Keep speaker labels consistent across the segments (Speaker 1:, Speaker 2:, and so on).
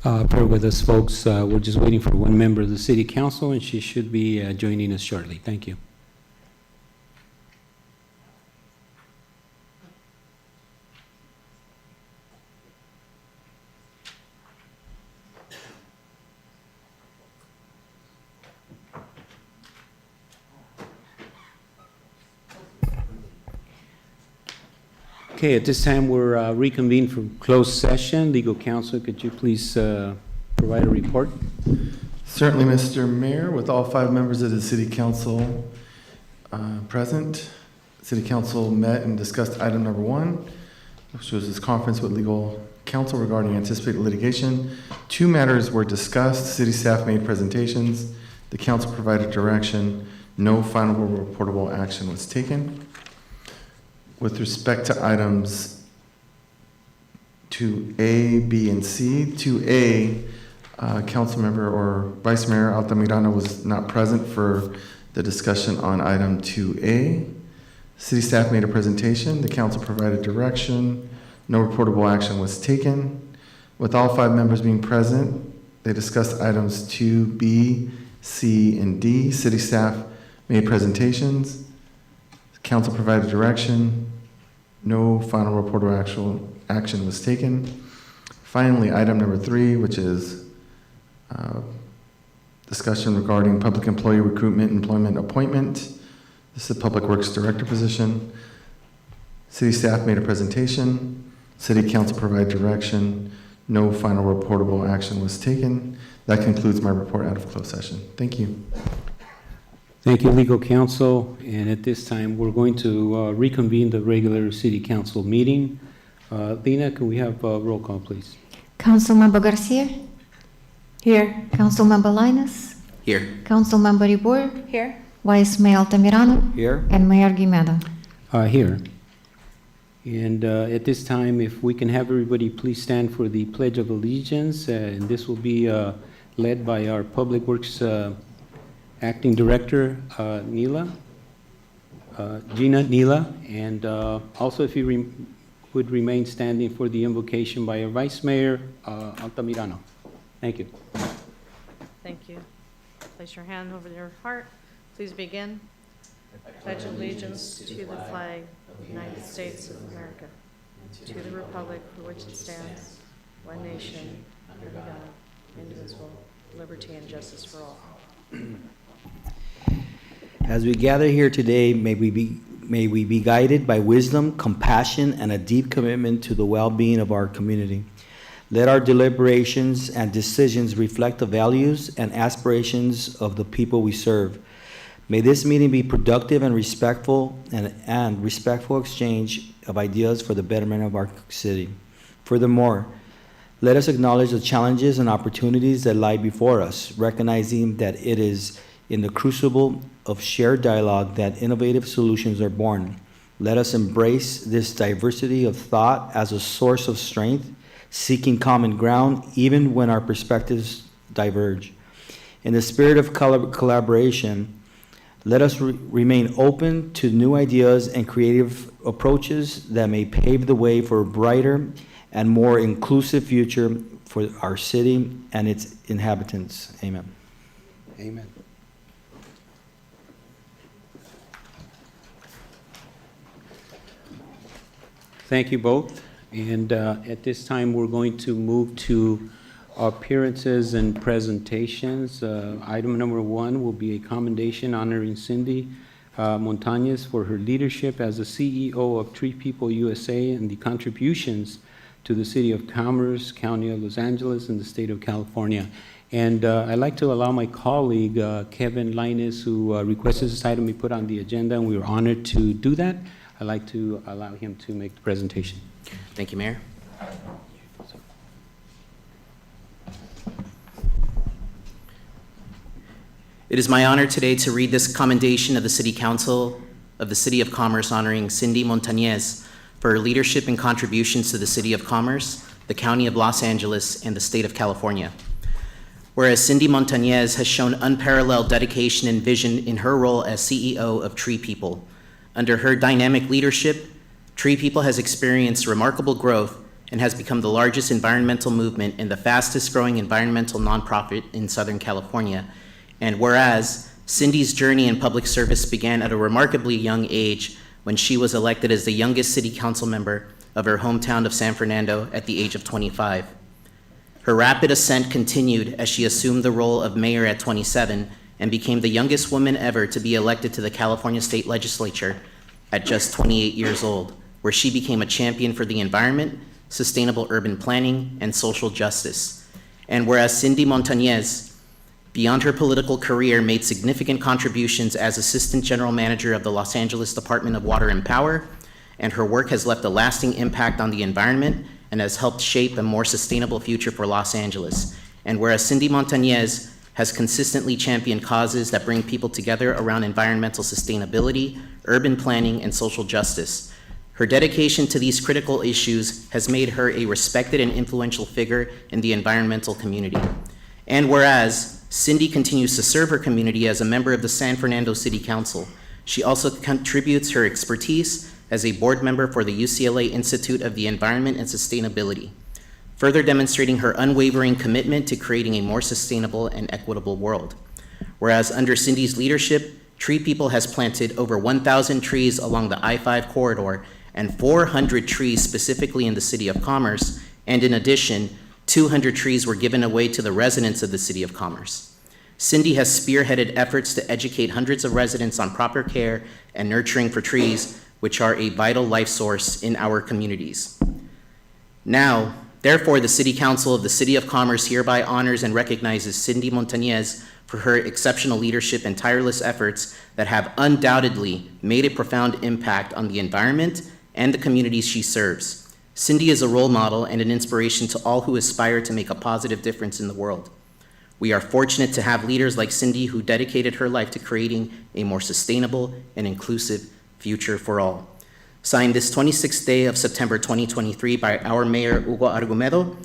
Speaker 1: Bear with us, folks. We're just waiting for one member of the City Council, and she should be joining us shortly. Thank you. Okay, at this time, we're reconvened from closed session. Legal counsel, could you please provide a report?
Speaker 2: Certainly, Mr. Mayor. With all 5 members of the City Council present, City Council met and discussed item number 1, which was this conference with legal counsel regarding anticipated litigation. 2 matters were discussed. City staff made presentations. The council provided direction. No final reportable action was taken. With respect to items 2A, B, and C, 2A, council member or Vice Mayor Altamirano was not present for the discussion on item 2A. City staff made a presentation. The council provided direction. No reportable action was taken. With all 5 members being present, they discussed items 2B, C, and D. City staff made presentations. Council provided direction. No final reportable action was taken. Finally, item number 3, which is discussion regarding public employee recruitment, employment appointment. This is a Public Works Director position. City staff made a presentation. City Council provided direction. No final reportable action was taken. That concludes my report out of closed session. Thank you.
Speaker 1: Thank you, legal counsel. And at this time, we're going to reconvene the regular City Council meeting. Lena, can we have a roll call, please?
Speaker 3: Councilmember Garcia? Here. Councilmember Linus?
Speaker 4: Here.
Speaker 3: Councilmember Ribur?
Speaker 5: Here.
Speaker 3: Vice Mayor Altamirano?
Speaker 4: Here.
Speaker 3: And Mayor Guimeda?
Speaker 1: Here. And at this time, if we can have everybody please stand for the Pledge of Allegiance, and this will be led by our Public Works Acting Director, Gina Nila, and also if you would remain standing for the invocation by our Vice Mayor, Altamirano. Thank you.
Speaker 5: Thank you. Place your hand over your heart. Please begin. Pledge allegiance to the flag of the United States of America, to the republic for which it stands, one nation, under God, indivisible, liberty and justice for all.
Speaker 4: As we gather here today, may we be guided by wisdom, compassion, and a deep commitment to the well-being of our community. Let our deliberations and decisions reflect the values and aspirations of the people we serve. May this meeting be productive and respectful and respectful exchange of ideas for the betterment of our city. Furthermore, let us acknowledge the challenges and opportunities that lie before us, recognizing that it is in the crucible of shared dialogue that innovative solutions are born. Let us embrace this diversity of thought as a source of strength, seeking common ground even when our perspectives diverge. In the spirit of collaboration, let us remain open to new ideas and creative approaches that may pave the way for a brighter and more inclusive future for our city and its inhabitants. Amen.
Speaker 1: Amen. Thank you both. And at this time, we're going to move to appearances and presentations. Item number 1 will be a commendation honoring Cindy Montañez for her leadership as the CEO of Tree People USA and the contributions to the City of Commerce, County of Los Angeles, and the State of California. And I'd like to allow my colleague, Kevin Linus, who requested this item be put on the agenda, and we were honored to do that. I'd like to allow him to make the presentation.
Speaker 4: Thank you, Mayor. It is my honor today to read this commendation of the City Council of the City of Commerce honoring Cindy Montañez for her leadership and contributions to the City of Commerce, the County of Los Angeles, and the State of California. Whereas Cindy Montañez has shown unparalleled dedication and vision in her role as CEO of Tree People. Under her dynamic leadership, Tree People has experienced remarkable growth
Speaker 6: and has become the largest environmental movement and the fastest growing environmental nonprofit in Southern California. And whereas Cindy's journey in public service began at a remarkably young age when she was elected as the youngest city council member of her hometown of San Fernando at the age of 25. Her rapid ascent continued as she assumed the role of mayor at 27 and became the youngest woman ever to be elected to the California State Legislature at just 28 years old, where she became a champion for the environment, sustainable urban planning, and social justice. And whereas Cindy Montañez, beyond her political career, made significant contributions as Assistant General Manager of the Los Angeles Department of Water and Power, and her work has left a lasting impact on the environment and has helped shape a more sustainable future for Los Angeles. And whereas Cindy Montañez has consistently championed causes that bring people together around environmental sustainability, urban planning, and social justice, her dedication to these critical issues has made her a respected and influential figure in the environmental community. And whereas Cindy continues to serve her community as a member of the San Fernando City Council, she also contributes her expertise as a board member for the UCLA Institute of the Environment and Sustainability, further demonstrating her unwavering commitment to creating a more sustainable and equitable world. Whereas under Cindy's leadership, Tree People has planted over 1,000 trees along the I-5 corridor and 400 trees specifically in the City of Commerce, and in addition, 200 trees were given away to the residents of the City of Commerce. Cindy has spearheaded efforts to educate hundreds of residents on proper care and nurturing for trees, which are a vital life source in our communities. Now, therefore, the City Council of the City of Commerce hereby honors and recognizes Cindy Montañez for her exceptional leadership and tireless efforts that have undoubtedly made a profound impact on the environment and the communities she serves. Cindy is a role model and an inspiration to all who aspire to make a positive difference in the world. We are fortunate to have leaders like Cindy who dedicated her life to creating a more sustainable and inclusive future for all. Signed this 26th day of September 2023 by our Mayor, Hugo Argumedo,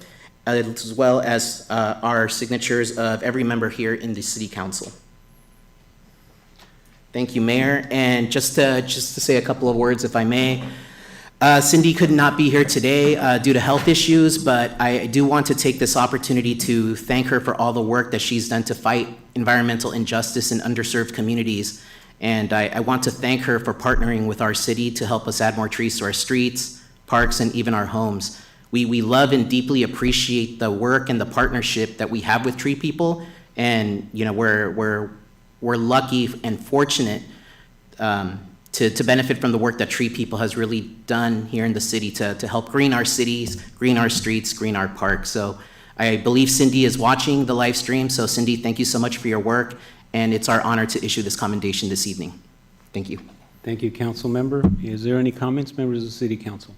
Speaker 6: as well as our signatures of every member here in the City Council. Thank you, Mayor. And just to say a couple of words, if I may, Cindy could not be here today due to health issues, but I do want to take this opportunity to thank her for all the work that she's done to fight environmental injustice in underserved communities. And I want to thank her for partnering with our city to help us add more trees to our streets, parks, and even our homes. We love and deeply appreciate the work and the partnership that we have with Tree People, and you know we're lucky and fortunate to benefit from the work that Tree People has really done here in the city to help green our cities, green our streets, green our parks. So I believe Cindy is watching the live stream. So Cindy, thank you so much for your work, and it's our honor to issue this commendation this evening. Thank you.
Speaker 1: Thank you, Council Member. Is there any comments, members of the City Council?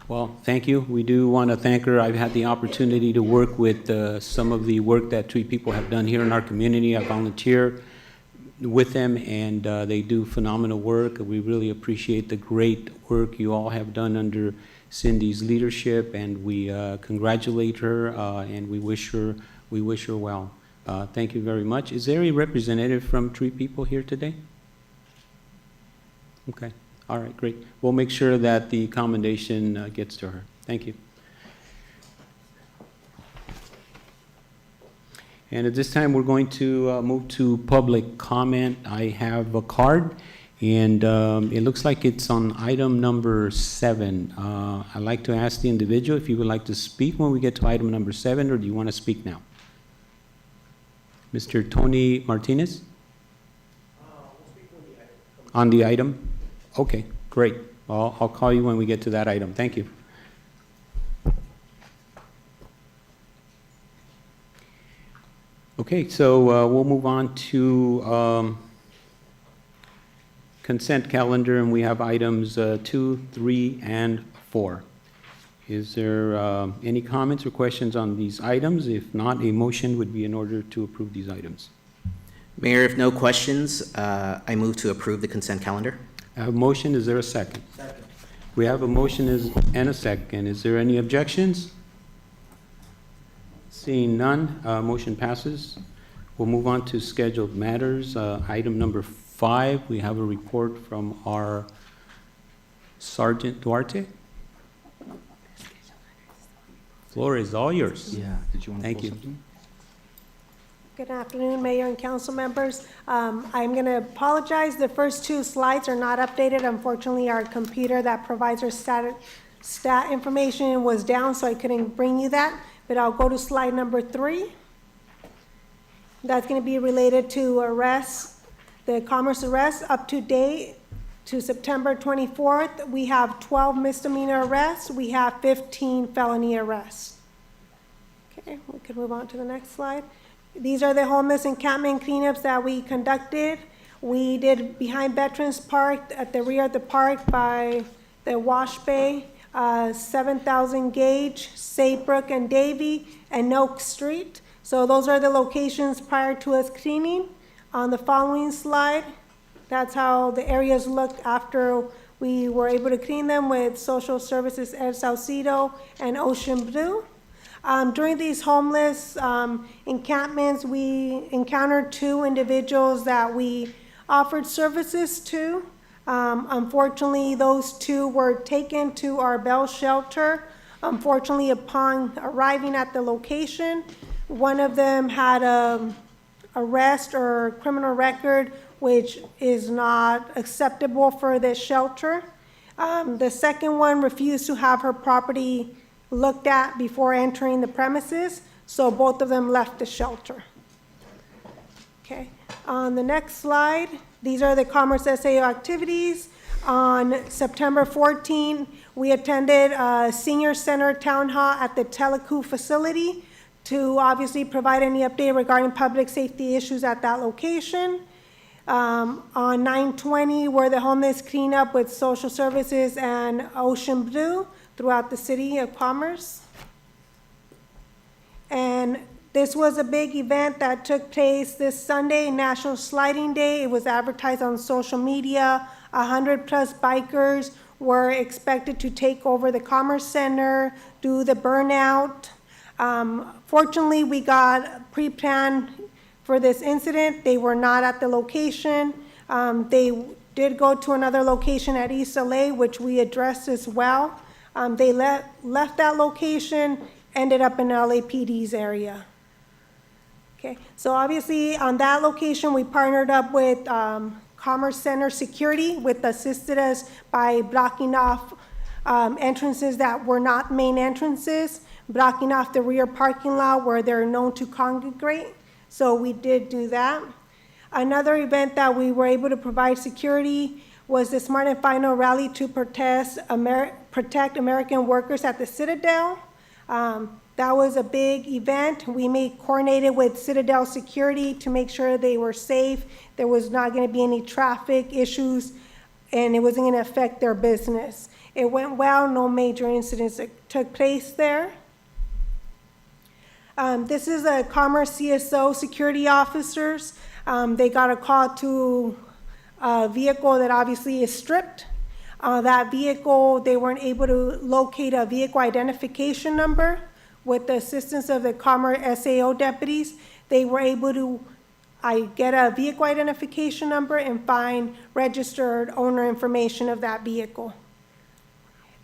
Speaker 1: Well, thank you. We do want to thank her. I've had the opportunity to work with some of the work that Tree People have done here in our community. I volunteer with them, and they do phenomenal work. We really appreciate the great work you all have done under Cindy's leadership, and we congratulate her and we wish her well. Thank you very much. Is there a representative from Tree People here today? Okay. All right, great. We'll make sure that the commendation gets to her. Thank you. And at this time, we're going to move to public comment. I have a card, and it looks like it's on item number 7. I'd like to ask the individual if you would like to speak when we get to item number 7, or do you want to speak now? Mr. Tony Martinez? We'll speak on the item. On the item? Okay, great. I'll call you when we get to that item. Thank you. Okay, so we'll move on to consent calendar, and we have items 2, 3, and 4. Is there any comments or questions on these items? If not, a motion would be in order to approve these items.
Speaker 6: Mayor, if no questions, I move to approve the consent calendar.
Speaker 1: I have a motion. Is there a second? Second. We have a motion and a second. Is there any objections? Seeing none, motion passes. We'll move on to scheduled matters. Item number 5, we have a report from our Sergeant Duarte. Floor is all yours.
Speaker 4: Yeah, did you want to
Speaker 1: Thank
Speaker 4: pull
Speaker 1: you.
Speaker 4: something?
Speaker 7: Good afternoon, Mayor and council members. I'm going to apologize, the first two slides are not updated. Unfortunately, our computer that provides our stat information was down, so I couldn't bring you that. But I'll go to slide number 3. That's going to be related to arrests, the commerce arrests. Up to date, to September 24th, we have 12 misdemeanor arrests. We have 15 felony arrests. Okay, we can move on to the next slide. These are the homeless encampment cleanups that we conducted. We did behind Veterans Park, at the rear of the park by the Wash Bay, 7,000 Gage, Saybrook and Davie, and Oak Street. So those are the locations prior to us cleaning. On the following slide, that's how the areas looked after we were able to clean them with Social Services El Saucedo and Ocean Blue. During these homeless encampments, we encountered 2 individuals that we offered services to. Unfortunately, those 2 were taken to our Bell shelter. Unfortunately, upon arriving at the location, one of them had a arrest or criminal record, which is not acceptable for this shelter. The second one refused to have her property looked at before entering the premises, so both of them left the shelter. Okay, on the next slide, these are the Commerce SAO activities. On September 14, we attended a senior center town hall at the Telecu facility to obviously provide any update regarding public safety issues at that location. On 9/20, were the homeless cleanup with Social Services and Ocean Blue throughout the city of Commerce. And this was a big event that took place this Sunday, National Sliding Day. It was advertised on social media. 100+ bikers were expected to take over the Commerce Center, do the burnout. Fortunately, we got pre-planned for this incident. They were not at the location. They did go to another location at East LA, which we addressed as well. They left that location, ended up in LAPD's area. Okay, so obviously on that location, we partnered up with Commerce Center Security, which assisted us by blocking off entrances that were not main entrances, blocking off the rear parking lot where they're known to congregate. So we did do that. Another event that we were able to provide security was the Smart and Final rally to protect American workers at the Citadel. That was a big event. We coordinated with Citadel Security to make sure they were safe. There was not going to be any traffic issues, and it wasn't going to affect their business. It went well. No major incidents that took place there. This is a Commerce CSO security officers. They got a call to a vehicle that obviously is stripped. That vehicle, they weren't able to locate a vehicle identification number. With the assistance of the Commerce SAO deputies, they were able to get a vehicle identification number and find registered owner information of that vehicle.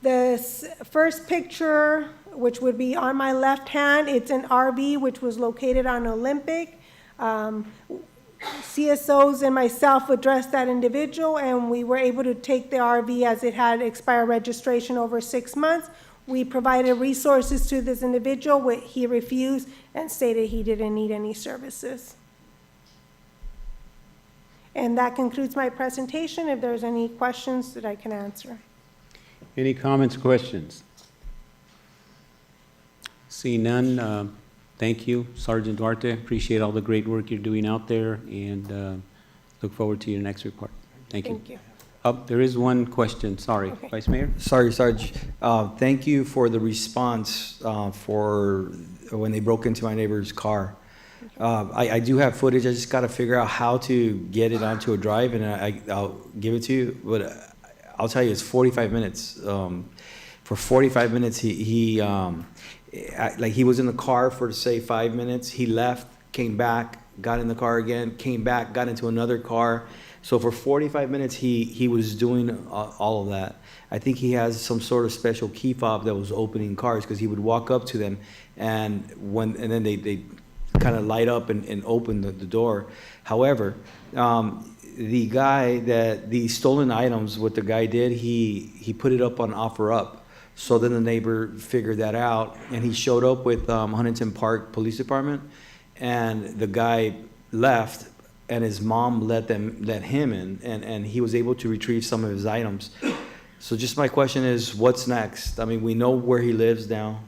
Speaker 7: The first picture, which would be on my left hand, it's an RV which was located on Olympic. CSOs and myself addressed that individual, and we were able to take the RV as it had expired registration over 6 months. We provided resources to this individual, but he refused and stated he didn't need any services. And that concludes my presentation. If there's any questions that I can answer.
Speaker 1: Any comments, questions? See none, thank you, Sergeant Duarte. Appreciate all the great work you're doing out there, and look forward to your next report. Thank you.
Speaker 7: Thank you.
Speaker 1: There is one question, sorry.
Speaker 7: Okay.
Speaker 1: Vice Mayor?
Speaker 4: Sorry, Sarge. Thank you for the response for when they broke into my neighbor's car. I do have footage. I just got to figure out how to get it onto a drive, and I'll give it to you. But I'll tell you, it's 45 minutes. For 45 minutes, he was in the car for, say, 5 minutes. He left, came back, got in the car again, came back, got into another car. So for 45 minutes, he was doing all of that. I think he has some sort of special key fob that was opening cars, because he would walk up to them, and then they kind of light up and open the door. However, the stolen items, what the guy did, he put it up on OfferUp. So then the neighbor figured that out, and he showed up with Huntington Park Police Department, and the guy left, and his mom let him in, and he was able to retrieve some of his items. So just my question is, what's next? I mean, we know where he lives now.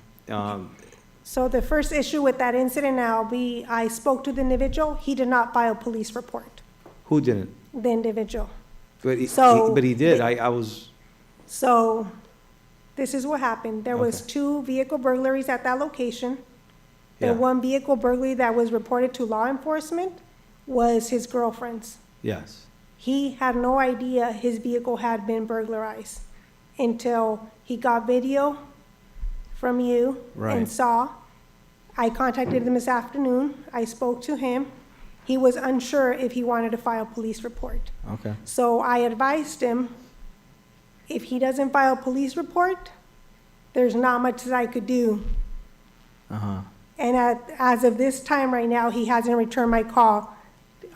Speaker 7: So the first issue with that incident, I spoke to the individual. He did not file a police report,
Speaker 4: Who didn't?
Speaker 7: the individual.
Speaker 4: But
Speaker 7: So-
Speaker 4: he did. I was,
Speaker 7: So this is what happened. There was
Speaker 4: Okay.
Speaker 7: 2 vehicle burglaries at that location. The
Speaker 4: Yeah.
Speaker 7: one vehicle burglary that was reported to law enforcement was his girlfriend's.
Speaker 4: yes.
Speaker 7: He had no idea his vehicle had been burglarized until he got video from you
Speaker 4: Right.
Speaker 7: and saw. I contacted him this afternoon. I spoke to him. He was unsure if he wanted to file a police report.
Speaker 4: Okay.
Speaker 7: So I advised him, if he doesn't file a police report, there's not much that I could do.
Speaker 4: Uh-huh.
Speaker 7: And as of this time right now, he hasn't returned my call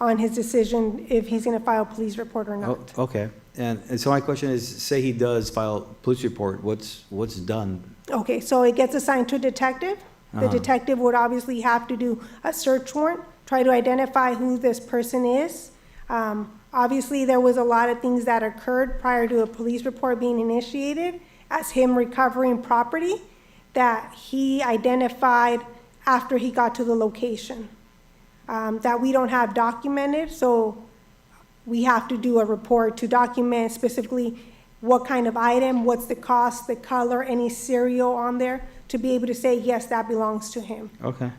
Speaker 7: on his decision if he's gonna file a police report or
Speaker 4: Oh,
Speaker 7: not.
Speaker 4: okay. And so my question is, say he does file a police report, what's done?
Speaker 7: Okay, so it gets assigned to a detective. The
Speaker 4: Uh-huh.
Speaker 7: detective would obviously have to do a search warrant, try to identify who this person is. Obviously, there was a lot of things that occurred prior to a police report being initiated, as him recovering property that he identified after he got to the location, that we don't have documented, so we have to do a report to document specifically what kind of item, what's the cost, the color, any serial on there, to be able to say, yes, that belongs to him.
Speaker 4: Okay.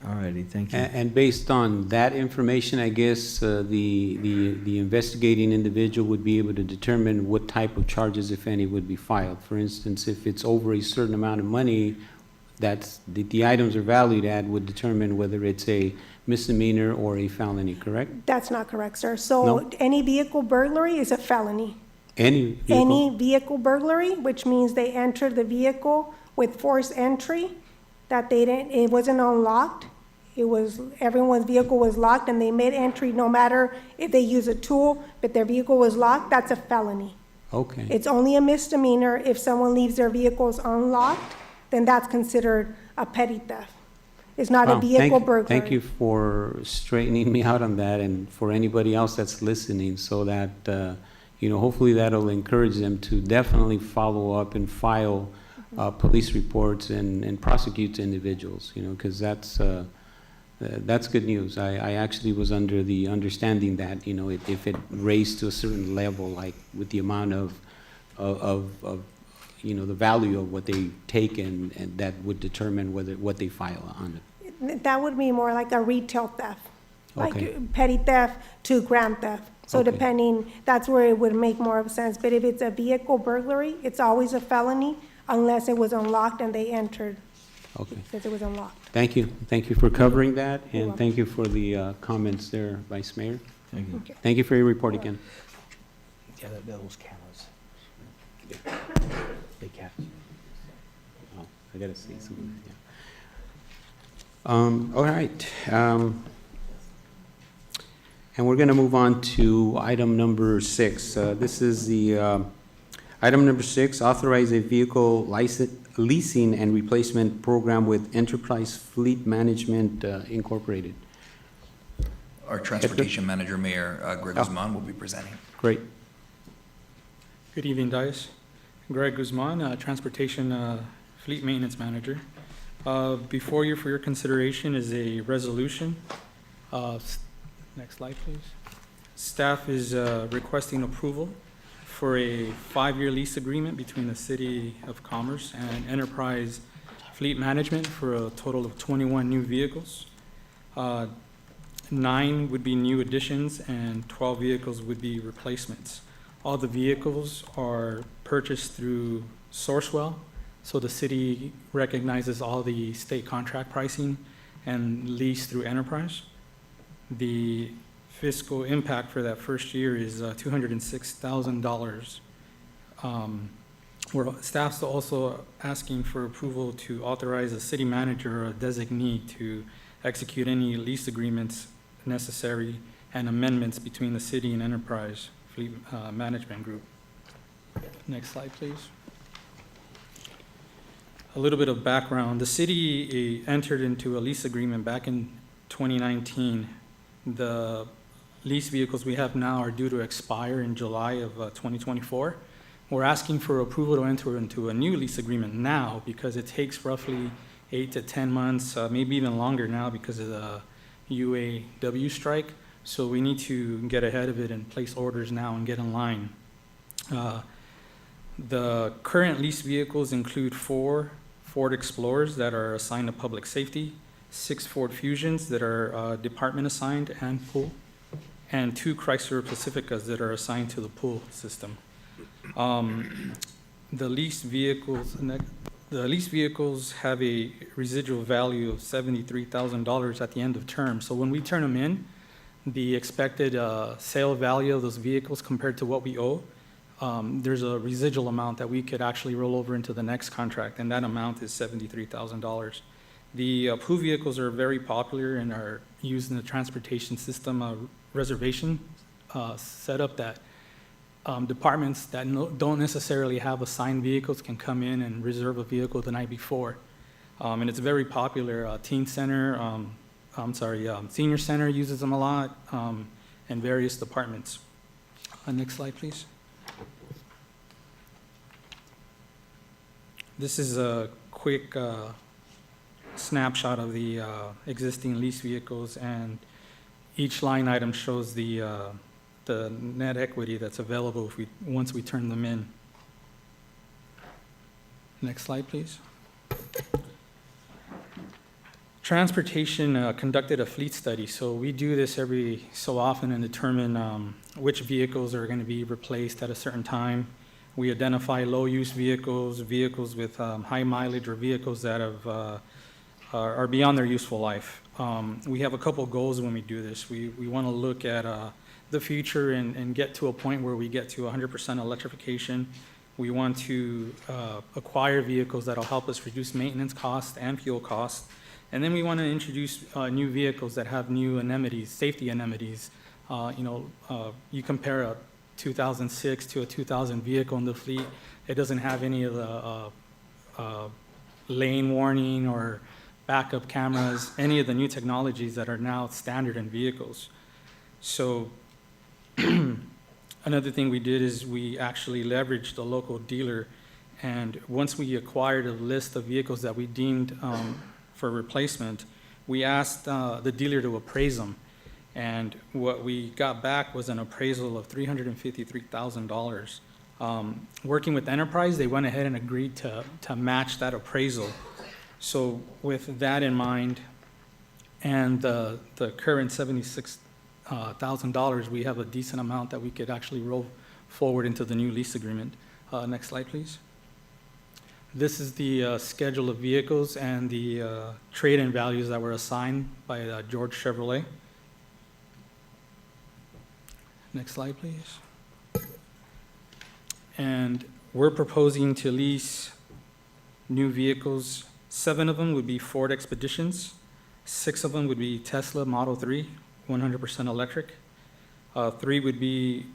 Speaker 4: All righty, thank you.
Speaker 1: And based on that information, I guess, the investigating individual would be able to determine what type of charges, if any, would be filed. For instance, if it's over a certain amount of money, that's, the items are valued at, would determine whether it's a misdemeanor or a felony, correct?
Speaker 7: That's not correct, sir. So
Speaker 1: No?
Speaker 7: any vehicle burglary is a felony.
Speaker 1: Any vehicle?
Speaker 7: Any vehicle burglary, which means they entered the vehicle with forced entry, that they didn't, it wasn't unlocked. It was, everyone's vehicle was locked and they made entry, no matter if they use a tool, but their vehicle was locked, that's a felony.
Speaker 1: Okay.
Speaker 7: It's only a misdemeanor if someone leaves their vehicles unlocked, then that's considered a petty theft. It's not a
Speaker 1: Wow,
Speaker 7: vehicle burglary.
Speaker 1: Thank you for straightening me out on that, and for anybody else that's listening, so that, hopefully that'll encourage them to definitely follow up and file police reports and prosecute individuals, because that's good news. I actually was under the understanding that, if it raised to a certain level, like with the amount of the value of what they take, and that would determine what they file on it.
Speaker 7: That would be more like a retail theft,
Speaker 1: Okay.
Speaker 7: like petty theft to grand theft. So
Speaker 1: Okay.
Speaker 7: depending, that's where it would make more of sense. But if it's a vehicle burglary, it's always a felony unless it was unlocked and they entered
Speaker 1: Okay.
Speaker 7: because it was unlocked.
Speaker 1: Thank you. Thank you for covering that,
Speaker 7: You're
Speaker 1: and
Speaker 7: welcome.
Speaker 1: thank you for the comments there, Vice Mayor.
Speaker 4: Thank you.
Speaker 7: Okay.
Speaker 1: Thank you for your report again.
Speaker 4: Yeah, those cameras. Big cats.
Speaker 1: Oh, I gotta see something, yeah. All right. And we're gonna move on to item number 6. This is the, item number 6, authorize a vehicle leasing and replacement program with Enterprise Fleet Management Incorporated.
Speaker 8: Our Transportation Manager, Mayor Greg
Speaker 1: Oh.
Speaker 8: Guzman, will be presenting.
Speaker 1: Great.
Speaker 9: Good evening, Dias. Greg Guzman, Transportation Fleet Maintenance Manager. Before you for your consideration is a resolution. Next slide, please. Staff is requesting approval for a 5-year lease agreement between the City of Commerce and Enterprise Fleet Management for a total of 21 new vehicles. 9 would be new additions and 12 vehicles would be replacements. All the vehicles are purchased through Sourcewell, so the city recognizes all the state contract pricing and leased through Enterprise. The fiscal impact for that first year is $206,000. Staff's also asking for approval to authorize a city manager or a designee to execute any lease agreements necessary and amendments between the city and Enterprise Fleet Management Group. Next slide, please. A little bit of background. The city entered into a lease agreement back in 2019. The lease vehicles we have now are due to expire in July of 2024. We're asking for approval to enter into a new lease agreement now because it takes roughly 8 to 10 months, maybe even longer now because of the UAW strike. So we need to get ahead of it and place orders now and get in line. The current lease vehicles include 4 Ford Explorers that are assigned to public safety, 6 Ford Fusions that are department assigned and pool, and 2 Chrysler Pacificas that are assigned to the pool system. The leased vehicles have a residual value of $73,000 at the end of term. So when we turn them in, the expected sale value of those vehicles compared to what we owe, there's a residual amount that we could actually roll over into the next contract, and that amount is $73,000. The pool vehicles are very popular and are used in the transportation system reservation setup that departments that don't necessarily have assigned vehicles can come in and reserve a vehicle the night before. And it's very popular. Senior Center uses them a lot, and various departments. Next slide, please. This is a quick snapshot of the existing lease vehicles, and each line item shows the net equity that's available once we turn them in. Next slide, please. Transportation conducted a fleet study. So we do this every so often and determine which vehicles are going to be replaced at a certain time. We identify low-use vehicles, vehicles with high mileage, or vehicles that are beyond their useful life. We have a couple goals when we do this. We want to look at the future and get to a point where we get to 100% electrification. We want to acquire vehicles that will help us reduce maintenance costs and fuel costs. And then we want to introduce new vehicles that have new amenities, safety amenities. You compare a 2006 to a 2000 vehicle in the fleet, it doesn't have any of the lane warning or backup cameras, any of the new technologies that are now standard in vehicles. So another thing we did is we actually leveraged a local dealer, and once we acquired a list of vehicles that we deemed for replacement, we asked the dealer to appraise them. And what we got back was an appraisal of $353,000. Working with Enterprise, they went ahead and agreed to match that appraisal. So with that in mind, and the current $76,000, we have a decent amount that we could actually roll forward into the new lease agreement. Next slide, please. This is the schedule of vehicles and the trade-in values that were assigned by George Chevrolet. Next slide, please. And we're proposing to lease new vehicles. 7 of them would be Ford Expeditions. 6 of them would be Tesla Model 3, 100% electric. 3 would be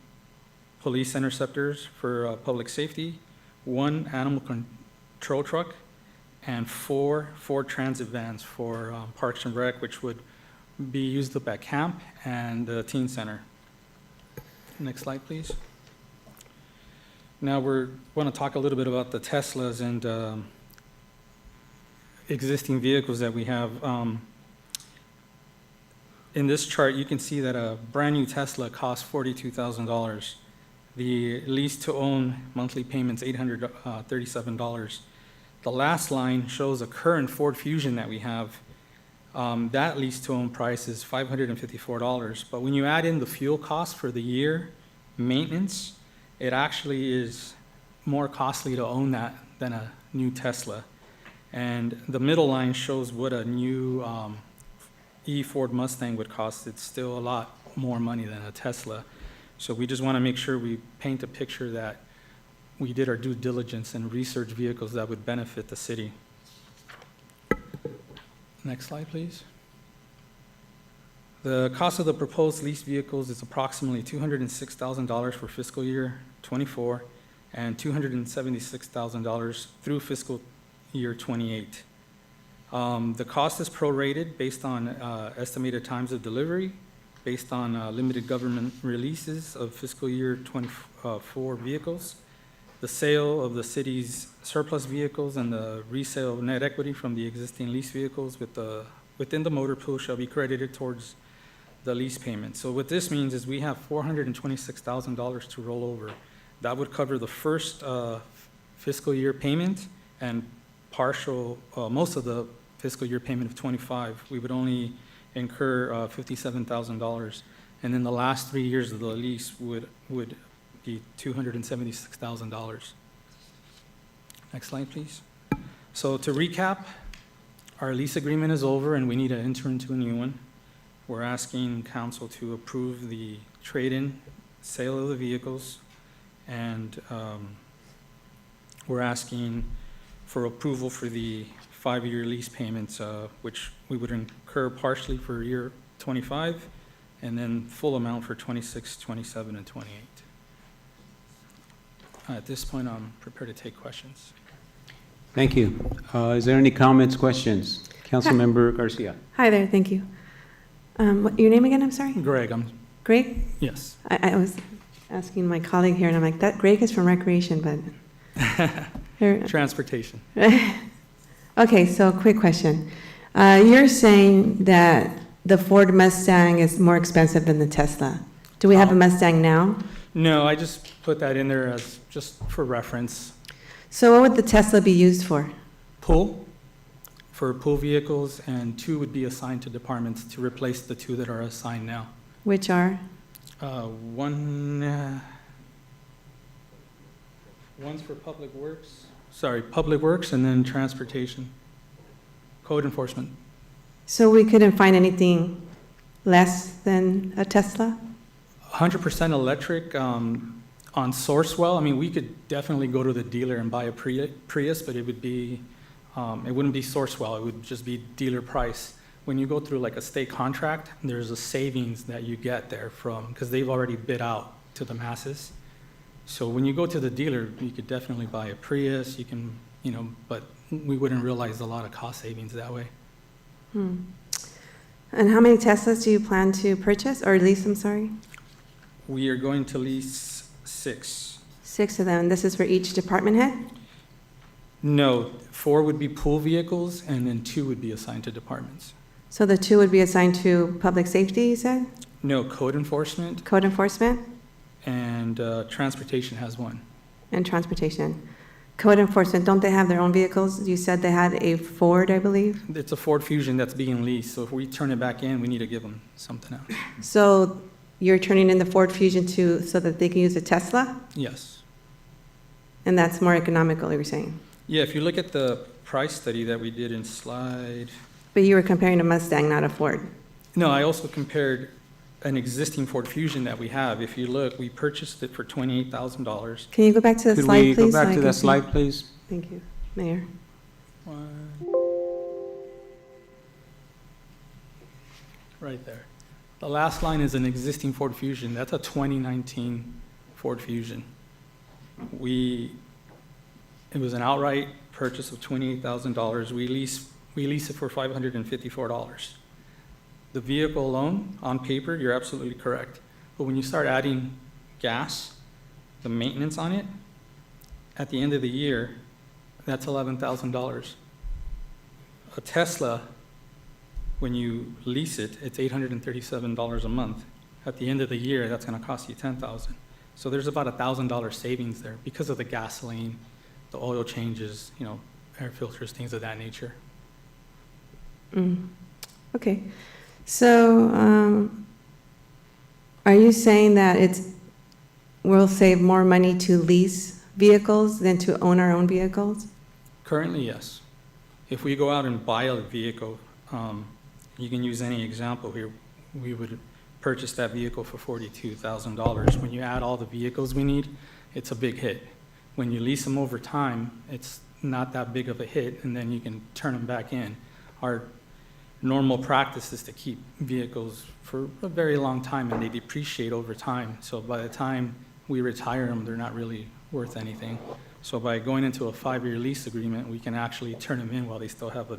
Speaker 9: police interceptors for public safety. 1 animal control truck, and 4 Ford Transit vans for Parks and Rec, which would be used up at camp and the teen center. Next slide, please. Now we want to talk a little bit about the Teslas and existing vehicles that we have. In this chart, you can see that a brand new Tesla costs $42,000. The lease to own monthly payments $837. The last line shows a current Ford Fusion that we have. That lease to own price is $554. But when you add in the fuel cost for the year, maintenance, it actually is more costly to own that than a new Tesla. And the middle line shows what a new Ford Mustang would cost, it's still a lot more money than a Tesla. So we just want to make sure we paint a picture that we did our due diligence and research vehicles that would benefit the city. Next slide, please. The cost of the proposed leased vehicles is approximately $206,000 for fiscal year '24 and $276,000 through fiscal year '28. The cost is prorated based on estimated times of delivery, based on limited government releases of fiscal year '24 vehicles, the sale of the city's surplus vehicles, and the resale of net equity from the existing lease vehicles within the motor pool shall be credited towards the lease payment. So what this means is we have $426,000 to roll over. That would cover the first fiscal year payment and most of the fiscal year payment of '25. We would only incur $57,000. And then the last 3 years of the lease would be $276,000. Next slide, please. So to recap, our lease agreement is over and we need to enter into a new one. We're asking council to approve the trade-in sale of the vehicles, and we're asking for approval for the 5-year lease payments, which we would incur partially for year '25 and then full amount for '26, '27, and '28. At this point, I'm prepared to take questions.
Speaker 1: Thank you. Is there any comments, questions? Councilmember Garcia.
Speaker 10: Hi there, thank you. Your name again, I'm sorry?
Speaker 9: Greg,
Speaker 10: Greg?
Speaker 9: yes.
Speaker 10: I was asking my colleague here, and I'm like, that Greg is from Recreation, but...
Speaker 9: Transportation.
Speaker 10: Okay, so quick question. You're saying that the Ford Mustang is more expensive than the Tesla. Do we have a Mustang now?
Speaker 9: No, I just put that in there as just for reference.
Speaker 10: So what would the Tesla be used for?
Speaker 9: Pool, for pool vehicles, and 2 would be assigned to departments to replace the 2 that are assigned now.
Speaker 10: Which are?
Speaker 9: One's for Public Works, and then Transportation, Code Enforcement.
Speaker 10: So we couldn't find anything less than a Tesla?
Speaker 9: 100% electric on Sourcewell. I mean, we could definitely go to the dealer and buy a Prius, but it wouldn't be Sourcewell. It would just be dealer price. When you go through like a state contract, there's a savings that you get there because they've already bid out to the masses. So when you go to the dealer, you could definitely buy a Prius. You can, but we wouldn't realize a lot of cost savings that way.
Speaker 10: And how many Teslas do you plan to purchase or lease, I'm sorry?
Speaker 9: We are going to lease 6.
Speaker 10: 6 of them. This is for each department head?
Speaker 9: No, 4 would be pool vehicles, and then 2 would be assigned to departments.
Speaker 10: So the 2 would be assigned to public safety, you said?
Speaker 9: No, Code Enforcement,
Speaker 10: Code enforcement
Speaker 9: and Transportation has 1.
Speaker 10: and transportation. Code enforcement, don't they have their own vehicles? You said they had a Ford, I believe?
Speaker 9: It's a Ford Fusion that's being leased, so if we turn it back in, we need to give them something else.
Speaker 10: So you're turning in the Ford Fusion so that they can use a Tesla?
Speaker 9: Yes.
Speaker 10: And that's more economical, you're saying?
Speaker 9: Yeah, if you look at the price study that we did in slide...
Speaker 10: But you were comparing a Mustang, not a Ford.
Speaker 9: No, I also compared an existing Ford Fusion that we have. If you look, we purchased it for $28,000.
Speaker 10: Can you go back to the
Speaker 1: Could
Speaker 10: slide,
Speaker 1: we
Speaker 10: please?
Speaker 1: go
Speaker 10: so
Speaker 1: back
Speaker 10: I
Speaker 1: to
Speaker 10: can
Speaker 1: that
Speaker 10: see?
Speaker 1: slide, please?
Speaker 10: Thank you, Mayor.
Speaker 9: Right there. The last line is an existing Ford Fusion. That's a 2019 Ford Fusion. It was an outright purchase of $28,000. We lease it for $554. The vehicle alone, on paper, you're absolutely correct. But when you start adding gas, the maintenance on it, at the end of the year, that's $11,000. A Tesla, when you lease it, it's $837 a month. At the end of the year, that's going to cost you $10,000. So there's about $1,000 savings there because of the gasoline, the oil changes, air filters, things of that nature.
Speaker 10: Okay. So are you saying that we'll save more money to lease vehicles than to own our own vehicles?
Speaker 9: Currently, yes. If we go out and buy a vehicle, You can use any example here. We would purchase that vehicle for $42,000. When you add all the vehicles we need, it's a big hit. When you lease them over time, it's not that big of a hit, and then you can turn them back in. Our normal practice is to keep vehicles for a very long time, and they depreciate over time. So by the time we retire them, they're not really worth anything. So by going into a 5-year lease agreement, we can actually turn them in while they still have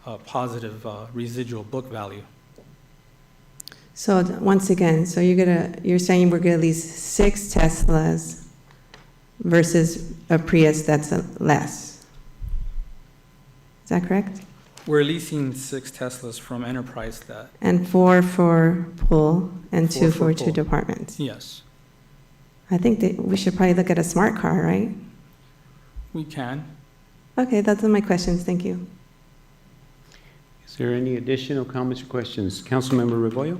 Speaker 9: a positive residual book value.
Speaker 10: So once again, so you're saying we're gonna lease 6 Teslas versus a Prius that's less. Is that correct?
Speaker 9: We're leasing 6 Teslas from Enterprise that,
Speaker 10: And 4 for pool and 2
Speaker 9: 4
Speaker 10: for
Speaker 9: for
Speaker 10: 2
Speaker 9: pool.
Speaker 10: departments.
Speaker 9: yes,
Speaker 10: I think that we should probably look at a smart car, right?
Speaker 9: we can.
Speaker 10: Okay, those are my questions. Thank you.
Speaker 1: Is there any additional comments or questions? Councilmember Rebollo?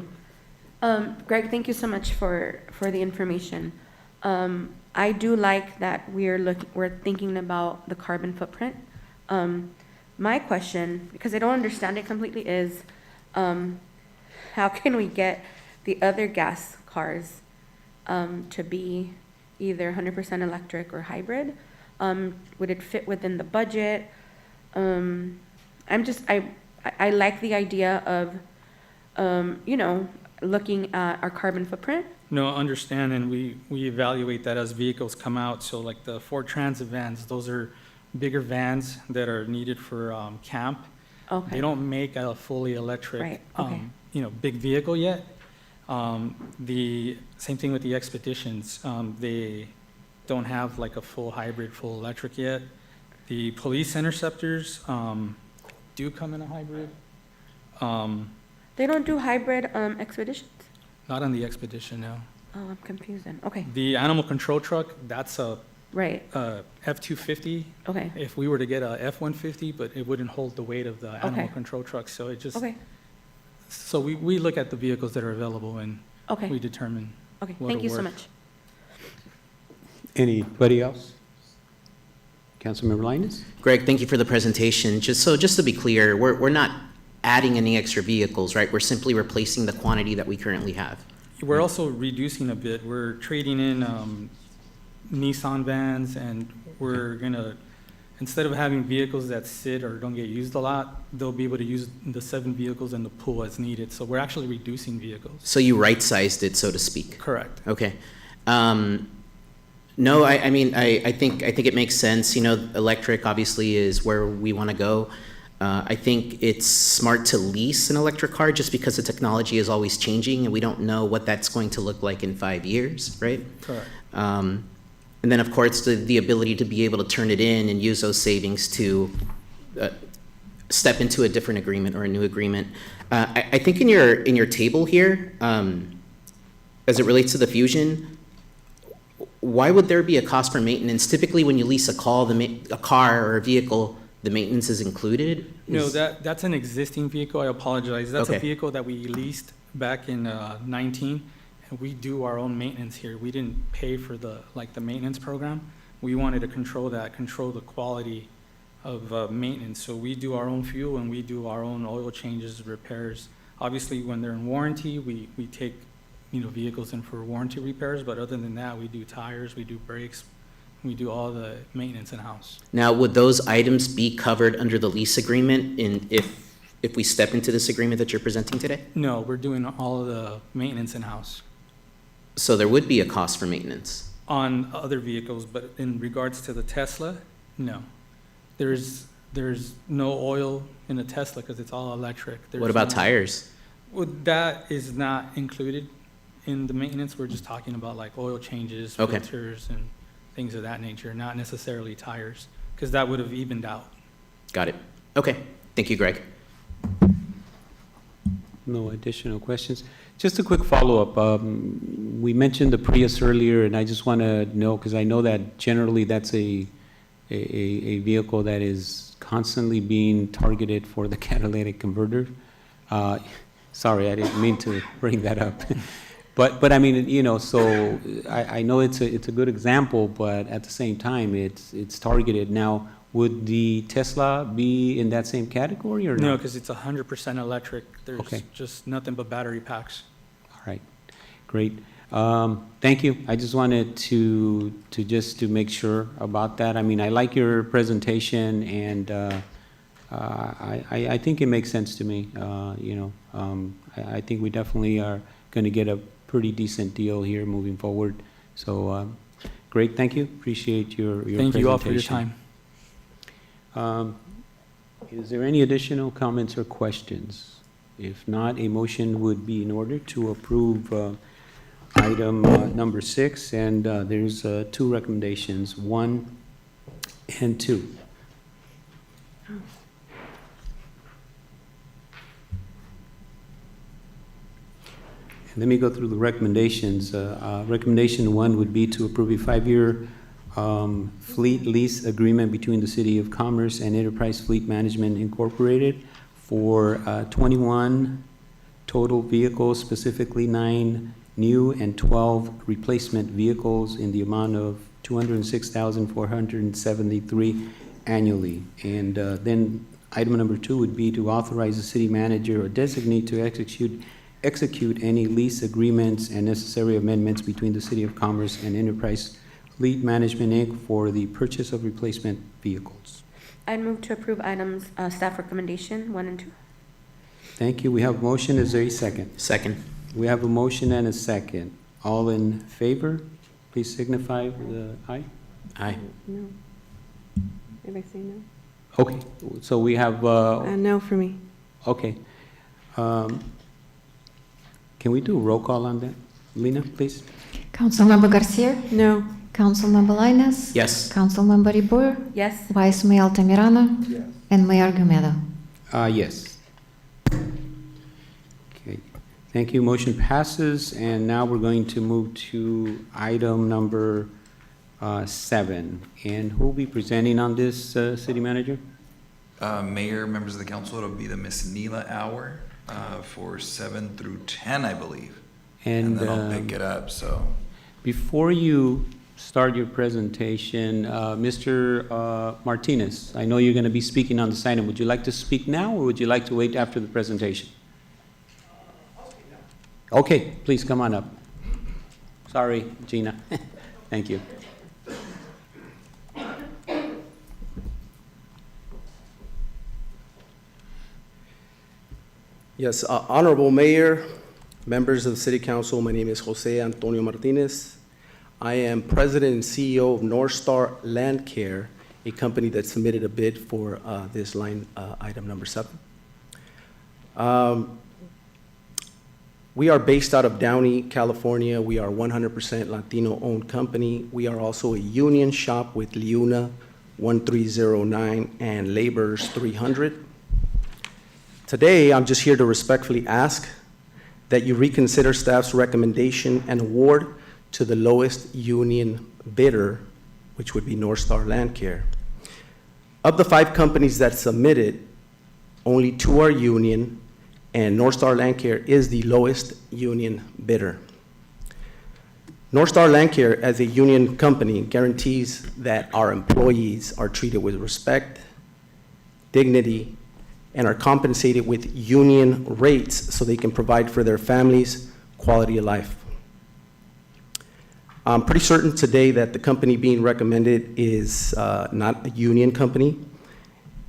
Speaker 11: Greg, thank you so much for the information. I do like that we're thinking about the carbon footprint. My question, because I don't understand it completely, is how can we get the other gas cars to be either 100% electric or hybrid? Would it fit within the budget? I like the idea of, looking at our carbon footprint.
Speaker 9: No, understand, and we evaluate that as vehicles come out. So like the Ford Transit vans, those are bigger vans that are needed for camp.
Speaker 11: Okay.
Speaker 9: They don't make a fully electric,
Speaker 11: Right, okay.
Speaker 9: big vehicle yet. The same thing with the Expeditions. They don't have like a full hybrid, full electric yet. The police interceptors do come in a hybrid.
Speaker 11: They don't do hybrid expeditions?
Speaker 9: Not on the Expedition, no.
Speaker 11: Oh, I'm confused then. Okay,
Speaker 9: The animal control truck, that's a
Speaker 11: right,
Speaker 9: F-250.
Speaker 11: okay,
Speaker 9: If we were to get a F-150, but it wouldn't hold the weight of the animal
Speaker 11: Okay.
Speaker 9: control truck, so it just,
Speaker 11: okay,
Speaker 9: so we look at the vehicles that are available and we
Speaker 11: okay,
Speaker 9: determine.
Speaker 11: okay.
Speaker 9: what'll
Speaker 11: Thank you so
Speaker 9: work.
Speaker 11: much.
Speaker 1: Anybody else? Councilmember Linus?
Speaker 6: Greg, thank you for the presentation. Just to be clear, we're not adding any extra vehicles, right? We're simply replacing the quantity that we currently have.
Speaker 9: We're also reducing a bit. We're trading in Nissan vans, and we're gonna, instead of having vehicles that sit or don't get used a lot, they'll be able to use the 7 vehicles in the pool as needed. So we're actually reducing vehicles.
Speaker 6: So you right-sized it, so to speak.
Speaker 9: Correct.
Speaker 6: Okay. No, I mean, I think it makes sense. Electric obviously is where we want to go. I think it's smart to lease an electric car just because the technology is always changing and we don't know what that's going to look like in 5 years, right?
Speaker 9: Correct.
Speaker 6: And then, of course, the ability to be able to turn it in and use those savings to step into a different agreement or a new agreement. I think in your table here, as it relates to the Fusion, why would there be a cost for maintenance? Typically, when you lease a car or a vehicle, the maintenance is included?
Speaker 9: No, that's an existing vehicle. I apologize. That's a
Speaker 6: Okay.
Speaker 9: vehicle that we leased back in 19, and we do our own maintenance here. We didn't pay for the maintenance program. We wanted to control the quality of maintenance. So we do our own fuel and we do our own oil changes, repairs. Obviously, when they're in warranty, we take vehicles in for warranty repairs, but other than that, we do tires, we do brakes, we do all the maintenance in-house.
Speaker 6: Now, would those items be covered under the lease agreement if we step into this agreement that you're presenting today?
Speaker 9: No, we're doing all of the maintenance in-house
Speaker 6: So there would be a cost for maintenance?
Speaker 9: on other vehicles, but in regards to the Tesla, no. There's no oil in the Tesla because it's all electric.
Speaker 6: What about tires?
Speaker 9: Well, that is not included in the maintenance. We're just talking about like oil changes,
Speaker 6: Okay.
Speaker 9: filters, and things of that nature, not necessarily tires, because that would have evened out.
Speaker 6: Got it. Okay. Thank you, Greg.
Speaker 1: No additional questions. Just a quick follow-up. We mentioned the Prius earlier, and I just want to know, because I know that generally that's a vehicle that is constantly being targeted for the catalytic converter. Sorry, I didn't mean to bring that up. But I mean, so I know it's a good example, but at the same time, it's targeted. Now, Would the Tesla be in that same category or not?
Speaker 9: No, because it's 100% electric. There's
Speaker 1: Okay.
Speaker 9: just nothing but battery packs.
Speaker 1: All right, great. Thank you. I just wanted to make sure about that. I mean, I like your presentation, and I think it makes sense to me. I think we definitely are going to get a pretty decent deal here moving forward. So, great, thank you. Appreciate your presentation.
Speaker 9: Thank you all for your time.
Speaker 1: Is there any additional comments or questions? If not, a motion would be in order to approve item number 6, and there's 2 recommendations, 1 and 2. Let me go through the recommendations. Recommendation 1 would be to approve a 5-year fleet lease agreement between the City of Commerce and Enterprise Fleet Management Incorporated for 21 total vehicles, specifically 9 new and 12 replacement vehicles in the amount of $206,473 annually. And then item number 2 would be to authorize the city manager or designate to execute any lease agreements and necessary amendments between the City of Commerce and Enterprise Fleet Management, Inc. for the purchase of replacement vehicles.
Speaker 11: I'd move to approve items, staff recommendation 1 and 2.
Speaker 1: Thank you. We have a motion. Is there a second?
Speaker 6: Second.
Speaker 1: We have a motion and a second. All in favor, please signify with the aye.
Speaker 6: Aye.
Speaker 10: No. Everybody say no?
Speaker 1: Okay, so we have,
Speaker 10: No for me.
Speaker 1: okay. Can we do a roll call on that? Lena, please.
Speaker 3: Councilmember Garcia,
Speaker 10: No.
Speaker 3: Councilmember Lainez.
Speaker 6: Yes.
Speaker 3: Councilmember Ribur,
Speaker 11: Yes.
Speaker 3: Vice Mayor Altamirano. And Mayor Gumeda.
Speaker 1: Yes. Okay, thank you. Motion passes, and now we're going to move to item number 7. And who will be presenting on this, City Manager?
Speaker 8: Mayor, members of the council, it'll be the Miss Neela Hour for 7 through 10, I believe. And then I'll pick it up, so.
Speaker 1: Before you start your presentation, Mr. Martinez, I know you're going to be speaking on this item. Would you like to speak now, or would you like to wait after the presentation? Okay, please come on up. Sorry, Gina. Thank you.
Speaker 12: Yes, Honorable Mayor, members of the City Council, my name is Jose Antonio Martinez. I am President and CEO of North Star Land Care, a company that submitted a bid for this line item number 7. We are based out of Downey, California. We are 100% Latino-owned company. We are also a union shop with LIUNA 1309 and Laborers 300. Today, I'm just here to respectfully ask that you reconsider staff's recommendation and award to the lowest union bidder, which would be North Star Land Care. Of the 5 companies that submitted, only 2 are union, and North Star Land Care is the lowest union bidder. North Star Land Care, as a union company, guarantees that our employees are treated with respect, dignity, and are compensated with union rates so they can provide for their families quality of life. I'm pretty certain today that the company being recommended is not a union company,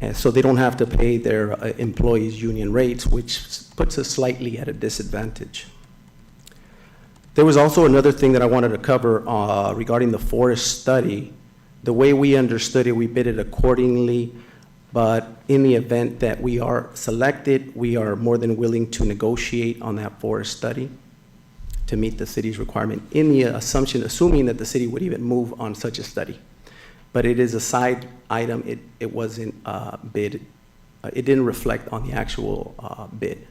Speaker 12: and so they don't have to pay their employees union rates, which puts us slightly at a disadvantage. There was also another thing that I wanted to cover regarding the forest study. The way we understood it, we bid it accordingly, but in the event that we are selected, we are more than willing to negotiate on that forest study to meet the city's requirement, in the assuming that the city would even move on such a study. But it is a side item. It wasn't bid. It didn't reflect on the actual bid.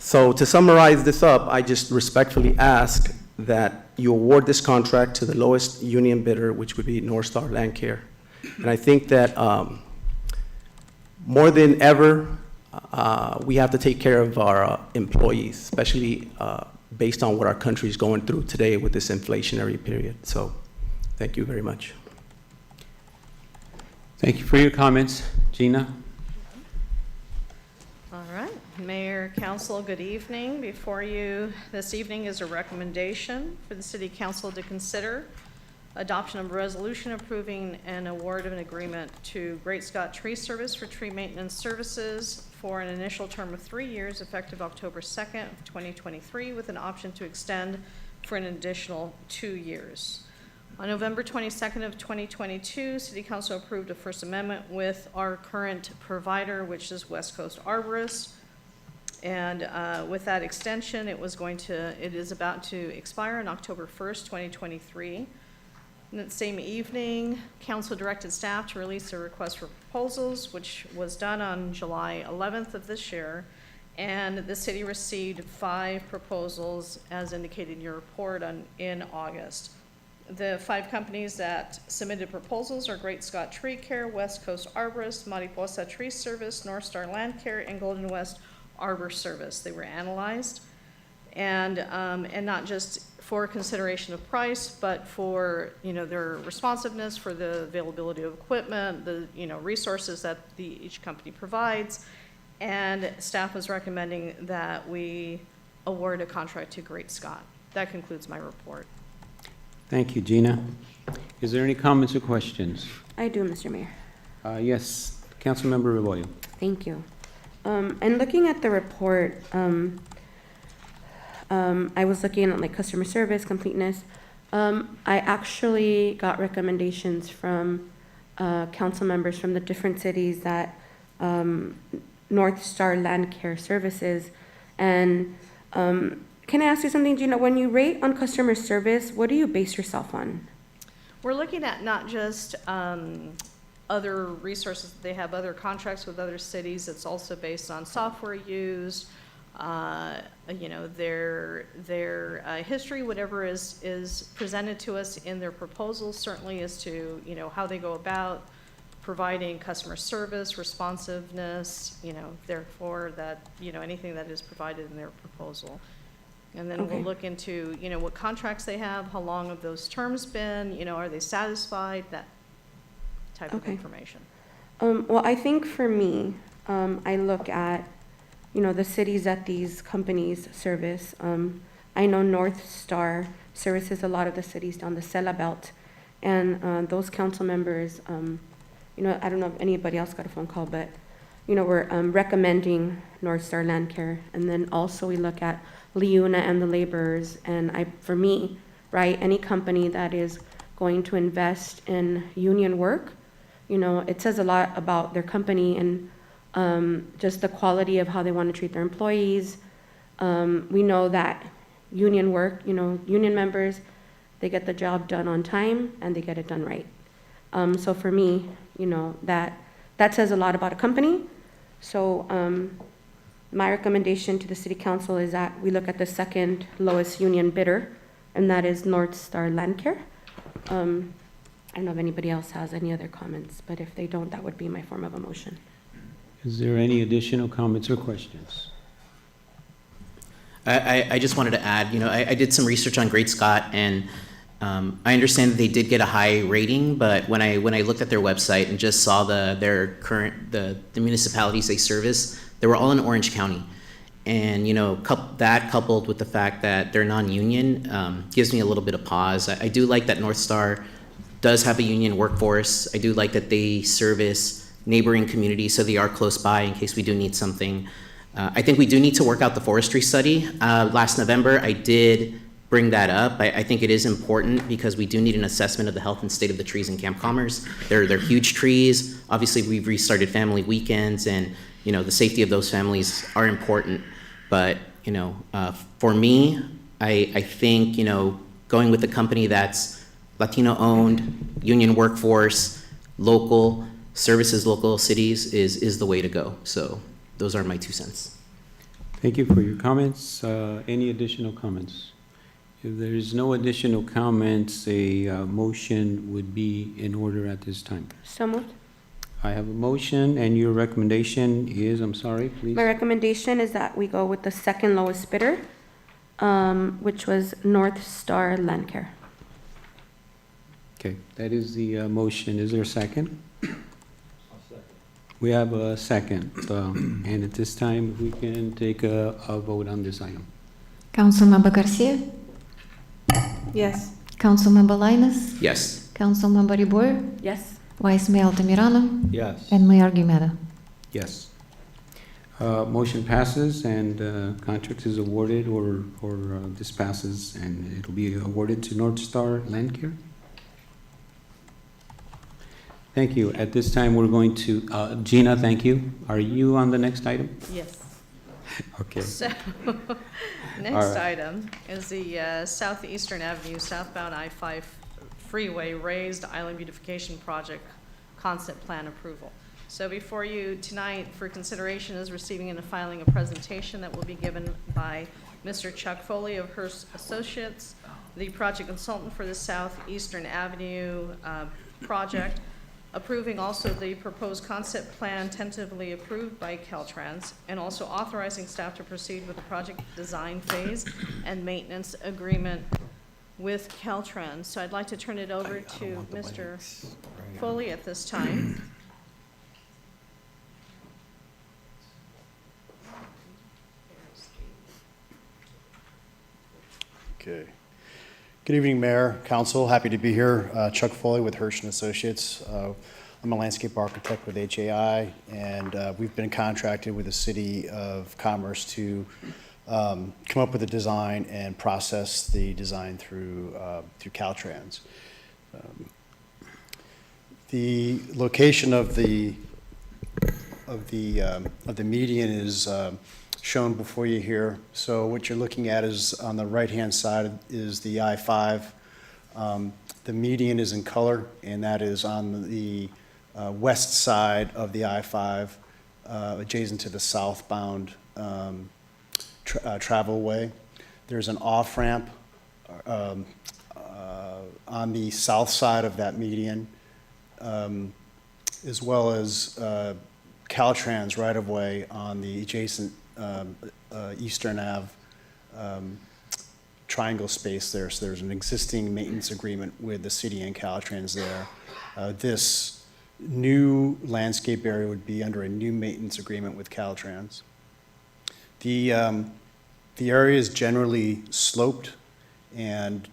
Speaker 12: So to summarize this up, I just respectfully ask that you award this contract to the lowest union bidder, which would be North Star Land Care. And I think that more than ever, we have to take care of our employees, especially based on what our country is going through today with this inflationary period. So thank you very much.
Speaker 1: Thank you for your comments. Gina?
Speaker 5: All right, Mayor, Council, good evening. Before you this evening is a recommendation for the City Council to consider adoption of a resolution approving an award of an agreement to Great Scott Tree Service for tree maintenance services for an initial term of 3 years effective October 2nd, 2023, with an option to extend for an additional 2 years. On November 22nd of 2022, City Council approved a First Amendment with our current provider, which is West Coast Arborist. And with that extension, it is about to expire on October 1st, 2023. And that same evening, Council directed staff to release a request for proposals, which was done on July 11th of this year. And the city received 5 proposals, as indicated in your report, in August. The 5 companies that submitted proposals are Great Scott Tree Care, West Coast Arborist, Mariposa Tree Service, North Star Land Care, and Golden West Arbor Service. They were analyzed, and not just for consideration of price, but for their responsiveness, for the availability of equipment, the resources that each company provides, and staff was recommending that we award a contract to Great Scott. That concludes my report.
Speaker 1: Thank you, Gina. Is there any comments or questions?
Speaker 11: I do, Mr. Mayor.
Speaker 1: Yes, Councilmember Rebollo.
Speaker 11: Thank you. And looking at the report, I was looking at like customer service, completeness. I actually got recommendations from council members from the different cities that North Star Land Care Services. And can I ask you something, Gina? When you rate on customer service, what do you base yourself on?
Speaker 5: We're looking at not just other resources. They have other contracts with other cities. It's also based on software used, their history, whatever is presented to us in their proposals, certainly as to, how they go about providing customer service, responsiveness, therefore that, anything that is provided in their proposal. And then we'll look into, what contracts they have, how long have those terms been, are they satisfied, that type of information.
Speaker 11: Well, I think for me, I look at, the cities that these companies service. I know North Star services a lot of the cities down the Sela Belt, and those council members, I don't know if anybody else got a phone call, but, we're recommending North Star Land Care. And then also we look at Liuna and the laborers. And for me, right, any company that is going to invest in union work, it says a lot about their company and just the quality of how they want to treat their employees. We know that union work, union members, they get the job done on time and they get it done right. So for me, that says a lot about a company. So my recommendation to the city council is that we look at the second lowest union bidder, and that is North Star Land Care. I don't know if anybody else has any other comments, but if they don't, that would be my form of a motion.
Speaker 1: Is there any additional comments or questions?
Speaker 6: I just wanted to add, I did some research on Great Scott, and I understand that they did get a high rating, but when I looked at their website and just saw the municipalities they service, they were all in Orange County. And, that coupled with the fact that they're non-union gives me a little bit of pause. I do like that North Star does have a union workforce. I do like that they service neighboring communities, so they are close by in case we do need something. I think we do need to work out the forestry study. Last November, I did bring that up. I think it is important because we do need an assessment of the health and state of the trees in Camp Commerce. They're huge trees. Obviously, we've restarted family weekends, and the safety of those families are important. But for me, I think going with a company that's Latino-owned, union workforce, local, services local cities is the way to go. So those are my 2 cents.
Speaker 1: Thank you for your comments. Any additional comments? If there is no additional comments, a motion would be in order at this time.
Speaker 11: So moved.
Speaker 1: I have a motion, and your recommendation is, I'm sorry, please.
Speaker 11: My recommendation is that we go with the second lowest bidder, which was North Star Land Care.
Speaker 1: Okay, that is the motion. Is there a second? We have a second, and at this time, we can take a vote on this item.
Speaker 3: Councilmember Garcia,
Speaker 10: Yes.
Speaker 3: Councilmember Linas,
Speaker 6: Yes.
Speaker 3: Councilmember Reboyer,
Speaker 11: Yes.
Speaker 3: Vice Mayor Altamirano,
Speaker 4: Yes.
Speaker 3: and Mayor Guerrero.
Speaker 1: Yes. Motion passes and contract is awarded or this passes and it'll be awarded to North Star Land Care. Thank you. At this time, we're going to, Gina, thank you. Are you on the next item?
Speaker 5: Yes.
Speaker 1: Okay.
Speaker 5: So,
Speaker 1: All
Speaker 5: next
Speaker 1: right.
Speaker 5: item is the Southeastern Avenue southbound I-5 freeway raised island beautification project concept plan approval. So before you tonight for consideration is receiving and filing a presentation that will be given by Mr. Chuck Foley of Hearst Associates, the project consultant for the Southeastern Avenue project, approving also the proposed concept plan tentatively approved by Caltrans, and also authorizing staff to proceed with the project design phase and maintenance agreement with Caltrans. So I'd like to turn it over to Mr. Foley at this time.
Speaker 13: Okay. Good evening, Mayor, Council. Happy to be here. Chuck Foley with Hirsch and Associates. I'm a landscape architect with HAI, and we've been contracted with the City of Commerce to come up with a design and process the design through Caltrans. The location of the median is shown before you here. So what you're looking at is on the right-hand side is the I-5. The median is in color, and that is on the west side of the I-5, adjacent to the southbound travelway. There's an off-ramp on the south side of that median, as well as Caltrans right-of-way on the adjacent Eastern Ave triangle space there. So there's an existing maintenance agreement with the city and Caltrans there. This new landscape area would be under a new maintenance agreement with Caltrans. The area is generally sloped and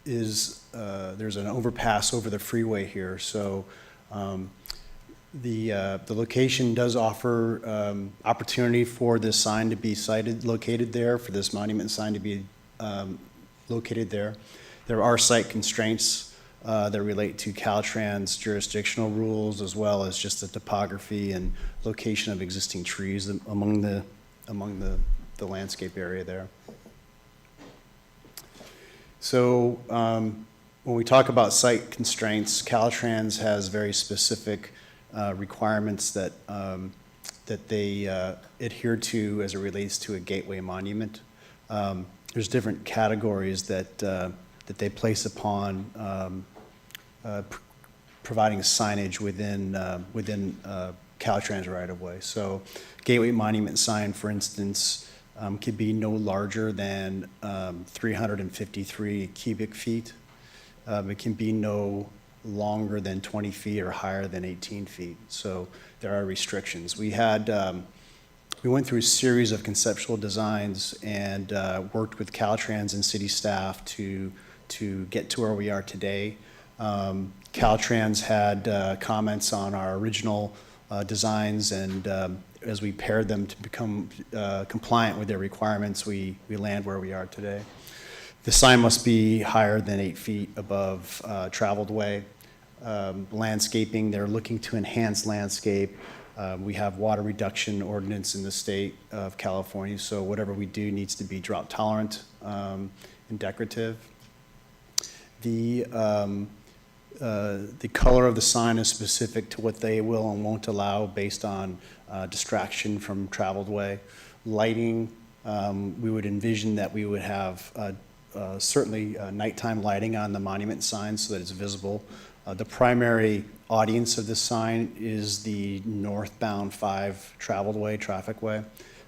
Speaker 13: there's an overpass over the freeway here. So the location does offer opportunity for this sign to be located there, for this monument sign to be located there. There are site constraints that relate to Caltrans jurisdictional rules, as well as just the topography and location of existing trees among the landscape area there. So when we talk about site constraints, Caltrans has very specific requirements that they adhere to as it relates to a gateway monument. There's different categories that they place upon providing signage within Caltrans right-of-way. So gateway monument sign, for instance, could be no larger than 353 cubic feet. It can be no longer than 20 feet or higher than 18 feet. So there are restrictions. We went through a series of conceptual designs and worked with Caltrans and city staff to get to where we are today. Caltrans had comments on our original designs, and as we paired them to become compliant with their requirements, we land where we are today. The sign must be higher than 8 feet above traveled way. Landscaping, they're looking to enhance landscape. We have water reduction ordinance in the state of California, so whatever we do needs to be drought tolerant and decorative. The color of the sign is specific to what they will and won't allow based on distraction from traveled way. Lighting, we would envision that we would have certainly nighttime lighting on the monument sign so that it's visible. The primary audience of this sign is the northbound 5 traveled way, traffic way.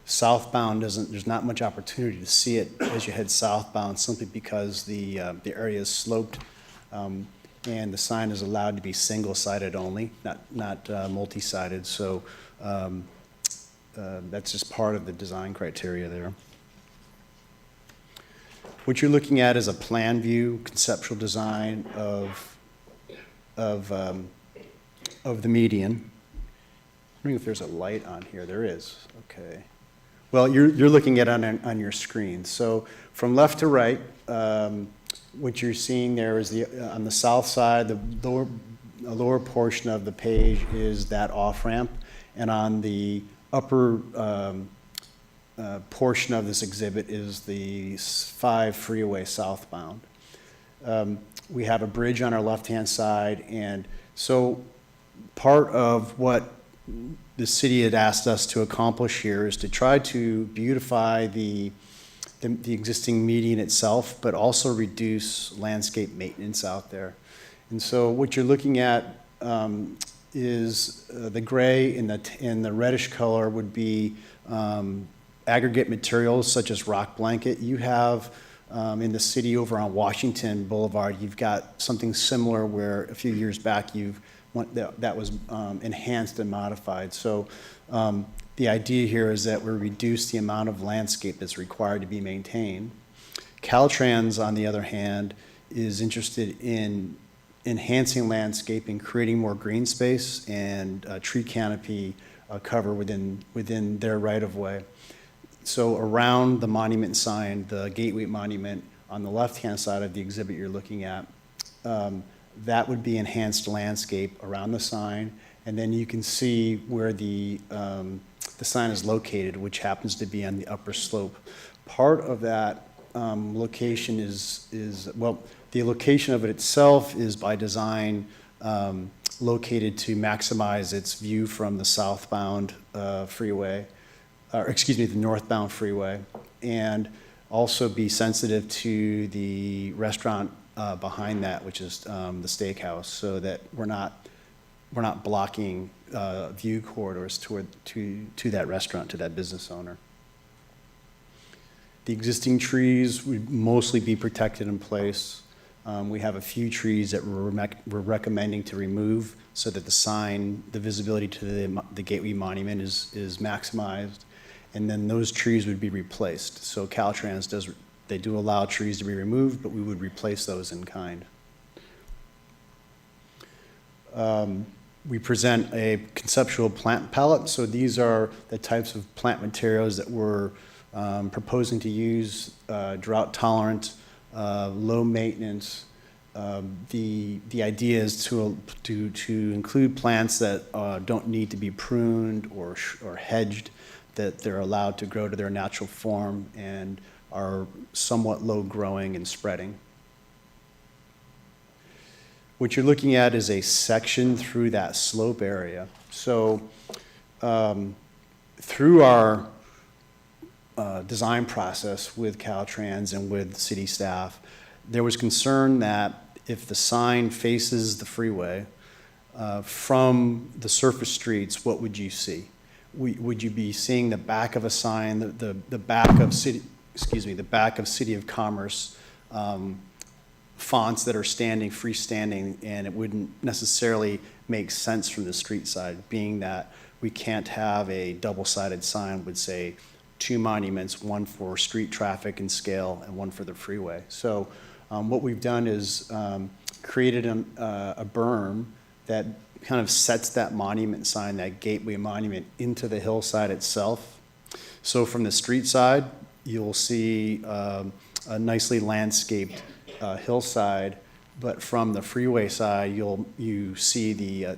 Speaker 13: Southbound there's not much opportunity to see it as you head southbound simply because the area is sloped. and the sign is allowed to be single-sided only, not multi-sided. So that's just part of the design criteria there. What you're looking at is a plan view, conceptual design of the median. I'm wondering if there's a light on here. There is. Okay. Well, you're looking at it on your screen. So from left to right, what you're seeing there is on the south side, the lower portion of the page is that off-ramp, and on the upper portion of this exhibit is the 5 freeway southbound. We have a bridge on our left-hand side, and so part of what the city had asked us to accomplish here is to try to beautify the existing median itself, but also reduce landscape maintenance out there. And so what you're looking at is the gray and the reddish color would be aggregate materials such as rock blanket. You have in the city over on Washington Boulevard, you've got something similar where a few years back that was enhanced and modified. So the idea here is that we reduce the amount of landscape that's required to be maintained. Caltrans, on the other hand, is interested in enhancing landscaping, creating more green space and tree canopy cover within their right-of-way. So around the monument sign, the Gateway Monument, on the left-hand side of the exhibit you're looking at, that would be enhanced landscape around the sign, and then you can see where the sign is located, which happens to be on the upper slope. Part of that location is well, the location of it itself is by design located to maximize its view from the southbound freeway, or excuse me, the northbound freeway, and also be sensitive to the restaurant behind that, which is the steakhouse, so that we're not blocking view corridors to that restaurant, to that business owner. The existing trees would mostly be protected in place. We have a few trees that we're recommending to remove so that the sign, the visibility to the Gateway Monument is maximized, and then those trees would be replaced. So Caltrans they do allow trees to be removed, but we would replace those in kind. We present a conceptual plant palette. So these are the types of plant materials that we're proposing to use, drought tolerant, low maintenance. The idea is to include plants that don't need to be pruned or hedged, that they're allowed to grow to their natural form and are somewhat low growing and spreading. What you're looking at is a section through that slope area. So through our design process with Caltrans and with city staff, there was concern that if the sign faces the freeway from the surface streets, what would you see? Would you be seeing the back of a sign, the back of City of Commerce fonts that are freestanding, and it wouldn't necessarily make sense from the street side, being that we can't have a double-sided sign would say 2 monuments, one for street traffic and scale and one for the freeway. So what we've done is created a berm that kind of sets that monument sign, that Gateway Monument, into the hillside itself. So from the street side, you'll see a nicely landscaped hillside, but from the freeway side, you see the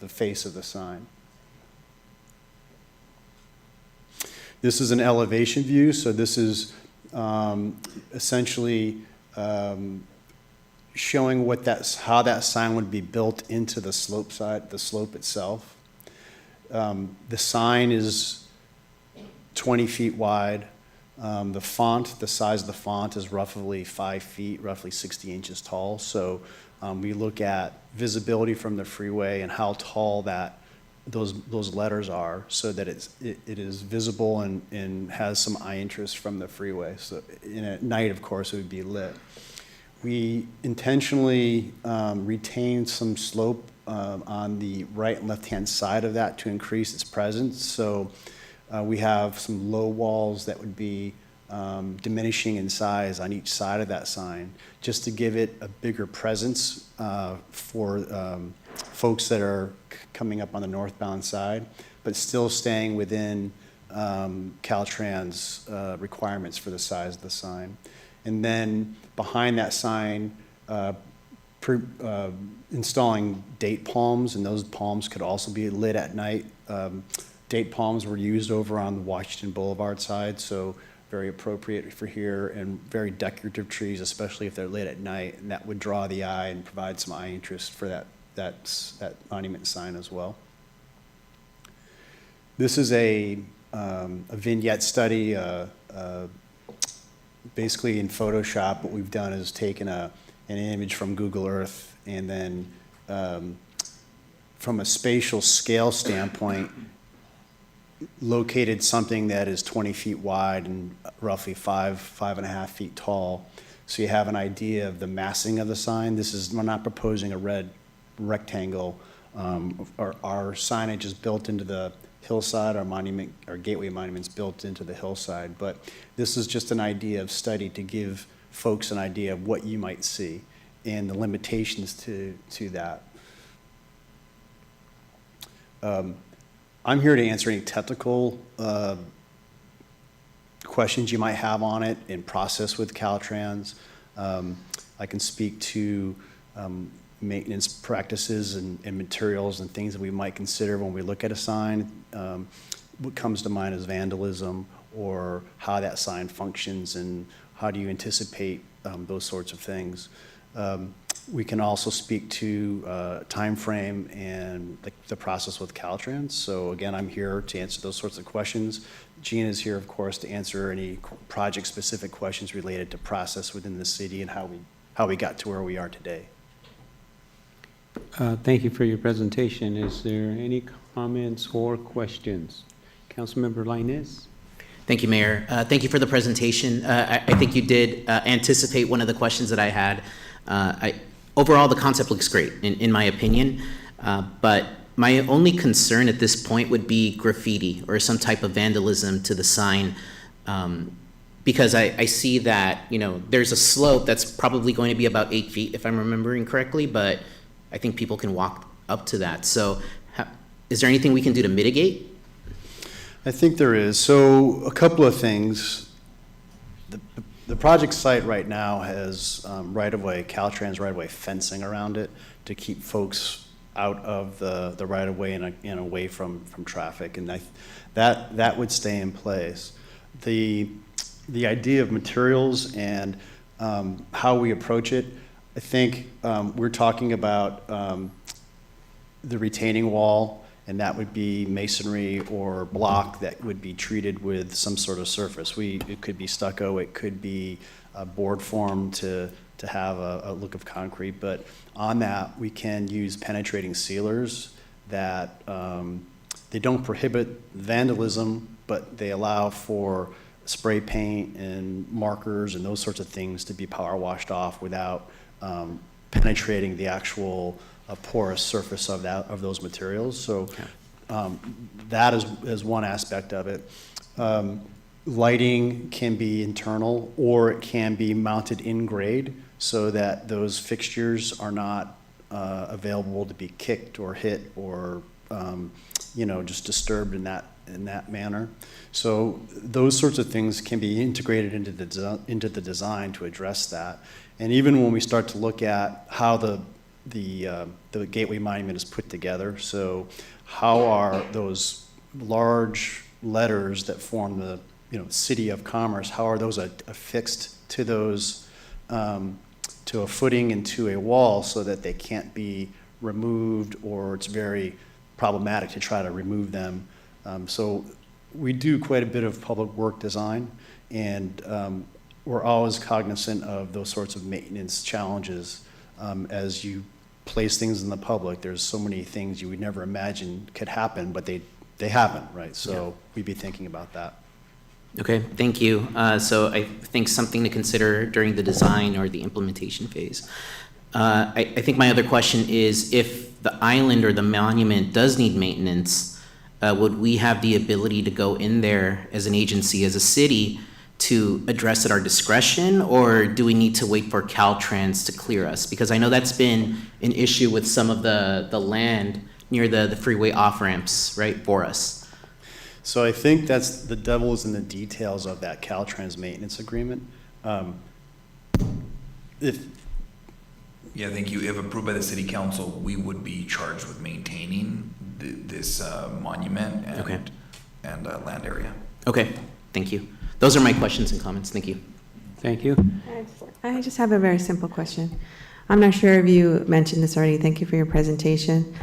Speaker 13: face of the sign. This is an elevation view, so this is essentially showing how that sign would be built into the slope itself. The sign is 20 feet wide. The size of the font is roughly 5 feet, roughly 60 inches tall. So we look at visibility from the freeway and how tall those letters are, so that it is visible and has some eye interest from the freeway. So at night, of course, it would be lit. We intentionally retained some slope on the right and left-hand side of that to increase its presence. So we have some low walls that would be diminishing in size on each side of that sign, just to give it a bigger presence for folks that are coming up on the northbound side, but still staying within Caltrans requirements for the size of the sign. And then behind that sign, installing date palms, and those palms could also be lit at night. Date palms were used over on the Washington Boulevard side, so very appropriate for here, and very decorative trees, especially if they're lit at night, and that would draw the eye and provide some eye interest for that monument sign as well. This is a vignette study. Basically in Photoshop, what we've done is taken an image from Google Earth, and then from a spatial scale standpoint, located something that is 20 feet wide and roughly 5.5 feet tall. So you have an idea of the massing of the sign. We're not proposing a red rectangle. Our signage is built into the hillside, our gateway monument's built into the hillside, but this is just an idea of study to give folks an idea of what you might see and the limitations to that. I'm here to answer any technical questions you might have on it in process with Caltrans. I can speak to maintenance practices and materials and things that we might consider when we look at a sign. What comes to mind is vandalism, or how that sign functions, and how do you anticipate those sorts of things. We can also speak to time frame and the process with Caltrans. So again, I'm here to answer those sorts of questions. Gina is here, of course, to answer any project-specific questions related to process within the city and how we got to where we are today.
Speaker 1: Thank you for your presentation. Is there any comments or questions? Councilmember Lainez?
Speaker 6: Thank you, Mayor. Thank you for the presentation. I think you did anticipate one of the questions that I had. Overall, the concept looks great, in my opinion, but my only concern at this point would be graffiti or some type of vandalism to the sign, because I see that, there's a slope that's probably going to be about 8 feet, if I'm remembering correctly, but I think people can walk up to that. So is there anything we can do to mitigate?
Speaker 13: I think there is. So a couple of things. The project site right now has right-of-way, Caltrans right-of-way fencing around it to keep folks out of the right-of-way and away from traffic, and that would stay in place. The idea of materials and how we approach it, I think we're talking about the retaining wall, and that would be masonry or block that would be treated with some sort of surface. It could be stucco, it could be a board form to have a look of concrete, but on that we can use penetrating sealers that they don't prohibit vandalism, but they allow for spray paint and markers and those sorts of things to be power washed off without penetrating the actual porous surface of those materials. So that is one aspect of it. Lighting can be internal, or it can be mounted in grade so that those fixtures are not available to be kicked or hit or just disturbed in that manner. So those sorts of things can be integrated into the design to address that. And even when we start to look at how the Gateway Monument is put together, so how are those large letters that form the City of Commerce, how are those affixed to those to a footing and to a wall so that they can't be removed, or it's very problematic to try to remove them. So we do quite a bit of public work design, and we're always cognizant of those sorts of maintenance challenges. As you place things in the public, there's so many things you would never imagine could happen, but they happen, right? So we'd be thinking about that.
Speaker 6: Okay, thank you. So I think something to consider during the design or the implementation phase. I think my other question is, if the island or the monument does need maintenance, would we have the ability to go in there as an agency, as a city, to address at our discretion, or do we need to wait for Caltrans to clear us? Because I know that's been an issue with some of the land near the freeway off-ramps, right, for us.
Speaker 13: So I think that's, the devil is in the details of that Caltrans maintenance agreement.
Speaker 8: Yeah, thank you. If approved by the city council, we would be charged with maintaining this monument and land area.
Speaker 6: Okay, thank you. Those are my questions and comments. Thank you.
Speaker 1: Thank you.
Speaker 10: I just have a very simple question. I'm not sure if you mentioned this already. Thank you for your presentation.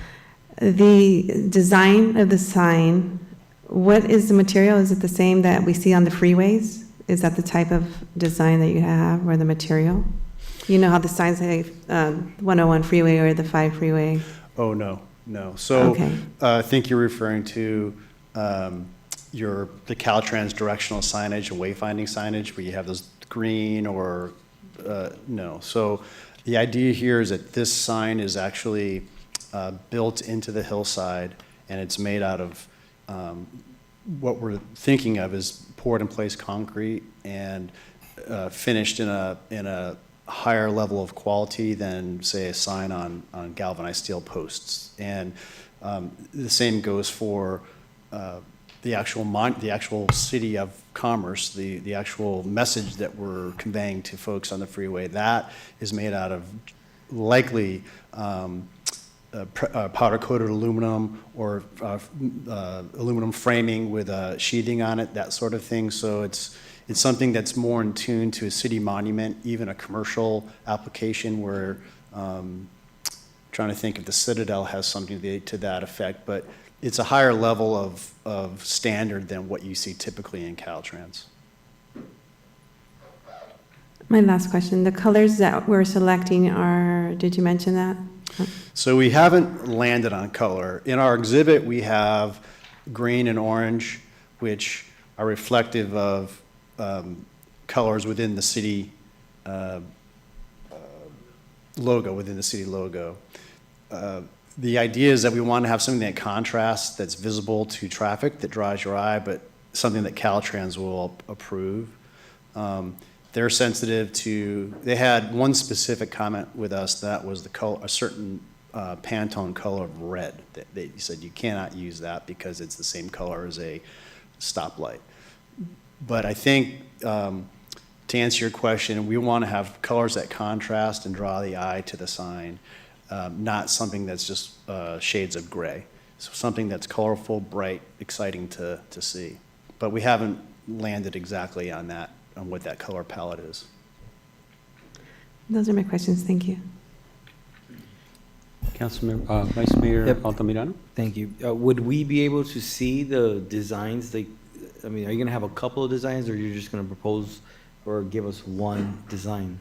Speaker 10: The design of the sign, what is the material? Is it the same that we see on the freeways? Is that the type of design that you have, or the material? You know how the signs say 101 freeway or the 5 freeway?
Speaker 13: Oh, no. So
Speaker 10: Okay.
Speaker 13: I think you're referring to the Caltrans directional signage and wayfinding signage, where you have those green or, no. So the idea here is that this sign is actually built into the hillside, and it's made out of, what we're thinking of is poured in place concrete and finished in a higher level of quality than, say, a sign on galvanized steel posts. And the same goes for the actual city of Commerce, the actual message that we're conveying to folks on the freeway. That is made out of likely powder-coated aluminum or aluminum framing with sheathing on it, that sort of thing. So it's something that's more in tune to a city monument, even a commercial application where, trying to think if the Citadel has something to that effect, but it's a higher level of standard than what you see typically in Caltrans.
Speaker 10: My last question, the colors that we're selecting are, did you mention that?
Speaker 13: So we haven't landed on color. In our exhibit, we have green and orange, which are reflective of colors within the city logo, within the city logo. The idea is that we want to have something that contrasts, that's visible to traffic, that draws your eye, but something that Caltrans will approve. They're sensitive to, they had one specific comment with us, that was the color, a certain Pantone color of red. They said you cannot use that because it's the same color as a stoplight. But I think, to answer your question, we want to have colors that contrast and draw the eye to the sign, not something that's just shades of gray. So something that's colorful, bright, exciting to see. But we haven't landed exactly on that, on what that color palette is.
Speaker 10: Those are my questions. Thank you.
Speaker 1: Councilmember, Vice Mayor
Speaker 4: Yep.
Speaker 1: Altamirano?
Speaker 4: Thank you. Would we be able to see the designs? Are you going to have a couple of designs, or you're just going to propose or give us one design?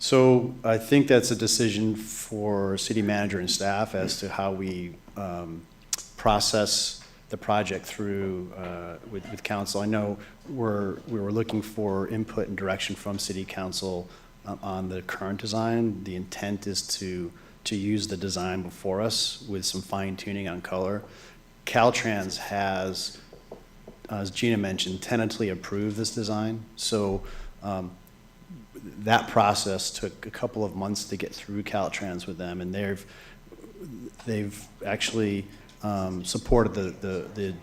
Speaker 13: So I think that's a decision for city manager and staff as to how we process the project through with council. I know we were looking for input and direction from city council on the current design. The intent is to use the design before us with some fine tuning on color. Caltrans has, as Gina mentioned, tentatively approved this design. So that process took a couple of months to get through Caltrans with them, and they've actually supported the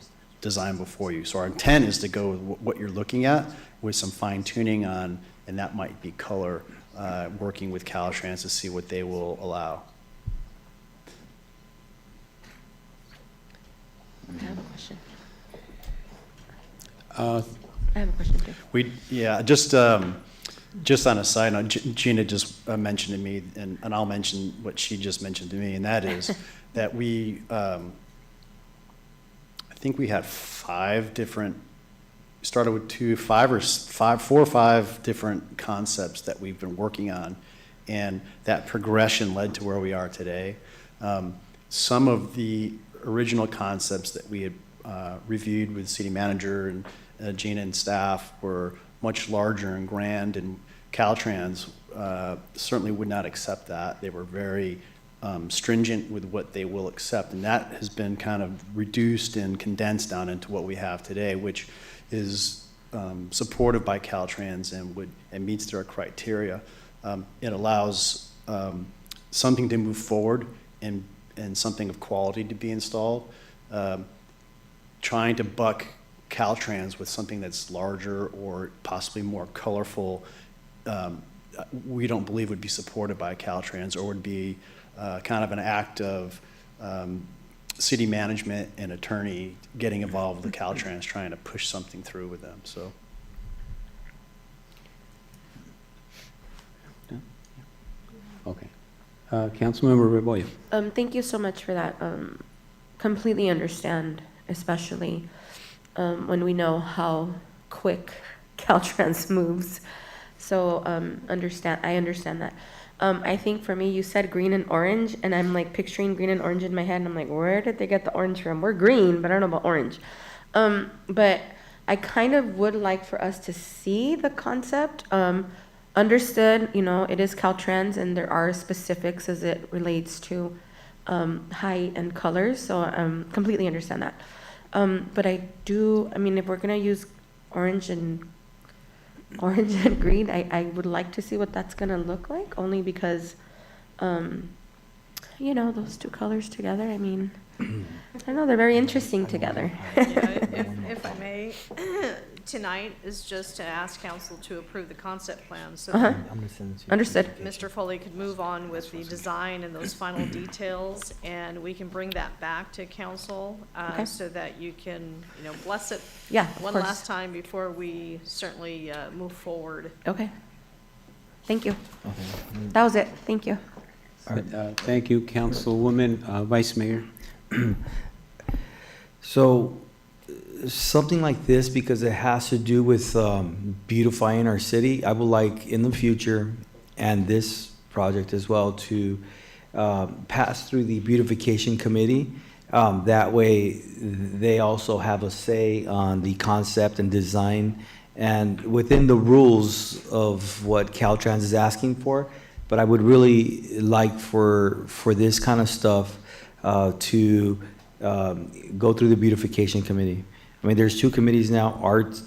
Speaker 13: design before you. So our intent is to go with what you're looking at with some fine tuning on, and that might be color, working with Caltrans to see what they will allow.
Speaker 11: I have a question.
Speaker 1: Uh,
Speaker 11: I have a question too.
Speaker 13: Just on a side note, Gina just mentioned to me, and I'll mention what she just mentioned to me, and that is that we, I think we had 5 different, started with 4 or 5 different concepts that we've been working on, and that progression led to where we are today. Some of the original concepts that we had reviewed with city manager and Gina and staff were much larger and grand, and Caltrans certainly would not accept that. They were very stringent with what they will accept, and that has been kind of reduced and condensed down into what we have today, which is supported by Caltrans and meets their criteria. It allows something to move forward and something of quality to be installed. Trying to buck Caltrans with something that's larger or possibly more colorful, we don't believe would be supported by Caltrans, or would be kind of an act of city management and attorney getting involved with the Caltrans, trying to push something through with them, so.
Speaker 1: Okay. Councilmember Rebollo.
Speaker 11: Thank you so much for that. Completely understand, especially when we know how quick Caltrans moves. So I understand that. I think for me, you said green and orange, and I'm like picturing green and orange in my head, and I'm like, where did they get the orange from? We're green, but I don't know about orange. But I kind of would like for us to see the concept. Understood, it is Caltrans, and there are specifics as it relates to height and colors, so completely understand that. But if we're gonna use orange and green, I would like to see what that's gonna look like, only because, those two colors together, I know they're very interesting together.
Speaker 5: If I may, tonight is just to ask council to approve the concept plan, so that
Speaker 11: Understood.
Speaker 5: Mr. Foley could move on with the design and those final details, and we can bring that back to council,
Speaker 11: Okay.
Speaker 5: so that you can, bless it
Speaker 11: Yeah, of
Speaker 5: one
Speaker 11: course.
Speaker 5: last time before we certainly move forward.
Speaker 11: Okay. Thank you. That was it. Thank you.
Speaker 1: Thank you, Councilwoman, Vice Mayor.
Speaker 4: So, something like this, because it has to do with beautifying our city, I would like in the future, and this project as well, to pass through the beautification committee. That way, they also have a say on the concept and design, and within the rules of what Caltrans is asking for. But I would really like for this kind of stuff to go through the beautification committee. There's two committees now, art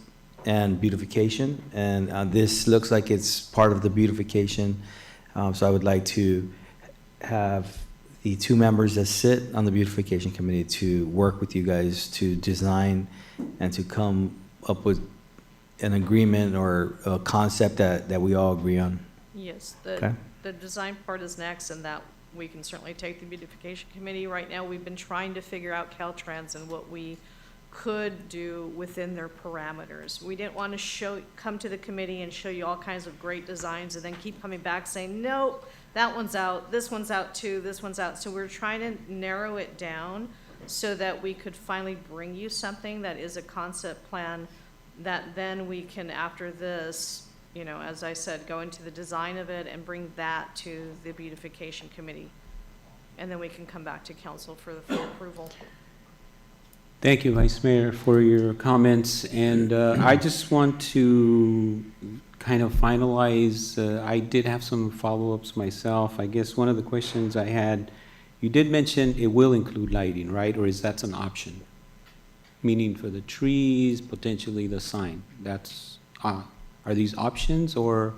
Speaker 4: and beautification, and this looks like it's part of the beautification. So I would like to have the two members that sit on the beautification committee to work with you guys to design and to come up with an agreement or a concept that we all agree on.
Speaker 5: Yes,
Speaker 4: Okay.
Speaker 5: the design part is next, and that we can certainly take the beautification committee. Right now, we've been trying to figure out Caltrans and what we could do within their parameters. We didn't want to come to the committee and show you all kinds of great designs and then keep coming back saying, nope, that one's out, this one's out too, this one's out. So we're trying to narrow it down so that we could finally bring you something that is a concept plan that then we can, after this, as I said, go into the design of it and bring that to the beautification committee. And then we can come back to council for the full approval.
Speaker 1: Thank you, Vice Mayor, for your comments. And I just want to kind of finalize. I did have some follow-ups myself. I guess one of the questions I had, you did mention it will include lighting, right? Or is that an option? Meaning for the trees, potentially the sign. Are these options, or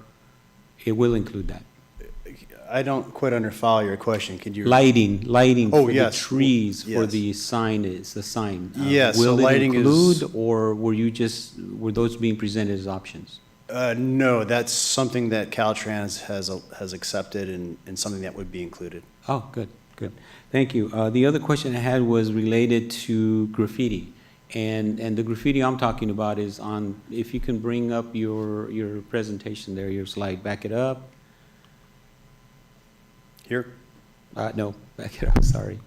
Speaker 1: it will include that?
Speaker 13: I don't quite follow your question. Could you?
Speaker 1: Lighting
Speaker 13: Oh,
Speaker 1: for
Speaker 13: yes.
Speaker 1: the trees, for
Speaker 13: Yes.
Speaker 1: the sign.
Speaker 13: Yes, so
Speaker 1: Will it
Speaker 13: lighting
Speaker 1: include,
Speaker 13: is-
Speaker 1: or were those being presented as options?
Speaker 13: No, that's something that Caltrans has accepted and something that would be included.
Speaker 1: Oh, good. Thank you. The other question I had was related to graffiti. And the graffiti I'm talking about is on, if you can bring up your presentation there, your slide, back it up.
Speaker 13: Here?
Speaker 1: No, back it up, sorry.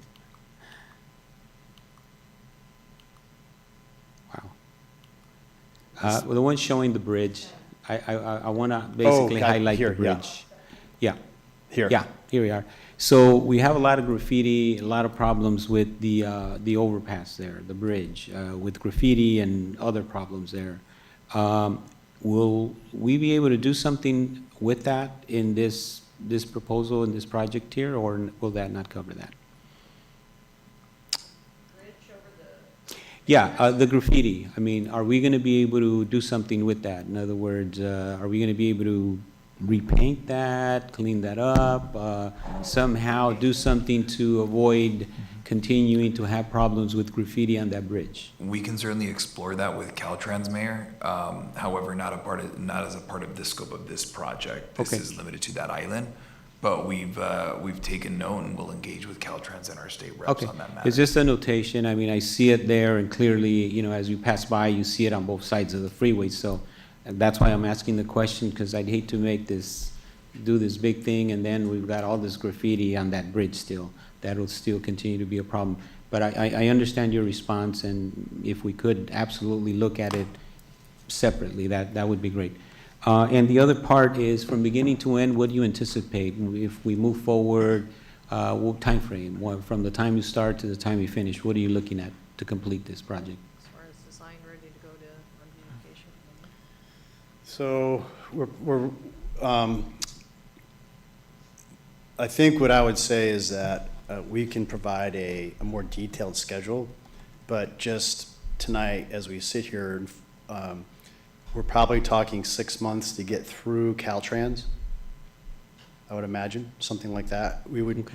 Speaker 1: Wow. Well, the one showing the bridge, I want to basically
Speaker 13: Okay,
Speaker 1: highlight
Speaker 13: here,
Speaker 1: the
Speaker 13: yeah.
Speaker 1: bridge. Yeah.
Speaker 13: Here.
Speaker 1: Yeah, here we are. So we have a lot of graffiti, a lot of problems with the overpass there, the bridge, with graffiti and other problems there. Will we be able to do something with that in this proposal, in this project here, or will that not cover that? Yeah, the graffiti. I mean, are we going to be able to do something with that? In other words, are we going to be able to repaint that, clean that up, somehow do something to avoid continuing to have problems with graffiti on that bridge?
Speaker 8: We can certainly explore that with Caltrans, Mayor. However, not as a part of the scope of this project. This
Speaker 1: Okay.
Speaker 8: is limited to that island. But we've taken note and we'll engage with Caltrans and our state reps
Speaker 1: Okay,
Speaker 8: on that matter.
Speaker 1: it's just a notation. I mean, I see it there, and clearly, you know, as you pass by, you see it on both sides of the freeway. So that's why I'm asking the question, because I'd hate to do this big thing, and then we've got all this graffiti on that bridge still. That'll still continue to be a problem. But I understand your response, and if we could absolutely look at it separately, that would be great. And the other part is, from beginning to end, what do you anticipate if we move forward? What timeframe? From the time you start to the time you finish, what are you looking at to complete this project?
Speaker 5: As far as design ready to go to beautification.
Speaker 13: So I think what I would say is that we can provide a more detailed schedule, but just tonight, as we sit here, we're probably talking 6 months to get through Caltrans. I would imagine, something like that. We would,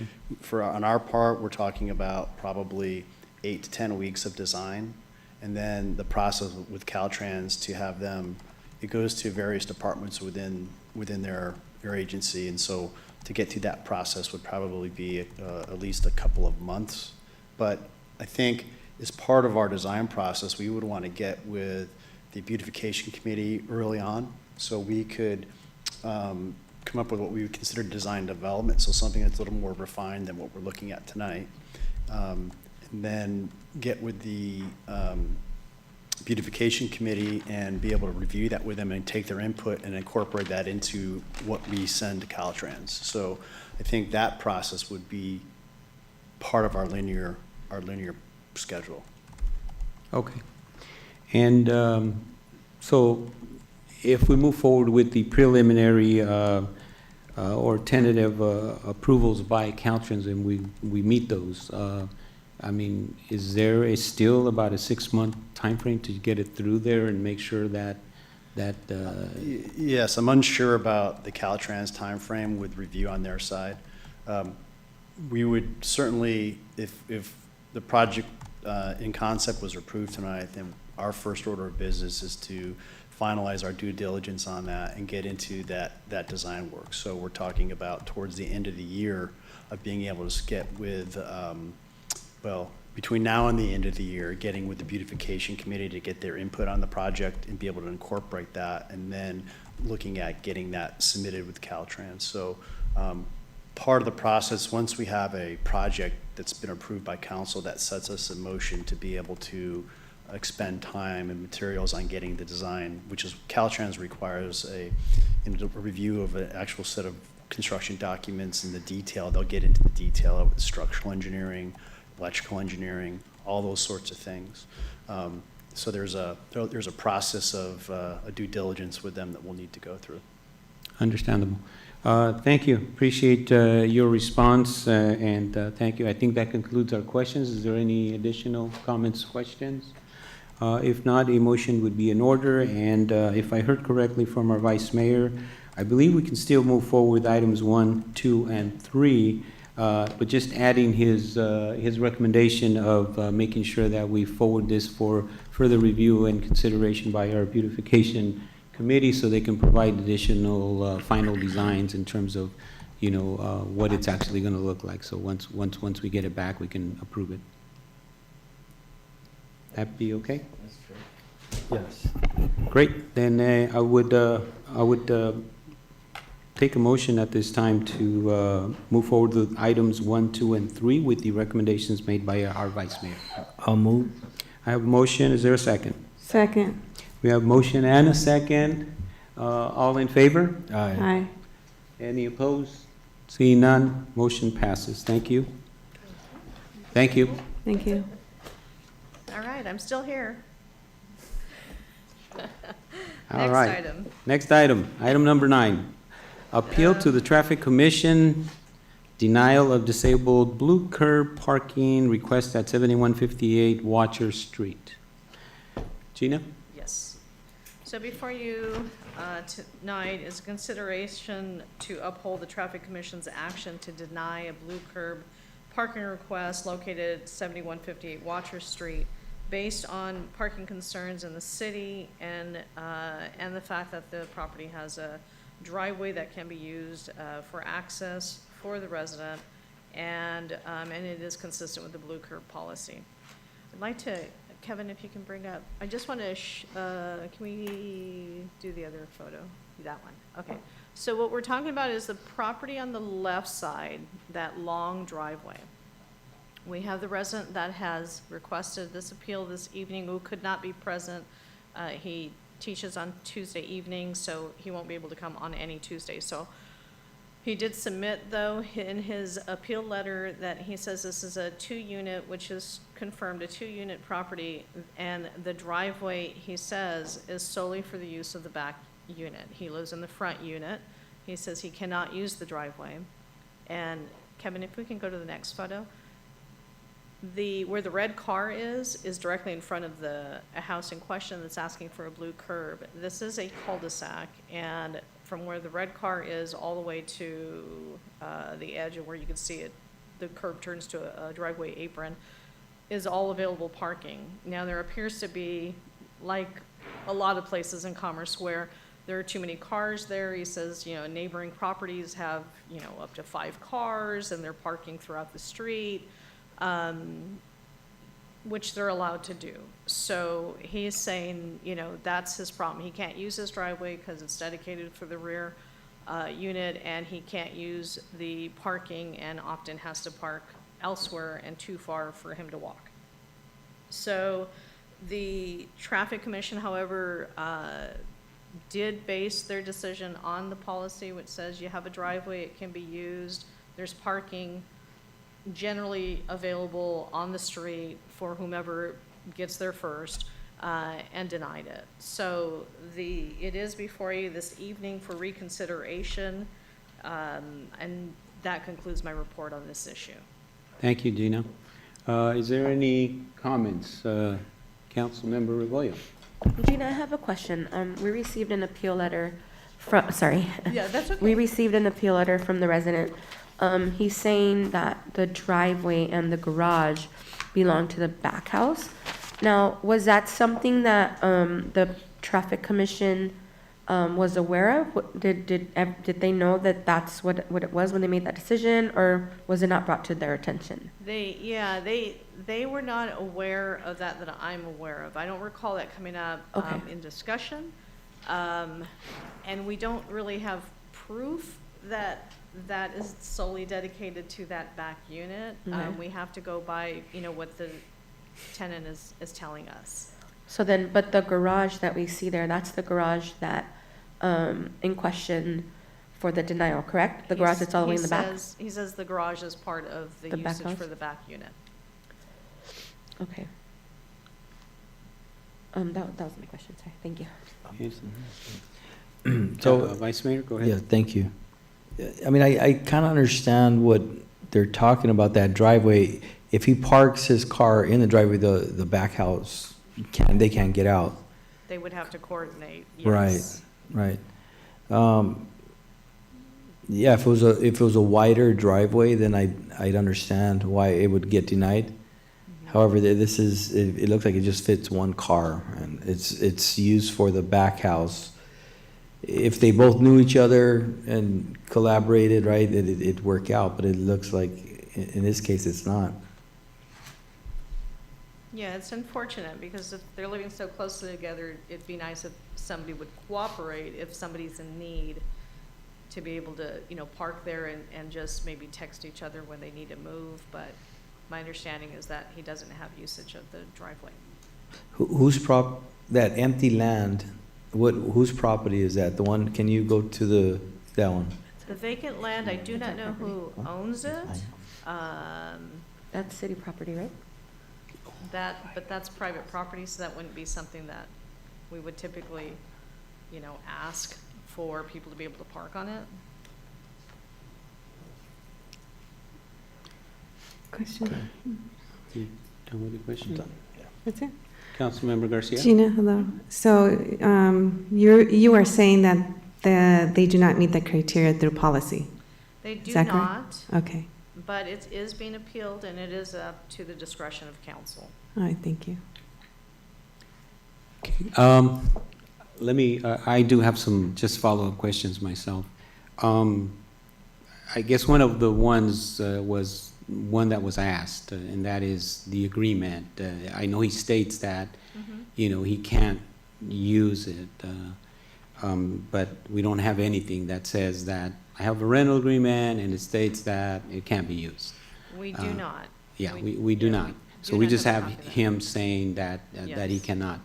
Speaker 13: on our part, we're talking about probably 8 to 10 weeks of design, and then the process with Caltrans to have them, it goes to various departments within their agency, and so to get through that process would probably be at least a couple of months. But I think as part of our design process, we would want to get with the beautification committee early on, so we could come up with what we would consider design development, so something that's a little more refined than what we're looking at tonight. And then get with the beautification committee and be able to review that with them and take their input and incorporate that into what we send to Caltrans. So I think that process would be part of our linear schedule.
Speaker 1: Okay. And so if we move forward with the preliminary or tentative approvals by Caltrans and we meet those, I mean, is there still about a 6-month timeframe to get it through there and make sure that
Speaker 13: Yes, I'm unsure about the Caltrans timeframe with review on their side. We would certainly, if the project in concept was approved tonight, then our first order of business is to finalize our due diligence on that and get into that design work. So we're talking about towards the end of the year of being able to get with, between now and the end of the year, getting with the beautification committee to get their input on the project and be able to incorporate that, and then looking at getting that submitted with Caltrans. So part of the process, once we have a project that's been approved by council, that sets us in motion to be able to expend time and materials on getting the design, which is Caltrans requires a review of an actual set of construction documents and the detail. They'll get into the detail of the structural engineering, electrical engineering, all those sorts of things. So there's a process of a due diligence with them that we'll need to go through.
Speaker 1: Understandable. Thank you. Appreciate your response, and thank you. I think that concludes our questions. Is there any additional comments, questions? If not, a motion would be in order, and if I heard correctly from our Vice Mayor, I believe we can still move forward with items 1, 2, and 3, but just adding his recommendation of making sure that we forward this for further review and consideration by our beautification committee, so they can provide additional final designs in terms of, you know, what it's actually going to look like. So once we get it back, we can approve it. That be okay?
Speaker 4: Yes.
Speaker 1: Great. Then I would take a motion at this time to move forward with items 1, 2, and 3 with the recommendations made by our Vice Mayor.
Speaker 4: I'll move.
Speaker 1: I have a motion. Is there a second?
Speaker 10: Second.
Speaker 1: We have a motion and a second. All in favor?
Speaker 4: Aye.
Speaker 10: Aye.
Speaker 1: Any opposed? Seeing none, motion passes. Thank you. Thank you.
Speaker 10: Thank you.
Speaker 5: All right, I'm still here.
Speaker 1: All
Speaker 5: Next
Speaker 1: right.
Speaker 5: item.
Speaker 1: Next item, item number 9. Appeal to the Traffic Commission, denial of disabled blue curb parking request at 7158 Watcher Street. Gina?
Speaker 5: Yes. So before you tonight is consideration to uphold the Traffic Commission's action to deny a blue curb parking request located at 7158 Watcher Street based on parking concerns in the city and the fact that the property has a driveway that can be used for access for the resident, and it is consistent with the blue curb policy. I'd like to, Kevin, if you can bring up, I just want to, can we do the other photo? That one, okay. So what we're talking about is the property on the left side, that long driveway. We have the resident that has requested this appeal this evening, who could not be present. He teaches on Tuesday evening, so he won't be able to come on any Tuesday. So he did submit, though, in his appeal letter that he says this is a 2-unit, which is confirmed, a 2-unit property, and the driveway, he says, is solely for the use of the back unit. He lives in the front unit. He says he cannot use the driveway. And Kevin, if we can go to the next photo. Where the red car is directly in front of a house in question that's asking for a blue curb. This is a cul-de-sac, and from where the red car is all the way to the edge of where you can see it, the curb turns to a driveway apron, is all available parking. Now, there appears to be, like a lot of places in Commerce, where there are too many cars there. He says, neighboring properties have, up to 5 cars, and they're parking throughout the street. Which they're allowed to do. So he's saying, that's his problem. He can't use his driveway because it's dedicated for the rear unit, and he can't use the parking and often has to park elsewhere and too far for him to walk. So the Traffic Commission, however, did base their decision on the policy, which says you have a driveway, it can be used, there's parking generally available on the street for whomever gets there first, and denied it. So it is before you this evening for reconsideration, and that concludes my report on this issue.
Speaker 1: Thank you, Gina. Is there any comments? Councilmember Regolla.
Speaker 11: Gina, I have a question. We received an appeal letter from, sorry.
Speaker 5: Yeah, that's okay.
Speaker 11: We received an appeal letter from the resident. He's saying that the driveway and the garage belong to the back house. Now, was that something that the Traffic Commission was aware of? Did they know that that's what it was when they made that decision, or was it not brought to their attention?
Speaker 5: They were not aware of that I'm aware of. I don't recall that coming up in discussion. And we don't really have proof that is solely dedicated to that back unit.
Speaker 11: Okay.
Speaker 5: We have to go by, what the tenant is telling us.
Speaker 11: So then, but the garage that we see there, that's the garage that in question for the denial, correct? The garage that's all the way in the back?
Speaker 5: He says the garage is part of the
Speaker 11: The back
Speaker 5: usage
Speaker 11: house?
Speaker 5: for the back unit.
Speaker 11: Okay. That was my question, sorry, thank you.
Speaker 1: Yes.
Speaker 4: So,
Speaker 1: Vice Mayor, go ahead.
Speaker 4: yeah, thank you. I mean, I kind of understand what they're talking about, that driveway. If he parks his car in the driveway, the back house, they can't get out.
Speaker 5: They would have to coordinate, yes.
Speaker 4: Right. Yeah, if it was a wider driveway, then I'd understand why it would get denied. However, this it looks like it just fits one car, and it's used for the back house. If they both knew each other and collaborated, right, it'd work out, but it looks like in this case it's not.
Speaker 5: Yeah, it's unfortunate, because if they're living so closely together, it'd be nice if somebody would cooperate if somebody's in need, to be able to, park there and just maybe text each other when they need to move. But my understanding is that he doesn't have usage of the driveway.
Speaker 4: That empty land, whose property is that? The one, can you go to that one?
Speaker 5: The vacant land, I do not know who owns it.
Speaker 11: That's city property, right?
Speaker 5: But that's private property, so that wouldn't be something that we would typically, ask for people to be able to park on it.
Speaker 10: Question?
Speaker 1: You done with the question?
Speaker 10: That's it?
Speaker 1: Councilmember Garcia?
Speaker 10: Gina, hello. So you are saying that they do not meet the criteria through policy?
Speaker 5: They do
Speaker 10: Is that
Speaker 5: not,
Speaker 10: correct? Okay.
Speaker 5: but it is being appealed, and it is up to the discretion of council.
Speaker 10: All right, thank you.
Speaker 1: Let me, I do have some just follow-up questions myself. I guess one of the ones was one that was asked, and that is the agreement. I know he states that, he can't use it, but we don't have anything that says that I have a rental agreement and it states that it can't be used.
Speaker 5: We do not.
Speaker 1: Yeah, we do not. So we just have him saying that, that he
Speaker 5: Yes.
Speaker 1: cannot.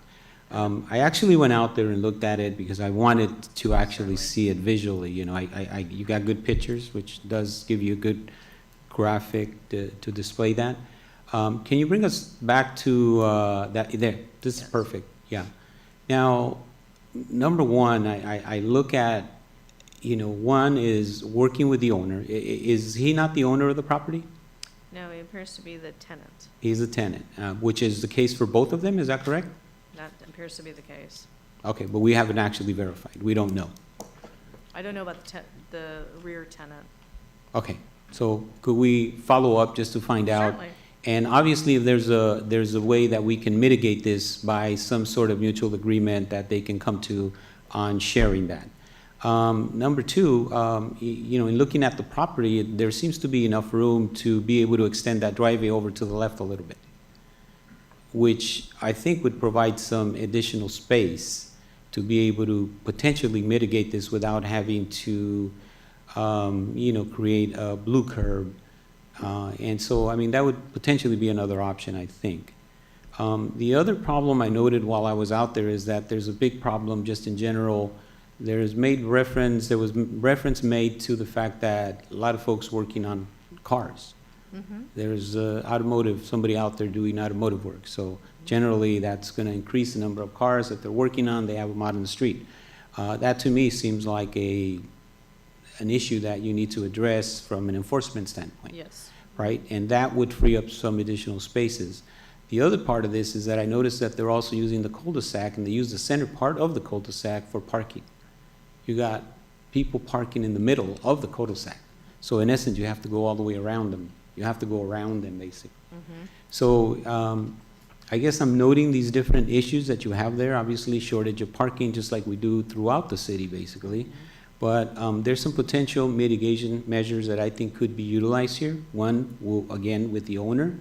Speaker 1: I actually went out there and looked at it because I wanted to actually see it visually. You got good pictures, which does give you a good graphic to display that. Can you bring us back to that? There, this is perfect. Yeah. Now, number one, I look at, one is working with the owner. Is he not the owner of the property?
Speaker 5: No, he appears to be the tenant.
Speaker 1: He's a tenant, which is the case for both of them. Is that correct?
Speaker 5: That appears to be the case.
Speaker 1: Okay, but we haven't actually verified. We don't know.
Speaker 5: I don't know about the rear tenant.
Speaker 1: Okay, so could we follow up just to find out?
Speaker 5: Certainly.
Speaker 1: And obviously, if there's a way that we can mitigate this by some sort of mutual agreement that they can come to on sharing that. Number two, in looking at the property, there seems to be enough room to be able to extend that driveway over to the left a little bit, which I think would provide some additional space to be able to potentially mitigate this without having to, create a blue curb. And so, that would potentially be another option, I think. The other problem I noted while I was out there is that there's a big problem just in general. There was reference made to the fact that a lot of folks working on cars. There's somebody out there doing automotive work. So generally, that's going to increase the number of cars that they're working on. They have them out on the street. That to me seems like an issue that you need to address from an enforcement standpoint.
Speaker 5: Yes.
Speaker 1: Right? And that would free up some additional spaces. The other part of this is that I noticed that they're also using the cul-de-sac, and they use the center part of the cul-de-sac for parking. You got people parking in the middle of the cul-de-sac. So in essence, you have to go all the way around them. You have to go around them, basically. So I guess I'm noting these different issues that you have there. Obviously, shortage of parking, just like we do throughout the city, basically. But there's some potential mitigation measures that I think could be utilized here. One, again, with the owner.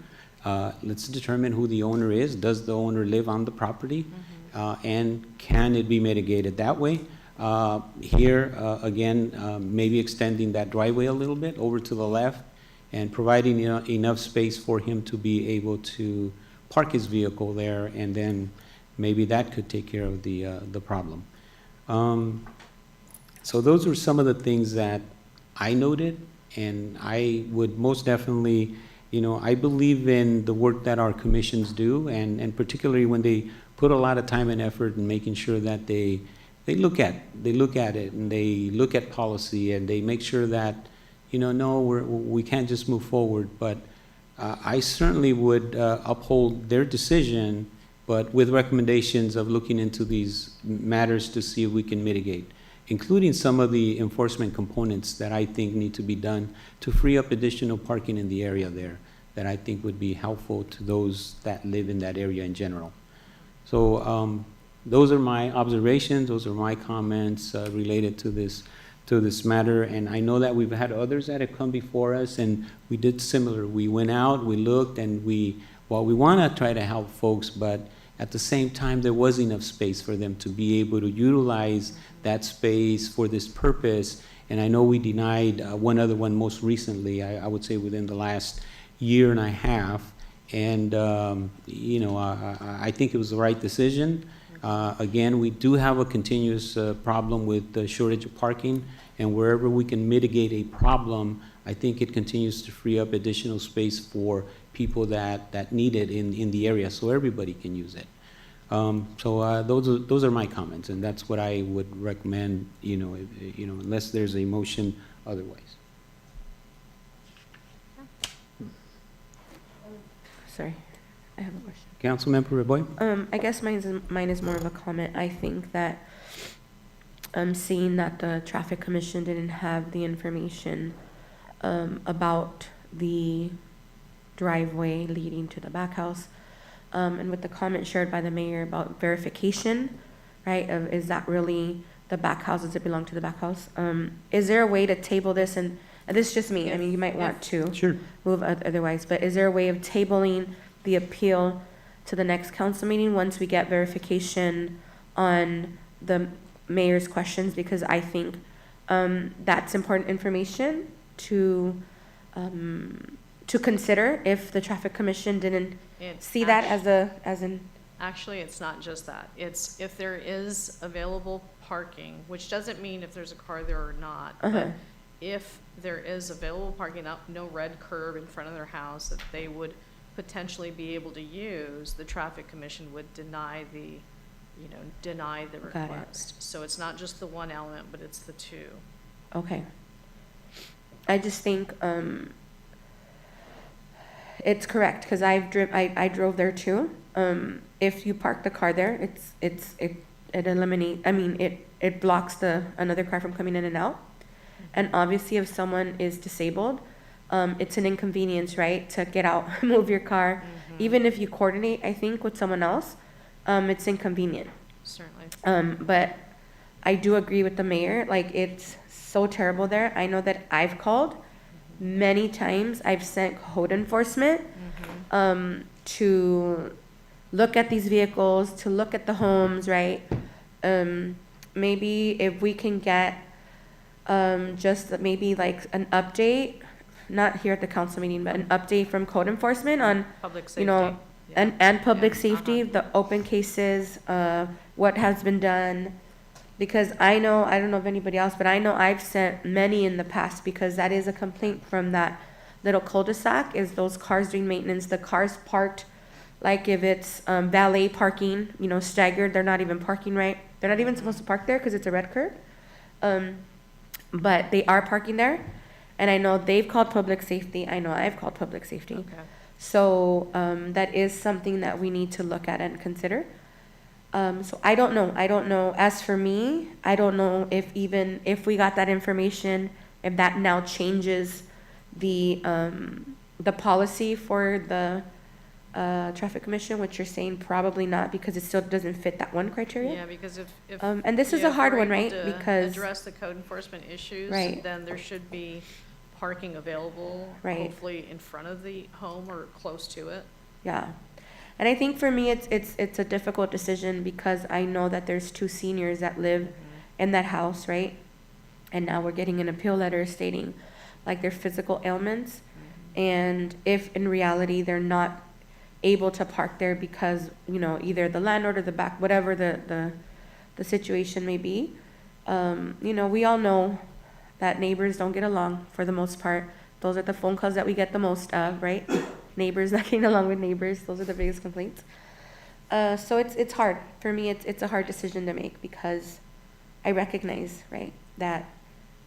Speaker 1: Let's determine who the owner is. Does the owner live on the property? And can it be mitigated that way? Here, again, maybe extending that driveway a little bit over to the left and providing enough space for him to be able to park his vehicle there, and then maybe that could take care of the problem. So those are some of the things that I noted, and I would most definitely, I believe in the work that our commissions do, and particularly when they put a lot of time and effort in making sure that they look at it, and they look at policy, and they make sure that, no, we can't just move forward. But I certainly would uphold their decision, but with recommendations of looking into these matters to see if we can mitigate, including some of the enforcement components that I think need to be done to free up additional parking in the area there that I think would be helpful to those that live in that area in general. So those are my observations. Those are my comments related to this matter. And I know that we've had others that have come before us, and we did similar. We went out, we looked, and we want to try to help folks, but at the same time, there was enough space for them to be able to utilize that space for this purpose. And I know we denied one other one most recently, I would say within the last year and a half. And, I think it was the right decision. Again, we do have a continuous problem with the shortage of parking, And wherever we can mitigate a problem, I think it continues to free up additional space for people that need it in the area, so everybody can use it. Those are my comments, and that's what I would recommend, unless there's a motion otherwise.
Speaker 11: Sorry, I have a question.
Speaker 1: Councilmember Reboy?
Speaker 11: I guess mine is more of a comment. I think that seeing that the Traffic Commission didn't have the information about the driveway leading to the back house, and with the comment shared by the mayor about verification, right, of is that really the back house, does it belong to the back house? Is there a way to table this, and this is just me, I mean, you might want to
Speaker 1: Sure.
Speaker 11: move otherwise, but is there a way of tabling the appeal to the next council meeting once we get verification on the mayor's questions? Because I think that's important information to consider if the Traffic Commission didn't see that as an.
Speaker 5: Actually, it's not just that. It's if there is available parking, which doesn't mean if there's a car there or not, but if there is available parking, no red curb in front of their house that they would potentially be able to use, the Traffic Commission would deny the request. So it's not just the one element, but it's the two.
Speaker 11: Okay. I just think it's correct, because I drove there too. If you park the car there, it blocks another car from coming in and out. And obviously, if someone is disabled, it's an inconvenience, right, to get out, move your car. Even if you coordinate, I think, with someone else, it's inconvenient.
Speaker 5: Certainly.
Speaker 11: But I do agree with the mayor, like, it's so terrible there. I know that I've called many times. I've sent code enforcement to look at these vehicles, to look at the homes, right? Maybe if we can get just maybe like an update, not here at the council meeting, but an update from code enforcement on,
Speaker 5: Public safety.
Speaker 11: you know,
Speaker 5: Yeah.
Speaker 11: and public
Speaker 5: Yeah.
Speaker 11: safety, the open cases, what has been done. Because I know, I don't know if anybody else, but I know I've sent many in the past, because that is a complaint from that little cul-de-sac, is those cars doing maintenance, the cars parked, like if it's valet parking, staggered, they're not even parking right. They're not even supposed to park there because it's a red curb. But they are parking there. And I know they've called public safety. I know I've called public safety.
Speaker 5: Okay.
Speaker 11: So that is something that we need to look at and consider. So I don't know. As for me, I don't know if we got that information, if that now changes the policy for the Traffic Commission, which you're saying probably not, because it still doesn't fit that one criteria.
Speaker 5: Yeah, because if
Speaker 11: and this is a
Speaker 5: if
Speaker 11: hard
Speaker 5: we're
Speaker 11: one,
Speaker 5: able
Speaker 11: right?
Speaker 5: to
Speaker 11: Because
Speaker 5: address the code enforcement issues,
Speaker 11: Right.
Speaker 5: then there should be parking available,
Speaker 11: Right.
Speaker 5: hopefully in front of the home or close to it.
Speaker 11: yeah, and I think for me it's a difficult decision, because I know that there's 2 seniors that live in that house, right? And now we're getting an appeal letter stating like their physical ailments, and if in reality they're not able to park there because either the landlord or the back, whatever the situation may be, we all know that neighbors don't get along for the most part. Those are the phone calls that we get the most of, right? Neighbors not getting along with neighbors, those are the biggest complaints. So it's hard for me. It's a hard decision to make, because I recognize, right, that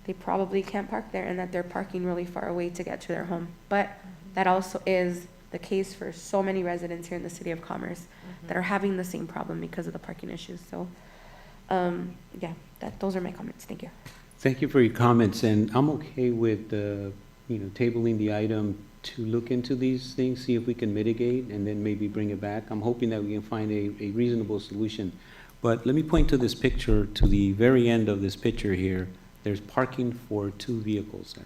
Speaker 11: they probably can't park there and that they're parking really far away to get to their home. But that also is the case for so many residents here in the City of Commerce that are having the same problem because of the parking issues. So, those are my comments. Thank you.
Speaker 1: Thank you for your comments, and I'm okay with, tabling the item to look into these things, see if we can mitigate, and then maybe bring it back. I'm hoping that we can find a reasonable solution. But let me point to this picture, to the very end of this picture here. There's parking for 2 vehicles there.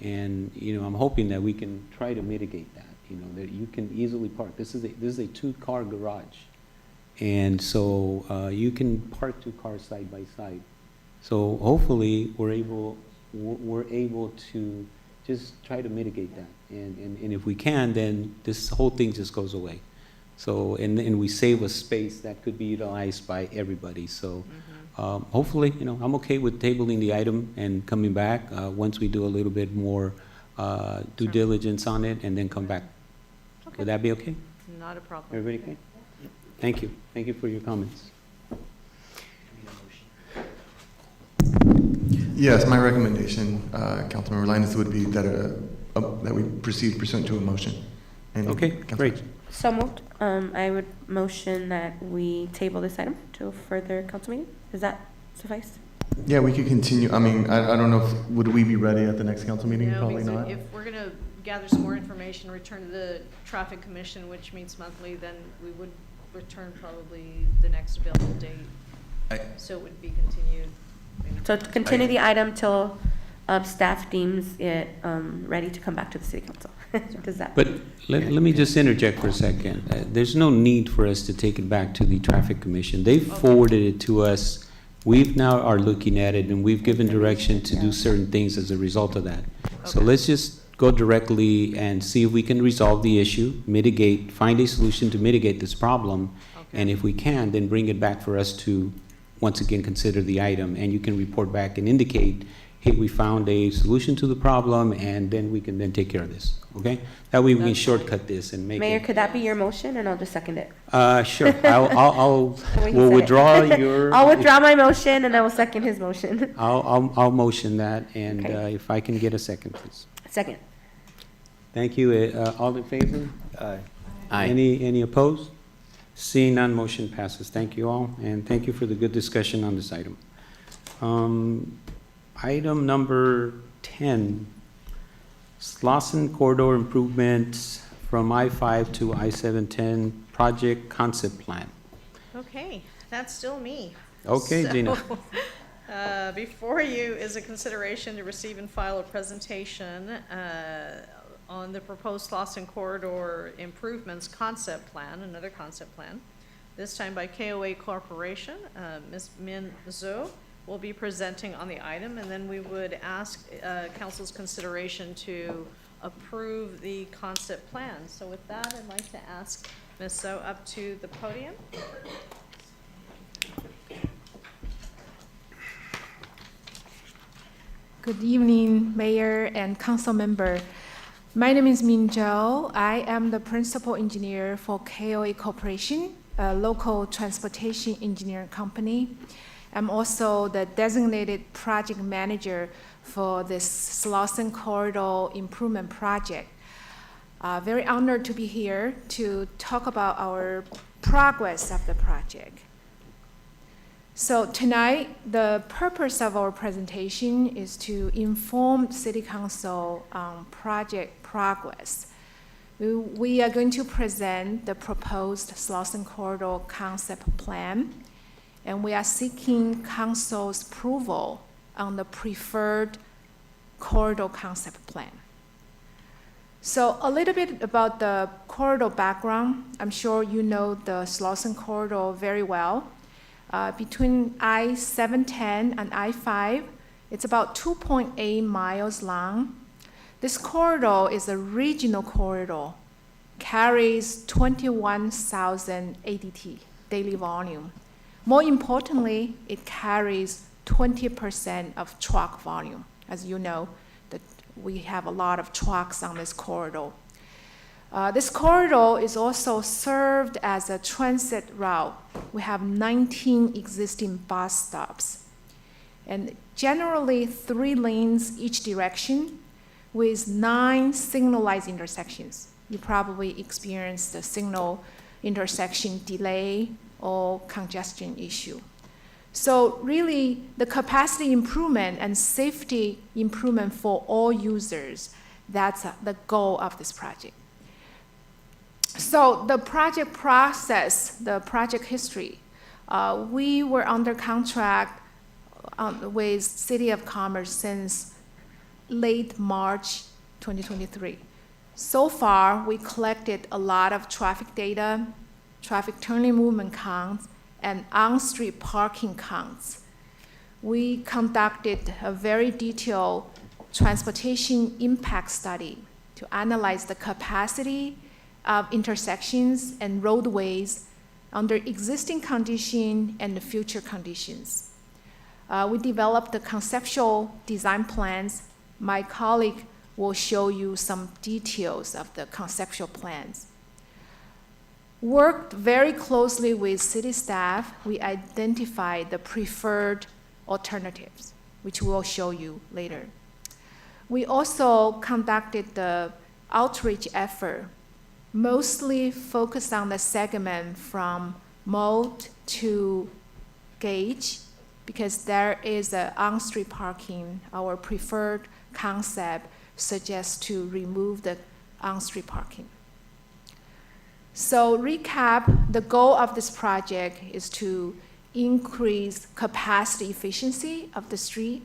Speaker 1: And, I'm hoping that we can try to mitigate that, that you can easily park. This is a 2-car garage. And so you can park 2 cars side by side. So hopefully we're able to just try to mitigate that. And if we can, then this whole thing just goes away. So, and we save a space that could be utilized by everybody. So hopefully, I'm okay with tabling the item and coming back once we do a little bit more due diligence on it and then come back.
Speaker 5: Okay.
Speaker 1: Would that be okay?
Speaker 5: Not a problem.
Speaker 1: Everybody okay? Thank you. Thank you for your comments.
Speaker 2: Yes, my recommendation, Councilmember Linus, would be that we proceed pursuant to a motion. And
Speaker 1: Okay, great.
Speaker 11: So moved. I would motion that we table this item to a further council meeting. Does that suffice?
Speaker 2: Yeah, we could continue. I mean, I don't know, would we be ready at the next council meeting?
Speaker 5: No,
Speaker 2: Probably
Speaker 5: because
Speaker 2: not.
Speaker 5: if we're gonna gather some more information, return to the traffic commission, which meets monthly, then we would return probably the next available date. So it would be continued.
Speaker 11: So to continue the item till staff deems it ready to come back to the city council. Does that?
Speaker 1: But let me just interject for a second. There's no need for us to take it back to the traffic commission. They've forwarded it to us. We've now are looking at it and we've given direction to do certain things as a result of that. So let's just go directly and see if we can resolve the issue, find a solution to mitigate this problem. And if we can, then bring it back for us to once again consider the item, and you can report back and indicate, hey, we found a solution to the problem, and then we can then take care of this, okay? That way we can shortcut this and make
Speaker 11: Mayor,
Speaker 1: it.
Speaker 11: could that be your motion, and I'll just second it?
Speaker 1: Sure, we'll
Speaker 11: When you said it.
Speaker 1: withdraw your.
Speaker 11: I'll withdraw my motion, and I will second his motion.
Speaker 1: I'll motion that, and
Speaker 11: Okay.
Speaker 1: if I can get a second, please.
Speaker 11: Second.
Speaker 1: Thank you, all in favor?
Speaker 4: Aye.
Speaker 6: Aye.
Speaker 1: Any opposed? Seeing none, motion passes. Thank you all, and thank you for the good discussion on this item. Item number 10, Slauson Corridor Improvements from I-5 to I-710 Project Concept Plan.
Speaker 5: Okay, that's still me.
Speaker 1: Okay,
Speaker 5: So,
Speaker 1: Gina.
Speaker 5: Before you is a consideration to receive and file a presentation on the proposed Slauson Corridor Improvements Concept Plan, another concept plan, this time by KOA Corporation. Ms. Min Zhou will be presenting on the item, and then we would ask council's consideration to approve the concept plan. So with that, I'd like to ask Ms. Zhou up to the podium.
Speaker 14: Good evening, Mayor and Council member. My name is Min Zhou. I am the Principal Engineer for KOA Corporation, a local transportation engineering company. I'm also the designated project manager for this Slauson Corridor Improvement Project. Very honored to be here to talk about our progress of the project. So tonight, the purpose of our presentation is to inform City Council on project progress. We are going to present the proposed Slauson Corridor Concept Plan, and we are seeking Council's approval on the preferred corridor concept plan. So a little bit about the corridor background. I'm sure you know the Slauson Corridor very well. Between I-710 and I-5, it's about 2.8 miles long. This corridor is a regional corridor, carries 21,000 ADT, daily volume. More importantly, it carries 20% of truck volume. As you know, we have a lot of trucks on this corridor. This corridor is also served as a transit route. We have 19 existing bus stops, and generally 3 lanes each direction with 9 signalized intersections. You probably experienced the signal intersection delay or congestion issue. So really, the capacity improvement and safety improvement for all users, that's the goal of this project. So the project process, the project history, we were under contract with City of Commerce since late March 2023. So far, we collected a lot of traffic data, traffic turning movement counts, and on-street parking counts. We conducted a very detailed transportation impact study to analyze the capacity of intersections and roadways under existing condition and the future conditions. We developed the conceptual design plans. My colleague will show you some details of the conceptual plans. Worked very closely with city staff, we identified the preferred alternatives, which we'll show you later. We also conducted the outreach effort, mostly focused on the segment from Mold to Gage, because there is an on-street parking. Our preferred concept suggests to remove the on-street parking. So recap, the goal of this project is to increase capacity efficiency of the street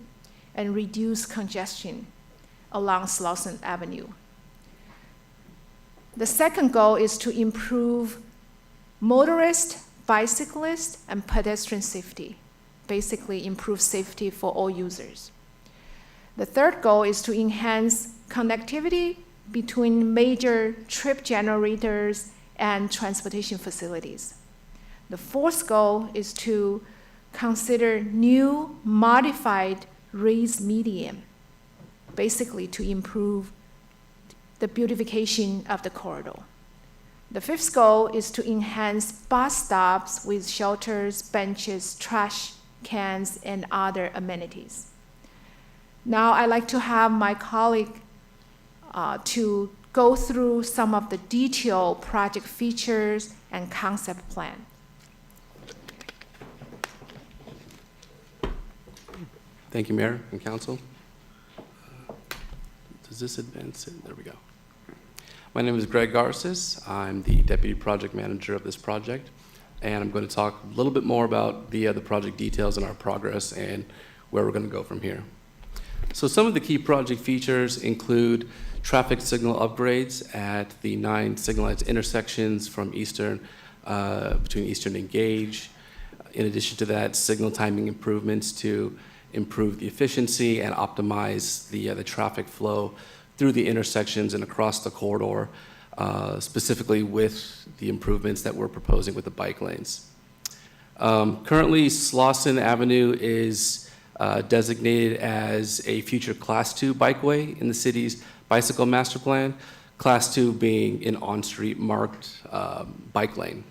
Speaker 14: and reduce congestion along Slauson Avenue. The second goal is to improve motorist, bicyclist, and pedestrian safety, basically improve safety for all users. The third goal is to enhance connectivity between major trip generators and transportation facilities. The fourth goal is to consider new modified raised median, basically to improve the beautification of the corridor. The fifth goal is to enhance bus stops with shelters, benches, trash cans, and other amenities. Now I'd like to have my colleague to go through some of the detailed project features and concept plan.
Speaker 15: Thank you, Mayor and Council. Does this advance it? There we go. My name is Greg Garces. I'm the Deputy Project Manager of this project, and I'm going to talk a little bit more about the project details and our progress and where we're going to go from here. So some of the key project features include traffic signal upgrades at the 9 signalized intersections from Eastern, between Eastern and Gage. In addition to that, signal timing improvements to improve the efficiency and optimize the traffic flow through the intersections and across the corridor, specifically with the improvements that we're proposing with the bike lanes. Currently, Slauson Avenue is designated as a future Class 2 bikeway in the city's bicycle master plan, Class 2 being an on-street marked bike lane.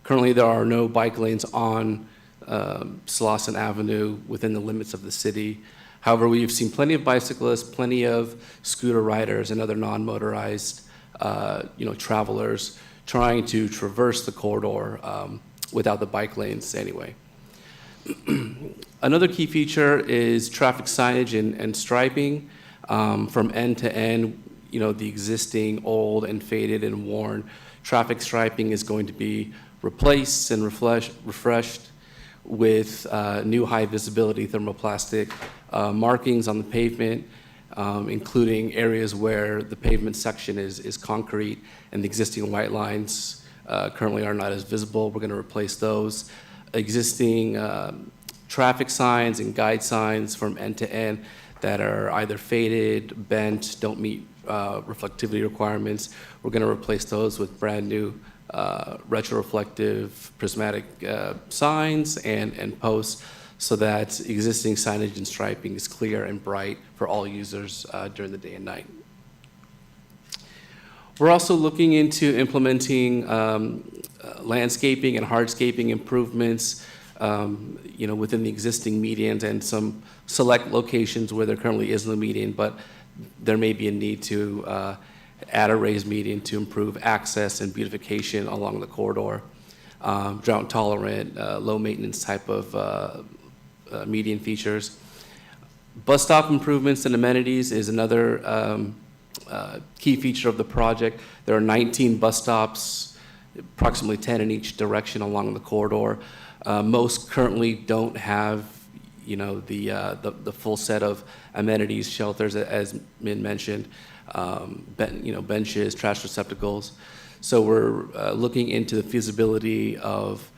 Speaker 15: Currently, there are no bike lanes on Slauson Avenue within the limits of the city. However, we've seen plenty of bicyclists, plenty of scooter riders, and other non-motorized travelers trying to traverse the corridor without the bike lanes anyway. Another key feature is traffic signage and striping from end to end. The existing old and faded and worn traffic striping is going to be replaced and refreshed with new high visibility thermoplastic markings on the pavement, including areas where the pavement section is concrete and the existing white lines currently are not as visible. We're going to replace those. Existing traffic signs and guide signs from end to end that are either faded, bent, don't meet reflectivity requirements. We're going to replace those with brand new retroreflective prismatic signs and posts so that existing signage and striping is clear and bright for all users during the day and night. We're also looking into implementing landscaping and hardscaping improvements within the existing medians and some select locations where there currently isn't a median, but there may be a need to add a raised median to improve access and beautification along the corridor. Drought tolerant, low maintenance type of median features. Bus stop improvements and amenities is another key feature of the project. There are 19 bus stops, approximately 10 in each direction along the corridor. Most currently don't have the full set of amenities, shelters, as Min mentioned, benches, trash receptacles. So we're looking into the feasibility of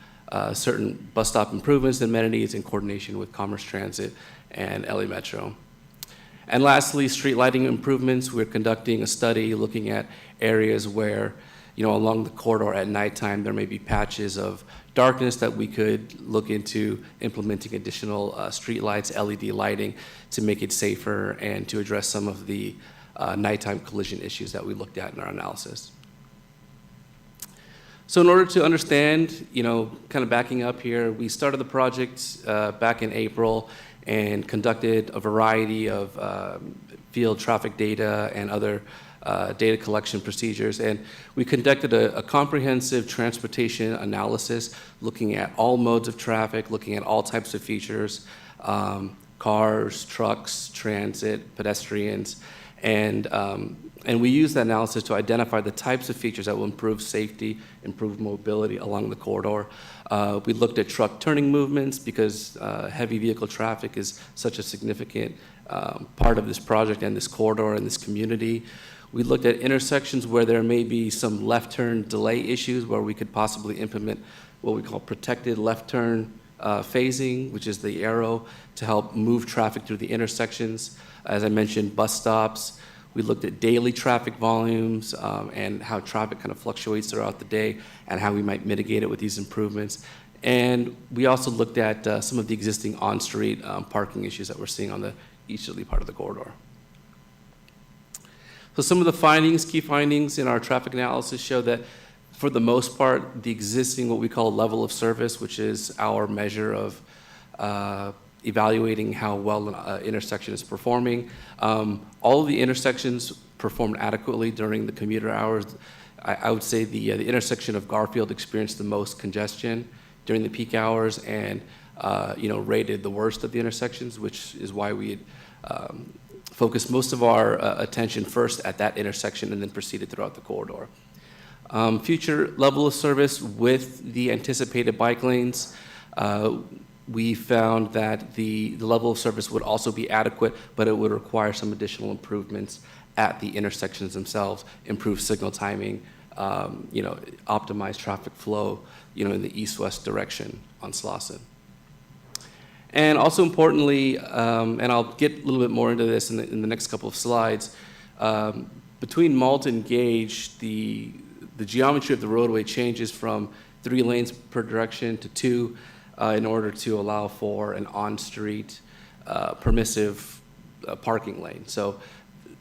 Speaker 15: certain bus stop improvements and amenities in coordination with Commerce Transit and LA Metro. And lastly, street lighting improvements. We're conducting a study looking at areas where along the corridor at nighttime, there may be patches of darkness that we could look into implementing additional streetlights, LED lighting to make it safer and to address some of the nighttime collision issues that we looked at in our analysis. So in order to understand, kind of backing up here, we started the project back in April and conducted a variety of field traffic data and other data collection procedures. And we conducted a comprehensive transportation analysis looking at all modes of traffic, looking at all types of features, cars, trucks, transit, pedestrians. And we used that analysis to identify the types of features that will improve safety, improve mobility along the corridor. We looked at truck turning movements because heavy vehicle traffic is such a significant part of this project and this corridor and this community. We looked at intersections where there may be some left turn delay issues where we could possibly implement what we call protected left turn phasing, which is the arrow to help move traffic through the intersections. As I mentioned, bus stops. We looked at daily traffic volumes and how traffic kind of fluctuates throughout the day and how we might mitigate it with these improvements. And we also looked at some of the existing on-street parking issues that we're seeing on the easterly part of the corridor. So some of the key findings in our traffic analysis show that for the most part, the existing what we call level of service, which is our measure of evaluating how well an intersection is performing. All of the intersections performed adequately during the commuter hours. I would say the intersection of Garfield experienced the most congestion during the peak hours and rated the worst of the intersections, which is why we had focused most of our attention first at that intersection and then proceeded throughout the corridor. Future level of service with the anticipated bike lanes, we found that the level of service would also be adequate, but it would require some additional improvements at the intersections themselves, improve signal timing, optimize traffic flow, in the east-west direction on Slauson. And also importantly, and I'll get a little bit more into this in the next couple of slides, between Malt and Gage, the geometry of the roadway changes from 3 lanes per direction to 2 in order to allow for an on-street permissive parking lane. So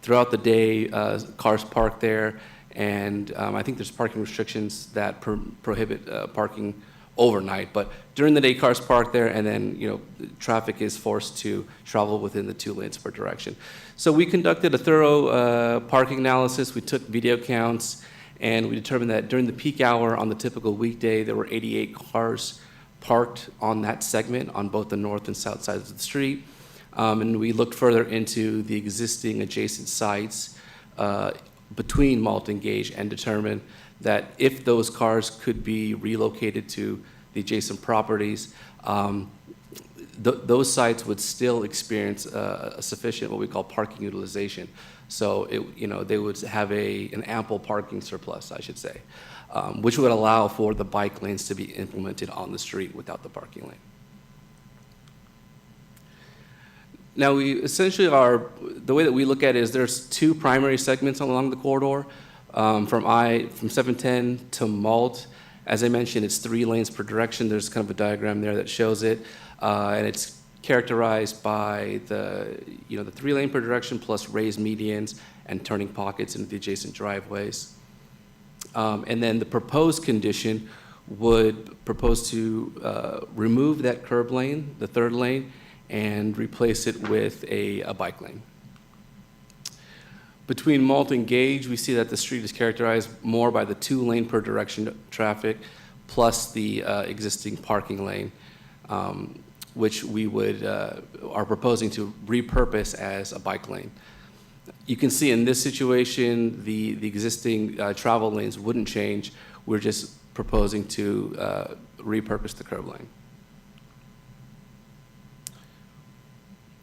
Speaker 15: throughout the day, cars park there, and I think there's parking restrictions that prohibit parking overnight, but during the day cars park there, and then traffic is forced to travel within the 2 lanes per direction. So we conducted a thorough parking analysis. We took video counts, and we determined that during the peak hour on the typical weekday, there were 88 cars parked on that segment on both the north and south sides of the street. And we looked further into the existing adjacent sites between Malt and Gage and determined that if those cars could be relocated to the adjacent properties, those sites would still experience a sufficient what we call parking utilization. So they would have an ample parking surplus, I should say, which would allow for the bike lanes to be implemented on the street without the parking lane. Now, we essentially the way that we look at it is there's 2 primary segments along the corridor. From 710 to Malt, as I mentioned, it's 3 lanes per direction. There's kind of a diagram there that shows it, and it's characterized by the 3 lane per direction plus raised medians and turning pockets into the adjacent driveways. And then the proposed condition would propose to remove that curb lane, the 3rd lane, and replace it with a bike lane. Between Malt and Gage, we see that the street is characterized more by the 2 lane per direction traffic plus the existing parking lane, which we are proposing to repurpose as a bike lane. You can see in this situation, the existing travel lanes wouldn't change. We're just proposing to repurpose the curb lane.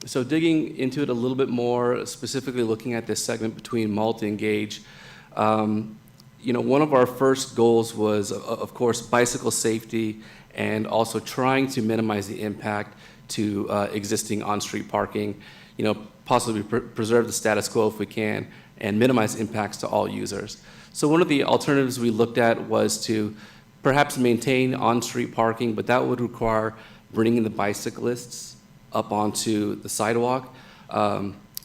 Speaker 15: So digging into it a little bit more, specifically looking at this segment between Malt and Gage, one of our first goals was, of course, bicycle safety and also trying to minimize the impact to existing on-street parking, possibly preserve the status quo if we can, and minimize impacts to all users. So one of the alternatives we looked at was to perhaps maintain on-street parking, but that would require bringing the bicyclists up onto the sidewalk,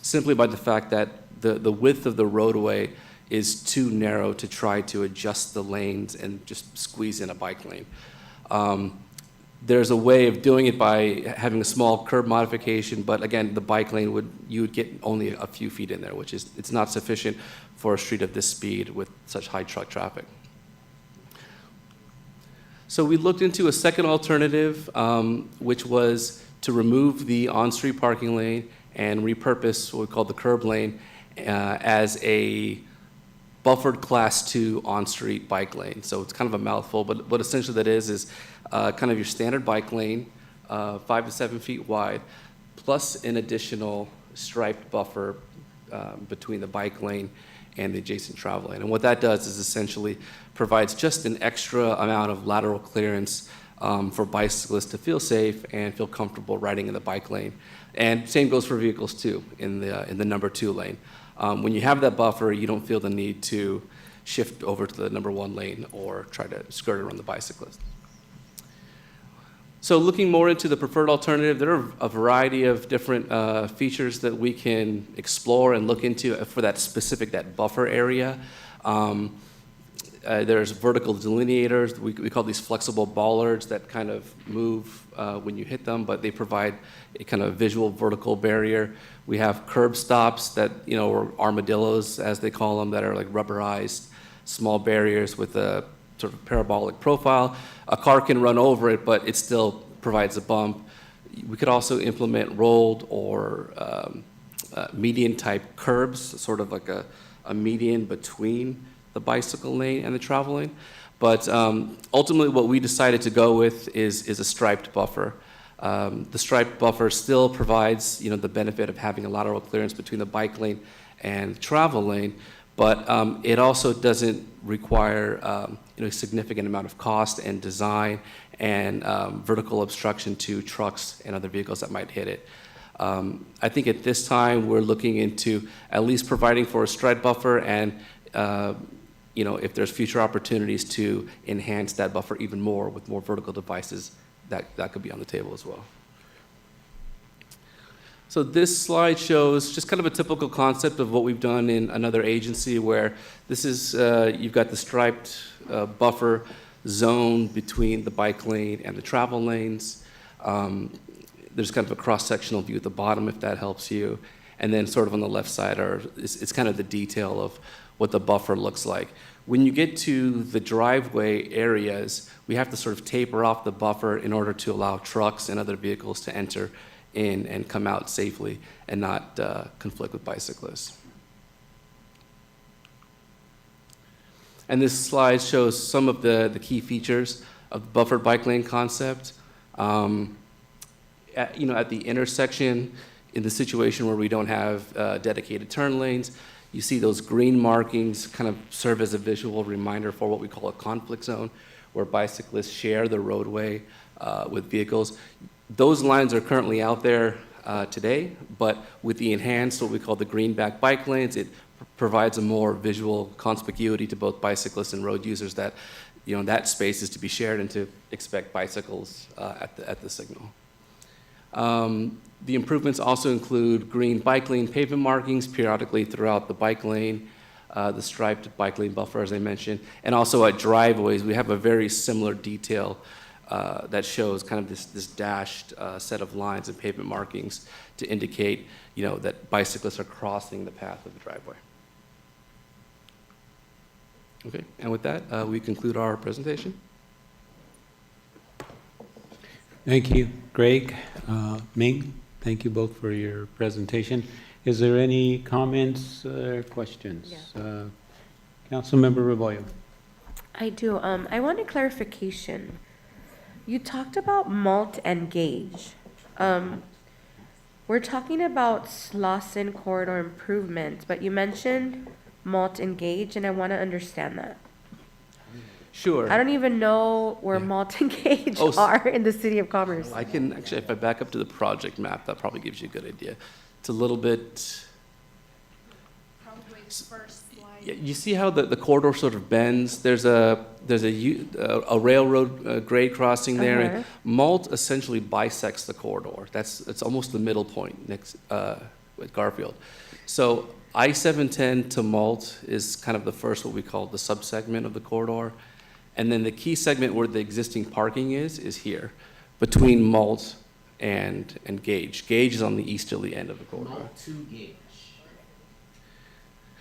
Speaker 15: simply by the fact that the width of the roadway is too narrow to try to adjust the lanes and just squeeze in a bike lane. There's a way of doing it by having a small curb modification, but again, the bike lane you would get only a few feet in there, which is, it's not sufficient for a street of this speed with such high truck traffic. So we looked into a second alternative, which was to remove the on-street parking lane and repurpose what we call the curb lane as a buffered Class 2 on-street bike lane. So it's kind of a mouthful, but what essentially that is kind of your standard bike lane, 5 to 7 feet wide, plus an additional striped buffer between the bike lane and the adjacent travel lane. And what that does is essentially provides just an extra amount of lateral clearance for bicyclists to feel safe and feel comfortable riding in the bike lane. And same goes for vehicles too, in the number 2 lane. When you have that buffer, you don't feel the need to shift over to the number 1 lane or try to skirt around the bicyclist. So looking more into the preferred alternative, there are a variety of different features that we can explore and look into for that buffer area. There's vertical delineators. We call these flexible bollards that kind of move when you hit them, but they provide a kind of visual vertical barrier. We have curb stops that, or armadillos, as they call them, that are like rubberized small barriers with a sort of parabolic profile. A car can run over it, but it still provides a bump. We could also implement rolled or median-type curbs, sort of like a median between the bicycle lane and the travel lane. But ultimately, what we decided to go with is a striped buffer. The striped buffer still provides, the benefit of having a lateral clearance between the bike lane and the travel lane, but it also doesn't require a significant amount of cost and design and vertical obstruction to trucks and other vehicles that might hit it. I think at this time we're looking into at least providing for a striped buffer, and if there's future opportunities to enhance that buffer even more with more vertical devices, that could be on the table as well. So this slide shows just kind of a typical concept of what we've done in another agency, where this is, you've got the striped buffer zone between the bike lane and the travel lanes. There's kind of a cross-sectional view at the bottom, if that helps you. And then sort of on the left side it's kind of the detail of what the buffer looks like. When you get to the driveway areas, we have to sort of taper off the buffer in order to allow trucks and other vehicles to enter in and come out safely and not conflict with bicyclists. And this slide shows some of the key features of the buffered bike lane concept. At the intersection, in the situation where we don't have dedicated turn lanes, you see those green markings kind of serve as a visual reminder for what we call a conflict zone, where bicyclists share the roadway with vehicles. Those lines are currently out there today, but with the enhanced, what we call the greenback bike lanes, it provides a more visual conspicuity to both bicyclists and road users that, that space is to be shared and to expect bicycles at the signal. The improvements also include green bike lane pavement markings periodically throughout the bike lane, the striped bike lane buffer, as I mentioned, and also at driveways, we have a very similar detail that shows kind of this dashed set of lines and pavement markings to indicate, that bicyclists are crossing the path of the driveway. Okay, and with that, we conclude our presentation.
Speaker 1: Thank you, Greg. Ming, thank you both for your presentation. Is there any comments or questions?
Speaker 11: Yeah.
Speaker 1: Councilmember Rebollo.
Speaker 11: I do. I want a clarification. You talked about malt and gauge. We're talking about Slauson corridor improvements, but you mentioned malt and gauge, and I want to understand that.
Speaker 15: Sure.
Speaker 11: I don't even know where malt and gauge are in the City of Commerce.
Speaker 15: I can actually, if I back up to the project map, that probably gives you a good idea. It's a little bit. Yeah, you see how the corridor sort of bends? There's a railroad grade crossing there, and Malt essentially bisects the corridor. It's almost the middle point next with Garfield. So I-710 to Malt is kind of the first, what we call the subsegment of the corridor, and then the key segment where the existing parking is here, between Malt and Gage. Gage is on the easterly end of the corridor.
Speaker 6: Malt to Gage.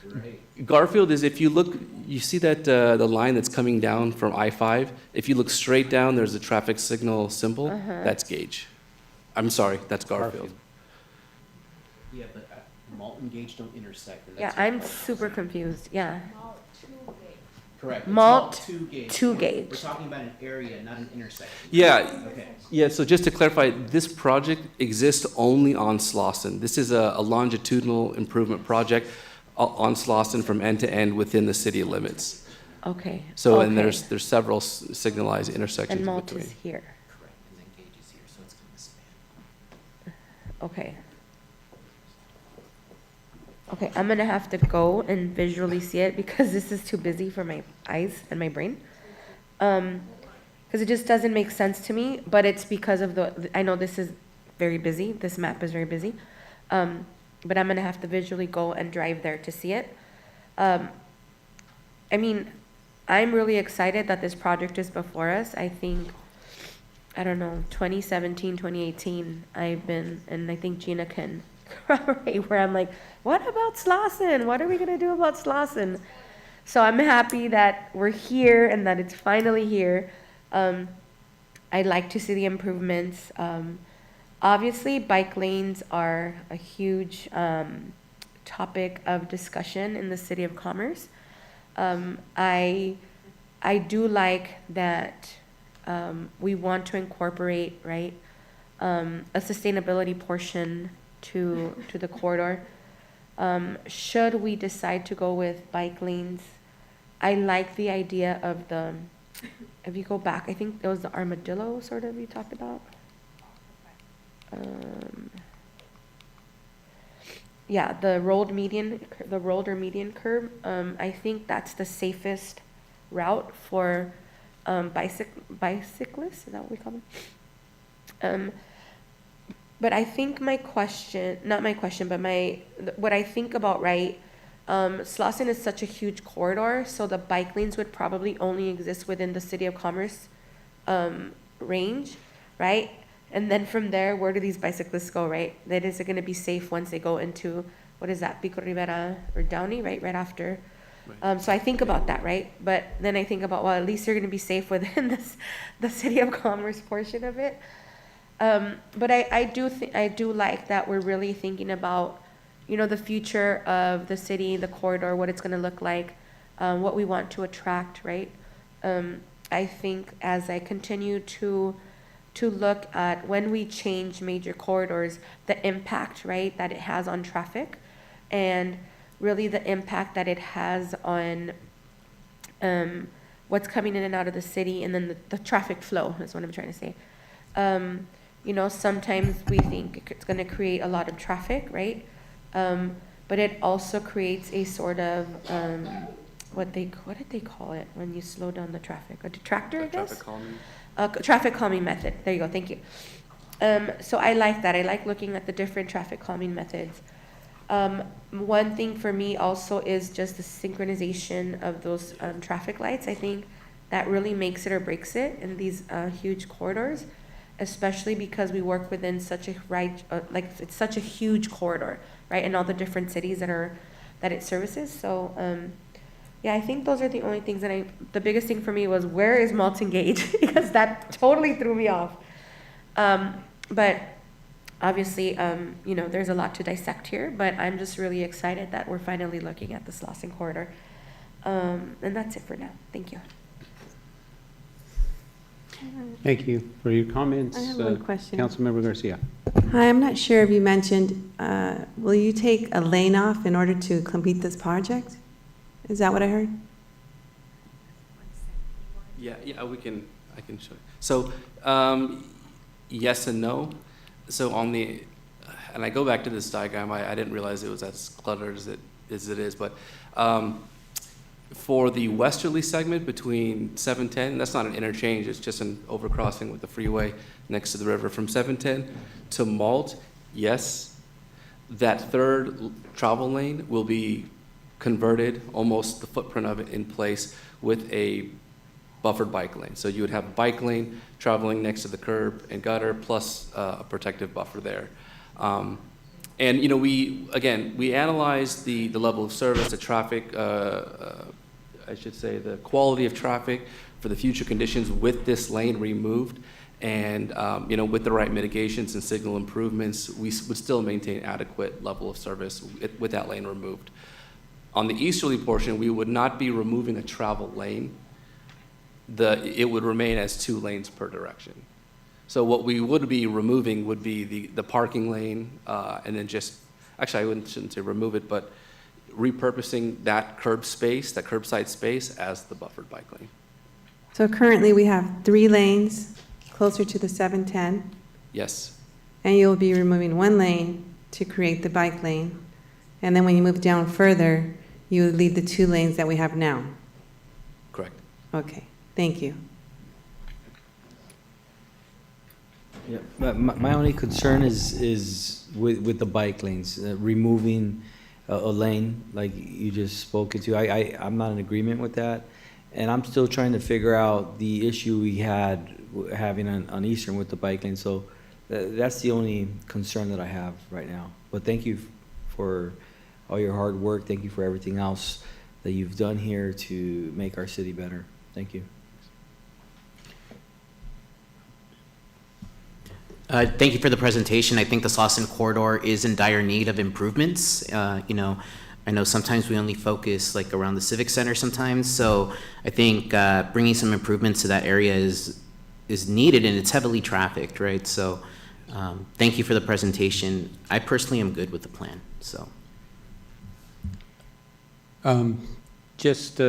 Speaker 6: Right.
Speaker 15: Garfield is, if you look, you see that the line that's coming down from I-5? If you look straight down, there's a traffic signal symbol. That's Gage. I'm sorry, that's Garfield.
Speaker 6: Yeah, but Malt and Gage don't intersect. and
Speaker 11: Yeah,
Speaker 6: that's
Speaker 11: I'm
Speaker 6: what-
Speaker 11: super confused, yeah.
Speaker 6: Correct. It's
Speaker 11: Malt
Speaker 6: to Gage.
Speaker 11: to Gage.
Speaker 6: We're talking about an area, not an intersection.
Speaker 15: Yeah,
Speaker 6: Okay.
Speaker 15: yeah, so just to clarify, this project exists only on Slauson. This is a longitudinal improvement project on Slauson from end to end within the city limits.
Speaker 11: Okay.
Speaker 15: So, and
Speaker 11: okay.
Speaker 15: there's several signalized intersections
Speaker 11: And
Speaker 15: in
Speaker 11: Malt
Speaker 15: between.
Speaker 11: is here,
Speaker 6: Correct, and then Gage is here, so it's kind of span.
Speaker 11: okay. Okay, I'm gonna have to go and visually see it because this is too busy for my eyes and my brain. Because it just doesn't make sense to me, but it's because of I know this is very busy, this map is very busy. But I'm gonna have to visually go and drive there to see it. I mean, I'm really excited that this project is before us. I think, I don't know, 2017, 2018, I've been, and I think Gina can corroborate, where I'm like, what about Slauson? What are we gonna do about Slauson? So I'm happy that we're here and that it's finally here. I'd like to see the improvements. Obviously, bike lanes are a huge topic of discussion in the City of Commerce. I do like that we want to incorporate, right, a sustainability portion to the corridor. Should we decide to go with bike lanes, I like the idea of if you go back, I think it was the armadillo sort of you talked about. Yeah, the rolled or median curb. I think that's the safest route for bicyclists. Is that what we call them? But I think what I think about, right, Slauson is such a huge corridor, so the bike lanes would probably only exist within the City of Commerce range, right? And then from there, where do these bicyclists go, right? That is going to be safe once they go into, what is that, Pico Rivera or Downey, right after.
Speaker 15: Right.
Speaker 11: So I think about that, right? But then I think about, well, at least they're going to be safe within the City of Commerce portion of it. But I do like that we're really thinking about, the future of the city, the corridor, what it's going to look like, what we want to attract, right? I think as I continue to look at when we change major corridors, the impact, right, that it has on traffic, and really the impact that it has on what's coming in and out of the city, and then the traffic flow is what I'm trying to say. Sometimes we think it's going to create a lot of traffic, right? But it also creates a sort of, what did they call it when you slow down the traffic? A detractor, I guess?
Speaker 15: Traffic calming.
Speaker 11: Traffic calming method. There you go. Thank you. So I like that. I like looking at the different traffic calming methods. One thing for me also is just the synchronization of those traffic lights. I think that really makes it or breaks it in these huge corridors, especially because we work within such a it's such a huge corridor, right? And all the different cities that it services. So yeah, I think those are the only things that the biggest thing for me was, where is Malton Gage? Because that totally threw me off. But obviously, there's a lot to dissect here, but I'm just really excited that we're finally looking at the Slauson corridor. And that's it for now. Thank you.
Speaker 1: Thank you for your comments.
Speaker 10: I have one question.
Speaker 1: Councilmember Garcia.
Speaker 10: Hi, I'm not sure if you mentioned, will you take a lane off in order to complete this project? Is that what I heard?
Speaker 15: Yeah, I can show you. So, yes and no. So and I go back to this diagram, I didn't realize it was as cluttered as as it is, but for the westerly segment between 710, that's not an interchange, it's just an overcrossing with the freeway next to the river. From 710 to Malt, yes, that third travel lane will be converted, almost the footprint of it in place with a buffered bike lane. So you would have a bike lane traveling next to the curb and gutter, plus a protective buffer there. And you know, we analyzed the level of service, the traffic, I should say, the quality of traffic for the future conditions with this lane removed. And you know, with the right mitigations and signal improvements, we would still maintain adequate level of service with that lane removed. On the easterly portion, we would not be removing a travel lane. It would remain as 2 lanes per direction. So what we would be removing would be the parking lane, and then just, actually shouldn't say remove it, but repurposing that curbside space as the buffered bike lane.
Speaker 10: So currently, we have 3 lanes closer to the 710,
Speaker 15: Yes,
Speaker 10: and you'll be removing 1 lane to create the bike lane. And then when you move down further, you would leave the 2 lanes that we have now.
Speaker 15: correct.
Speaker 10: Okay, thank you.
Speaker 4: Yeah, but my only concern is with the bike lanes, removing a lane like you just spoke into. I'm not in agreement with that, and I'm still trying to figure out the issue we had having on Eastern with the bike lane. So that's the only concern that I have right now. But thank you for all your hard work. Thank you for everything else that you've done here to make our city better. Thank you.
Speaker 6: Thank you for the presentation. I think the Slauson corridor is in dire need of improvements. You know, I know sometimes we only focus like around the Civic Center sometimes, so I think bringing some improvements to that area is needed, and it's heavily trafficked, right? So thank you for the presentation. I personally am good with the plan, so.
Speaker 1: Just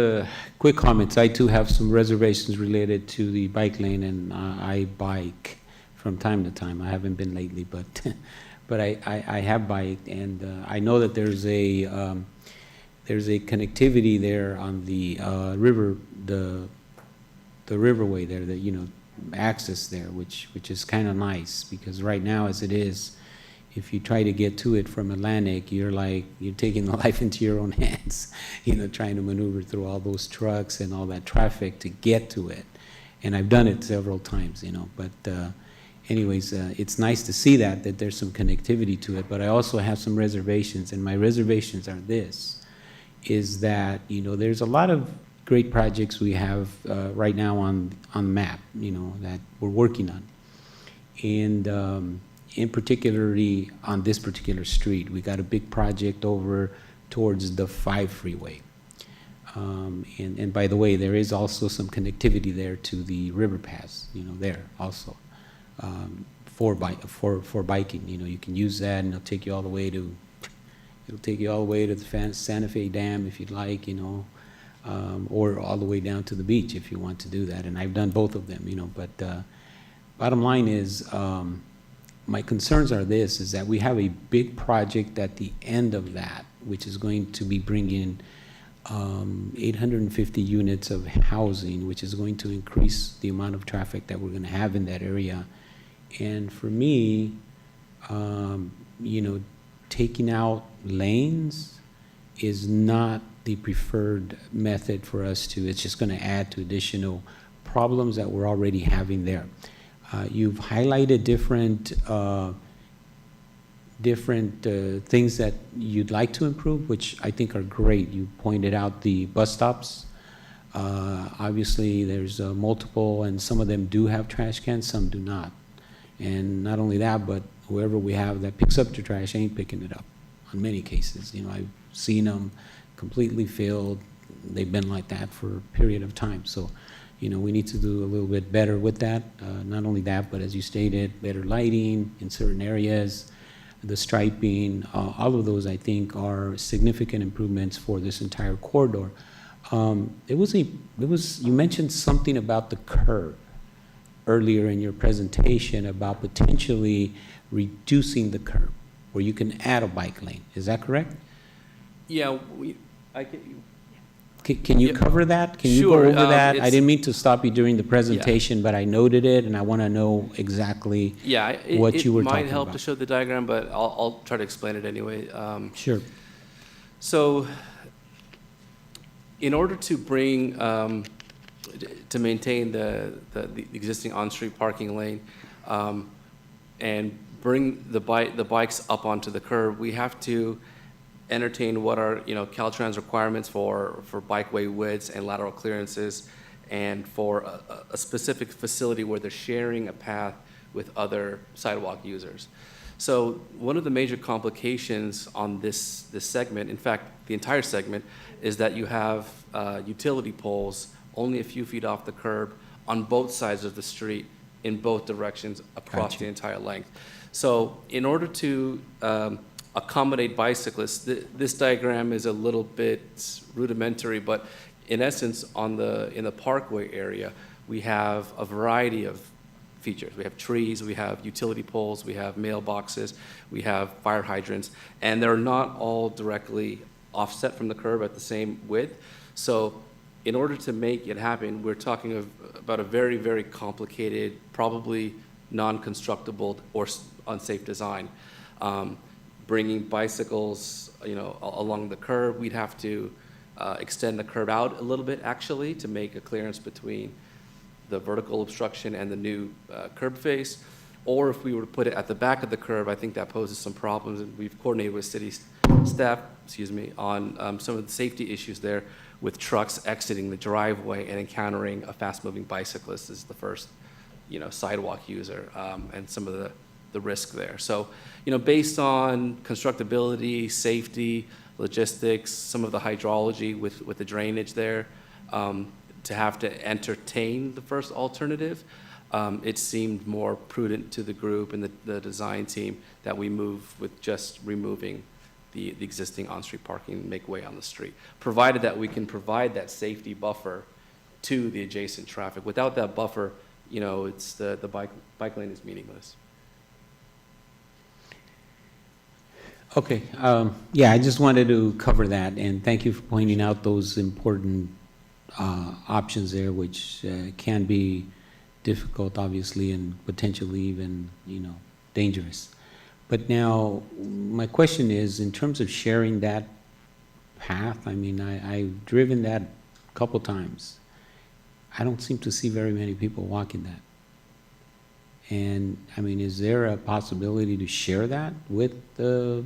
Speaker 1: quick comments. I too have some reservations related to the bike lane, and I bike from time to time. I haven't been lately, but but I have biked, and I know that there's a connectivity there on the river, the riverway there, that, you know, access there, which is kind of nice, because right now as it is, if you try to get to it from Atlantic, you're taking the life into your own hands, you know, trying to maneuver through all those trucks and all that traffic to get to it. And I've done it several times, you know, but anyways, it's nice to see that there's some connectivity to it, but I also have some reservations, and my reservations are is that, you know, there's a lot of great projects we have right now on the map, you know, that we're working on. And in particularly on this particular street, we got a big project over towards the 5 freeway. And by the way, there is also some connectivity there to the river pass, you know, there also. For biking, you know, you can use that, and it'll take you all the way to the Santa Fe Dam if you'd like, you know, or all the way down to the beach if you want to do that. And I've done both of them, you know. But bottom line is, my concerns are is that we have a big project at the end of that, which is going to be bringing 850 units of housing, which is going to increase the amount of traffic that we're going to have in that area. And for me, you know, taking out lanes is not the preferred method for us to. It's just going to add to additional problems that we're already having there. You've highlighted different things that you'd like to improve, which I think are great. You pointed out the bus stops. Obviously, there's multiple, and some of them do have trash cans, some do not. And not only that, but whoever we have that picks up the trash ain't picking it up in many cases. You know, I've seen them completely filled. They've been like that for a period of time. So, you know, we need to do a little bit better with that. Not only that, but as you stated, better lighting in certain areas, the striping, all of those I think are significant improvements for this entire corridor. You mentioned something about the curb earlier in your presentation about potentially reducing the curb, where you can add a bike lane. Is that correct?
Speaker 15: Yeah,
Speaker 1: Can you
Speaker 15: Yeah.
Speaker 1: cover that? Can you go
Speaker 15: Sure,
Speaker 1: over that? I
Speaker 15: it's-
Speaker 1: didn't mean to stop you during the presentation, but I noted it, and I want to know exactly
Speaker 15: yeah,
Speaker 1: what you were
Speaker 15: it might
Speaker 1: talking
Speaker 15: help to
Speaker 1: about.
Speaker 15: show the diagram, but I'll try to explain it anyway.
Speaker 1: Sure.
Speaker 15: So, in order to bring, to maintain the existing on-street parking lane, and bring the bikes up onto the curb, we have to entertain what are, Caltrans requirements for bikeway widths and lateral clearances, and for a specific facility where they're sharing a path with other sidewalk users. So one of the major complications on this segment, in fact, the entire segment, is that you have utility poles only a few feet off the curb on both sides of the street in both directions across
Speaker 1: Gotcha.
Speaker 15: the entire length. So in order to accommodate bicyclists, this diagram is a little bit rudimentary, but in essence, in the parkway area, we have a variety of features. We have trees, we have utility poles, we have mailboxes, we have fire hydrants, and they're not all directly offset from the curb at the same width. So in order to make it happen, we're talking about a very, very complicated, probably non-constructible or unsafe design. Bringing bicycles, along the curb, we'd have to extend the curb out a little bit, actually, to make a clearance between the vertical obstruction and the new curb face. Or if we were to put it at the back of the curb, I think that poses some problems, and we've coordinated with city staff, on some of the safety issues there with trucks exiting the driveway and encountering a fast-moving bicyclist as the first, sidewalk user, and some of the risk there. So, based on constructability, safety, logistics, some of the hydrology with the drainage there, to have to entertain the first alternative, it seemed more prudent to the group and the design team that we move with just removing the existing on-street parking and make way on the street, provided that we can provide that safety buffer to the adjacent traffic. Without that buffer, it's the bike lane is meaningless.
Speaker 1: Okay, yeah, I just wanted to cover that, and thank you for pointing out those important options there, which can be difficult, obviously, and potentially even, dangerous. But now, my question is, in terms of sharing that path, I've driven that a couple times. I don't seem to see very many people walking that. And, is there a possibility to share that with the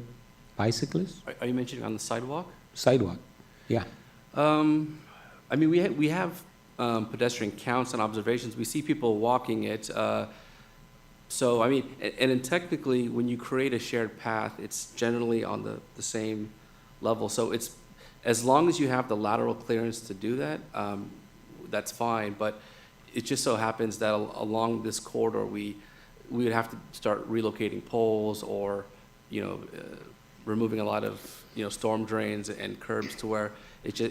Speaker 1: bicyclists?
Speaker 15: Are you mentioning on the sidewalk?
Speaker 1: Sidewalk, yeah.
Speaker 15: We have pedestrian counts and observations. We see people walking it. And then technically, when you create a shared path, it's generally on the same level. So it's, as long as you have the lateral clearance to do that, that's fine. But it just so happens that along this corridor, we would have to start relocating poles or, removing a lot of, storm drains and curbs to where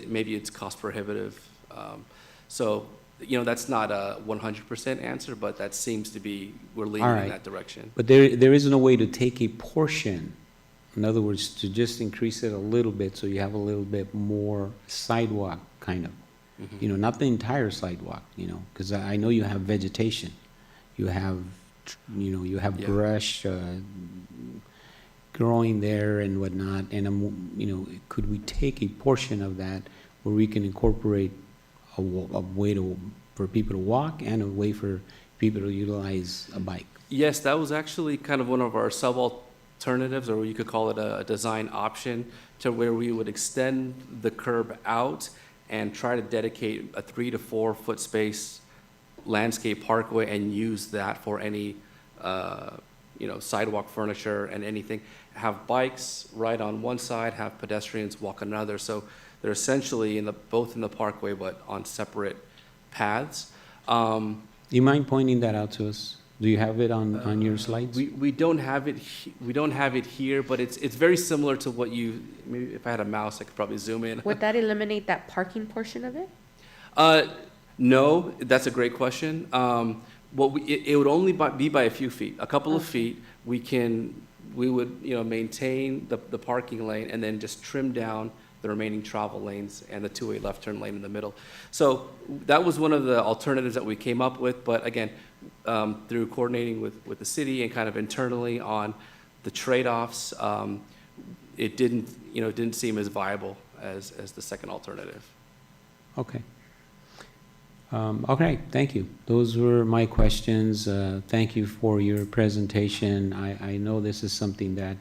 Speaker 15: maybe it's cost prohibitive. That's not a 100% answer, but that seems to be, we're leaning
Speaker 1: All right.
Speaker 15: in that direction.
Speaker 1: But there isn't a way to take a portion, in other words, to just increase it a little bit so you have a little bit more sidewalk, kind of.
Speaker 15: Mhm.
Speaker 1: Not the entire sidewalk, because I know you have vegetation. You have,
Speaker 15: Yeah.
Speaker 1: brush growing there and whatnot. And, could we take a portion of that where we can incorporate a way for people to walk and a way for people to utilize a bike?
Speaker 15: Yes, that was actually kind of one of our sub-alternatives, or you could call it a design option, to where we would extend the curb out and try to dedicate a 3 to 4 foot space landscape parkway and use that for any, sidewalk furniture and anything. Have bikes ride on one side, have pedestrians walk another. So they're essentially both in the parkway, but on separate paths.
Speaker 1: Do you mind pointing that out to us? Do you have it on your slides?
Speaker 15: We don't have it. We don't have it here, but it's very similar to what you. Maybe if I had a mouse, I could probably zoom in.
Speaker 11: Would that eliminate that parking portion of it?
Speaker 15: No, that's a great question. It would only be by a few feet, a couple of feet. We would maintain the parking lane and then just trim down the remaining travel lanes, and the two-way left turn lane in the middle. So that was one of the alternatives that we came up with, but again, through coordinating with the city and kind of internally on the trade-offs, it didn't seem as viable as the second alternative.
Speaker 1: Okay. Okay, thank you. Those were my questions. Thank you for your presentation. I know this is something that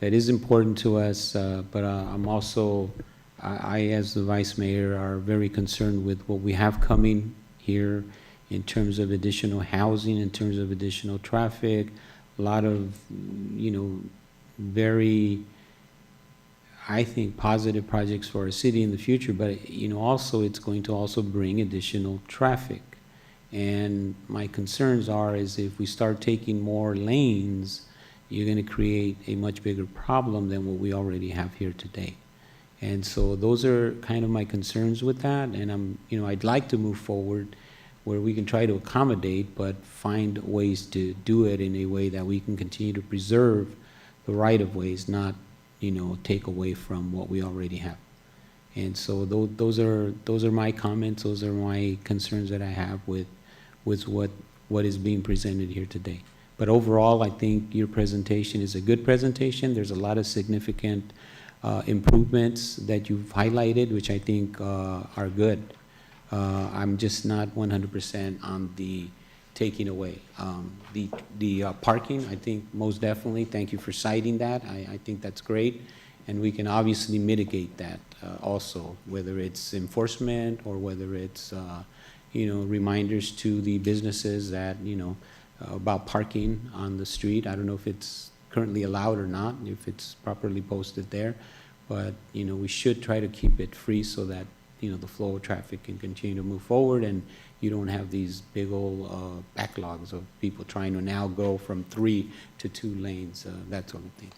Speaker 1: is important to us, but I'm also, as the vice mayor, are very concerned with what we have coming here in terms of additional housing, in terms of additional traffic, a lot of, very, I think, positive projects for our city in the future, but, also it's going to also bring additional traffic. And my concerns is if we start taking more lanes, you're going to create a much bigger problem than what we already have here today. And so those are kind of my concerns with that. And I'd like to move forward where we can try to accommodate, but find ways to do it in a way that we can continue to preserve the right-of-ways, not take away from what we already have. And so those are my comments. Those are my concerns that I have with what is being presented here today. But overall, I think your presentation is a good presentation. There's a lot of significant improvements that you've highlighted, which I think are good. I'm just not 100% on the taking away. The parking, I think most definitely, thank you for citing that. I think that's great. And we can obviously mitigate that also, whether it's enforcement or whether it's, reminders to the businesses that, about parking on the street. I don't know if it's currently allowed or not, if it's properly posted there. But, we should try to keep it free so that, the flow of traffic can continue to move forward and you don't have these big old backlogs of people trying to now go from 3 to 2 lanes, that sort of thing.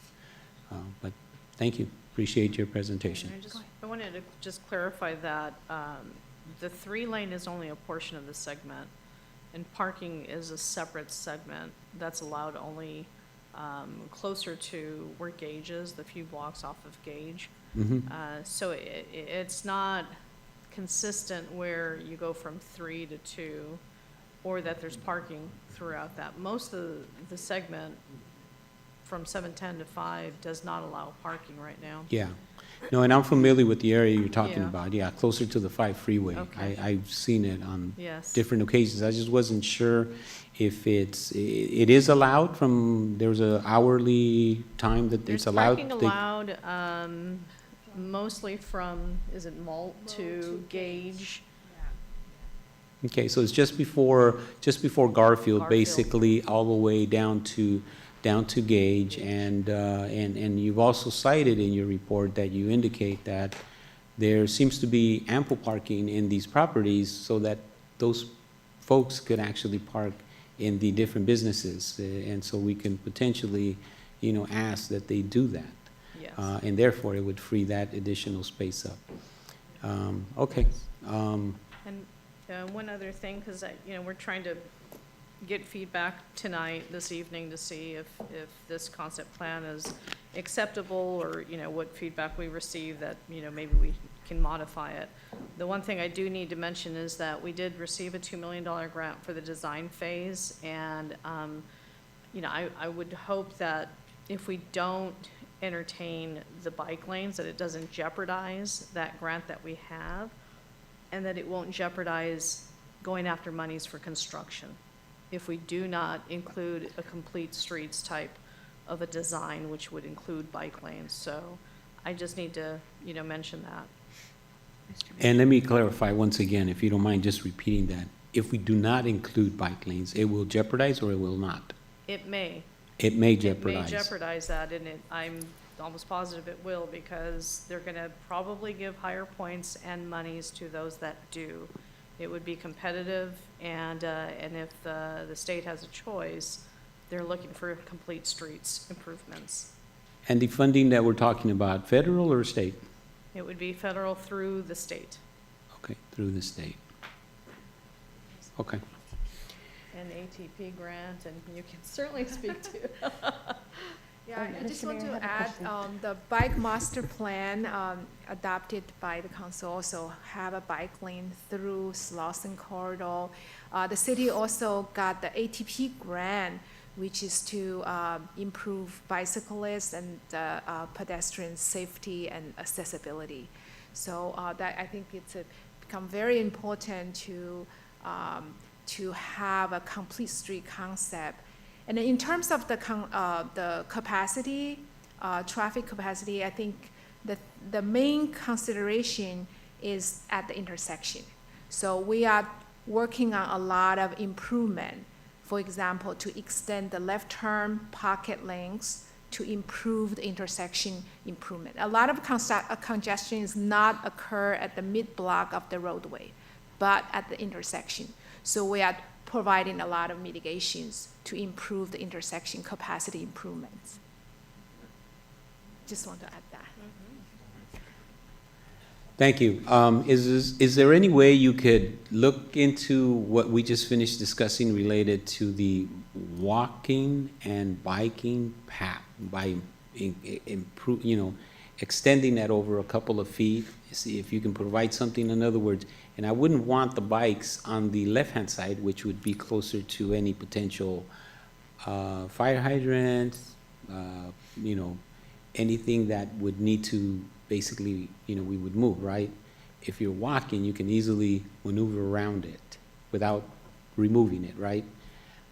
Speaker 1: But thank you. Appreciate your presentation.
Speaker 5: I wanted to just clarify that the 3-lane is only a portion of the segment, and parking is a separate segment that's allowed only closer to where Gage is, the few blocks off of Gage. So it's not consistent where you go from 3 to 2, or that there's parking throughout that. Most of the segment from 710 to 5 does not allow parking right now.
Speaker 1: Yeah. No, and I'm familiar with the area you're talking
Speaker 5: Yeah.
Speaker 1: about. Yeah, closer to the 5 freeway.
Speaker 5: Okay.
Speaker 1: I've seen it on
Speaker 5: Yes.
Speaker 1: different occasions. I just wasn't sure if it is allowed there's a hourly time that it's allowed.
Speaker 5: There's parking allowed, mostly from, is it Malt to Gage?
Speaker 1: Okay, so it's just before Garfield,
Speaker 5: Garfield.
Speaker 1: basically all the way down to Gage, and you've also cited in your report that you indicate that there seems to be ample parking in these properties so that those folks could actually park in the different businesses, and so we can potentially, ask that they do that.
Speaker 5: Yes.
Speaker 1: And therefore, it would free that additional space up. Okay.
Speaker 5: And one other thing, because we're trying to get feedback this evening to see if this concept plan is acceptable, or what feedback we receive that maybe we can modify it. The one thing I do need to mention is that we did receive a $2 million grant for the design phase, and I would hope that if we don't entertain the bike lanes, that it doesn't jeopardize that grant that we have, and that it won't jeopardize going after monies for construction if we do not include a complete streets type of a design, which would include bike lanes. So I just need to, mention that.
Speaker 1: And let me clarify once again, if you don't mind just repeating that. If we do not include bike lanes, it will jeopardize or it will not?
Speaker 5: It may.
Speaker 1: It may
Speaker 5: It
Speaker 1: jeopardize.
Speaker 5: may jeopardize that, and I'm almost positive it will, because they're gonna probably give higher points and monies to those that do. It would be competitive, and if the state has a choice, they're looking for complete streets improvements.
Speaker 1: And the funding that we're talking about, federal or state?
Speaker 5: It would be federal through the state.
Speaker 1: Okay, through the state. Okay.
Speaker 5: An ATP grant, and you can certainly speak to.
Speaker 14: Yeah, I just
Speaker 11: Mr.
Speaker 14: want
Speaker 11: Mayor, I
Speaker 14: to
Speaker 11: have a
Speaker 14: add,
Speaker 11: question.
Speaker 14: the bike master plan, adopted by the council also have a bike lane through Slauson corridor. The city also got the ATP grant, which is to, improve bicyclists and, pedestrian safety and accessibility. So, that, I think it's become very important to have a complete street concept. And in terms of the capacity, traffic capacity, I think the main consideration is at the intersection. So we are working on a lot of improvement. For example, to extend the left turn pocket lanes to improve the intersection improvement. A lot of congestion is not occur at the mid-block of the roadway, but at the intersection. So we are providing a lot of mitigations to improve the intersection capacity improvements. Just want to add that.
Speaker 1: Thank you. Is there any way you could look into what we just finished discussing related to the walking and biking path by extending that over a couple of feet? See if you can provide something. In other words, and I wouldn't want the bikes on the left-hand side, which would be closer to any potential fire hydrants, anything that would need to basically, we would move, right? If you're walking, you can easily maneuver around it without removing it, right?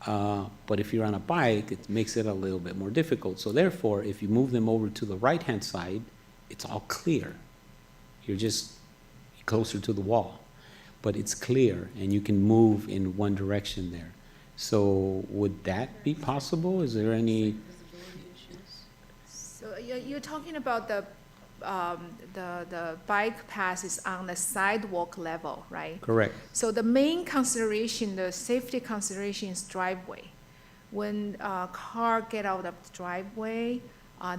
Speaker 1: But if you're on a bike, it makes it a little bit more difficult. So therefore, if you move them over to the right-hand side, it's all clear. You're just closer to the wall, but it's clear and you can move in one direction there. So would that be possible? Is there any?
Speaker 14: So you're talking about the bike path is on the sidewalk level, right?
Speaker 1: Correct.
Speaker 14: So the main consideration, the safety consideration is driveway. When a car get out of the driveway,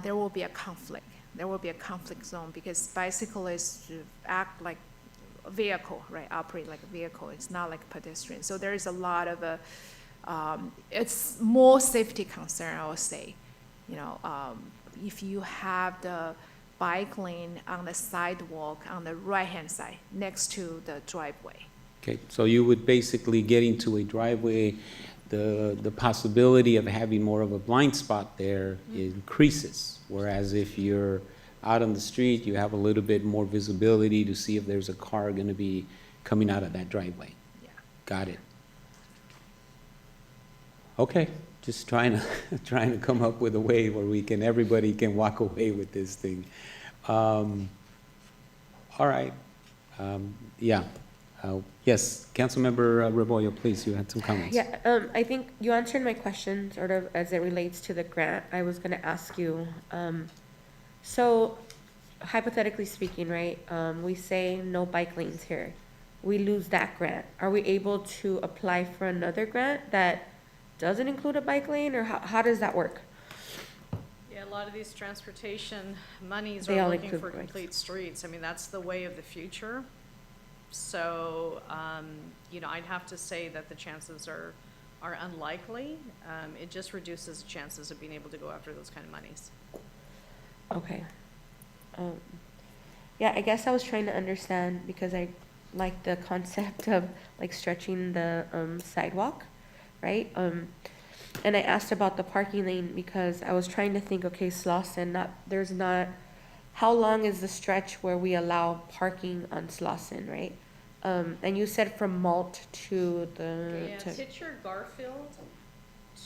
Speaker 14: there will be a conflict. There will be a conflict zone because bicyclists act like a vehicle, right? Operate like a vehicle. It's not like a pedestrian. So there is a lot of it's more safety concern, I would say. If you have the bike lane on the sidewalk on the right-hand side next to the driveway.
Speaker 1: Okay, so you would basically get into a driveway, the possibility of having more of a blind spot there increases. Whereas if you're out on the street, you have a little bit more visibility to see if there's a car going to be coming out of that driveway.
Speaker 14: Yeah.
Speaker 1: Got it. Okay, just trying to come up with a way where everybody can walk away with this thing. All right. Yes, Councilmember Rebollo, please, you had some comments.
Speaker 11: Yeah, I think you answered my question sort of as it relates to the grant. I was gonna ask you, so hypothetically speaking, right, we say no bike lanes here. We lose that grant. Are we able to apply for another grant that doesn't include a bike lane, or how does that work?
Speaker 5: Yeah, a lot of these transportation monies
Speaker 11: They
Speaker 5: are
Speaker 11: all
Speaker 5: looking
Speaker 11: include
Speaker 5: for
Speaker 11: bikes.
Speaker 5: complete streets. I mean, that's the way of the future. So, I'd have to say that the chances are unlikely. It just reduces the chances of being able to go after those kind of monies.
Speaker 11: Okay. Yeah, I guess I was trying to understand because I like the concept of like stretching the sidewalk, right? And I asked about the parking lane because I was trying to think, okay, Slauson, how long is the stretch where we allow parking on Slauson, right? And you said from Malt to
Speaker 5: Yeah, Titcher Garfield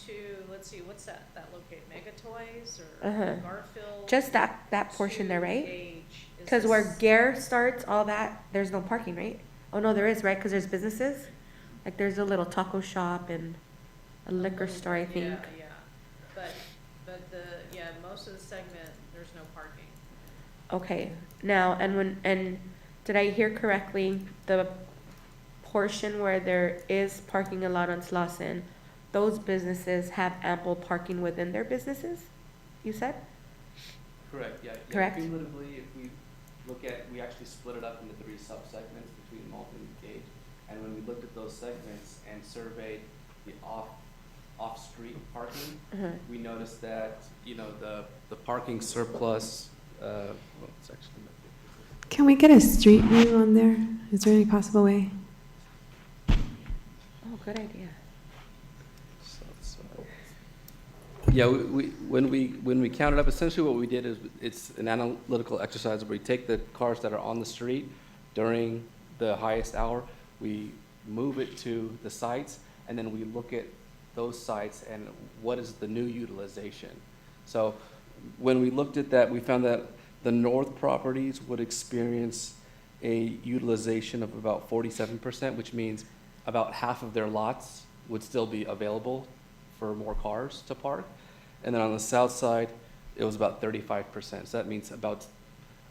Speaker 5: to, let's see, what's that located, Mega Toys or Garfield?
Speaker 11: just that portion there, right?
Speaker 5: Gage. Is
Speaker 11: Because where
Speaker 5: this-
Speaker 11: Gare starts, all that, there's no parking, right? Oh, no, there is, right? Because there's businesses? Like there's a little taco shop and a liquor store, I think.
Speaker 5: Yeah, but most of the segment, there's no parking.
Speaker 11: Okay, now, and did I hear correctly, the portion where there is parking a lot on Slauson, those businesses have ample parking within their businesses, you said?
Speaker 15: Correct, yeah.
Speaker 11: Correct.
Speaker 15: Cumulatively, if we we actually split it up into 3 sub-segments between Malt and Gage. And when we looked at those segments and surveyed the off-street parking, we noticed that, you know, the parking surplus, well, it's actually.
Speaker 10: Can we get a street view on there? Is there any possible way?
Speaker 11: Oh, good idea.
Speaker 15: Yeah, when we counted up, essentially what we did is, it's an analytical exercise where we take the cars that are on the street during the highest hour, we move it to the sites, and then we look at those sites and what is the new utilization. So when we looked at that, we found that the north properties would experience a utilization of about 47%, which means about half of their lots would still be available for more cars to park. And then on the south side, it was about 35%. So that means about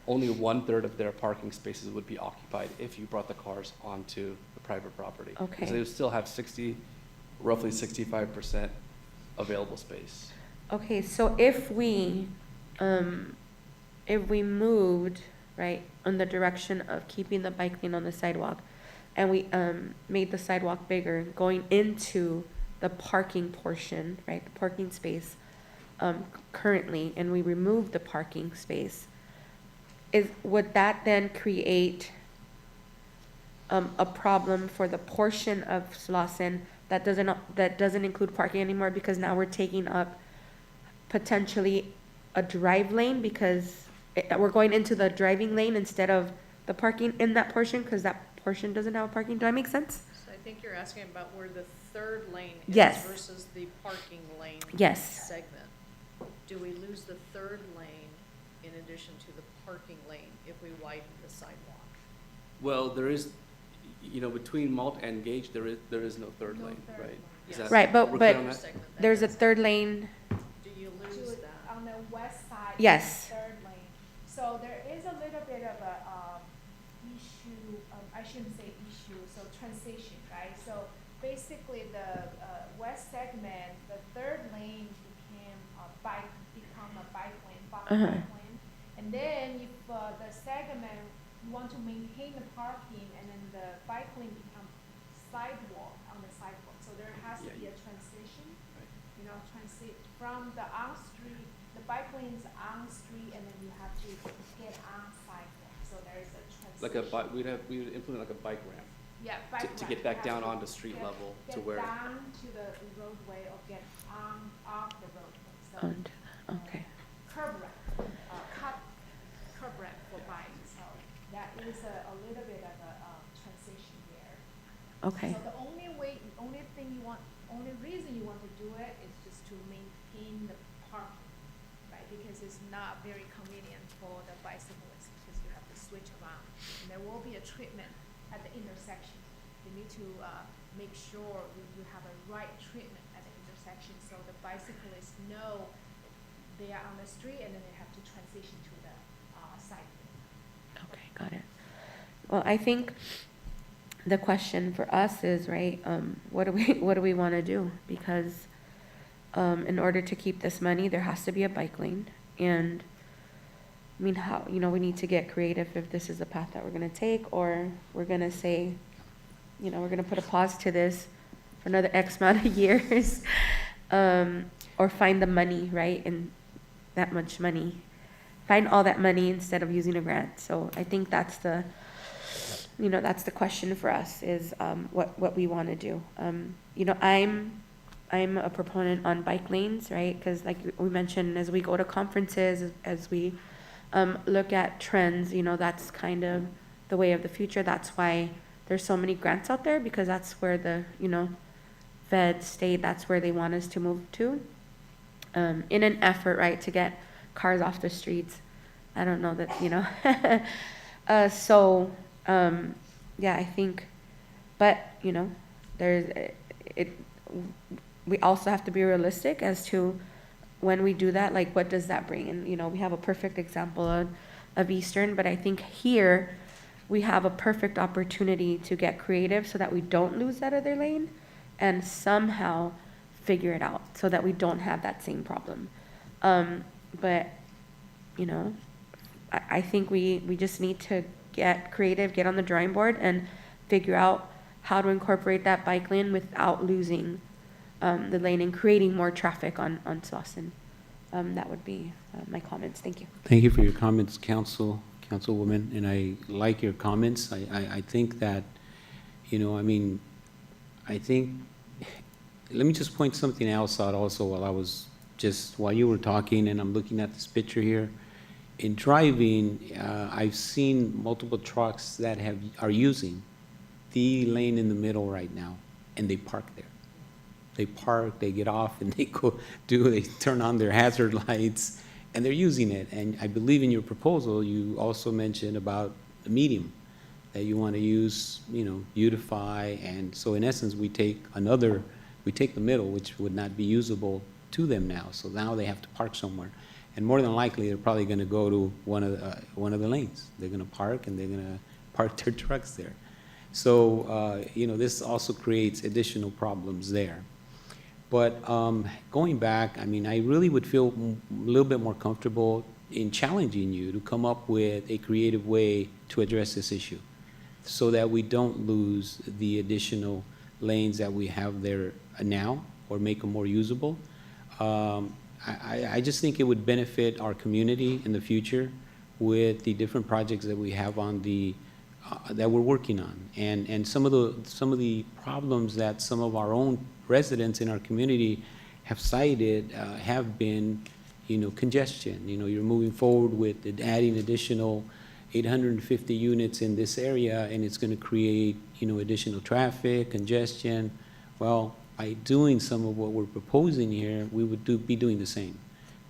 Speaker 15: only 1/3 of their parking spaces would be occupied if you brought the cars onto the private property.
Speaker 11: Okay.
Speaker 15: So they would still have roughly 65% available space.
Speaker 11: Okay, so if we moved, right, in the direction of keeping the bike lane on the sidewalk, and we made the sidewalk bigger, going into the parking portion, right, the parking space currently, and we removed the parking space, would that then create a problem for the portion of Slauson that doesn't include parking anymore, because now we're taking up potentially a drive lane, because we're going into the driving lane instead of the parking in that portion, because that portion doesn't have parking? Do I make sense?
Speaker 5: So I think you're asking about where the third lane is
Speaker 11: Yes.
Speaker 5: versus the parking lane
Speaker 11: Yes.
Speaker 5: segment. Do we lose the third lane in addition to the parking lane if we widen the sidewalk?
Speaker 15: Well, there is, you know, between Malt and Gage, there is no third lane, right? Is that-
Speaker 11: Right,
Speaker 15: we're
Speaker 11: but
Speaker 15: clear on that?
Speaker 11: there's a third lane.
Speaker 5: Do you lose that?
Speaker 14: On the west side.
Speaker 11: Yes.
Speaker 14: Third lane. So there is a little bit of a, issue, I shouldn't say issue, so transition, right? So basically the, west segment, the third lane become a bike lane, bike lane. And then if, the segment, you want to maintain the parking, and then the bike lane become sidewalk on the sidewalk. So there has to be a transition, you know, transit from the on-street, the bike lane's on-street, and then you have to get on sidewalk. So there's a transition.
Speaker 15: Like we would implement like a bike ramp.
Speaker 14: Yeah,
Speaker 15: to-
Speaker 14: bike
Speaker 15: to
Speaker 14: ramp.
Speaker 15: get back
Speaker 14: You have
Speaker 15: down
Speaker 14: to
Speaker 15: onto street level to
Speaker 14: get
Speaker 15: where-
Speaker 14: down to the roadway or get on, off the roadway. So
Speaker 11: Okay.
Speaker 14: curb ramp, curb ramp for bikes. So that is a little bit of a transition there.
Speaker 11: Okay.
Speaker 14: So the only reason you want to do it is just to maintain the parking, right? Because it's not very convenient for the bicyclists, because you have to switch around. And there will be a treatment at the intersection. You need to make sure you have a right treatment at the intersection, so the bicyclists know they are on the street, and then they have to transition to the side lane.
Speaker 11: Okay, got it. Well, I think the question for us is, right, what do we want to do? Because in order to keep this money, there has to be a bike lane. And I mean, how, you know, we need to get creative if this is the path that we're going to take, or we're going to say, you know, we're going to put a pause to this for another X amount of years, or find the money, right, and that much money. Find all that money instead of using a grant. So I think that's the, you know, that's the question for us, is what we want to do. You know, I'm a proponent on bike lanes, right? Because like we mentioned, as we go to conferences, as we look at trends, you know, that's kind of the way of the future. That's why there's so many grants out there, because that's where the, you know, Fed, state, that's where they want us to move to. In an effort, right, to get cars off the streets. I don't know that, you know. Yeah, I think, but, you know, we also have to be realistic as to when we do that, like, what does that bring? And, you know, we have a perfect example of Eastern, but I think here we have a perfect opportunity to get creative so that we don't lose that other lane and somehow figure it out so that we don't have that same problem. But, you know, I think we just need to get creative, get on the drawing board, and figure out how to incorporate that bike lane without losing the lane and creating more traffic on Slauson. That would be my comments. Thank you.
Speaker 1: Thank you for your comments, Councilwoman, and I like your comments. I think that, you know, I mean, I think, let me just point something else out also while you were talking, and I'm looking at this picture here. In driving, I've seen multiple trucks that are using the lane in the middle right now, and they park there. They park, they get off, and they turn on their hazard lights, and they're using it. And I believe in your proposal, you also mentioned about the medium, that you want to use, you know, beautify, and so in essence, we take the middle, which would not be usable to them now, so now they have to park somewhere. And more than likely, they're probably going to go to one of the lanes. They're going to park, and they're going to park their trucks there. So, you know, this also creates additional problems there. But going back, I mean, I really would feel a little bit more comfortable in challenging you to come up with a creative way to address this issue so that we don't lose the additional lanes that we have there now or make them more usable. I just think it would benefit our community in the future with the different projects that we have on that we're working on, and some of the problems that some of our own residents in our community have cited have been, you know, congestion. You know, you're moving forward with adding additional 850 units in this area, and it's going to create, you know, additional traffic, congestion. Well, by doing some of what we're proposing here, we would be doing the same.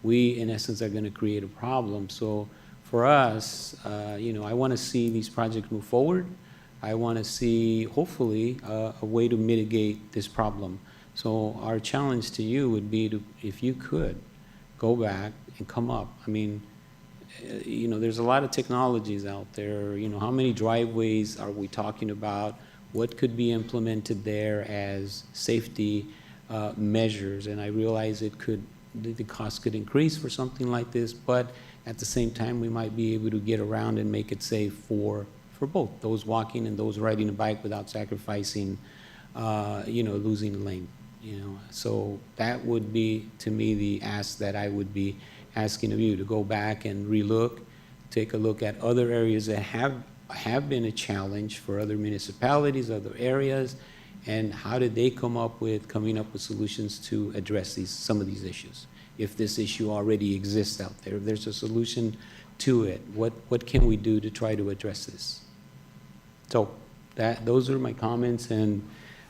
Speaker 1: We, in essence, are going to create a problem. So for us, you know, I want to see these projects move forward. I want to see, hopefully, a way to mitigate this problem. So our challenge to you would be to, if you could, go back and come up. I mean, you know, there's a lot of technologies out there. You know, how many driveways are we talking about? What could be implemented there as safety measures? And I realize the cost could increase for something like this, but at the same time, we might be able to get around and make it safe for both those walking and those riding a bike without sacrificing, you know, losing the lane. You know, so that would be, to me, the ask that I would be asking of you, to go back and relook, take a look at other areas that have been a challenge for other municipalities, other areas, and how did they coming up with solutions to address some of these issues? If this issue already exists out there, if there's a solution to it, what can we do to try to address this? So those are my comments, and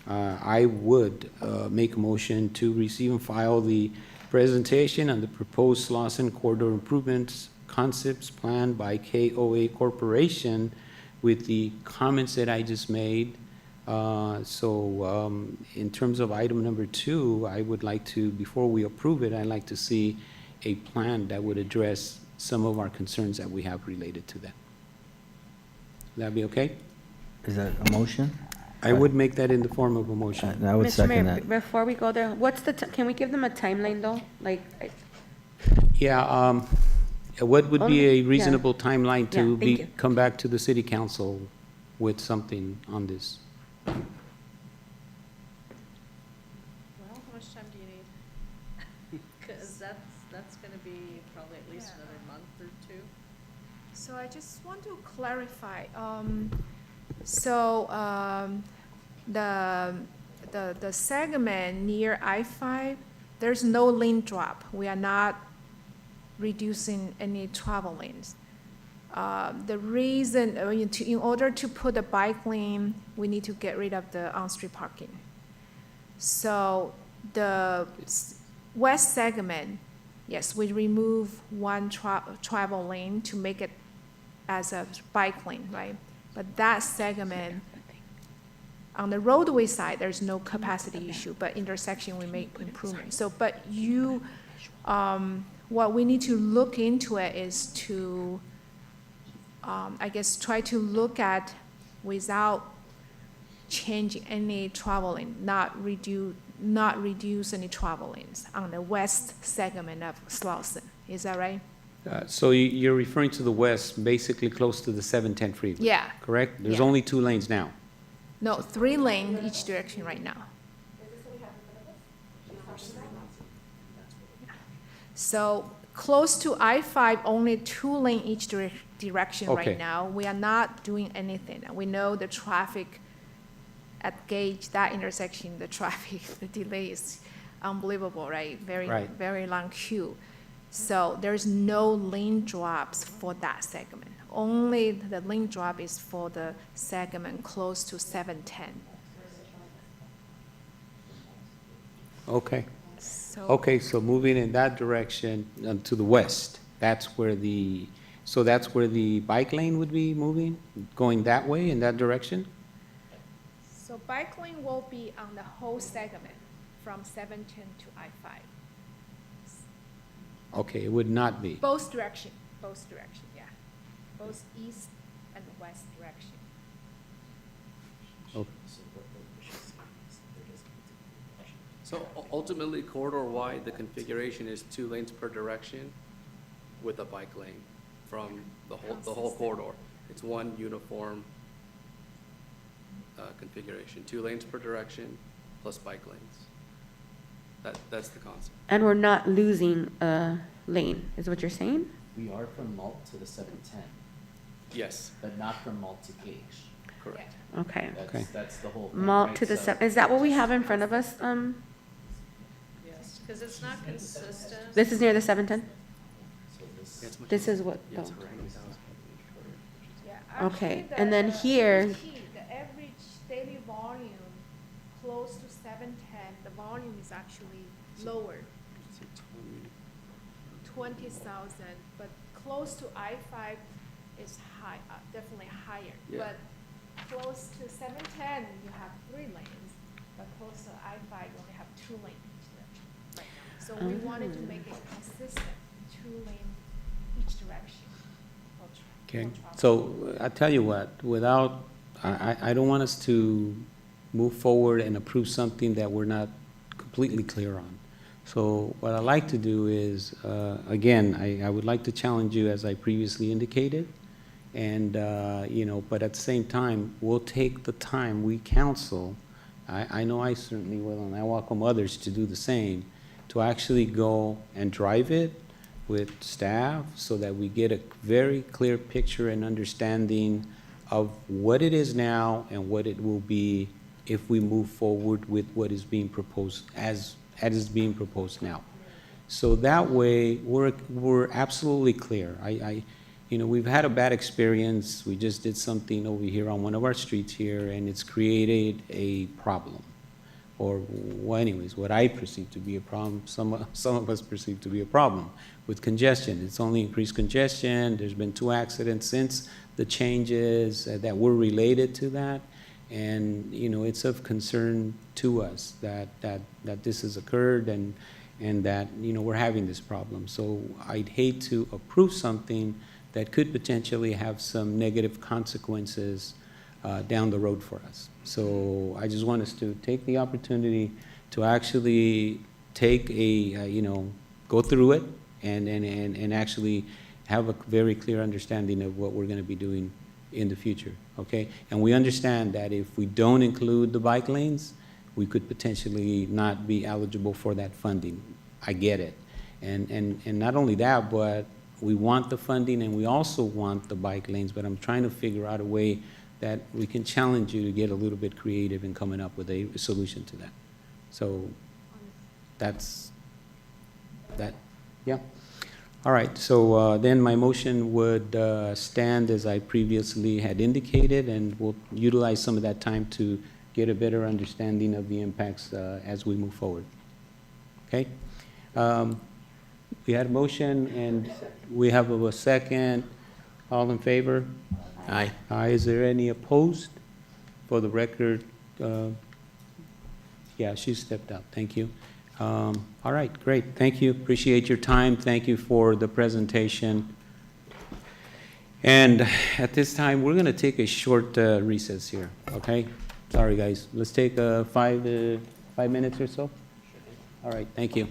Speaker 1: I would make a motion to receive and file the presentation on the proposed Slauson Corridor Improvements Concepts Plan by KOA Corporation with the comments that I just made. In terms of item number 2, I would like to, before we approve it, I'd like to see a plan that would address some of our concerns that we have related to that. Would that be okay?
Speaker 4: Is that a motion?
Speaker 1: I would make that in the form of a motion.
Speaker 4: I would
Speaker 11: Mr.
Speaker 4: second
Speaker 11: Mayor,
Speaker 4: that.
Speaker 11: before we go there, can we give them a timeline though? Like,
Speaker 1: Yeah, what would be a
Speaker 11: Yeah.
Speaker 1: reasonable timeline
Speaker 11: Yeah,
Speaker 1: to
Speaker 11: thank you.
Speaker 1: come back to the city council with something on this?
Speaker 5: Well, how much time do you need? Because that's going to be probably at least another month or two.
Speaker 14: So I just want to clarify, the segment near I-5, there's no lane drop. We are not reducing any travel lanes. The reason, in order to put a bike lane, we need to get rid of the on-street parking. So the west segment, yes, we remove one travel lane to make it as a bike lane, right? But that segment, on the roadway side, there's no capacity issue, but intersection, we make improvements. So, but what we need to look into it is to, I guess, try to look at without changing any travel lane, not reduce any travel lanes on the west segment of Slauson. Is that right?
Speaker 1: So you're referring to the west, basically close to the 710 freeway?
Speaker 14: Yeah.
Speaker 1: Correct? There's
Speaker 14: Yeah.
Speaker 1: only 2 lanes now.
Speaker 14: No, 3 lanes each direction right now. So close to I-5, only 2 lane each direction
Speaker 1: Okay.
Speaker 14: right now. We are not doing anything. We know the traffic at Gage, that intersection, the traffic, the delay is unbelievable, right?
Speaker 1: Right.
Speaker 14: Very long queue. So there's no lane drops for that segment. Only the lane drop is for the segment close to 710.
Speaker 1: Okay.
Speaker 14: So
Speaker 1: Okay, so moving in that direction to the west, that's where that's where the bike lane would be moving, going that way, in that direction?
Speaker 14: So bike lane will be on the whole segment from 710 to I-5.
Speaker 1: Okay, it would not be.
Speaker 14: Both direction, yeah. Both east and west direction.
Speaker 1: Okay.
Speaker 15: So ultimately, corridor-wide, the configuration is 2 lanes per direction with a bike lane from the whole corridor. It's one uniform configuration, 2 lanes per direction plus bike lanes. That's the concept.
Speaker 11: And we're not losing a lane, is what you're saying?
Speaker 6: We are from Malt to the 710,
Speaker 15: Yes,
Speaker 6: but not from Malt to Gage.
Speaker 15: correct.
Speaker 11: Okay.
Speaker 1: Okay.
Speaker 6: That's the whole thing,
Speaker 11: Malt
Speaker 6: right?
Speaker 11: to the
Speaker 6: So-
Speaker 11: seven, is that what we have in front of us?
Speaker 5: Yes, because it's not consistent.
Speaker 11: This is near the 710?
Speaker 15: It's much
Speaker 11: This
Speaker 15: more-
Speaker 11: is what,
Speaker 15: yeah, it's
Speaker 11: oh.
Speaker 15: around 1,000.
Speaker 14: Yeah,
Speaker 11: Okay,
Speaker 14: actually,
Speaker 11: and then
Speaker 14: the
Speaker 11: here-
Speaker 14: The average daily volume close to 710, the volume is actually lower, 20,000, but close to I-5 is high, definitely higher.
Speaker 15: Yeah.
Speaker 14: But close to 710, you have 3 lanes, but close to I-5, you only have 2 lanes each direction right now. So we wanted to make it consistent, 2 lane each direction for
Speaker 1: Okay,
Speaker 14: traffic.
Speaker 1: so I tell you what, I don't want us to move forward and approve something that we're not completely clear on. So what I like to do is, again, I would like to challenge you as I previously indicated. And, but at the same time, we'll take the time, we counsel, I know I certainly will, and I welcome others to do the same, to actually go and drive it with staff so that we get a very clear picture and understanding of what it is now and what it will be if we move forward with what is being proposed as is being proposed now. So that way, we're absolutely clear. We've had a bad experience. We just did something over here on one of our streets here, and it's created a problem. Or, well, anyways, what I perceive to be a problem, some of us perceive to be a problem with congestion. It's only increased congestion. There's been 2 accidents since the changes that were related to that. And, it's of concern to us that this has occurred and that, we're having this problem. So I'd hate to approve something that could potentially have some negative consequences down the road for us. So I just want us to take the opportunity to actually take go through it and actually have a very clear understanding of what we're going to be doing in the future, okay? And we understand that if we don't include the bike lanes, we could potentially not be eligible for that funding. I get it. And not only that, but we want the funding and we also want the bike lanes, but I'm trying to figure out a way that we can challenge you to get a little bit creative in coming up with a solution to that. So that's that, yeah. All right, so then my motion would stand as I previously had indicated, and we'll utilize some of that time to get a better understanding of the impacts as we move forward. Okay? We had a motion, and we have a second. All in favor?
Speaker 6: Aye.
Speaker 1: Aye. Is there any opposed? For the record, yeah, she stepped out. Thank you. All right, great. Thank you. Appreciate your time. Thank you for the presentation. And at this time, we're going to take a short recess here, okay? Sorry, guys. Let's take 5 minutes or so. All right, thank you.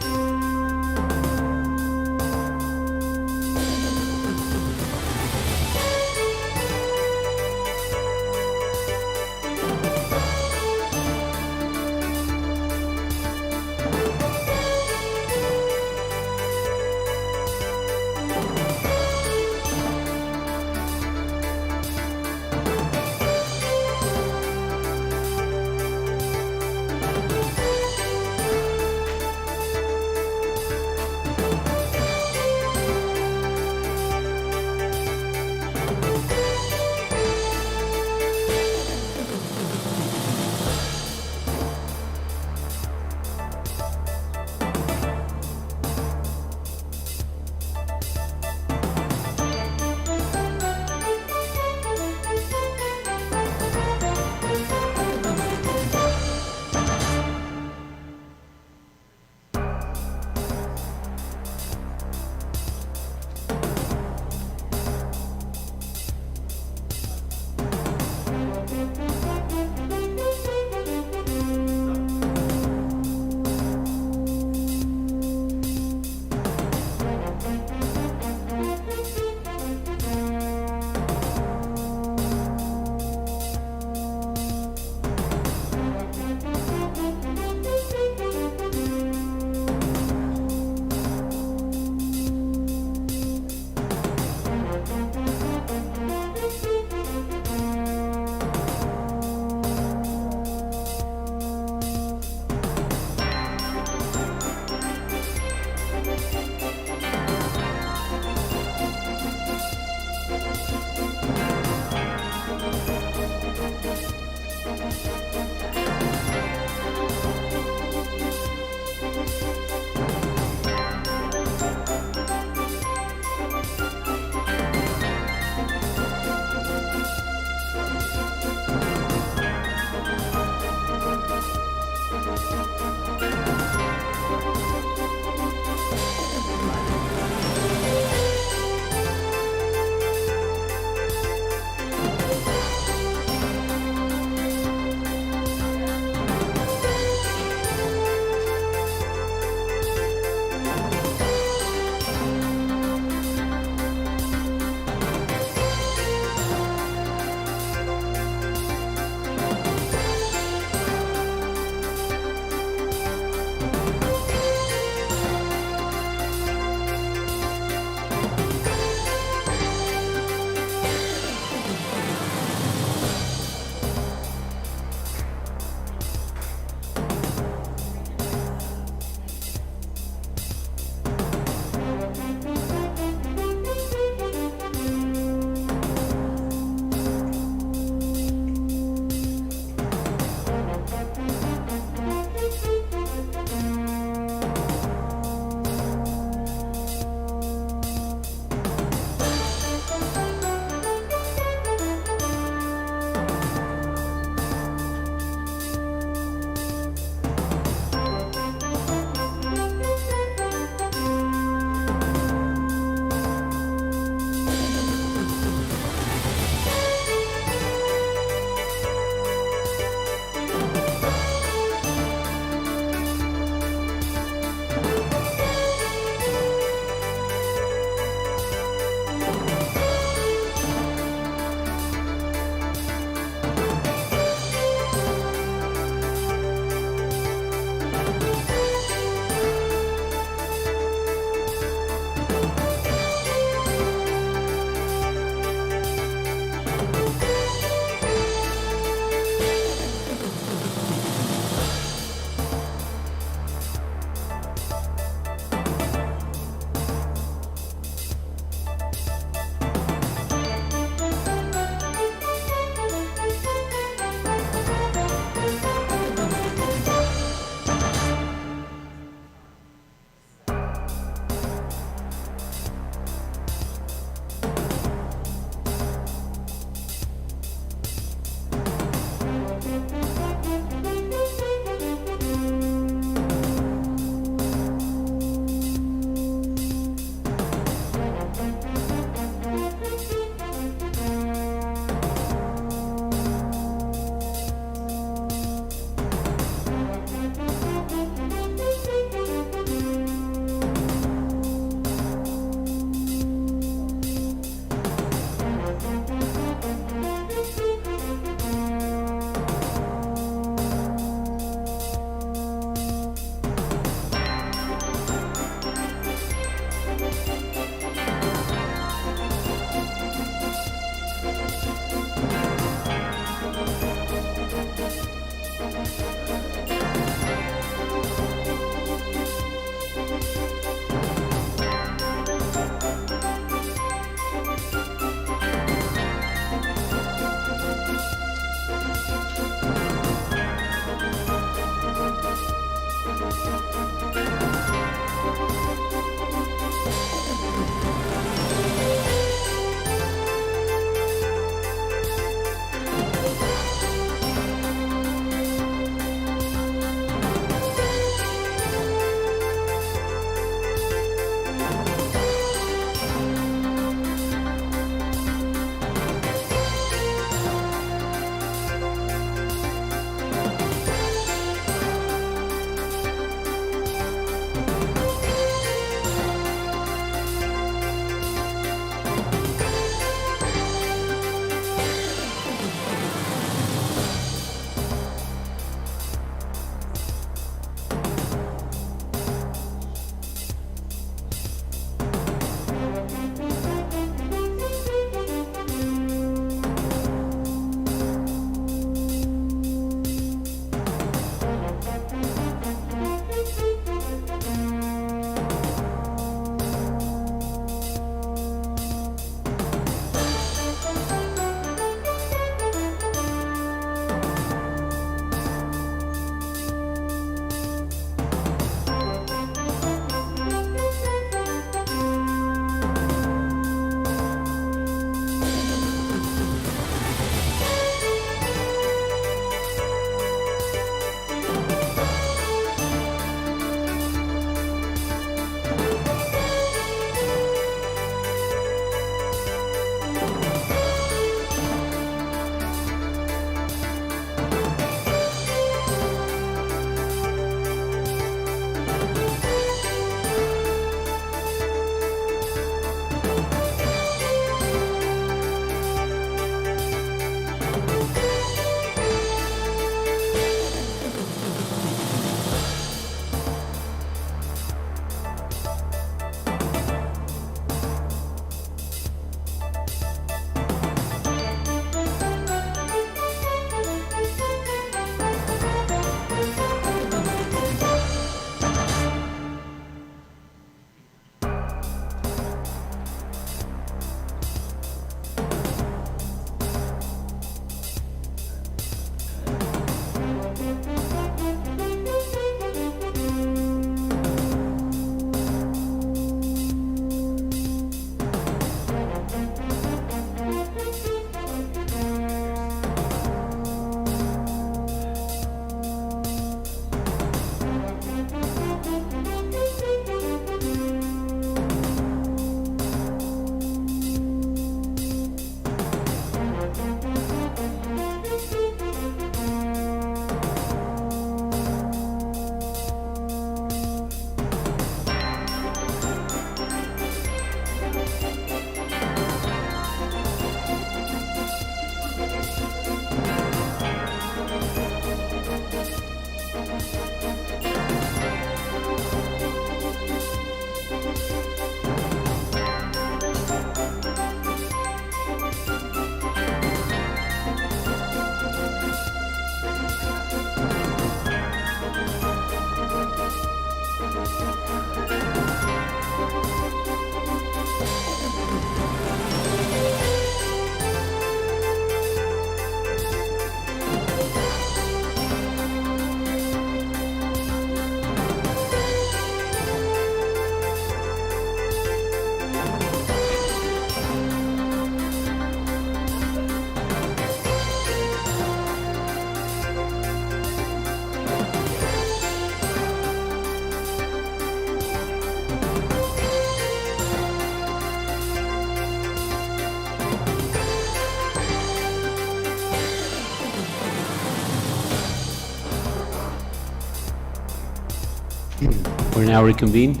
Speaker 1: We're now reconvened.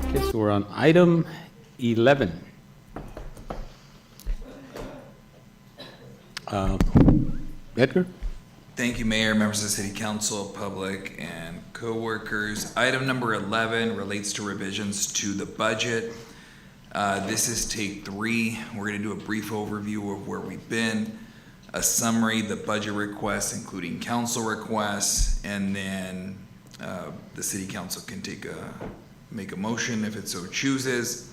Speaker 1: Okay, so we're on item 11. Edgar?
Speaker 8: Thank you, Mayor, members of the City Council, public, and co-workers. Item number 11 relates to revisions to the budget. This is take 3. We're going to do a brief overview of where we've been, a summary, the budget requests, including council requests, and then the City Council can make a motion if it so chooses.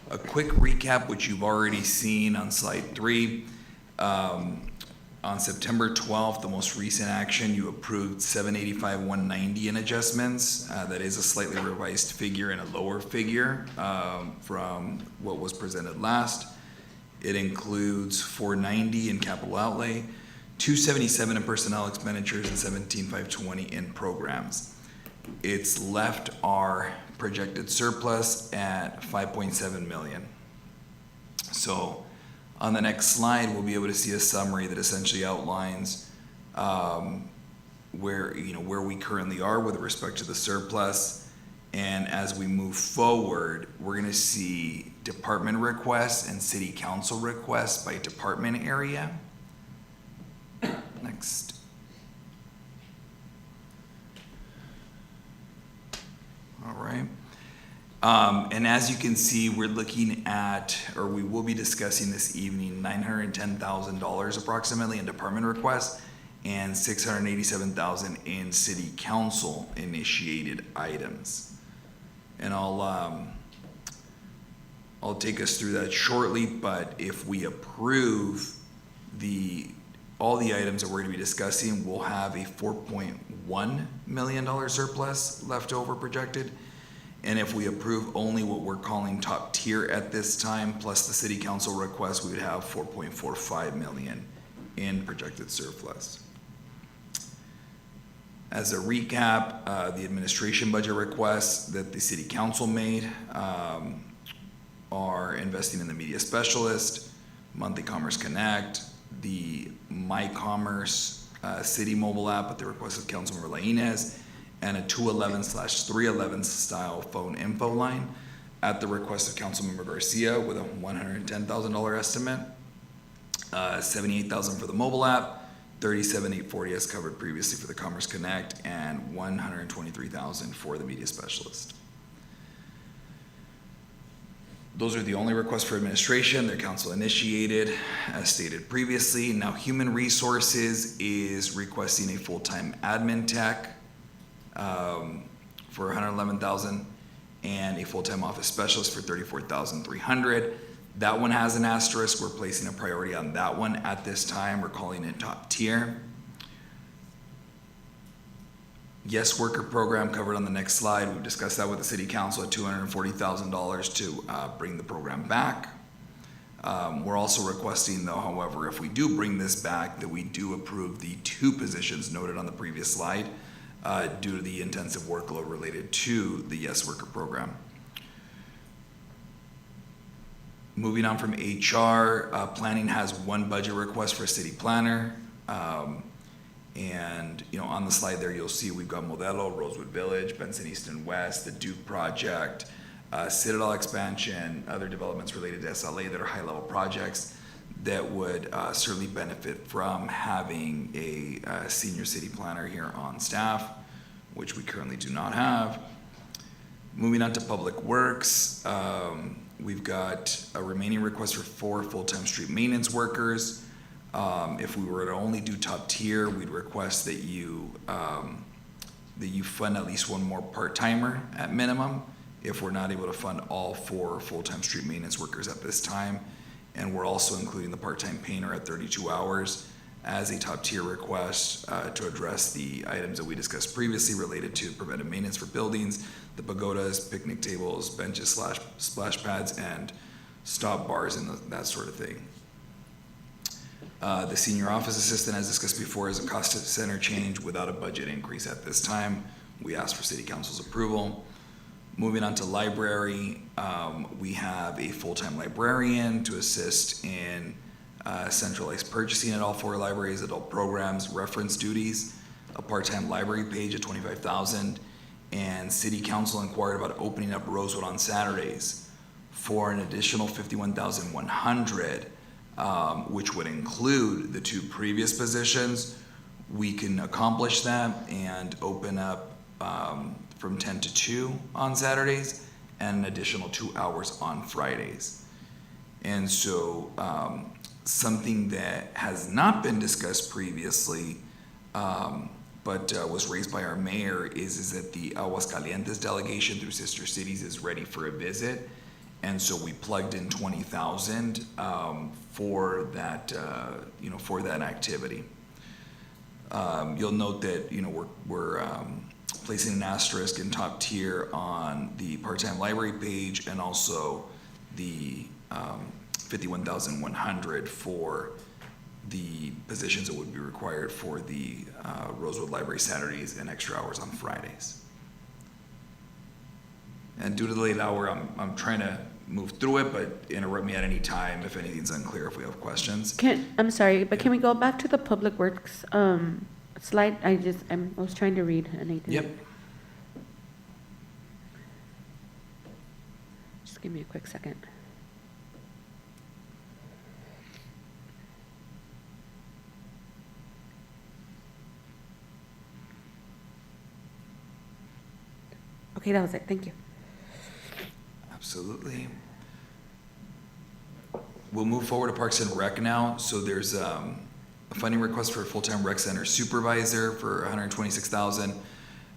Speaker 8: A quick recap, which you've already seen on slide 3. On September 12th, the most recent action, you approved $785,190 in adjustments. That is a slightly revised figure and a lower figure from what was presented last. It includes $490 in capital outlay, $277 in personnel expenditures, and $17,520 in programs. It's left our projected surplus at $5.7 million. So on the next slide, we'll be able to see a summary that essentially outlines where we currently are with respect to the surplus. And as we move forward, we're going to see department requests and city council requests by department area. Next. All right. And as you can see, we're looking at, or we will be discussing this evening, $910,000 approximately in department requests and $687,000 in city council initiated items. And I'll take us through that shortly, but if we approve all the items that we're going to be discussing, we'll have a $4.1 million surplus left over projected. And if we approve only what we're calling top tier at this time, plus the city council request, we would have $4.45 million in projected surplus. As a recap, the administration budget requests that the city council made are investing in the media specialist, Monthly Commerce Connect, the My Commerce city mobile app at the request of Councilmember Lainez, and a 211/311 style phone info line at the request of Councilmember Garcia with a $110,000 estimate, $78,000 for the mobile app, $37,840 as covered previously for the Commerce Connect, and $123,000 for the media specialist. Those are the only requests for administration. They're council initiated, as stated previously. Now, Human Resources is requesting a full-time admin tech for $111,000 and a full-time office specialist for $34,300. That one has an asterisk. We're placing a priority on that one at this time. We're calling it top tier. Yes Worker program covered on the next slide. We've discussed that with the city council at $240,000 to bring the program back. We're also requesting, though, however, if we do bring this back, that we do approve the 2 positions noted on the previous slide due to the intensive workload related to the Yes Worker program. Moving on from HR, planning has 1 budget request for a city planner. And on the slide there, you'll see we've got Modelo, Rosewood Village, Benson East and West, the Duke project, Citadel expansion, other developments related to SLA that are high-level projects that would certainly benefit from having a senior city planner here on staff, which we currently do not have. Moving on to Public Works, we've got a remaining request for 4 full-time street maintenance workers. If we were to only do top tier, we'd request that you fund at least 1 more part-timer at minimum if we're not able to fund all 4 full-time street maintenance workers at this time. And we're also including the part-time painter at 32 hours as a top tier request to address the items that we discussed previously related to preventive maintenance for buildings, the pagodas, picnic tables, benches, splash pads, and stop bars and that sort of thing. The senior office assistant, as discussed before, is a cost center change without a budget increase at this time. We ask for city council's approval. Moving on to library, we have a full-time librarian to assist in centralized purchasing at all 4 libraries, adult programs, reference duties, a part-time library page at $25,000, and city council inquired about opening up Rosewood on Saturdays for an additional $51,100, which would include the 2 previous positions. We can accomplish that and open up from 10 to 2 on Saturdays and an additional 2 hours on Fridays. And so something that has not been discussed previously, but was raised by our mayor is that the Aguascalientes delegation through Sister Cities is ready for a visit. And so we plugged in 20,000 for that, for that activity. You'll note that, we're placing an asterisk in top tier on the part-time library page and also the 51,100 for the positions that would be required for the Rosewood Library Saturdays and extra hours on Fridays. And due to the late hour, I'm trying to move through it, but interrupt me at any time if anything's unclear, if we have questions.
Speaker 11: I'm sorry, but can we go back to the Public Works slide? I was trying to read and I didn't.
Speaker 8: Yep.
Speaker 11: Just give me a quick second. Okay, that was it. Thank you.
Speaker 8: Absolutely. We'll move forward to Parks and Rec now. So there's a funding request for a full-time rec center supervisor for $126,000.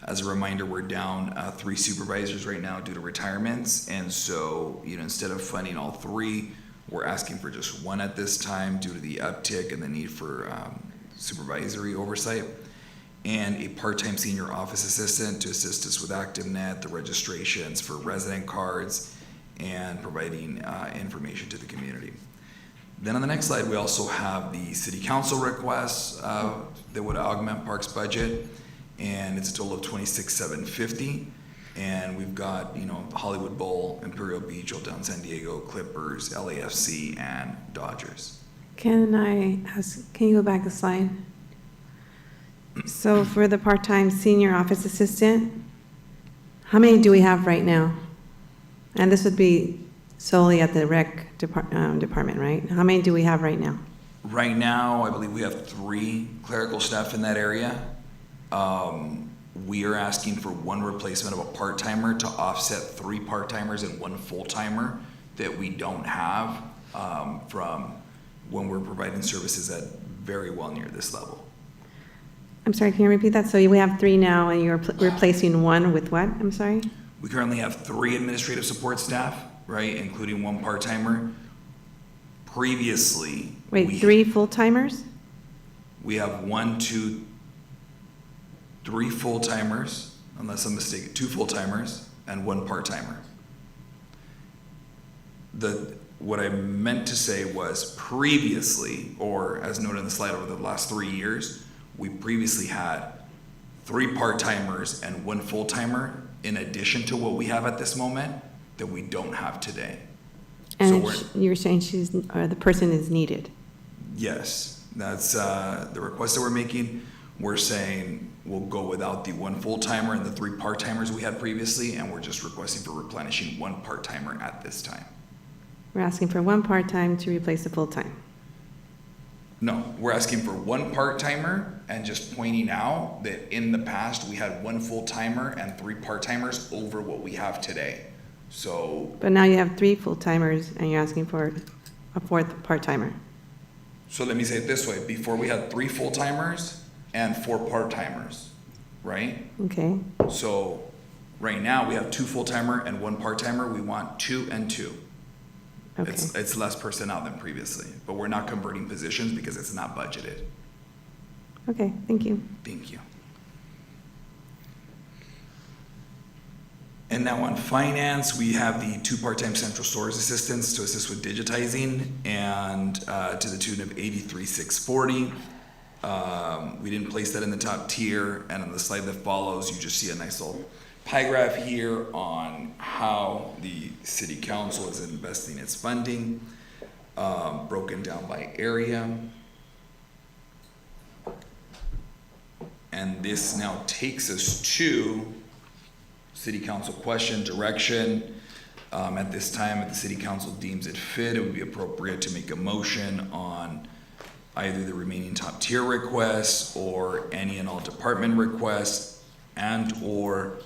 Speaker 8: As a reminder, we're down 3 supervisors right now due to retirements. And so, instead of funding all 3, we're asking for just 1 at this time due to the uptick and the need for supervisory oversight. And a part-time senior office assistant to assist us with ActiveNet, the registrations for resident cards, and providing information to the community. Then on the next slide, we also have the city council requests that would augment Parks budget, and it's a total of $26,750. And we've got, Hollywood Bowl, Imperial Beach, Old Town San Diego, Clippers, LAFC, and Dodgers.
Speaker 10: Can you go back a slide? So for the part-time senior office assistant, how many do we have right now? And this would be solely at the rec department, right? How many do we have right now?
Speaker 8: Right now, I believe we have 3 clerical staff in that area. We are asking for 1 replacement of a part-timer to offset 3 part-timers and 1 full-timer that we don't have from when we're providing services at very well near this level.
Speaker 10: I'm sorry, can you repeat that? So we have 3 now, and you're replacing 1 with what? I'm sorry?
Speaker 8: We currently have 3 administrative support staff, right, including 1 part-timer. Previously,
Speaker 10: Wait, 3 full-timers?
Speaker 8: we have 1, 2, 3 full-timers, unless I'm mistaken, 2 full-timers and 1 part-timer. What I meant to say was previously, or as noted in the slide, over the last 3 years, we previously had 3 part-timers and 1 full-timer in addition to what we have at this moment that we don't have today.
Speaker 10: And you're saying the person is needed?
Speaker 8: Yes, that's the request that we're making. We're saying we'll go without the 1 full-timer and the 3 part-timers we had previously, and we're just requesting for replenishing 1 part-timer at this time.
Speaker 10: We're asking for 1 part-time to replace the full-time.
Speaker 8: No, we're asking for 1 part-timer and just pointing out that in the past, we had 1 full-timer and 3 part-timers over what we have today. So.
Speaker 10: But now you have 3 full-timers and you're asking for a 4th part-timer.
Speaker 8: So let me say it this way. Before we had 3 full-timers and 4 part-timers, right?
Speaker 10: Okay.
Speaker 8: So right now, we have 2 full-timer and 1 part-timer. We want 2 and 2.
Speaker 10: Okay.
Speaker 8: It's less personnel than previously, but we're not converting positions because it's not budgeted.
Speaker 10: Okay, thank you.
Speaker 8: Thank you. And now on finance, we have the 2 part-time central stores assistants to assist with digitizing, and to the tune of $83,640. We didn't place that in the top tier, and on the slide that follows, you just see a nice little pie graph here on how the city council is investing its funding. broken down by area. And this now takes us to city council question, direction. At this time, if the city council deems it fit, it would be appropriate to make a motion on either the remaining top tier requests or any and all department requests and or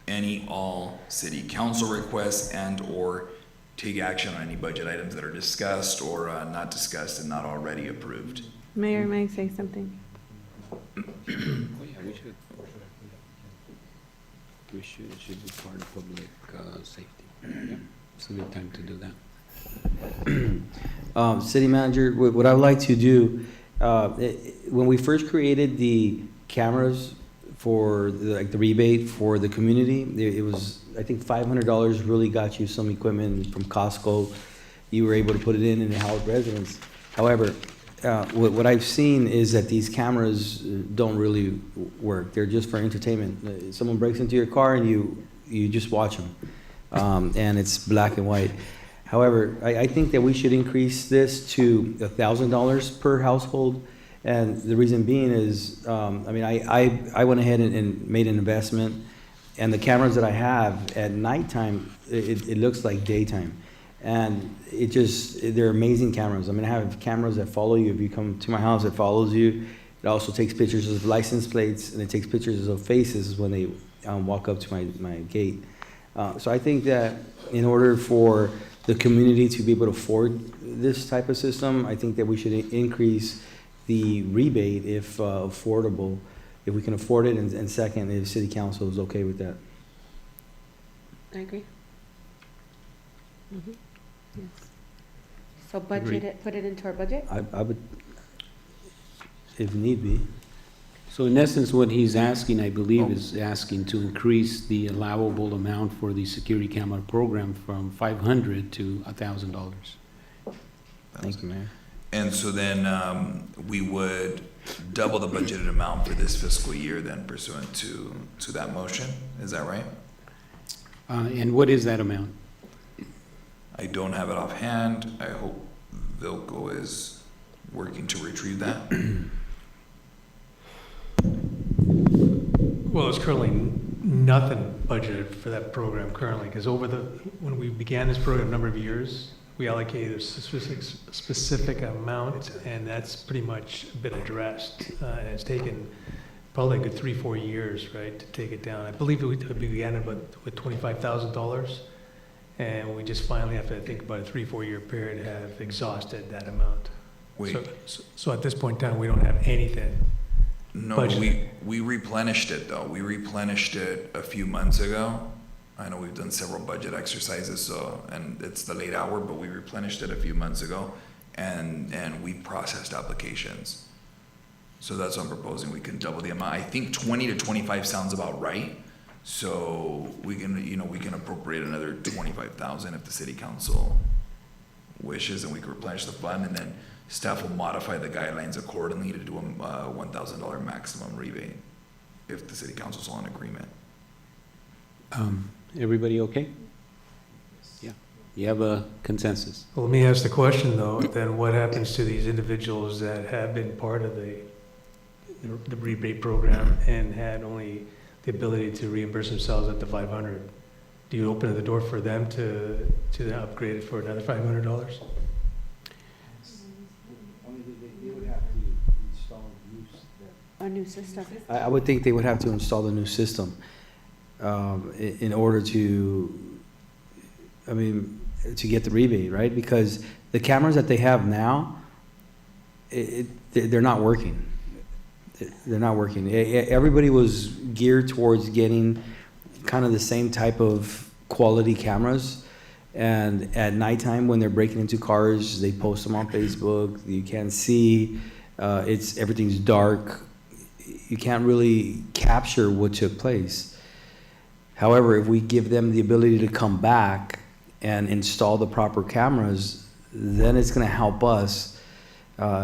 Speaker 8: any all city council requests and or take action on any budget items that are discussed or not discussed and not already approved.
Speaker 10: Mayor, may I say something?
Speaker 1: We should, it should be part of public safety. Yeah, it's a good time to do that.
Speaker 4: City manager, what I would like to do, when we first created the cameras for the rebate for the community, it was, I think $500 really got you some equipment from Costco. You were able to put it in and help residents. However, what I've seen is that these cameras don't really work. They're just for entertainment. Someone breaks into your car and you just watch them. And it's black and white. However, I think that we should increase this to $1,000 per household. And the reason being is, I mean, I went ahead and made an investment, and the cameras that I have at nighttime, it looks like daytime. And they're amazing cameras. I mean, I have cameras that follow you. If you come to my house, it follows you. It also takes pictures of license plates, and it takes pictures of faces when they walk up to my gate. So I think that in order for the community to be able to afford this type of system, I think that we should increase the rebate if affordable, if we can afford it, and second, if city council is okay with that.
Speaker 11: I agree. Yes. So budget it, put it into our budget?
Speaker 4: I would, if need be.
Speaker 1: So in essence, what he's asking, I believe, is asking to increase the allowable amount for the security camera program from $500 to $1,000.
Speaker 4: Thank you, Mayor.
Speaker 8: And so then we would double the budgeted amount for this fiscal year then pursuant to that motion. Is that right?
Speaker 1: And what is that amount?
Speaker 8: I don't have it offhand. I hope Vilco is working to retrieve that.
Speaker 16: Well, there's currently nothing budgeted for that program currently, because when we began this program a number of years, we allocated a specific amount, and that's pretty much been addressed. And it's taken probably a good 3-4 years, right, to take it down. I believe we began it with $25,000, and we just finally, after I think about a 3-4 year period, have exhausted that amount.
Speaker 8: Wait.
Speaker 16: So at this point in time, we don't have anything.
Speaker 8: No,
Speaker 16: budgeted.
Speaker 8: we replenished it though. We replenished it a few months ago. I know we've done several budget exercises, and it's the late hour, but we replenished it a few months ago, and we processed applications. So that's what I'm proposing. We can double the amount. I think 20 to 25 sounds about right. So we can appropriate another 25,000 if the city council wishes, and we can replenish the fund, and then staff will modify the guidelines accordingly to do a $1,000 maximum rebate if the city council's all in agreement.
Speaker 1: Everybody okay? Yeah. You have a consensus?
Speaker 16: Well, let me ask the question though, then what happens to these individuals that have been part of the rebate program and had only the ability to reimburse themselves up to $500? Do you open the door for them to then upgrade it for another $500?
Speaker 11: A new system.
Speaker 4: I would think they would have to install the new system in order to, I mean, to get the rebate, right? Because the cameras that they have now, they're not working. They're not working. Everybody was geared towards getting kind of the same type of quality cameras. And at nighttime, when they're breaking into cars, they post them on Facebook. You can't see. Everything's dark. You can't really capture what took place. However, if we give them the ability to come back and install the proper cameras, then it's going to help us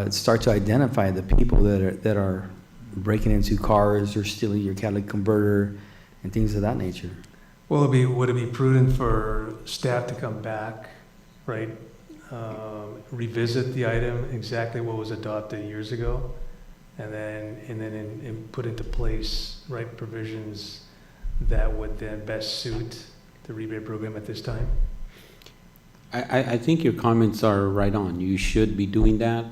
Speaker 4: start to identify the people that are breaking into cars or stealing your catalytic converter and things of that nature.
Speaker 16: Well, would it be prudent for staff to come back, right, revisit the item, exactly what was adopted years ago, and then put into place right provisions that would then best suit the rebate program at this time?
Speaker 1: I think your comments are right on. You should be doing that.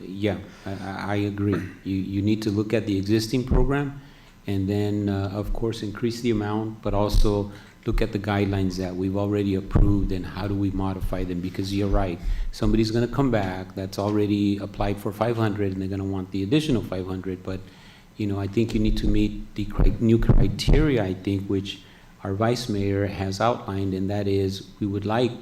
Speaker 1: Yeah, I agree. You need to look at the existing program and then, of course, increase the amount, but also look at the guidelines that we've already approved and how do we modify them, because you're right. Somebody's gonna come back that's already applied for 500 and they're gonna want the additional 500, but, you know, I think you need to meet the new criteria, I think, which our vice mayor has outlined, and that is we would like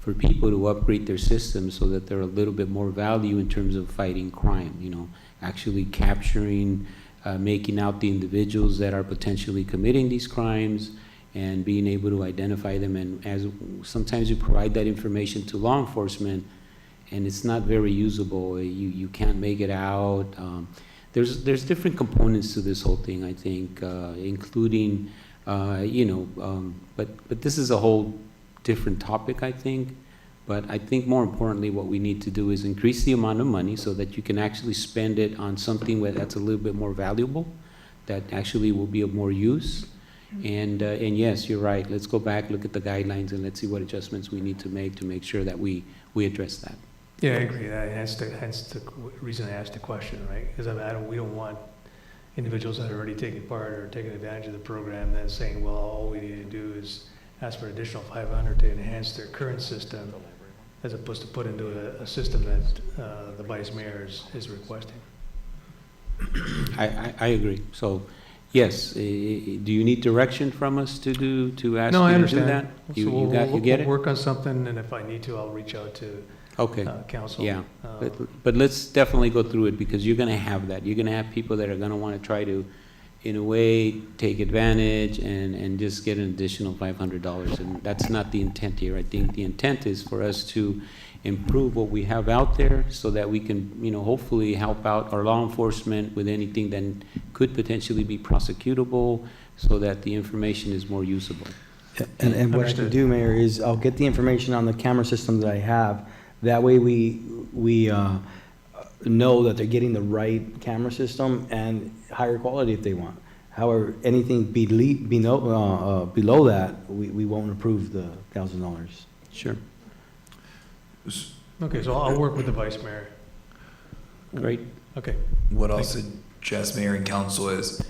Speaker 1: for people to upgrade their systems so that they're a little bit more value in terms of fighting crime, you know, actually capturing, making out the individuals that are potentially committing these crimes and being able to identify them. And as sometimes you provide that information to law enforcement and it's not very usable, you can't make it out. There's different components to this whole thing, I think, including but this is a whole different topic, I think. But I think more importantly, what we need to do is increase the amount of money so that you can actually spend it on something that's a little bit more valuable, that actually will be of more use. And yes, you're right. Let's go back, look at the guidelines, and let's see what adjustments we need to make sure that we address that.
Speaker 16: Yeah, I agree. Hence the reason I asked the question, right? Because we don't want individuals that are already taking part or taking advantage of the program then saying, well, all we need to do is ask for an additional 500 to enhance their current system, as opposed to put into a system that the vice mayor is requesting.
Speaker 1: I agree. So, yes, do you need direction from us to ask
Speaker 16: No,
Speaker 1: you
Speaker 16: I
Speaker 1: to do
Speaker 16: understand.
Speaker 1: that?
Speaker 16: So
Speaker 1: You get
Speaker 16: we'll
Speaker 1: it?
Speaker 16: work on something, and if I need to, I'll reach out to council.
Speaker 1: Yeah, but let's definitely go through it, because you're gonna have that. You're gonna have people that are gonna wanna try to, in a way, take advantage and just get an additional $500, and that's not the intent here. I think the intent is for us to improve what we have out there so that we can, hopefully help out our law enforcement with anything that could potentially be prosecutable, so that the information is more usable.
Speaker 4: And what I can do, Mayor, is I'll get the information on the camera system that I have. That way we know that they're getting the right camera system and higher quality if they want. However, anything below that, we won't approve the $1,000.
Speaker 1: Sure.
Speaker 16: Okay, so I'll work with the vice mayor.
Speaker 1: Great.
Speaker 16: Okay.
Speaker 8: What I'll suggest, Mayor and Council, is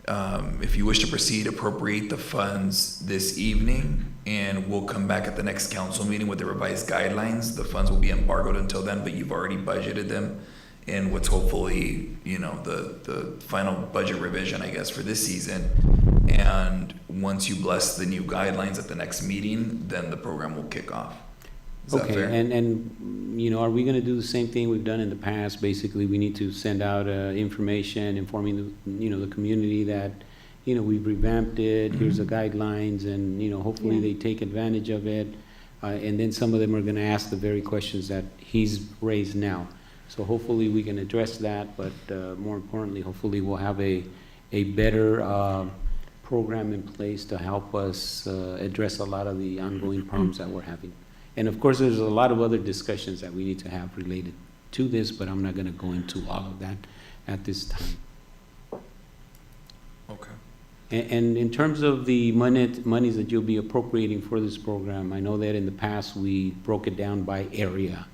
Speaker 8: if you wish to proceed, appropriate the funds this evening, and we'll come back at the next council meeting with the revised guidelines. The funds will be embargoed until then, but you've already budgeted them in what's hopefully, the final budget revision, I guess, for this season. And once you bless the new guidelines at the next meeting, then the program will kick off. Is that fair?
Speaker 1: And are we gonna do the same thing we've done in the past? Basically, we need to send out information informing the community that, we've revamped it, here's the guidelines, and, hopefully they take advantage of it. And then some of them are gonna ask the very questions that he's raised now. So hopefully we can address that, but more importantly, hopefully we'll have a better program in place to help us address a lot of the ongoing problems that we're having. And of course, there's a lot of other discussions that we need to have related to this, but I'm not gonna go into all of that at this time.
Speaker 8: Okay.
Speaker 1: And in terms of the monies that you'll be appropriating for this program, I know that in the past, we broke it down by area.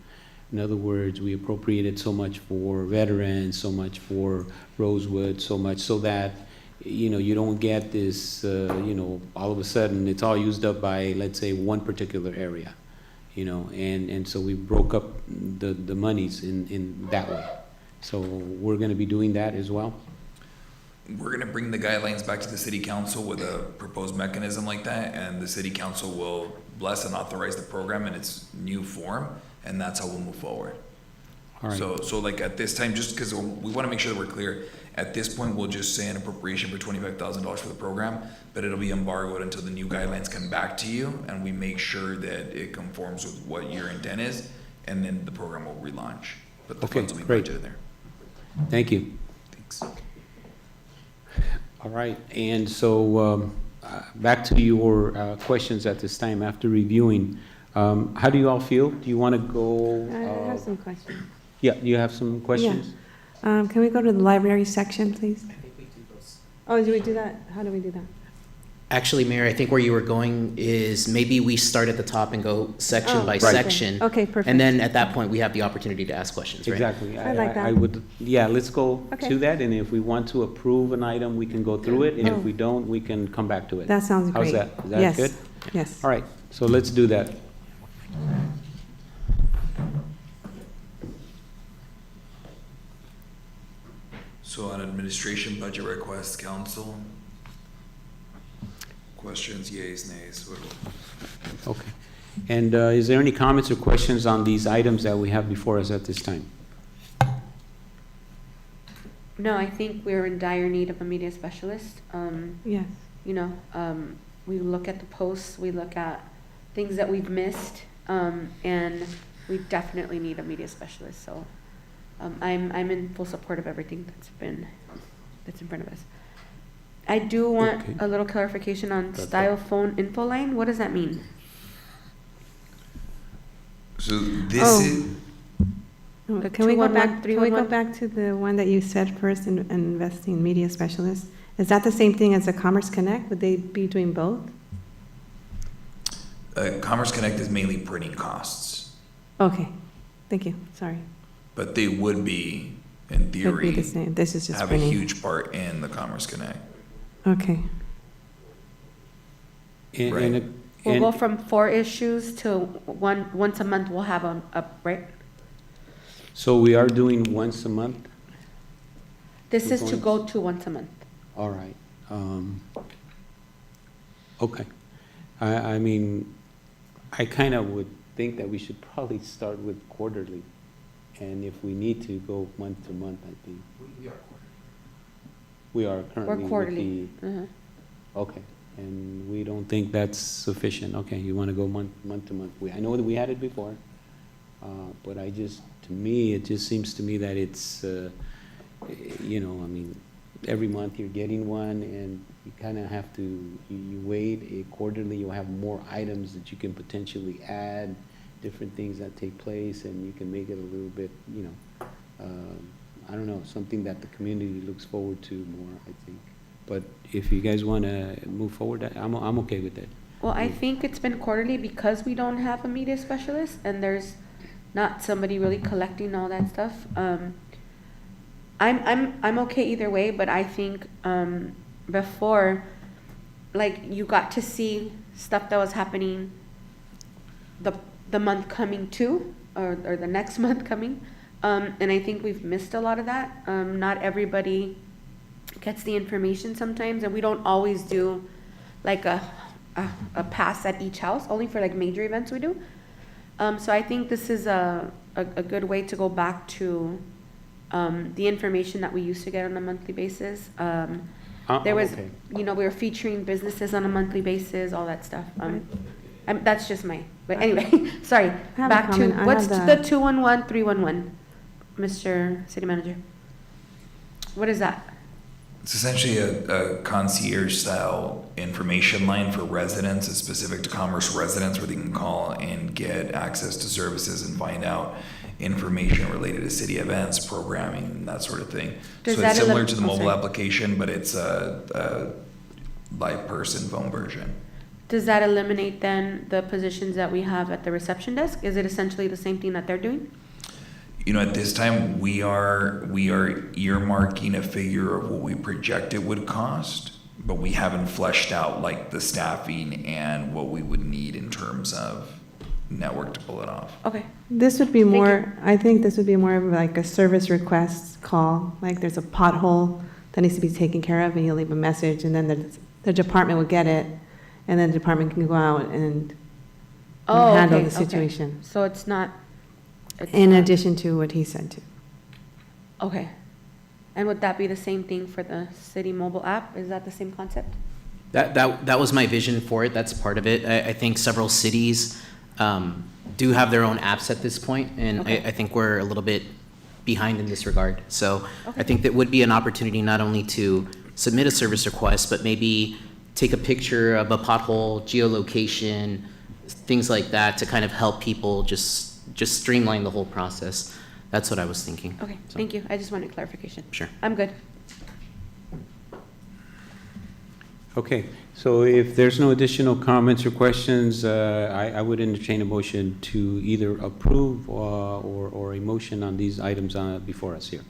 Speaker 1: In other words, we appropriated so much for veterans, so much for Rosewood, so much, so that, you don't get this, all of a sudden, it's all used up by, let's say, one particular area, and so we broke up the monies in that way. So we're gonna be doing that as well?
Speaker 8: We're gonna bring the guidelines back to the city council with a proposed mechanism like that, and the city council will bless and authorize the program in its new form, and that's how we'll move forward.
Speaker 1: All right.
Speaker 8: So like at this time, just because we want to make sure that we're clear, at this point, we'll just say an appropriation for $25,000 for the program, but it'll be embargoed until the new guidelines come back to you, and we make sure that it conforms with what your intent is, and then the program will relaunch. But the funds will be budgeted there.
Speaker 1: Thank you.
Speaker 8: Thanks.
Speaker 1: All right, and so back to your questions at this time. After reviewing, How do you all feel? Do you want to go?
Speaker 10: I have some questions.
Speaker 1: Yeah, you have some questions?
Speaker 10: Can we go to the library section, please? Oh, do we do that? How do we do that?
Speaker 6: Actually, Mayor, I think where you were going is maybe we start at the top and go section by
Speaker 10: right.
Speaker 6: section.
Speaker 10: Okay, perfect.
Speaker 6: And then at that point, we have the opportunity to ask questions, right?
Speaker 1: Exactly.
Speaker 10: I like that.
Speaker 1: I would, yeah, let's go
Speaker 10: Okay.
Speaker 1: to that, and if we want to approve an item, we can go through it, and if
Speaker 10: Oh.
Speaker 1: we don't, we can come back to it.
Speaker 10: That sounds
Speaker 1: How's
Speaker 10: great.
Speaker 1: that? Is that
Speaker 10: Yes.
Speaker 1: good?
Speaker 10: Yes.
Speaker 1: All right, so let's do that.
Speaker 8: So on administration budget requests, council? Questions, yays, nays?
Speaker 1: Okay. And is there any comments or questions on these items that we have before us at this time?
Speaker 11: No, I think we're in dire need of a media specialist.
Speaker 10: Yes.
Speaker 11: You know, we look at the posts, we look at things that we've missed, and we definitely need a media specialist. So I'm in full support of everything that's in front of us. I do want
Speaker 1: Okay.
Speaker 11: a little clarification on
Speaker 1: That's
Speaker 11: style phone info line. What does that mean?
Speaker 8: So this
Speaker 10: Oh.
Speaker 8: is,
Speaker 11: The
Speaker 10: Can we go
Speaker 11: 211,
Speaker 10: back, can we go
Speaker 11: 311?
Speaker 10: back to the one that you said first, in investing in media specialists? Is that the same thing as the Commerce Connect? Would they be doing both?
Speaker 8: Commerce Connect is mainly printing costs,
Speaker 10: Okay, thank you, sorry.
Speaker 8: but they would be, in
Speaker 10: Could be
Speaker 8: theory,
Speaker 10: the same, this is just
Speaker 8: have a
Speaker 10: printing.
Speaker 8: huge part in the Commerce Connect.
Speaker 10: Okay,
Speaker 1: And-
Speaker 8: Right.
Speaker 1: and-
Speaker 11: We'll
Speaker 1: and-
Speaker 11: go from 4 issues to once a month we'll have a right?
Speaker 1: So we are doing once a month?
Speaker 11: This
Speaker 1: We're
Speaker 11: is to
Speaker 1: going-
Speaker 11: go to once a month.
Speaker 1: All right. Okay. I mean, I kind of would think that we should probably start with quarterly. And if we need to go month to month, I think. We are currently
Speaker 11: We're
Speaker 1: with
Speaker 11: quarterly.
Speaker 1: the, okay. And we don't think that's sufficient. Okay, you want to go month to month. I know that we had it before. But to me, it just seems to me that it's, you know, I mean, every month you're getting one, and you kind of have to, you wait quarterly, you'll have more items that you can potentially add, different things that take place, and you can make it a little bit, you know, I don't know, something that the community looks forward to more, I think. But if you guys want to move forward, I'm okay with that.
Speaker 11: Well, I think it's been quarterly because we don't have a media specialist and there's not somebody really collecting all that stuff. I'm okay either way, but I think before, like, you got to see stuff that was happening the month coming too, or the next month coming, and I think we've missed a lot of that. Not everybody gets the information sometimes, and we don't always do like a pass at each house. Only for like major events we do. So I think this is a good way to go back to the information that we used to get on a monthly basis. There was,
Speaker 1: okay.
Speaker 11: you know, we were featuring businesses on a monthly basis, all that stuff. That's just but anyway, sorry.
Speaker 10: have a
Speaker 11: Back to,
Speaker 10: comment. I
Speaker 11: what's
Speaker 10: have
Speaker 11: the 211, 311, Mr. City Manager? What is that?
Speaker 8: It's essentially a concierge-style information line for residents. It's specific to Commerce residents where they can call and get access to services and find out information related to city events, programming, and that sort of thing.
Speaker 11: Does
Speaker 8: So
Speaker 11: that
Speaker 8: it's similar to the
Speaker 11: oh,
Speaker 8: mobile
Speaker 11: sorry.
Speaker 8: application, but it's a live person phone version.
Speaker 11: Does that eliminate then the positions that we have at the reception desk? Is it essentially the same thing that they're doing?
Speaker 8: You know, at this time, we are earmarking a figure of what we project it would cost, but we haven't fleshed out like the staffing and what we would need in terms of network to pull it off.
Speaker 11: Okay.
Speaker 10: this would be
Speaker 11: Thank
Speaker 10: more, I think this would be more of like a service request call, like there's a pothole that needs to be taken care of, and you leave a message, and then the department will get it, and then the department can go out and handle the situation.
Speaker 11: So it's not.
Speaker 10: In addition to what he said too.
Speaker 11: Okay. And would that be the same thing for the city mobile app? Is that the same concept?
Speaker 6: That was my vision for it. That's part of it. I think several cities do have their own apps at this point, and
Speaker 11: Okay.
Speaker 6: I think we're a little bit behind in this regard. So
Speaker 11: Okay.
Speaker 6: I think that would be an opportunity not only to submit a service request, but maybe take a picture of a pothole, geolocation, things like that to kind of help people just streamline the whole process. That's what I was thinking.
Speaker 11: Okay,
Speaker 6: So,
Speaker 11: thank you. I just wanted clarification.
Speaker 6: Sure.
Speaker 11: I'm good.
Speaker 1: Okay, so if there's no additional comments or questions, I would entertain a motion to either approve or a motion on these items before us here.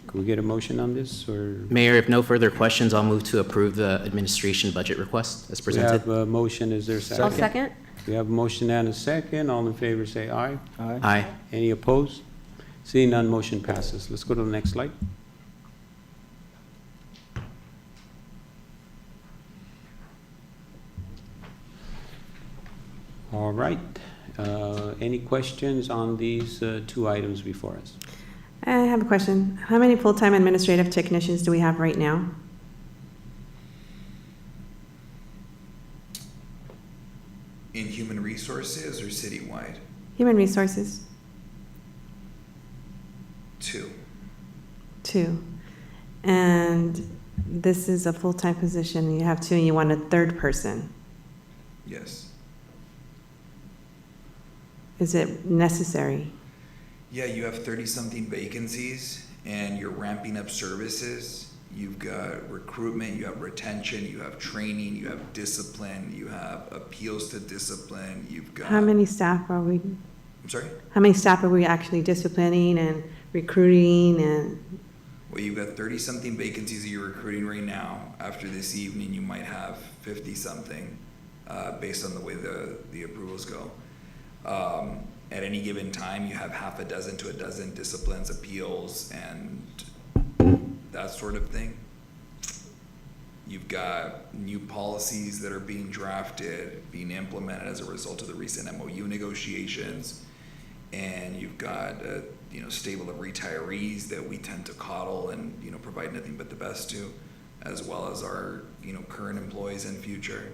Speaker 1: Can we get a motion on this, or?
Speaker 6: Mayor, if no further questions, I'll move to approve the administration budget request as
Speaker 1: We
Speaker 6: presented.
Speaker 1: have a motion, is there a second?
Speaker 11: I'll second.
Speaker 1: We have a motion and a second. All in favor, say aye.
Speaker 6: Aye.
Speaker 1: Any opposed? Seeing none, motion passes. Let's go to the next slide. All right. Any questions on these two items before us?
Speaker 10: I have a question. How many full-time administrative technicians do we have right now?
Speaker 8: In human resources or citywide?
Speaker 10: Human resources,
Speaker 8: 2.
Speaker 10: 2. And this is a full-time position, you have 2, and you want a third person.
Speaker 8: Yes.
Speaker 10: Is it necessary?
Speaker 8: Yeah, you have 30-something vacancies, and you're ramping up services. You've got recruitment, you have retention, you have training, you have discipline, you have appeals to discipline, you've got...
Speaker 10: How many staff are we,
Speaker 8: I'm sorry?
Speaker 10: how many staff are we actually disciplining and recruiting and,
Speaker 8: Well, you've got 30-something vacancies that you're recruiting right now. After this evening, you might have 50-something, based on the way the approvals go. At any given time, you have half a dozen to a dozen disciplines, appeals, and that sort of thing. You've got new policies that are being drafted, being implemented as a result of the recent MOU negotiations. And you've got a stable of retirees that we tend to coddle and provide nothing but the best to, as well as our current employees and future.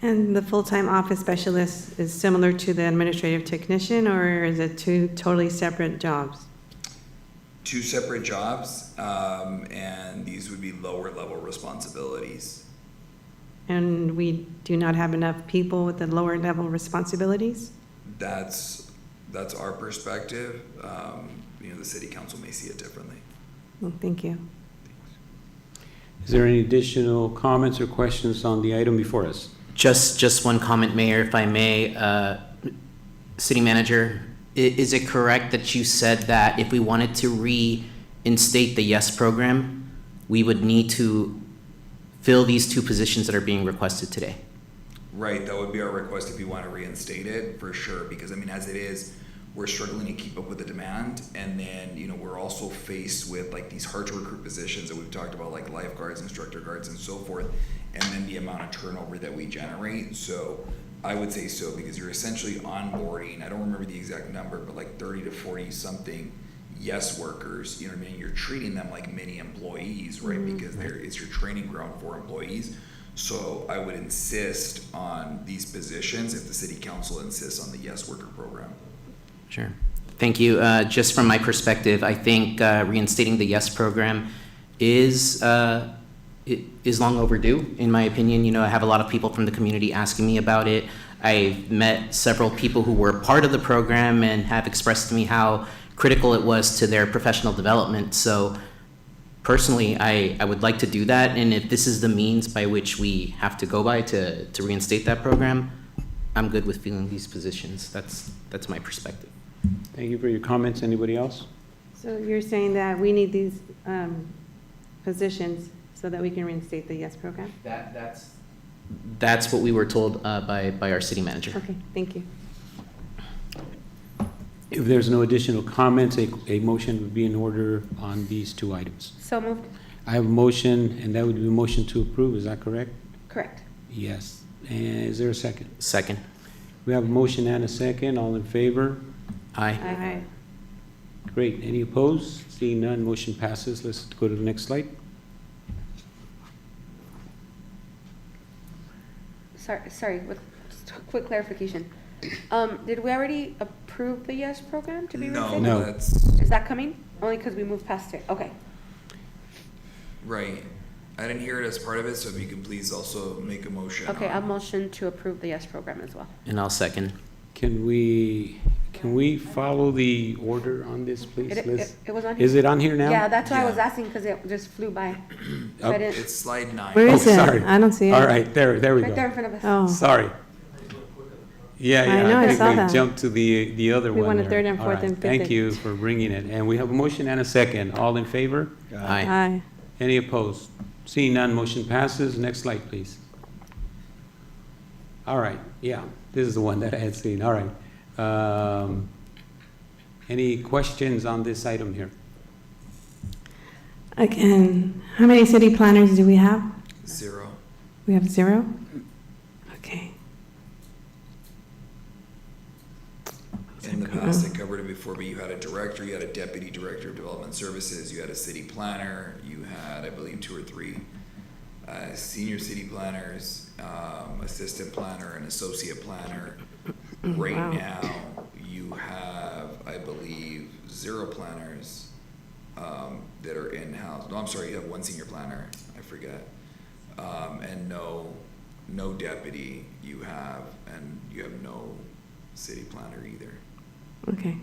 Speaker 10: and the full-time office specialist is similar to the administrative technician, or is it 2 totally separate jobs?
Speaker 8: 2 separate jobs, and these would be lower level responsibilities.
Speaker 10: And we do not have enough people with the lower level responsibilities?
Speaker 8: That's our perspective. The city council may see it differently.
Speaker 10: Well, thank you.
Speaker 1: Is there any additional comments or questions on the item before us?
Speaker 6: Just one comment, Mayor, if I may. City Manager, is it correct that you said that if we wanted to reinstate the YES program, we would need to fill these 2 positions that are being requested today?
Speaker 8: Right, that would be our request if you want to reinstate it, for sure, because as it is, we're struggling to keep up with the demand, and then, we're also faced with like these hard to recruit positions that we've talked about, like lifeguards, instructor guards, and so forth, and then the amount of turnover that we generate. So I would say so, because you're essentially onboarding, I don't remember the exact number, but like 30 to 40 something YES workers, you're treating them like mini employees, right? Because it's your training ground for employees. So I would insist on these positions if the city council insists on the YES worker program.
Speaker 6: Sure. Thank you. Just from my perspective, I think reinstating the YES program is long overdue, in my opinion. I have a lot of people from the community asking me about it. I've met several people who were part of the program and have expressed to me how critical it was to their professional development. So personally, I would like to do that, and if this is the means by which we have to go by to reinstate that program, I'm good with filling these positions. That's my perspective.
Speaker 1: Thank you for your comments. Anybody else?
Speaker 10: So you're saying that we need these positions so that we can reinstate the YES program?
Speaker 6: That's what we were told by our city manager.
Speaker 10: Okay, thank you.
Speaker 1: If there's no additional comments, a motion would be in order on these 2 items.
Speaker 11: So moved.
Speaker 1: I have a motion, and that would be a motion to approve. Is that correct?
Speaker 11: Correct.
Speaker 1: Yes. And is there a second?
Speaker 6: Second.
Speaker 1: We have a motion and a second. All in favor?
Speaker 6: Aye.
Speaker 10: Aye.
Speaker 1: Great. Any opposed? Seeing none, motion passes. Let's go to the next slide.
Speaker 11: Sorry, with just a quick clarification. Did we already approve the YES program to be reinstated?
Speaker 1: No.
Speaker 8: That's
Speaker 11: Is that coming? Only because we moved past it. Okay.
Speaker 8: right. I didn't hear it as part of it, so if you can please also make a motion.
Speaker 11: Okay, I'll
Speaker 8: on-
Speaker 11: motion to approve the YES program as well.
Speaker 6: And I'll second.
Speaker 1: Can we follow the order on this, please?
Speaker 11: It was on here.
Speaker 1: Is it on here now?
Speaker 11: Yeah, that's why I was
Speaker 8: Yeah.
Speaker 11: asking, because it just flew by. So
Speaker 1: Oh,
Speaker 11: I didn't-
Speaker 8: It's slide 9.
Speaker 10: Where
Speaker 1: Oh,
Speaker 10: is it?
Speaker 1: sorry.
Speaker 10: I don't see it.
Speaker 1: All right, there we
Speaker 11: Right there in
Speaker 1: go.
Speaker 11: front of us.
Speaker 10: Oh,
Speaker 1: Sorry. Yeah,
Speaker 10: I know, I
Speaker 1: think
Speaker 10: saw
Speaker 1: we
Speaker 10: that.
Speaker 1: jumped to the other
Speaker 10: We
Speaker 1: one
Speaker 10: wanted
Speaker 1: there.
Speaker 10: third and
Speaker 1: All
Speaker 10: fourth
Speaker 1: right,
Speaker 10: and fifth
Speaker 1: thank
Speaker 10: and-
Speaker 1: you for bringing it. And we have a motion and a second. All in favor?
Speaker 6: Aye.
Speaker 10: aye.
Speaker 1: Any opposed? Seeing none, motion passes. Next slide, please. All right, yeah, this is the one that I had seen. All right. Any questions on this item here?
Speaker 10: Again, how many city planners do we have?
Speaker 8: 0.
Speaker 10: We have 0? Okay.
Speaker 8: In the past, I covered it before, but you had a director, you had a deputy director of development services, you had a city planner, you had, I believe, 2 or 3 senior city planners, assistant planner, and associate planner. Right
Speaker 10: Wow.
Speaker 8: now, you have, I believe, 0 planners that are in-house. No, I'm sorry, you have 1 senior planner, I forget. And no deputy you have, and you have no city planner either.
Speaker 10: Okay.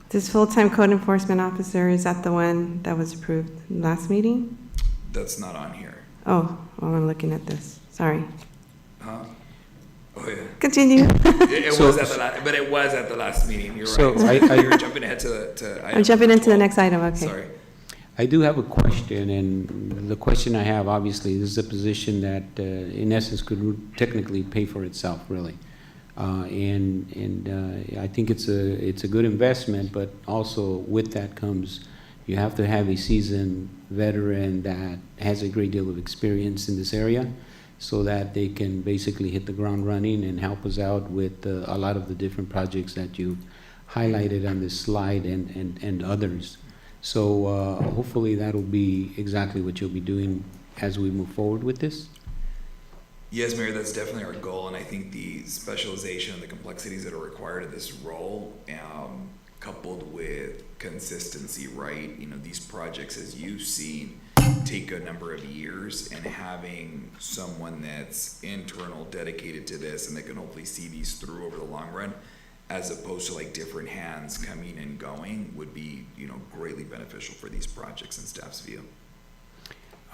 Speaker 10: This full-time code enforcement officer, is that the one that was approved last meeting?
Speaker 8: That's not on here.
Speaker 10: Oh, well, I'm looking at this. Sorry.
Speaker 8: Huh? Oh, yeah.
Speaker 10: Continue.
Speaker 8: It
Speaker 1: So-
Speaker 8: was at the last, but it was at the last meeting, you're
Speaker 1: So
Speaker 8: right.
Speaker 1: I-
Speaker 8: You're jumping ahead to
Speaker 10: I'm jumping into the
Speaker 8: 12.
Speaker 10: next item, okay.
Speaker 8: Sorry.
Speaker 1: I do have a question, and the question I have, obviously, this is a position that, in essence, could technically pay for itself, really. I think it's a good investment, but also with that comes, you have to have a seasoned veteran that has a great deal of experience in this area, so that they can basically hit the ground running and help us out with a lot of the different projects that you highlighted on this slide and others. So hopefully that'll be exactly what you'll be doing as we move forward with this.
Speaker 8: Yes, Mayor, that's definitely our goal, and I think the specialization and the complexities that are required of this role, coupled with consistency, right? You know, these projects, as you've seen, take a number of years, and having someone that's internal, dedicated to this, and that can hopefully see these through over the long run, as opposed to like different hands coming and going, would be, you know, greatly beneficial for these projects in staff's view.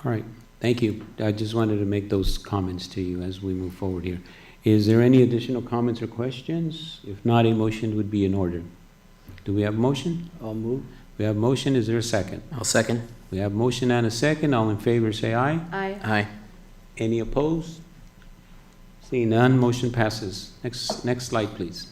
Speaker 1: All right, thank you. I just wanted to make those comments to you as we move forward here. Is there any additional comments or questions? If not, a motion would be in order. Do we have a motion?
Speaker 4: I'll move.
Speaker 1: We have a motion, is there a second?
Speaker 6: I'll second.
Speaker 1: We have a motion and a second, all in favor say aye.
Speaker 11: Aye.
Speaker 6: Aye.
Speaker 1: Any opposed? Seeing none, motion passes. Next slide, please.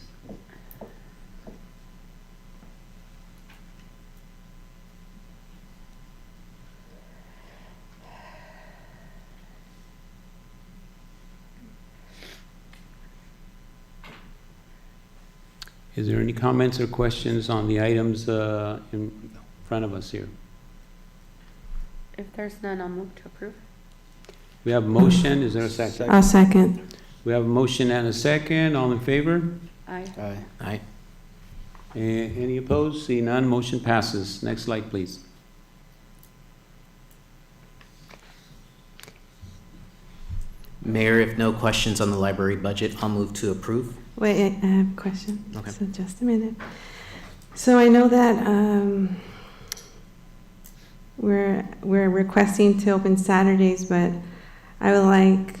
Speaker 1: Is there any comments or questions on the items in front of us here?
Speaker 11: If there's none, I'll move to approve.
Speaker 1: We have a motion, is there a second?
Speaker 10: I'll second.
Speaker 1: We have a motion and a second, all in favor?
Speaker 11: Aye.
Speaker 4: Aye.
Speaker 6: Aye.
Speaker 1: Any opposed? See none, motion passes. Next slide, please.
Speaker 6: Mayor, if no questions on the library budget, I'll move to approve.
Speaker 10: Wait, I have a question.
Speaker 6: Okay.
Speaker 10: So just a minute. So I know that we're requesting to open Saturdays, but I would like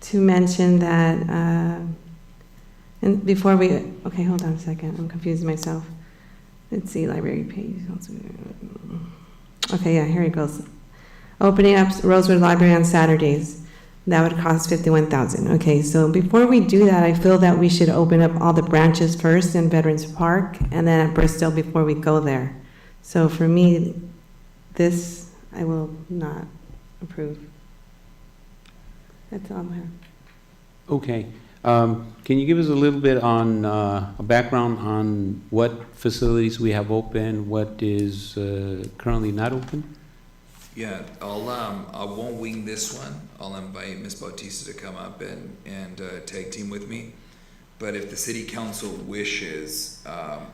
Speaker 10: to mention that, and before we, okay, hold on a second, I'm confusing myself. Let's see, library page. Okay, yeah, here it goes. Opening up Rosewood Library on Saturdays. That would cost $51,000. Okay, so before we do that, I feel that we should open up all the branches first in Veterans Park and then at Bristol before we go there. So for me, this I will not approve. That's all I have.
Speaker 1: Okay. Can you give us a little bit on a background on what facilities we have open, what is currently not open?
Speaker 8: Yeah, I won't wing this one. I'll invite Ms. Bautista to come up and tag team with me. But if the city council wishes,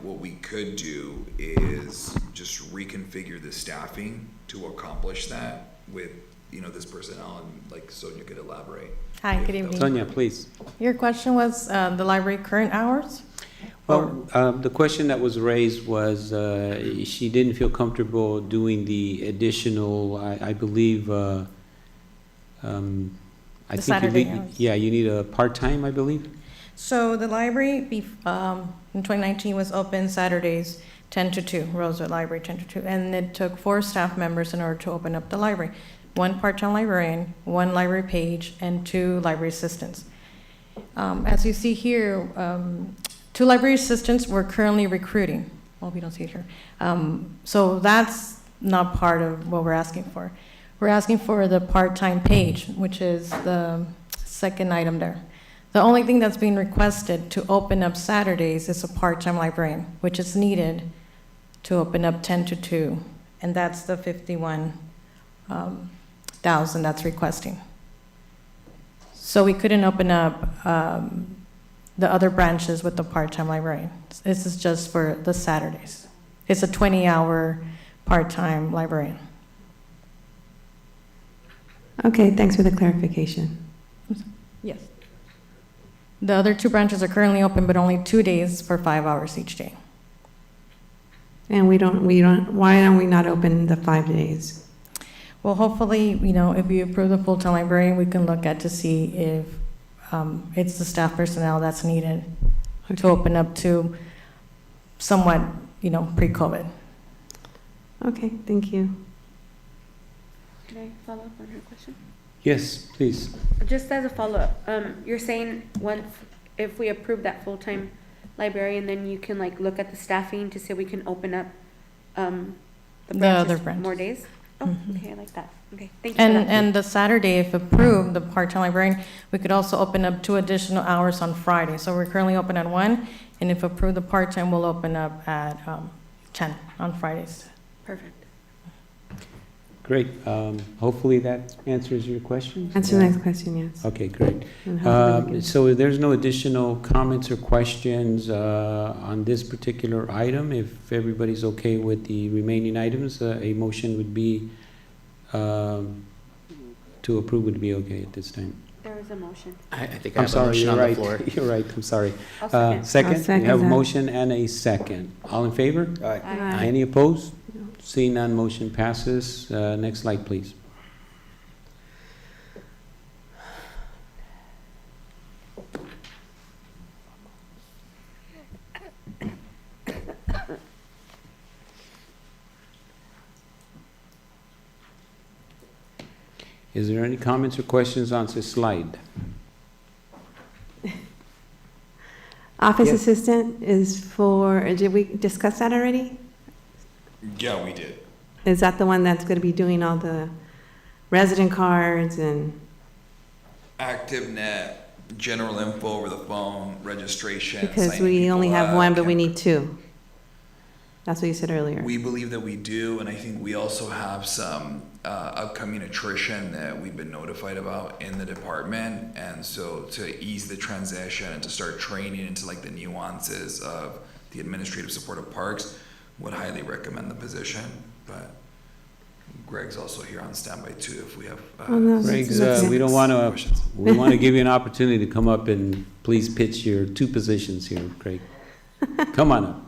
Speaker 8: what we could do is just reconfigure the staffing to accomplish that with this personnel, and like Sonia could elaborate.
Speaker 17: Hi, good
Speaker 8: If
Speaker 17: evening.
Speaker 1: Sonia, please.
Speaker 17: Your question was the library current hours?
Speaker 1: Well, the question that was raised was, she didn't feel comfortable doing the additional, I believe, I think you
Speaker 17: Saturday
Speaker 1: need,
Speaker 17: hours.
Speaker 1: yeah, you need a part-time, I believe?
Speaker 17: So the library in 2019 was open Saturdays 10 to 2, Rosewood Library 10 to 2. And it took 4 staff members in order to open up the library. 1 part-time librarian, 1 library page, and 2 library assistants. As you see here, 2 library assistants we're currently recruiting. Well, we don't see it here. So that's not part of what we're asking for. We're asking for the part-time page, which is the second item there. The only thing that's being requested to open up Saturdays is a part-time librarian, which is needed to open up 10 to 2, and that's the 51,000 that's requesting. So we couldn't open up the other branches with the part-time librarian. This is just for the Saturdays. It's a 20-hour part-time librarian.
Speaker 10: Okay, thanks for the clarification.
Speaker 17: Yes. The other 2 branches are currently open, but only 2 days for 5 hours each day.
Speaker 10: And why don't we not open the 5 days?
Speaker 17: Well, hopefully, if we approve the full-time librarian, we can look at to see if it's the staff personnel that's needed to open up to somewhat, pre-COVID.
Speaker 10: Okay, thank you.
Speaker 11: Can I follow up on her question?
Speaker 1: Yes, please.
Speaker 11: Just as a follow-up, you're saying if we approve that full-time librarian, then you can look at the staffing to see if we can open up the
Speaker 17: other
Speaker 11: branches
Speaker 17: branches.
Speaker 11: more days? Oh,
Speaker 17: Mhm.
Speaker 11: okay, I like that. Okay, thank you for that.
Speaker 17: And the Saturday, if approved, the part-time librarian, we could also open up 2 additional hours on Friday. So we're currently open at 1, and if approved, the part-time will open up at 10 on Fridays.
Speaker 11: Perfect.
Speaker 1: Great. Hopefully that answers your question.
Speaker 10: Answer the next question, yes.
Speaker 1: Okay, great.
Speaker 10: And how do we
Speaker 1: So there's no additional comments or questions on this particular item. If everybody's okay with the remaining items, a motion would be, to approve would be okay at this time.
Speaker 11: There was a motion.
Speaker 6: I think I
Speaker 1: I'm
Speaker 6: have a
Speaker 1: sorry,
Speaker 6: motion
Speaker 1: you're
Speaker 6: on the
Speaker 1: right.
Speaker 6: floor.
Speaker 1: You're right, I'm sorry.
Speaker 11: I'll second.
Speaker 10: I'll
Speaker 1: Second, we
Speaker 10: second
Speaker 1: have a
Speaker 10: that.
Speaker 1: motion and a second. All in favor?
Speaker 11: Aye.
Speaker 1: Any opposed? Seeing none, motion passes. Next slide, please. Is there any comments or questions on this slide?
Speaker 10: Office
Speaker 1: Yes.
Speaker 10: assistant is for, did we discuss that already?
Speaker 8: Yeah, we did.
Speaker 10: Is that the one that's going to be doing all the resident cards and,
Speaker 8: ActiveNet, general info over the phone, registration.
Speaker 10: because
Speaker 8: signing
Speaker 10: we
Speaker 8: people
Speaker 10: only have
Speaker 8: up,
Speaker 10: one, but we
Speaker 8: can-
Speaker 10: need 2. That's what you said earlier.
Speaker 8: We believe that we do, and I think we also have some upcoming attrition that we've been notified about in the department. And so to ease the transition and to start training into the nuances of the administrative support of parks, would highly recommend the position. But Greg's also here on standby too if we have.
Speaker 10: Oh, no,
Speaker 1: Greg's,
Speaker 10: that's-
Speaker 1: we don't want to,
Speaker 8: questions.
Speaker 1: we want to give you an opportunity to come up and please pitch your 2 positions here, Craig. Come on up.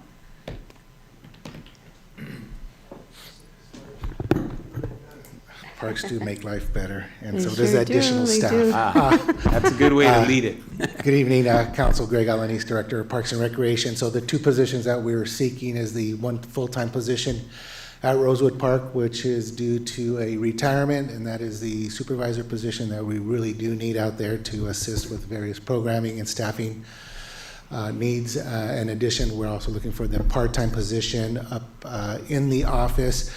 Speaker 18: Parks do make life better, and
Speaker 10: They
Speaker 18: so does
Speaker 10: sure
Speaker 18: additional
Speaker 10: do, they
Speaker 18: staff.
Speaker 10: do.
Speaker 1: That's a good way to lead it.
Speaker 18: Good evening, Council Greg Alanis, Director of Parks and Recreation. So the 2 positions that we're seeking is the 1 full-time position at Rosewood Park, which is due to a retirement, and that is the supervisor position that we really do need out there to assist with various programming and staffing needs. In addition, we're also looking for the part-time position up in the office.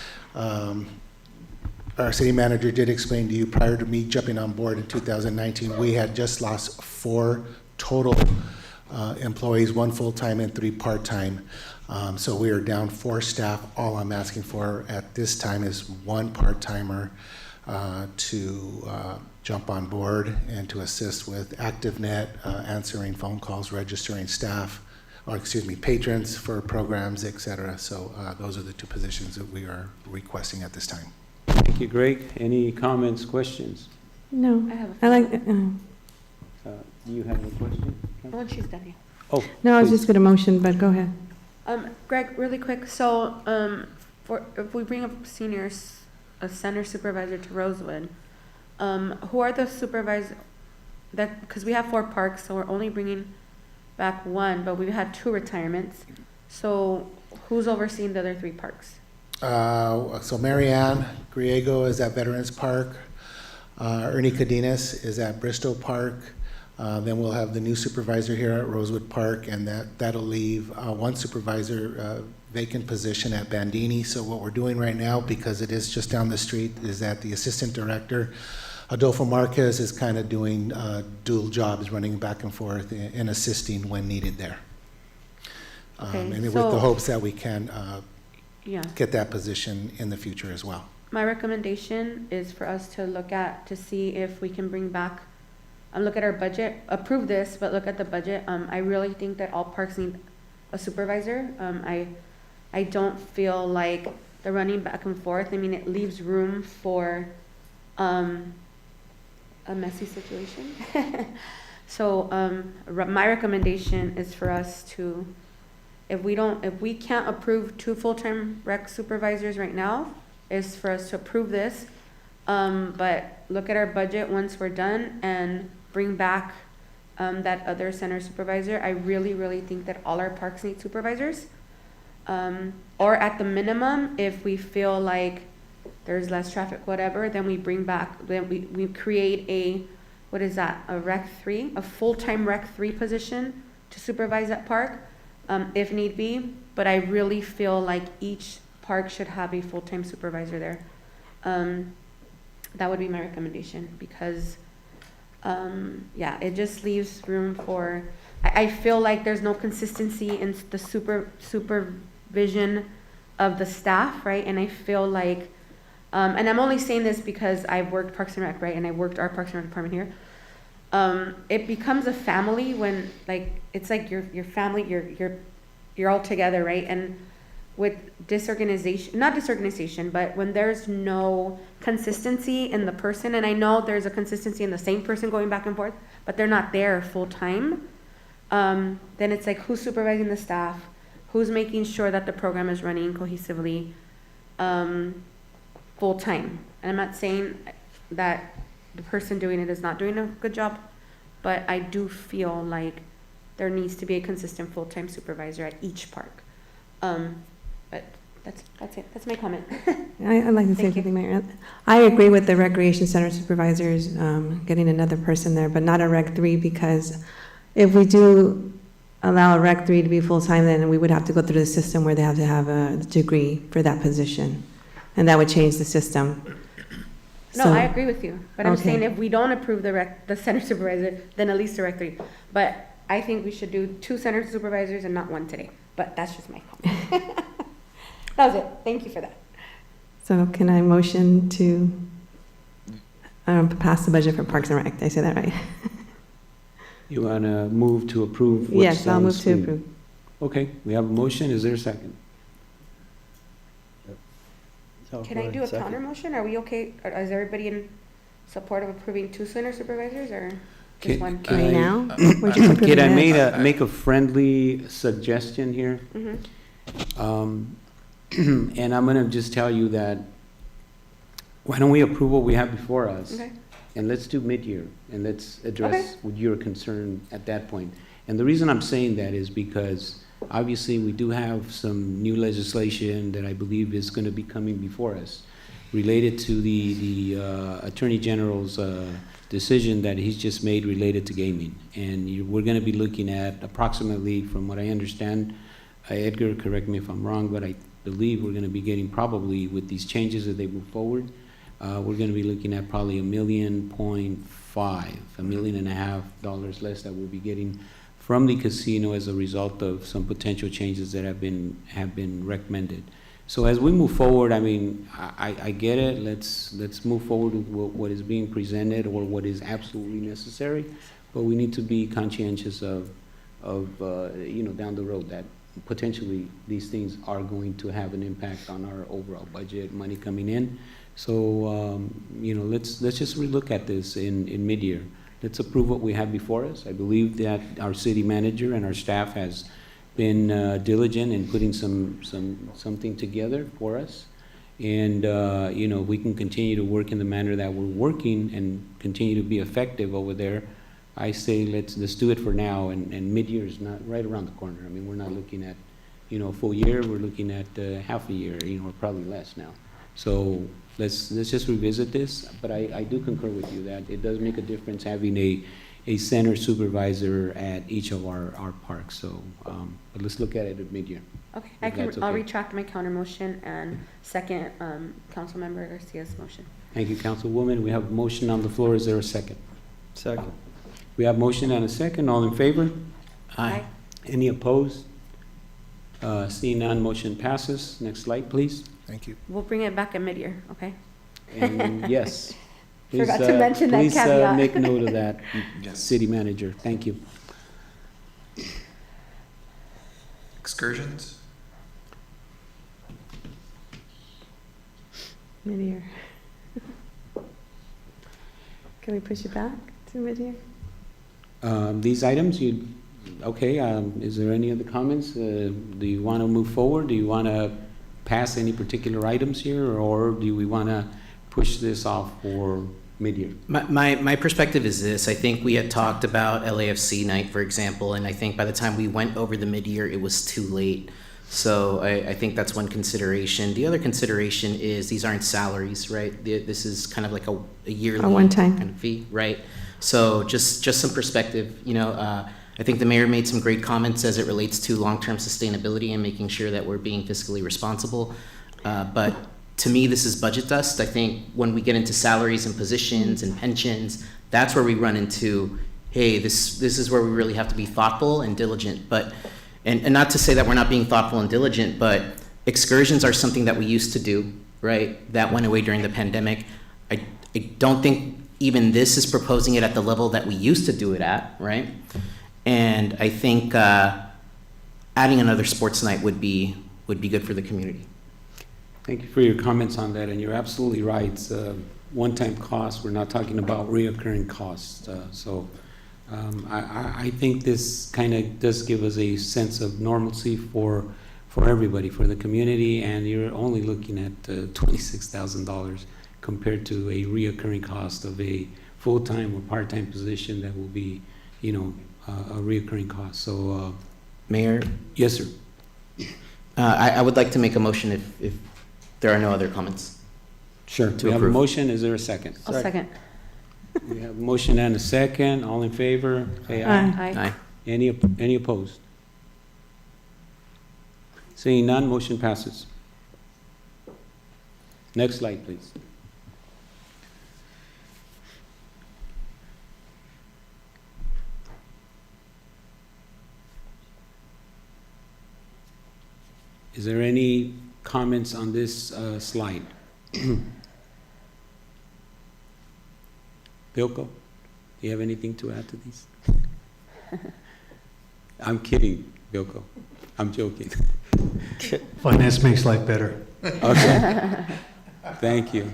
Speaker 18: Our city manager did explain to you prior to me jumping on board in 2019, we had just lost 4 total employees, 1 full-time and 3 part-time. So we are down 4 staff. All I'm asking for at this time is 1 part-timer to jump on board and to assist with ActiveNet, answering phone calls, registering staff, or excuse me, patrons for programs, et cetera. So those are the 2 positions that we are requesting at this time.
Speaker 1: Thank you, Greg. Any comments, questions?
Speaker 10: No,
Speaker 11: I have a
Speaker 10: I like,
Speaker 1: Do you have a question?
Speaker 11: When she's done, yeah.
Speaker 1: Oh,
Speaker 10: no, I was
Speaker 1: please.
Speaker 10: just going to motion, but go ahead.
Speaker 11: Greg, really quick, so, if we bring up seniors, a center supervisor to Rosewood, who are the supervisors because we have 4 parks, so we're only bringing back 1, but we've had 2 retirements. So who's overseeing the other 3 parks?
Speaker 18: So Marianne Griego is at Veterans Park. Ernie Cadenas is at Bristol Park. Then we'll have the new supervisor here at Rosewood Park, and that'll leave 1 supervisor vacant position at Bandini. So what we're doing right now, because it is just down the street, is that the assistant director, Adolfo Marquez, is kind of doing dual jobs, running back and forth and assisting when needed there. And with the hopes that we can get that position in the future as well.
Speaker 11: My recommendation is for us to see if we can bring back, look at our budget, approve this, but look at the budget. I really think that all parks need a supervisor. I don't feel like the running back and forth, I mean, it leaves room for a messy situation. So my recommendation is for us to, if we can't approve 2 full-time rec supervisors right now, is for us to approve this, but look at our budget once we're done and bring back that other center supervisor. I really, really think that all our parks need supervisors. Or at the minimum, if we feel like there's less traffic, whatever, then we bring back, then we create a Rec 3, a full-time Rec 3 position to supervise that park, if need be. But I really feel like each park should have a full-time supervisor there. That would be my recommendation, because, it just leaves room for, I feel like there's no consistency in the supervision of the staff, right? And I feel like, and I'm only saying this because I've worked Parks and Rec, right? And I worked our Parks and Rec department here. It becomes a family when, it's like your family, you're all together, right? And with not disorganization, but when there's no consistency in the person, and I know there's a consistency in the same person going back and forth, but they're not there full time, then it's like, who's supervising the staff? Who's making sure that the program is running cohesively, full time? And I'm not saying that the person doing it is not doing a good job, but I do feel like there needs to be a consistent full-time supervisor at each park. But that's it. That's my comment.
Speaker 10: I'd like to say something, Mayor. I agree with the recreation center supervisors getting another person there, but not a Rec 3, because if we do allow a Rec 3 to be full-time, then we would have to go through the system where they have to have a degree for that position, and that would change the system.
Speaker 11: No, I agree with you, but I'm saying if we don't approve the center supervisor, then at least a Rec 3. But I think we should do 2 center supervisors and not 1 today. But that's just my comment. That was it. Thank you for that.
Speaker 10: So can I motion to pass the budget for Parks and Rec? Did I say that right?
Speaker 1: You want to move to approve?
Speaker 10: Yes, I'll move to approve.
Speaker 1: Okay, we have a motion. Is there a second?
Speaker 11: Can I do a counter motion? Are we okay? Is everybody in support of approving 2 center supervisors or just 1?
Speaker 10: Right now?
Speaker 1: Can I make a friendly suggestion here? And I'm going to just tell you that, why don't we approve what we have before us?
Speaker 11: Okay.
Speaker 1: And let's do mid-year, and let's address what your concern at that point. And the reason I'm saying that is because obviously we do have some new legislation that I believe is going to be coming before us related to the Attorney General's decision that he's just made related to gaming. And we're going to be looking at approximately, from what I understand, Edgar, correct me if I'm wrong, but I believe we're going to be getting probably, with these changes as they move forward, we're going to be looking at probably $1.5 million less that we'll be getting from the casino as a result of some potential changes that have been recommended. So as we move forward, I mean, I get it. Let's move forward with what is being presented or what is absolutely necessary, but we need to be conscientious of down the road that potentially these things are going to have an impact on our overall budget, money coming in. So, let's just relook at this in mid-year. Let's approve what we have before us. I believe that our city manager and our staff has been diligent in putting something together for us. And, we can continue to work in the manner that we're working and continue to be effective over there. I say let's do it for now, and mid-year is not right around the corner. I mean, we're not looking at, a full year, we're looking at half a year, or probably less now. So let's just revisit this, but I do concur with you that it does make a difference having a center supervisor at each of our parks. So, but let's look at it at mid-year.
Speaker 11: Okay,
Speaker 1: okay.
Speaker 11: I'll retract my counter motion and second, Councilmember Garcia's motion.
Speaker 1: Thank you, Councilwoman. We have a motion on the floor. Is there a second?
Speaker 4: Second.
Speaker 1: We have motion and a second. All in favor?
Speaker 11: Aye.
Speaker 1: Any opposed? Seeing none, motion passes. Next slide, please.
Speaker 18: Thank you.
Speaker 11: We'll bring it back at mid-year, okay?
Speaker 1: And yes.
Speaker 11: Forgot to mention that caveat.
Speaker 1: Please make note of that,
Speaker 8: Yes.
Speaker 1: City Manager. Thank you.
Speaker 8: Excursions?
Speaker 10: Mid-year. Can we push it back to mid-year?
Speaker 1: These items, okay, is there any other comments? Do you want to move forward? Do you want to pass any particular items here, or do we want to push this off for mid-year?
Speaker 6: My perspective is this. I think we had talked about LAFC night, for example, and I think by the time we went over the mid-year, it was too late. So I think that's one consideration. The other consideration is these aren't salaries, right? This is kind of like a yearly
Speaker 10: A one-time.
Speaker 6: kind of fee, right? So just some perspective, I think the mayor made some great comments as it relates to long-term sustainability and making sure that we're being fiscally responsible. But to me, this is budget dust. I think when we get into salaries and positions and pensions, that's where we run into, hey, this is where we really have to be thoughtful and diligent. But and not to say that we're not being thoughtful and diligent, but excursions are something that we used to do, right? That went away during the pandemic. I don't think even this is proposing it at the level that we used to do it at, right? And I think adding another sports night would be good for the community.
Speaker 1: Thank you for your comments on that, and you're absolutely right. It's a one-time cost. We're not talking about reoccurring costs. I think this kind of does give us a sense of normalcy for everybody, for the community, and you're only looking at $26,000 compared to a reoccurring cost of a full-time or part-time position that will be, a reoccurring cost. So,
Speaker 6: Mayor?
Speaker 1: Yes, sir.
Speaker 6: I would like to make a motion if there are no other comments.
Speaker 1: Sure.
Speaker 6: To
Speaker 1: We have a
Speaker 6: approve.
Speaker 1: motion. Is there a second?
Speaker 11: I'll second.
Speaker 1: We have a motion and a second. All in favor, say aye.
Speaker 11: Aye.
Speaker 6: Aye.
Speaker 1: Any opposed? Seeing none, motion passes. Next slide, please. Is there any comments on this slide? Bilko, do you have anything to add to these? I'm kidding, Bilko. I'm joking.
Speaker 16: Finance makes life better.
Speaker 1: Okay. Thank you.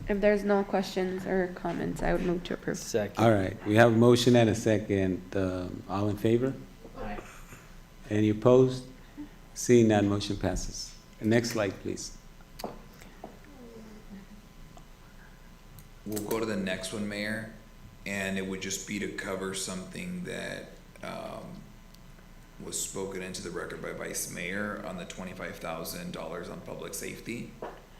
Speaker 11: If there's no questions or comments, I would move to approve.
Speaker 4: Second.
Speaker 1: All right, we have a motion and a second. All in favor?
Speaker 6: Aye.
Speaker 1: Any opposed? Seeing none, motion passes. Next slide, please.
Speaker 8: We'll go to the next one, Mayor, and it would just be to cover something that was spoken into the record by Vice Mayor on the $25,000 on public safety.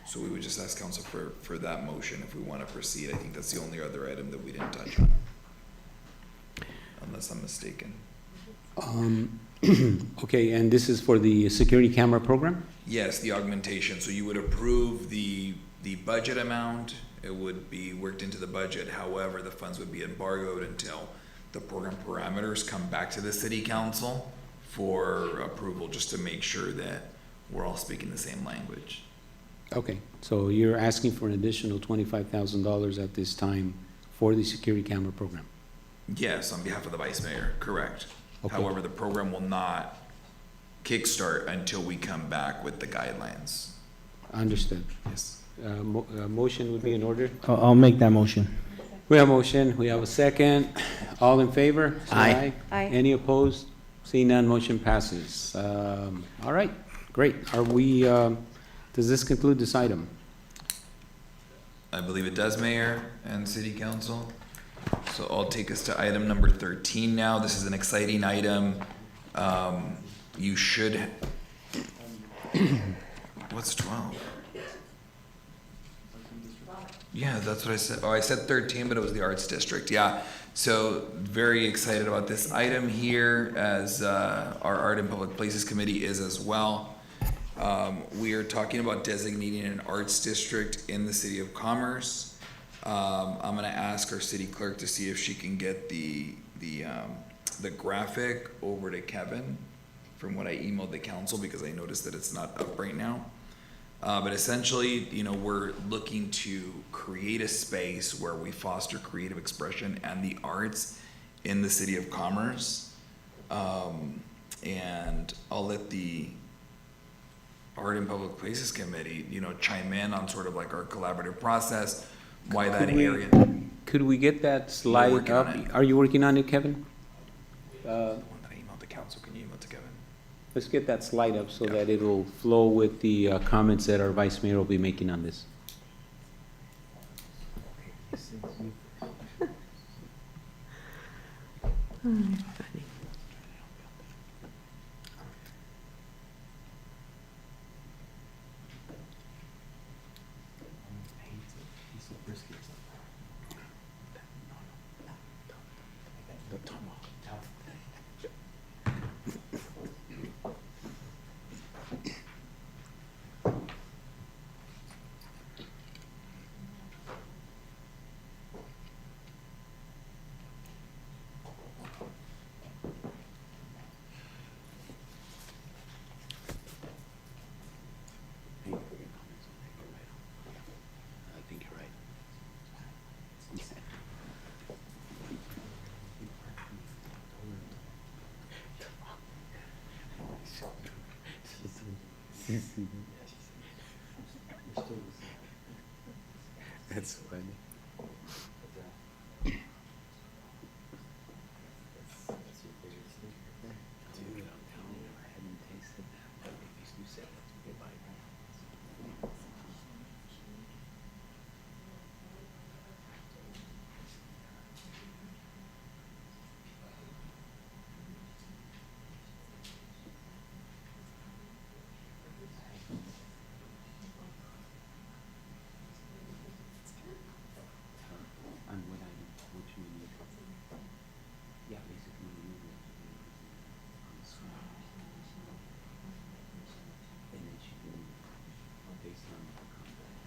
Speaker 8: So we would just ask council for that motion if we want to proceed. I think that's the only other item that we didn't touch on, unless I'm mistaken.
Speaker 1: Okay, and this is for the security camera program?
Speaker 8: Yes, the augmentation. So you would approve the budget amount. It would be worked into the budget. However, the funds would be embargoed until the program parameters come back to the city council for approval, just to make sure that we're all speaking the same language.
Speaker 1: Okay, so you're asking for an additional $25,000 at this time for the security camera program?
Speaker 8: Yes, on behalf of the Vice Mayor, correct.
Speaker 1: Okay.
Speaker 8: However, the program will not kickstart until we come back with the guidelines.
Speaker 1: Understood.
Speaker 8: Yes.
Speaker 1: Motion would be in order.
Speaker 4: I'll make that motion.
Speaker 1: We have a motion, we have a second. All in favor? Say
Speaker 6: Aye.
Speaker 11: Aye.
Speaker 1: Any opposed? Seeing none, motion passes. All right, great. Are we, does this conclude this item?
Speaker 8: I believe it does, Mayor and City Council. So I'll take us to item number 13 now. This is an exciting item. You should, what's 12? Yeah, that's what I said. Oh, I said 13, but it was the Arts District. Yeah. So very excited about this item here, as our Art and Public Places Committee is as well. We are talking about designating an arts district in the City of Commerce. I'm gonna ask our city clerk to see if she can get the graphic over to Kevin from what I emailed the council, because I noticed that it's not up right now. But essentially, you know, we're looking to create a space where we foster creative expression and the arts in the City of Commerce. And I'll let the Art and Public Places Committee, you know, chime in on sort of like our collaborative process, why that area.
Speaker 1: Could we get that slide
Speaker 8: working
Speaker 1: up?
Speaker 8: on it.
Speaker 1: Are you working on it, Kevin?
Speaker 8: The one that I emailed the council, can you email it to Kevin?
Speaker 1: Let's get that slide up so that it'll flow with the comments that our vice mayor will be making on this. I think you're right. That's funny. Dude, I'm telling you, I hadn't tasted that. At least you said that's a good bite. And what you mean? Yeah, basically you will on the small. And then she can, based on the contract.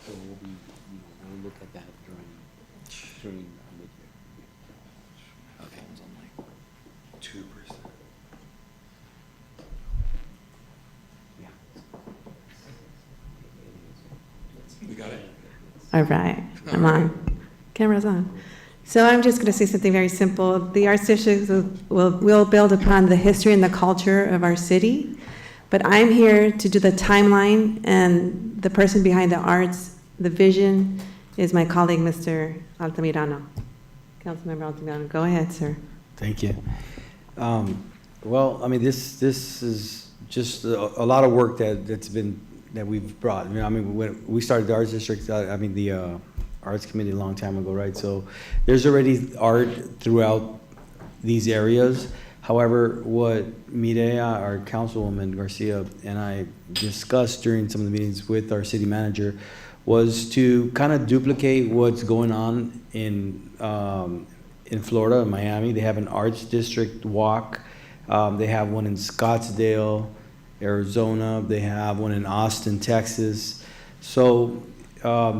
Speaker 1: So we'll be, you know, we'll look at that during mid-year.
Speaker 8: Okay. It's on like 2%.
Speaker 1: Yeah.
Speaker 8: We got it?
Speaker 10: All right, I'm on. Camera's on. So I'm just going to say something very simple. The Arts District will build upon the history and the culture of our city, but I'm here to do the timeline, and the person behind the arts, the vision, is my colleague, Mr. Altamirano. Councilmember Altamirano, go ahead, sir.
Speaker 4: Thank you. Well, I mean, this is just a lot of work that we've brought. I mean, when we started the Arts District, the Arts Committee a long time ago, right? So there's already art throughout these areas. However, what Mireya, our Councilwoman Garcia, and I discussed during some of the meetings with our city manager was to kind of duplicate what's going on in Florida, in Miami. They have an Arts District walk. They have one in Scottsdale, Arizona. They have one in Austin, Texas. So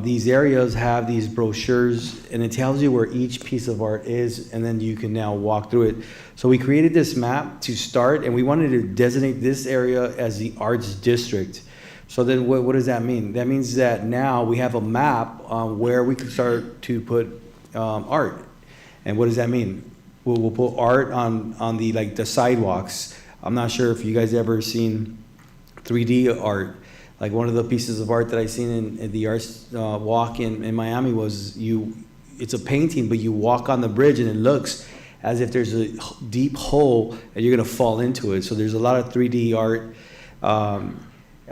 Speaker 4: these areas have these brochures, and it tells you where each piece of art is, and then you can now walk through it. So we created this map to start, and we wanted to designate this area as the Arts District. So then what does that mean? That means that now we have a map where we can start to put art. And what does that mean? We'll put art on the sidewalks. I'm not sure if you guys ever seen 3D art, Like one of the pieces of art that I seen in the Arts Walk in Miami was it's a painting, but you walk on the bridge and it looks as if there's a deep hole and you're gonna fall into it. So there's a lot of 3D art.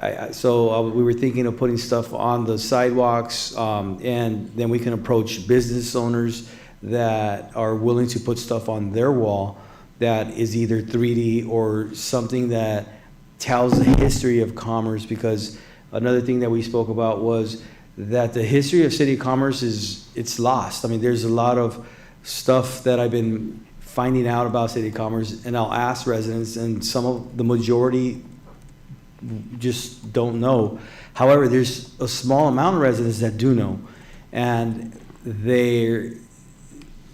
Speaker 4: We were thinking of putting stuff on the sidewalks, and then we can approach business owners that are willing to put stuff on their wall that is either 3D or something that tells the history of Commerce, because another thing that we spoke about was that the history of City of Commerce it's lost. I mean, there's a lot of stuff that I've been finding out about City of Commerce, and I'll ask residents, and the majority just don't know. However, there's a small amount of residents that do know, and they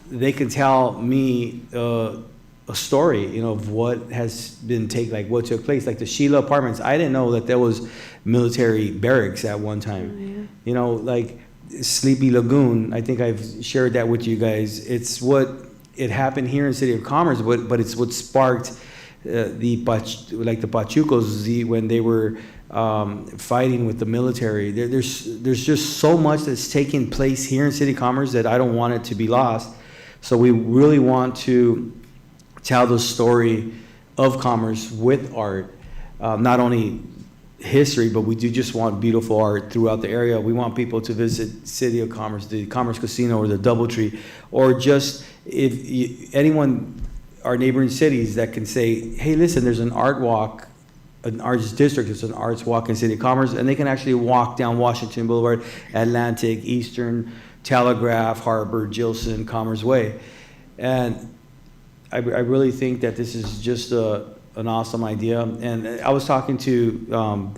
Speaker 4: can tell me a story, of what has been like what took place. Like the Sheila Apartments, I didn't know that there was military barracks at one time. Like Sleepy Lagoon, I think I've shared that with you guys. It happened here in City of Commerce, but it's what sparked the Pachucos when they were fighting with the military. There's just so much that's taking place here in City of Commerce that I don't want it to be lost. So we really want to tell the story of Commerce with art, not only history, but we do just want beautiful art throughout the area. We want people to visit City of Commerce, the Commerce Casino or the DoubleTree, or just anyone, our neighboring cities that can say, hey, listen, there's an art walk, an arts district, there's an arts walk in City of Commerce, and they can actually walk down Washington Boulevard, Atlantic, Eastern, Telegraph, Harbor, Gilson, Commerce Way. And I really think that this is just an awesome idea. And I was talking to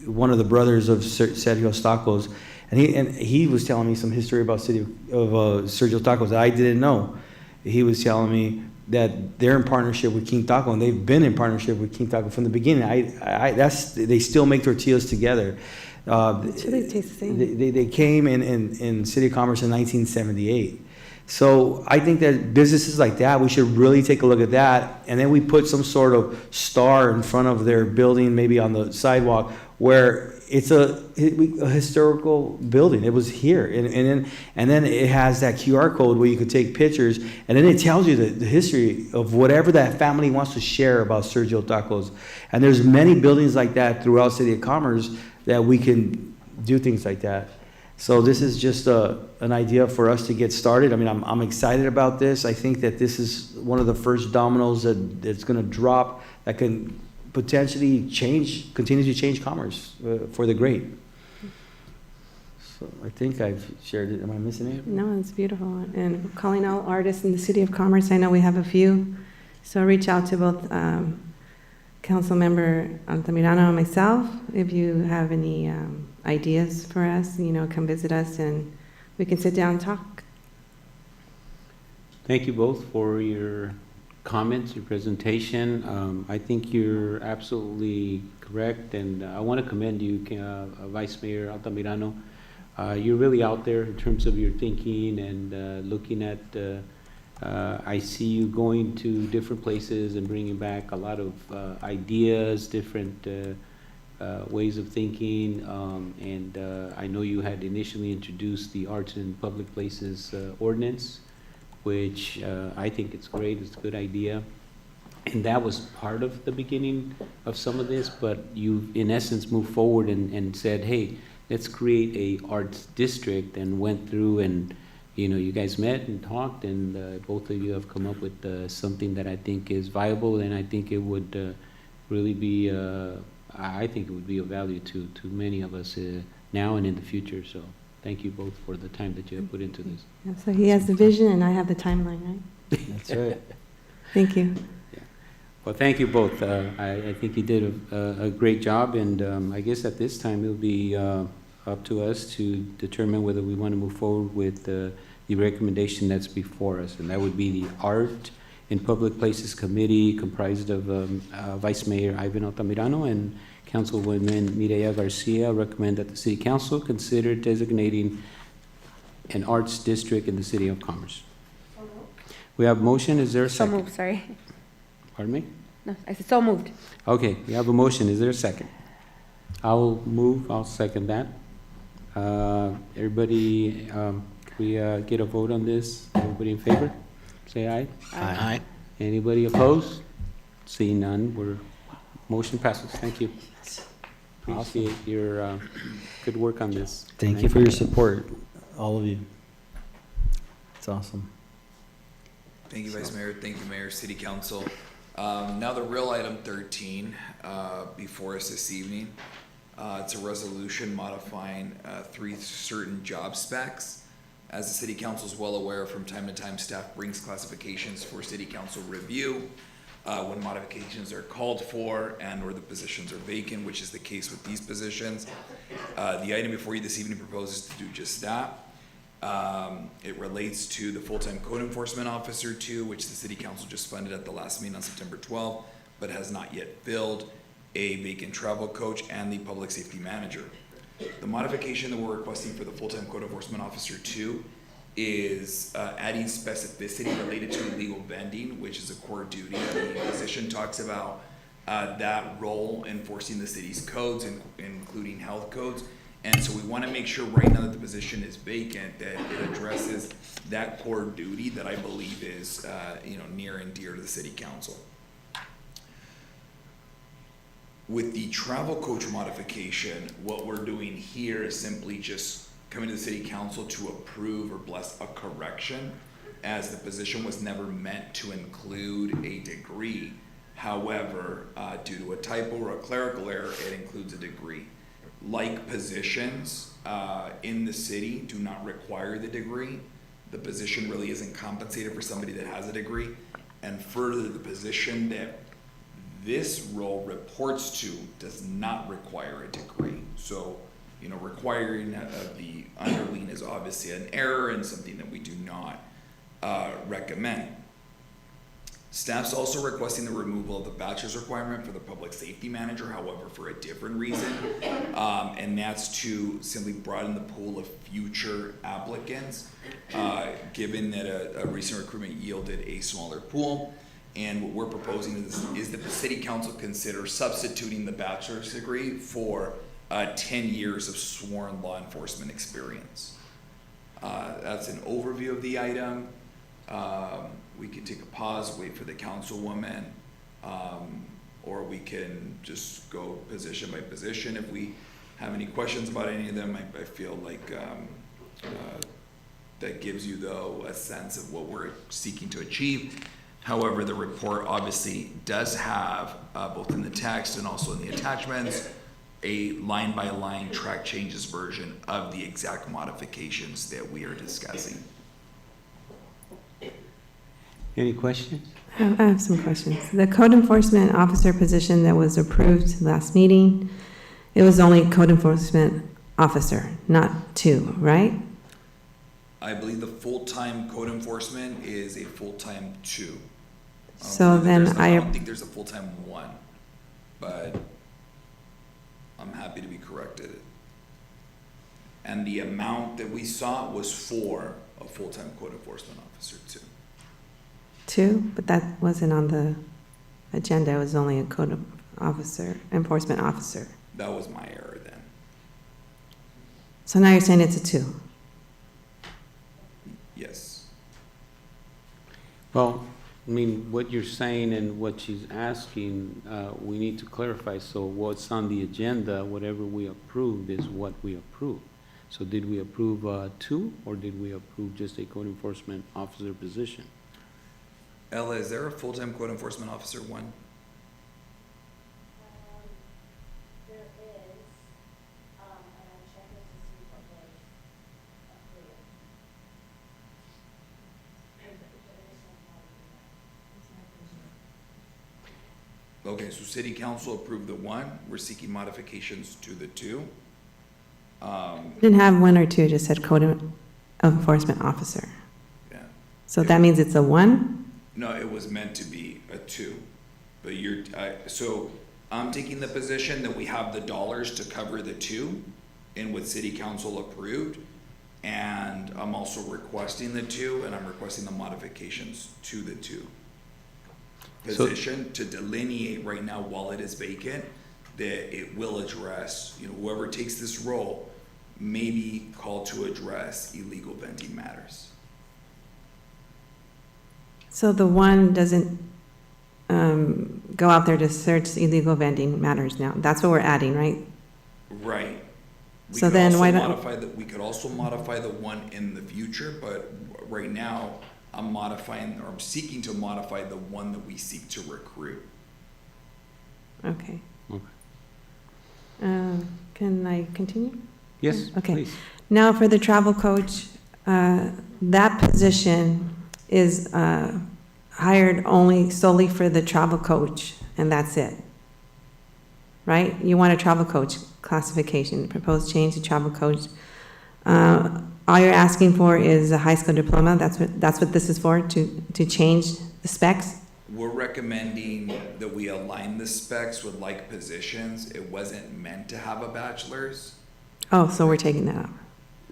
Speaker 4: one of the brothers of Sergio Tacos, and he was telling me some history about Sergio Tacos that I didn't know. He was telling me that they're in partnership with King Taco, and they've been in partnership with King Taco from the beginning. They still make tortillas together.
Speaker 10: They taste the same.
Speaker 4: They came in City of Commerce in 1978. So I think that businesses like that, we should really take a look at that, and then we put some sort of star in front of their building, maybe on the sidewalk, where it's a historical building. It was here, and then it has that QR code where you could take pictures, and then it tells you the history of whatever that family wants to share about Sergio Tacos. And there's many buildings like that throughout City of Commerce that we can do things like that. So this is just an idea for us to get started. I mean, I'm excited about this. I think that this is one of the first dominoes that's going to drop that can potentially continue to change commerce for the great. So I think I've shared it. Am I missing it?
Speaker 10: No, it's beautiful. And calling out artists in the City of Commerce, I know we have a few. So reach out to both Councilmember Altamirano and myself if you have any ideas for us. Come visit us and we can sit down and talk.
Speaker 1: Thank you both for your comments, your presentation. I think you're absolutely correct, and I want to commend you, Vice Mayor Altamirano. You're really out there in terms of your thinking and looking at, I see you going to different places and bringing back a lot of ideas, different ways of thinking, and I know you had initially introduced the Arts in Public Places Ordinance, which I think it's great, it's a good idea. And that was part of the beginning of some of this, but you, in essence, moved forward and said, hey, let's create a arts district, and went through and, you guys met and talked, and both of you have come up with something that I think is viable, and I think it would really be, I think it would be of value to many of us now and in the future. So thank you both for the time that you have put into this.
Speaker 10: Yeah, so he has the vision and I have the timeline, right?
Speaker 4: That's right.
Speaker 10: Thank you.
Speaker 1: Yeah. Well, thank you both. I think you did a great job, and I guess at this time it'll be up to us to determine whether we want to move forward with the recommendation that's before us, and that would be the Art in Public Places Committee, comprised of Vice Mayor Ivan Altamirano and Councilwoman Mireya Garcia. Recommend that the City Council consider designating an arts district in the City of Commerce. We have motion. Is there a second?
Speaker 11: So moved, sorry.
Speaker 1: Pardon me?
Speaker 11: No, I said so moved.
Speaker 1: Okay, we have a motion. Is there a second? I'll second that. Everybody, can we get a vote on this? Everybody in favor? Say aye.
Speaker 6: Aye.
Speaker 1: Anybody opposed? Seeing none, motion passes. Thank you. Appreciate your good work on this.
Speaker 4: Thank you for your support, all of you. It's awesome.
Speaker 8: Thank you, Vice Mayor. Thank you, Mayor, City Council. Now the real item 13 before us this evening. It's a resolution modifying 3 certain job specs. As the City Council is well aware, from time to time, staff brings classifications for City Council review when modifications are called for and or the positions are vacant, which is the case with these positions. The item before you this evening proposes to do just that. It relates to the full-time code enforcement officer 2, which the City Council just funded at the last meeting on September 12th, but has not yet filled, a vacant travel coach, and the public safety manager. The modification that we're requesting for the full-time code enforcement officer 2 is adding specificity related to illegal vending, which is a core duty. The position talks about that role enforcing the city's codes, including health codes. And so we want to make sure right now that the position is vacant, that it addresses that core duty that I believe is near and dear to the City Council. With the travel coach modification, what we're doing here is simply just coming to the City Council to approve or bless a correction, as the position was never meant to include a degree. However, due to a typo or a clerical error, it includes a degree. Like positions in the city do not require the degree. The position really isn't compensated for somebody that has a degree. And further, the position that this role reports to does not require a degree. So, requiring the underling is obviously an error and something that we do not recommend. Staff's also requesting the removal of the bachelor's requirement for the public safety manager, however, for a different reason. And that's to simply broaden the pool of future applicants, given that a recent recruitment yielded a smaller pool. And what we're proposing is that the City Council consider substituting the bachelor's degree for 10 years of sworn law enforcement experience. That's an overview of the item. We can take a pause, wait for the councilwoman, or we can just go position by position. If we have any questions about any of them, I feel like that gives you, though, a sense of what we're seeking to achieve. However, the report obviously does have, both in the text and also in the attachments, a line-by-line track changes version of the exact modifications that we are discussing.
Speaker 1: Any questions?
Speaker 10: I have some questions. The code enforcement officer position that was approved last meeting, it was only code enforcement officer, not 2, right?
Speaker 8: I believe the full-time code enforcement is a full-time 2.
Speaker 10: So then
Speaker 8: I don't think there's a full-time 1, but I'm happy to be corrected. And the amount that we saw was for a full-time code enforcement officer 2.
Speaker 10: 2, but that wasn't on the agenda. It was only a code enforcement officer.
Speaker 8: That was my error then.
Speaker 10: So now you're saying it's a 2?
Speaker 8: Yes.
Speaker 1: Well, what you're saying and what she's asking, we need to clarify. So what's on the agenda, whatever we approved is what we approved. So did we approve 2, or did we approve just a code enforcement officer position?
Speaker 8: Ella, is there a full-time code enforcement officer 1?
Speaker 19: There is, and I'm checking to see what was approved.
Speaker 8: Okay, so City Council approved the 1. We're seeking modifications to the 2.
Speaker 10: Didn't have 1 or 2, just said code enforcement officer.
Speaker 8: Yeah.
Speaker 10: So that means it's a 1?
Speaker 8: No, it was meant to be a 2, but so I'm taking the position that we have the dollars to cover the 2 in what City Council approved, and I'm also requesting the 2, and I'm requesting the modifications to the 2 position to delineate right now while it is vacant that it will address, whoever takes this role may be called to address illegal vending matters.
Speaker 10: So the one doesn't go out there to search illegal vending matters now. That's what we're adding, right?
Speaker 8: Right. We
Speaker 10: So
Speaker 8: could
Speaker 10: then
Speaker 8: also
Speaker 10: why don't-
Speaker 8: modify we could also modify the one in the future, but right now, I'm seeking to modify the one that we seek to recruit.
Speaker 10: Okay.
Speaker 1: Okay.
Speaker 10: Can I continue?
Speaker 1: Yes,
Speaker 10: Okay.
Speaker 1: please.
Speaker 10: Now, for the travel coach, that position is hired only solely for the travel coach, and that's it. Right? You want a travel coach classification, proposed change to travel coach. All you're asking for is a high school diploma. That's what this is for, to change the specs?
Speaker 8: We're recommending that we align the specs with like positions. It wasn't meant to have a bachelor's.
Speaker 10: Oh, so we're taking that out.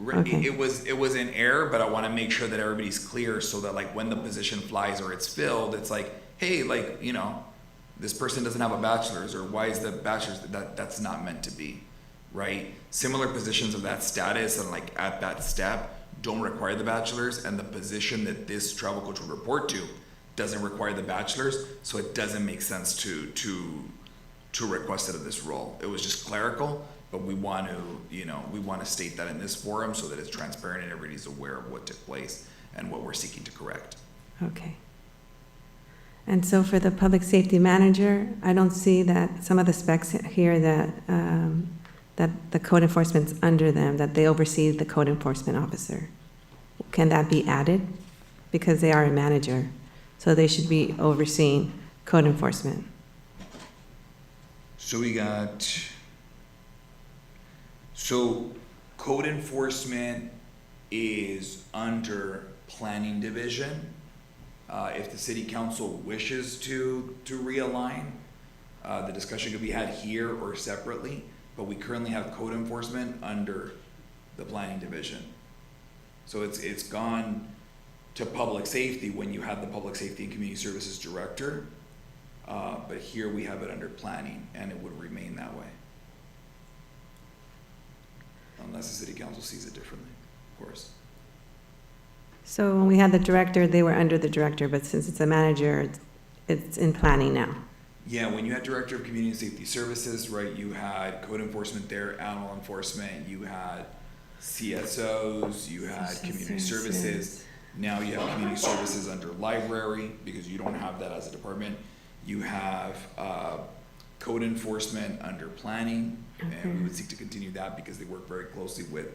Speaker 10: Okay.
Speaker 8: It was an error, but I want to make sure that everybody's clear so that like when the position flies or it's filled, it's like, hey, like, this person doesn't have a bachelor's, or why is the bachelor's, that's not meant to be, right? Similar positions of that status and like at that step don't require the bachelor's, and the position that this travel coach would report to doesn't require the bachelor's, so it doesn't make sense to request it of this role. It was just clerical, but we want to state that in this forum so that it's transparent and everybody's aware of what took place and what we're seeking to correct.
Speaker 10: Okay. And so for the public safety manager, I don't see that some of the specs here that the code enforcement's under them, that they oversee the code enforcement officer. Can that be added? Because they are a manager, so they should be overseeing code enforcement.
Speaker 8: So code enforcement is under planning division. If the city council wishes to realign, the discussion could be had here or separately, but we currently have code enforcement under the planning division. So it's gone to public safety when you had the public safety and community services director, but here we have it under planning, and it would remain that way. Unless the city council sees it differently, of course.
Speaker 10: So when we had the director, they were under the director, but since it's a manager, it's in planning now.
Speaker 8: Yeah, when you had director of community safety services, right, you had code enforcement there, animal enforcement, you had CSOs, you had community services. Now you have community services under library, because you don't have that as a department. You have code enforcement under planning, and we would seek to continue that because they work very closely with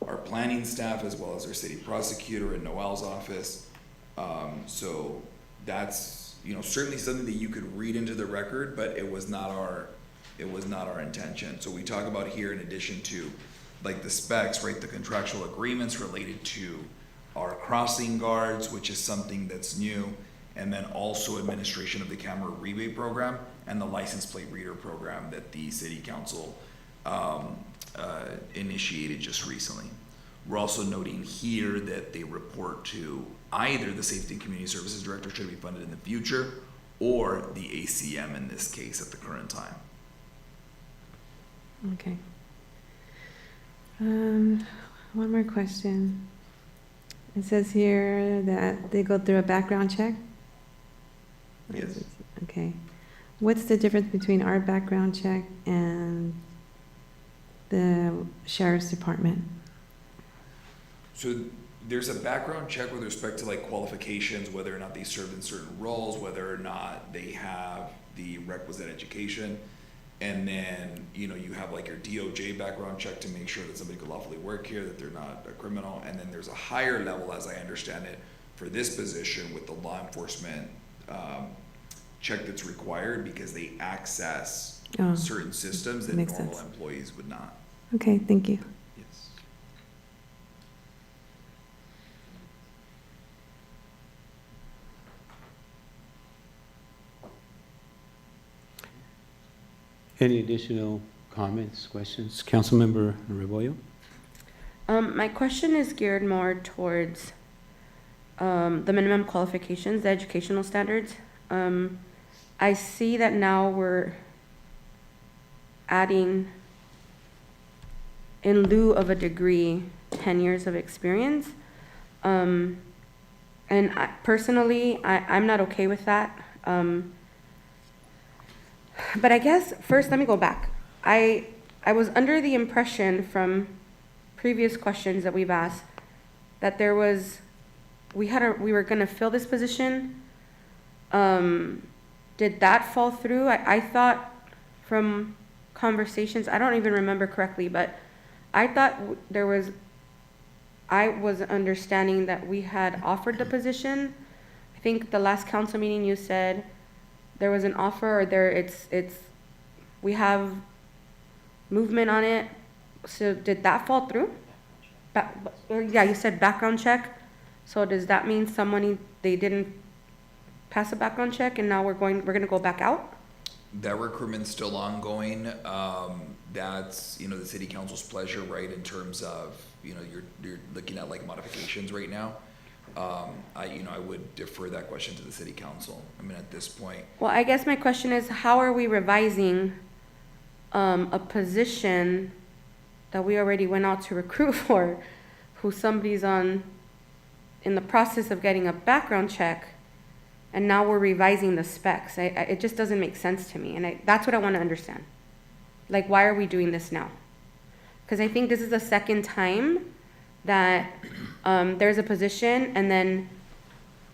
Speaker 8: our planning staff as well as our city prosecutor in Noel's office. So that's, certainly something that you could read into the record, but it was not our intention. So we talk about here, in addition to like the specs, right, the contractual agreements related to our crossing guards, which is something that's new, and then also administration of the camera rebate program and the license plate reader program that the city council initiated just recently. We're also noting here that they report to either the Safety and Community Services Director, should be funded in the future, or the ACM in this case at the current time.
Speaker 10: Okay. One more question. It says here that they go through a background check?
Speaker 8: Yes.
Speaker 10: Okay. What's the difference between our background check and the sheriff's department?
Speaker 8: So there's a background check with respect to like qualifications, whether or not they served in certain roles, whether or not they have the requisite education. And then, you have like your DOJ background check to make sure that somebody could lawfully work here, that they're not a criminal. And then there's a higher level, as I understand it, for this position with the law enforcement check that's required because they access certain systems that
Speaker 10: makes
Speaker 8: normal
Speaker 10: sense.
Speaker 8: employees would not.
Speaker 10: Okay, thank you.
Speaker 8: Yes.
Speaker 1: Any additional comments, questions? Councilmember Rebollo?
Speaker 11: My question is geared more towards the minimum qualifications, the educational standards. I see that now adding in lieu of a degree, 10 years of experience. And personally, I'm not okay with that. But I guess first, let me go back. I was under the impression from previous questions that we've asked that there was, we were going to fill this position. Did that fall through? I thought from conversations, I don't even remember correctly, but I thought I was understanding that we had offered the position. I think the last council meeting you said there was an offer, or we have movement on it. So did that fall through? Yeah, you said background check. So does that mean they didn't pass a background check and now we're gonna go back out?
Speaker 8: That recruitment's still ongoing. That's, the city council's pleasure, right, in terms of, you're looking at like modifications right now. I would defer that question to the city council. I mean, at this point.
Speaker 11: Well, I guess my question is, how are we revising a position that we already went out to recruit for, who somebody's in the process of getting a background check, and now we're revising the specs? It just doesn't make sense to me, and that's what I want to understand. Like, why are we doing this now? Because I think this is the second time that there's a position and then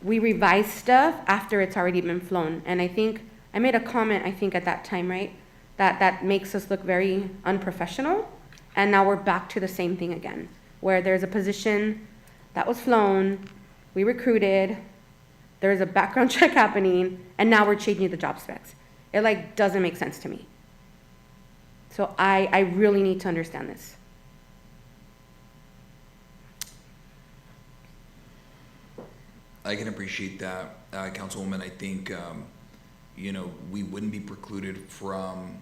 Speaker 11: we revise stuff after it's already been flown. And I think, I made a comment, I think at that time, right? That makes us look very unprofessional. And now we're back to the same thing again, where there's a position that was flown, we recruited, there's a background check happening, and now we're changing the job specs. It doesn't make sense to me. So I really need to understand this.
Speaker 8: I can appreciate that, Councilwoman. I think, we wouldn't be precluded from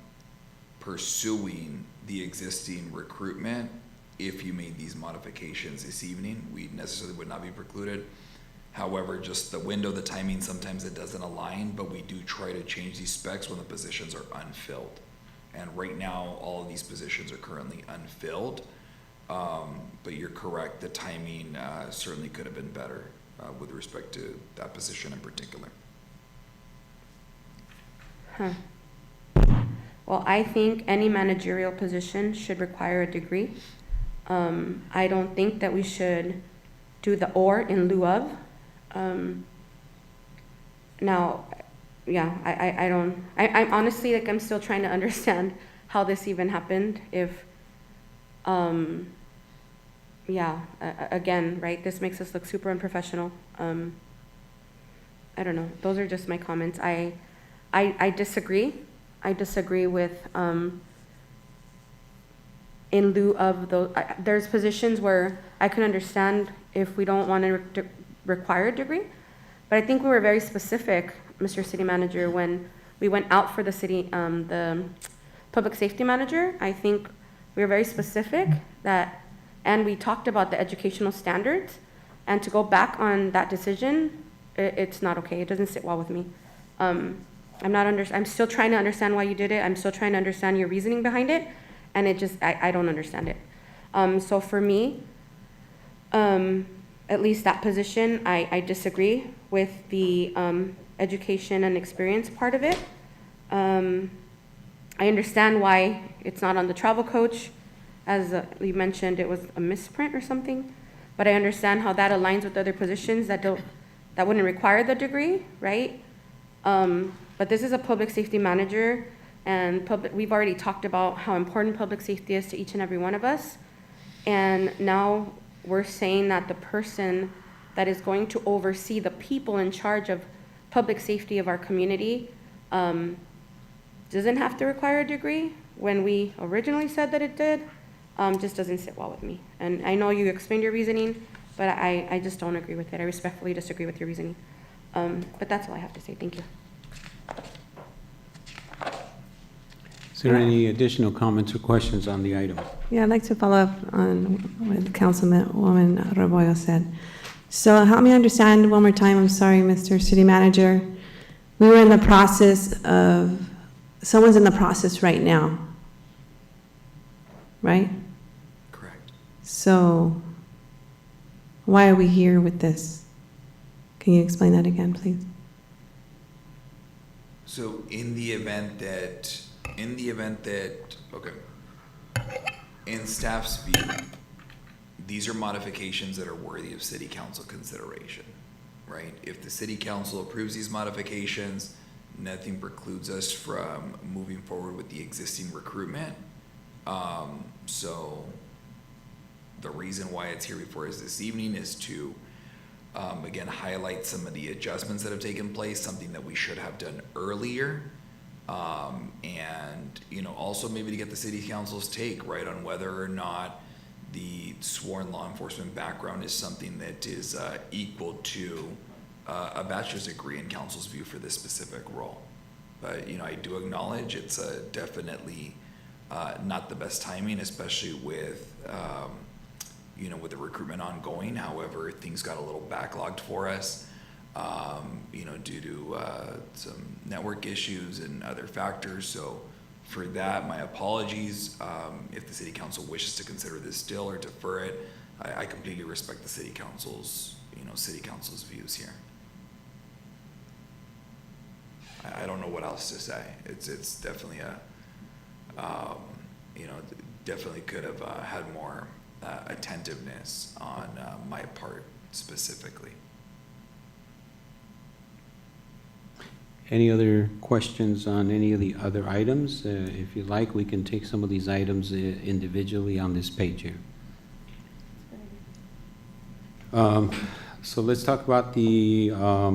Speaker 8: pursuing the existing recruitment if you made these modifications this evening. We necessarily would not be precluded. However, just the window, the timing, sometimes it doesn't align, but we do try to change these specs when the positions are unfilled. And right now, all of these positions are currently unfilled. But you're correct, the timing certainly could have been better with respect to that position in particular.
Speaker 11: Well, I think any managerial position should require a degree. I don't think that we should do the or in lieu of. Now, yeah, I'm honestly, I'm still trying to understand how this even happened. If, again, right, this makes us look super unprofessional. I don't know, those are just my comments. I disagree. I disagree with, in lieu of those, there's positions where I can understand if we don't want to require a degree, but I think we were very specific, Mr. City Manager, when we went out for the public safety manager. I think we were very specific and we talked about the educational standards, and to go back on that decision, it's not okay. It doesn't sit well with me. I'm still trying to understand why you did it. I'm still trying to understand your reasoning behind it, and I don't understand it. So for me, at least that position, I disagree with the education and experience part of it. I understand why it's not on the travel coach. As you mentioned, it was a misprint or something, but I understand how that aligns with other positions that wouldn't require the degree, right? But this is a public safety manager, and we've already talked about how important public safety is to each and every one of us. And now we're saying that the person that is going to oversee the people in charge of public safety of our community doesn't have to require a degree when we originally said that it did. Just doesn't sit well with me. And I know you explained your reasoning, but I just don't agree with it. I respectfully disagree with your reasoning. But that's all I have to say. Thank you.
Speaker 1: Is there any additional comments or questions on the item?
Speaker 10: Yeah, I'd like to follow up on what Councilwoman Rebollo said. So help me understand one more time. I'm sorry, Mr. City Manager. We were in the process of, someone's in the process right now right?
Speaker 8: Correct.
Speaker 10: So why are we here with this? Can you explain that again, please?
Speaker 8: So in the event that, okay, in staff's view, these are modifications that are worthy of city council consideration, right? If the city council approves these modifications, nothing precludes us from moving forward with the existing recruitment. So the reason why it's here before us this evening is to, again, highlight some of the adjustments that have taken place, something that we should have done earlier. And, you know, also maybe to get the city council's take, right, on whether or not the sworn law enforcement background is something that is equal to a bachelor's degree in council's view for this specific role. But, you know, I do acknowledge it's definitely not the best timing, especially with, you know, with the recruitment ongoing. However, things got a little backlogged for us, you know, due to some network issues and other factors. So for that, my apologies. If the city council wishes to consider this still or defer it, I completely respect the city council's, you know, views here. I don't know what else to say. It's definitely you know, definitely could have had more attentiveness on my part specifically.
Speaker 1: Any other questions on any of the other items? If you like, we can take some of these items individually on this page here. So let's talk about the, let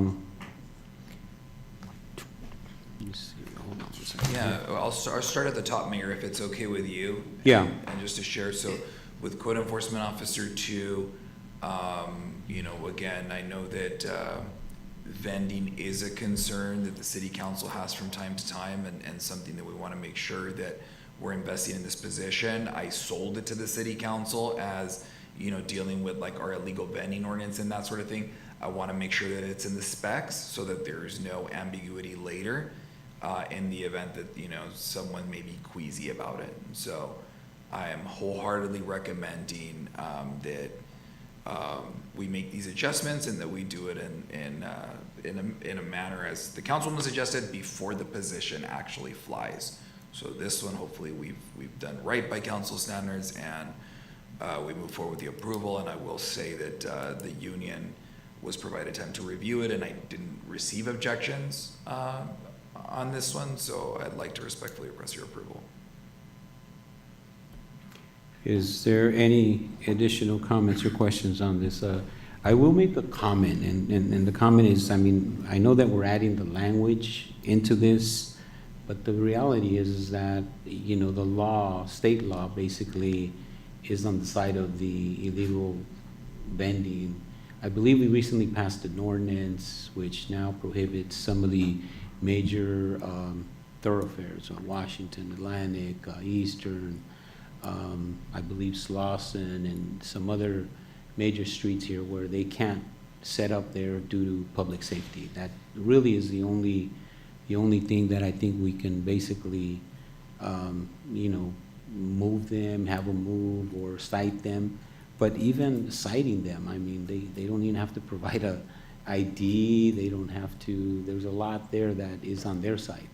Speaker 1: me see, hold on a second.
Speaker 8: Yeah, I'll start at the top, Mayor, if it's okay with you.
Speaker 1: Yeah.
Speaker 8: And just to share, so with Code Enforcement Officer 2, you know, again, I know that vending is a concern that the city council has from time to time, and something that we want to make sure that we're investing in this position. I sold it to the city council as, you know, dealing with like our illegal vending ordinance and that sort of thing. I want to make sure that it's in the specs so that there's no ambiguity later in the event that, you know, someone may be queasy about it. So I am wholeheartedly recommending that we make these adjustments and that we do it in a manner as the councilman suggested before the position actually flies. So this one, hopefully we've done right by council standards, and we move forward with the approval. And I will say that the union was provided time to review it, and I didn't receive objections on this one, so I'd like to respectfully request your approval.
Speaker 1: Is there any additional comments or questions on this? I will make a comment, and the comment is, I mean, I know that we're adding the language into this, but the reality is that, you know, the law, state law, basically is on the side of the illegal vending. I believe we recently passed an ordinance which now prohibits some of the major thoroughfares on Washington, Atlantic, Eastern, I believe Slauson, and some other major streets here where they can't set up there due to public safety. That really is the only thing that I think we can basically, you know, move them, have them move, or cite them. But even citing them, I mean, they don't even have to provide a ID. They don't have to. There's a lot there that is on their side.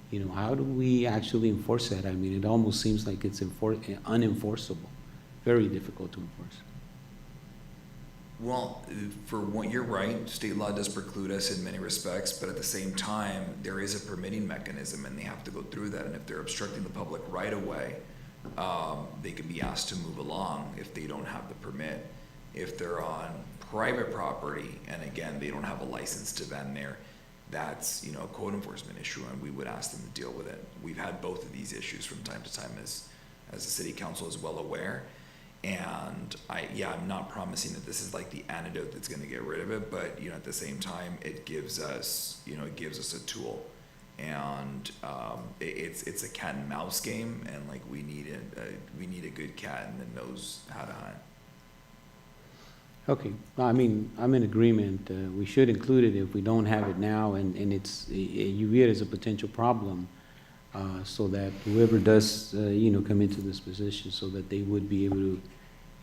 Speaker 1: You know, how do we actually enforce that? I mean, it almost seems like it's unenforceable, very difficult to enforce.
Speaker 8: Well, for what you're right, state law does preclude us in many respects, but at the same time, there is a permitting mechanism, and they have to go through that. And if they're obstructing the public right of way, they can be asked to move along if they don't have the permit. If they're on private property, and again, they don't have a license to vend there, that's, you know, a code enforcement issue, and we would ask them to deal with it. We've had both of these issues from time to time, as the city council is well aware. And I'm not promising that this is like the antidote that's going to get rid of it, but, you know, at the same time, it gives us, you know, it gives us a tool. And it's a cat and mouse game, and like we need a good cat that knows how to hunt.
Speaker 1: Okay, I mean, I'm in agreement. We should include it if we don't have it now, and it's, you view it as a potential problem. so that whoever does, come into this position, so that they would be able to,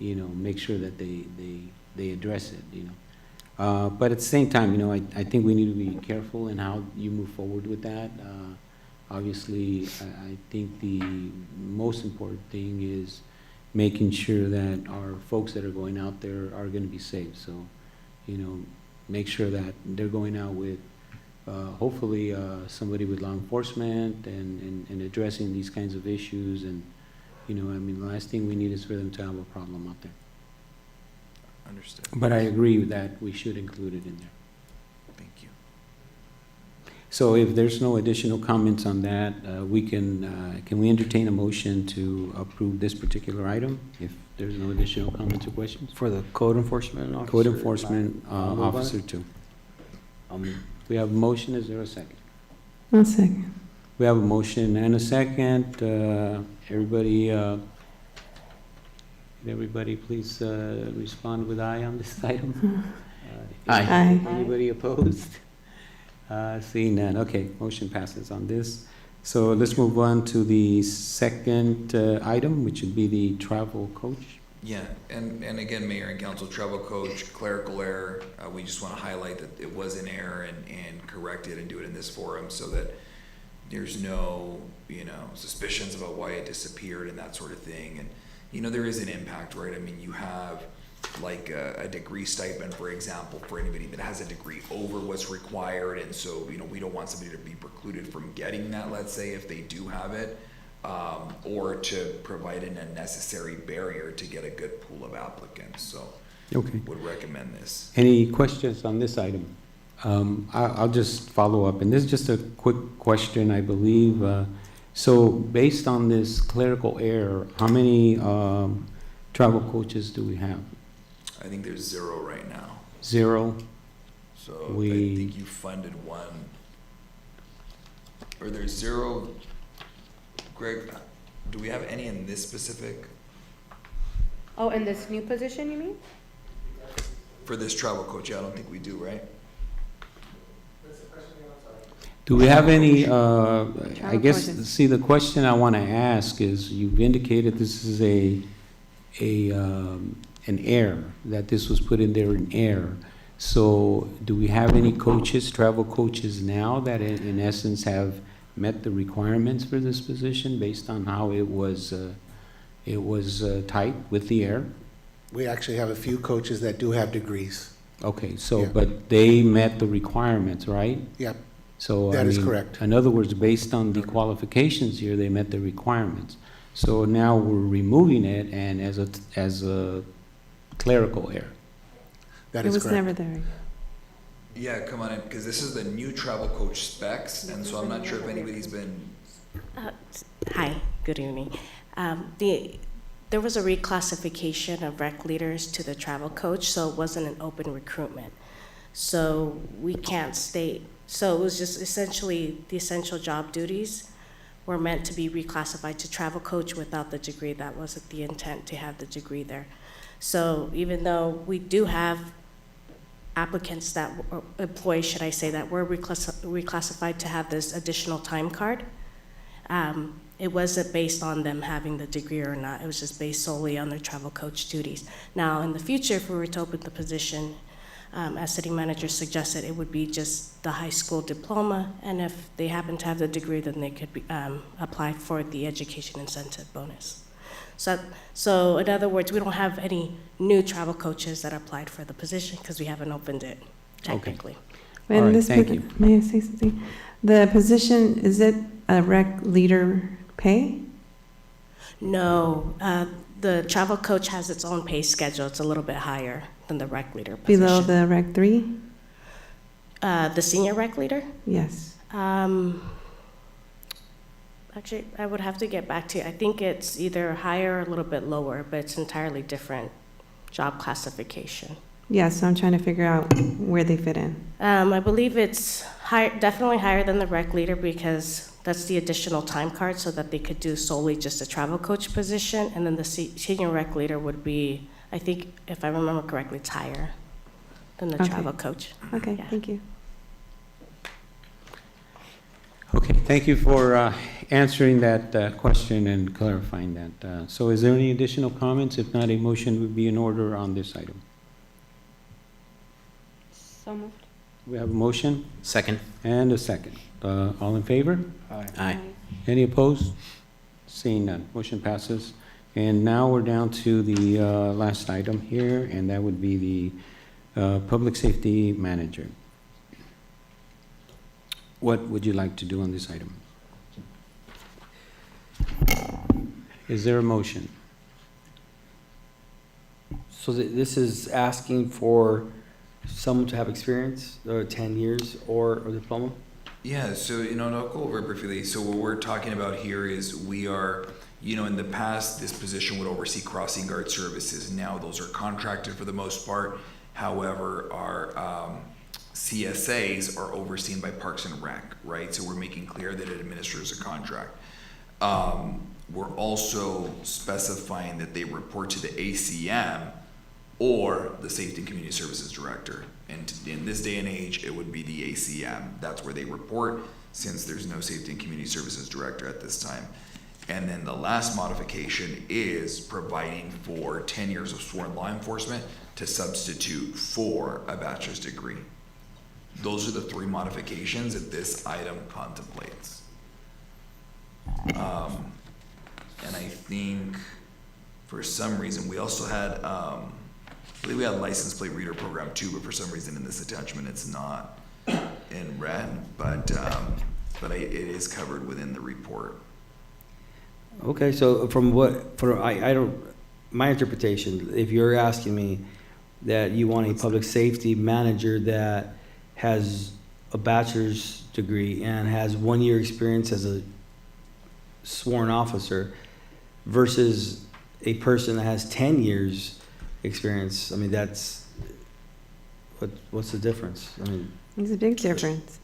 Speaker 1: make sure that they address it. But at the same time, I think we need to be careful in how you move forward with that. Obviously, I think the most important thing is making sure that our folks that are going out there are going to be safe. So, make sure that they're going out with, hopefully, somebody with law enforcement and addressing these kinds of issues. And, the last thing we need is for them to have a problem out there.
Speaker 8: Understood.
Speaker 1: But I agree that we should include it in there.
Speaker 8: Thank you.
Speaker 1: So if there's no additional comments on that, can we entertain a motion to approve this particular item? If there's no additional comments or questions?
Speaker 4: For the code enforcement officer?
Speaker 1: Code enforcement
Speaker 4: I'll move on it.
Speaker 1: officer too. We have a motion, is there a second?
Speaker 10: One second.
Speaker 1: We have a motion and a second. Everybody, can everybody please respond with aye on this item?
Speaker 6: Aye.
Speaker 10: Aye.
Speaker 1: Anybody opposed? Seeing none, okay, motion passes on this. So let's move on to the second item, which would be the travel coach.
Speaker 8: Yeah, and again, Mayor and Council, travel coach, clerical error, we just want to highlight that it was an error and correct it and do it in this forum so that there's no, suspicions about why it disappeared and that sort of thing. And, there is an impact, right? I mean, you have like a degree stipend, for example, for anybody that has a degree over what's required. And so, we don't want somebody to be precluded from getting that, let's say, if they do have it. Or to provide an unnecessary barrier to get a good pool of applicants. So
Speaker 1: Okay.
Speaker 8: would recommend this.
Speaker 1: Any questions on this item? I'll just follow up, and this is just a quick question, I believe. So based on this clerical error, how many travel coaches do we have?
Speaker 8: I think there's 0 right now.
Speaker 1: 0?
Speaker 8: So I think you funded 1. Or there's 0. Greg, do we have any in this specific,
Speaker 11: Oh, in this new position, you mean?
Speaker 8: for this travel coach? I don't think we do, right?
Speaker 1: Do we have any, I guess,
Speaker 10: coaches.
Speaker 1: see, the question I want to ask is, you've indicated this is an error, that this was put in there in error. So do we have any coaches, travel coaches now that in essence have met the requirements for this position based on how it was typed with the error?
Speaker 18: We actually have a few coaches that do have degrees.
Speaker 1: Okay, so,
Speaker 18: Yeah.
Speaker 1: but they met the requirements, right?
Speaker 18: Yep,
Speaker 1: So,
Speaker 18: that is correct.
Speaker 1: In other words, based on the qualifications here, they met the requirements. So now we're removing it and as a clerical error.
Speaker 18: That
Speaker 10: It
Speaker 18: is
Speaker 10: was
Speaker 18: correct.
Speaker 10: never there.
Speaker 8: Yeah, come on in, because this is the new travel coach specs, and so I'm not sure if anybody's been,
Speaker 19: Hi, good evening. There was a reclassification of rec leaders to the travel coach, so it wasn't an open recruitment. So we can't state, so it was just essentially the essential job duties were meant to be reclassified to travel coach without the degree. That wasn't the intent to have the degree there. So even though we do have applicants that, or employees, should I say, that were reclassified to have this additional time card, it wasn't based on them having the degree or not. It was just based solely on their travel coach duties. Now, in the future, if we were to open the position, as city manager suggested, it would be just the high school diploma, and if they happen to have the degree, then they could apply for the education incentive bonus. So in other words, we don't have any new travel coaches that applied for the position because we haven't opened it technically.
Speaker 10: And
Speaker 1: All right,
Speaker 10: this
Speaker 1: thank
Speaker 10: po-
Speaker 1: you.
Speaker 10: May I say something? The position, is it a rec leader pay?
Speaker 19: No, the travel coach has its own pay schedule. It's a little bit higher than the rec leader position.
Speaker 10: Below the rec 3?
Speaker 19: The senior rec leader?
Speaker 10: Yes.
Speaker 19: Actually, I would have to get back to you. I think it's either higher or a little bit lower, but it's entirely different job classification.
Speaker 10: Yeah, so I'm trying to figure out where they fit in.
Speaker 19: I believe it's definitely higher than the rec leader because that's the additional time card so that they could do solely just a travel coach position. And then the senior rec leader would be, I think, if I remember correctly, it's higher than the
Speaker 10: Okay.
Speaker 19: travel coach.
Speaker 10: Okay,
Speaker 19: Yeah.
Speaker 10: thank you.
Speaker 1: Okay, thank you for answering that question and clarifying that. So is there any additional comments? If not, a motion would be in order on this item.
Speaker 11: So moved.
Speaker 1: We have a motion
Speaker 6: Second.
Speaker 1: and a second. All in favor?
Speaker 6: Aye.
Speaker 1: Any opposed? Seeing none, motion passes. And now we're down to the last item here, and that would be the public safety manager. What would you like to do on this item? Is there a motion?
Speaker 4: So this is asking for someone to have experience, 10 years or a diploma?
Speaker 8: Yeah, so, I'll go over it briefly. So what we're talking about here is we are, in the past, this position would oversee crossing guard services. Now those are contracted for the most part. However, our CSAs are overseen by Parks and Rec, right? So we're making clear that it administers a contract. We're also specifying that they report to the ACM or the Safety and Community Services Director. And in this day and age, it would be the ACM. That's where they report, since there's no Safety and Community Services Director at this time. And then the last modification is providing for 10 years of sworn law enforcement to substitute for a bachelor's degree. Those are the three modifications that this item contemplates. And I think for some reason, we also had, I believe we had a license plate reader program too, but for some reason in this attachment, it's not in red, but it is covered within the report.
Speaker 4: Okay, so my interpretation, if you're asking me that you want a public safety manager that has a bachelor's degree and has 1 year experience as a sworn officer versus a person that has 10 years experience, I mean, what's the difference? I mean,
Speaker 10: There's a big difference.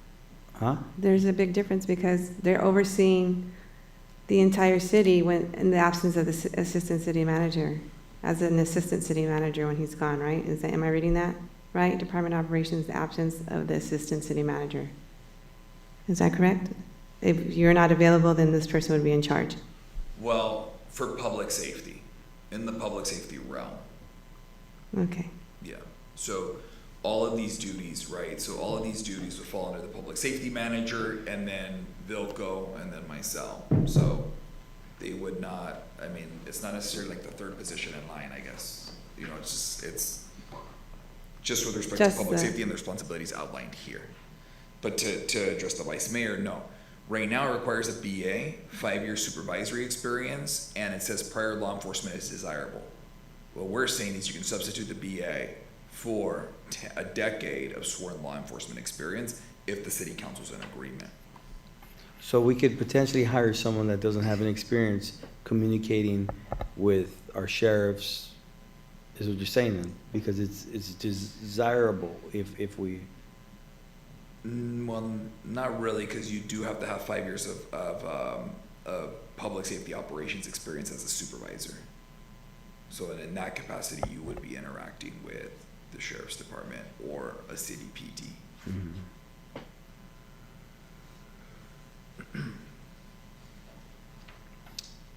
Speaker 4: huh?
Speaker 10: There's a big difference because they're overseeing the entire city when, in the absence of the assistant city manager, as an assistant city manager when he's gone, right? Am I reading that right? Department of Operations, the absence of the assistant city manager. Is that correct? If you're not available, then this person would be in charge.
Speaker 8: Well, for public safety, in the public safety realm.
Speaker 10: Okay.
Speaker 8: Yeah, so all of these duties, right? So all of these duties would fall under the public safety manager, and then Vilco, and then myself. So they would not, I mean, it's not necessarily like the third position in line, I guess. It's just with respect to public safety and the responsibilities outlined here. But to address the vice mayor, no. Right now it requires a BA, 5-year supervisory experience, and it says prior law enforcement is desirable. What we're saying is you can substitute the BA for a decade of sworn law enforcement experience if the city council's in agreement.
Speaker 4: So we could potentially hire someone that doesn't have any experience communicating with our sheriffs, is what you're saying then? Because it's desirable if we...
Speaker 8: Well, not really, because you do have to have 5 years of public safety operations experience as a supervisor. So in that capacity, you would be interacting with the sheriff's department or a city PD.
Speaker 4: Mm-hmm.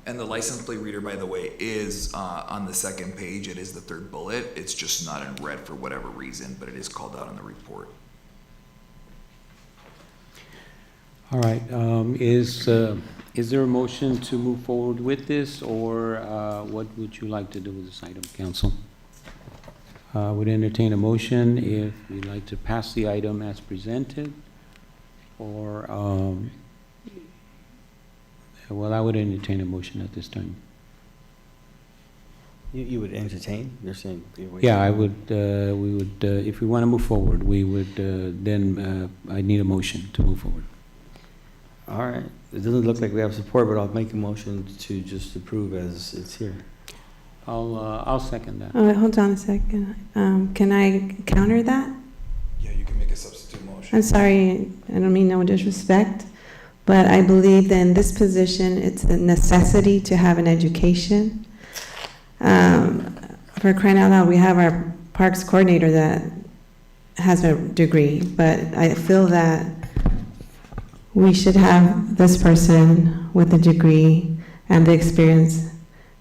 Speaker 8: And the license plate reader, by the way, is on the second page. It is the third bullet. It's just not in red for whatever reason, but it is called out in the report.
Speaker 1: All right, is there a motion to move forward with this, or what would you like to do with this item, council? Would entertain a motion if you'd like to pass the item as presented, or, well, I would entertain a motion at this time.
Speaker 4: You would entertain? You're saying?
Speaker 1: Yeah, I would, we would, if we want to move forward, we would, then I need a motion to move forward.
Speaker 4: All right. It doesn't look like we have support, but I'll make a motion to just approve as it's here.
Speaker 1: I'll second that.
Speaker 10: Oh, hold on a second. Can I counter that?
Speaker 8: Yeah, you can make a substitute motion.
Speaker 10: I'm sorry, I don't mean no disrespect, but I believe that in this position, it's a necessity to have an education. For crying out loud, we have our parks coordinator that has a degree, but I feel that we should have this person with a degree and the experience.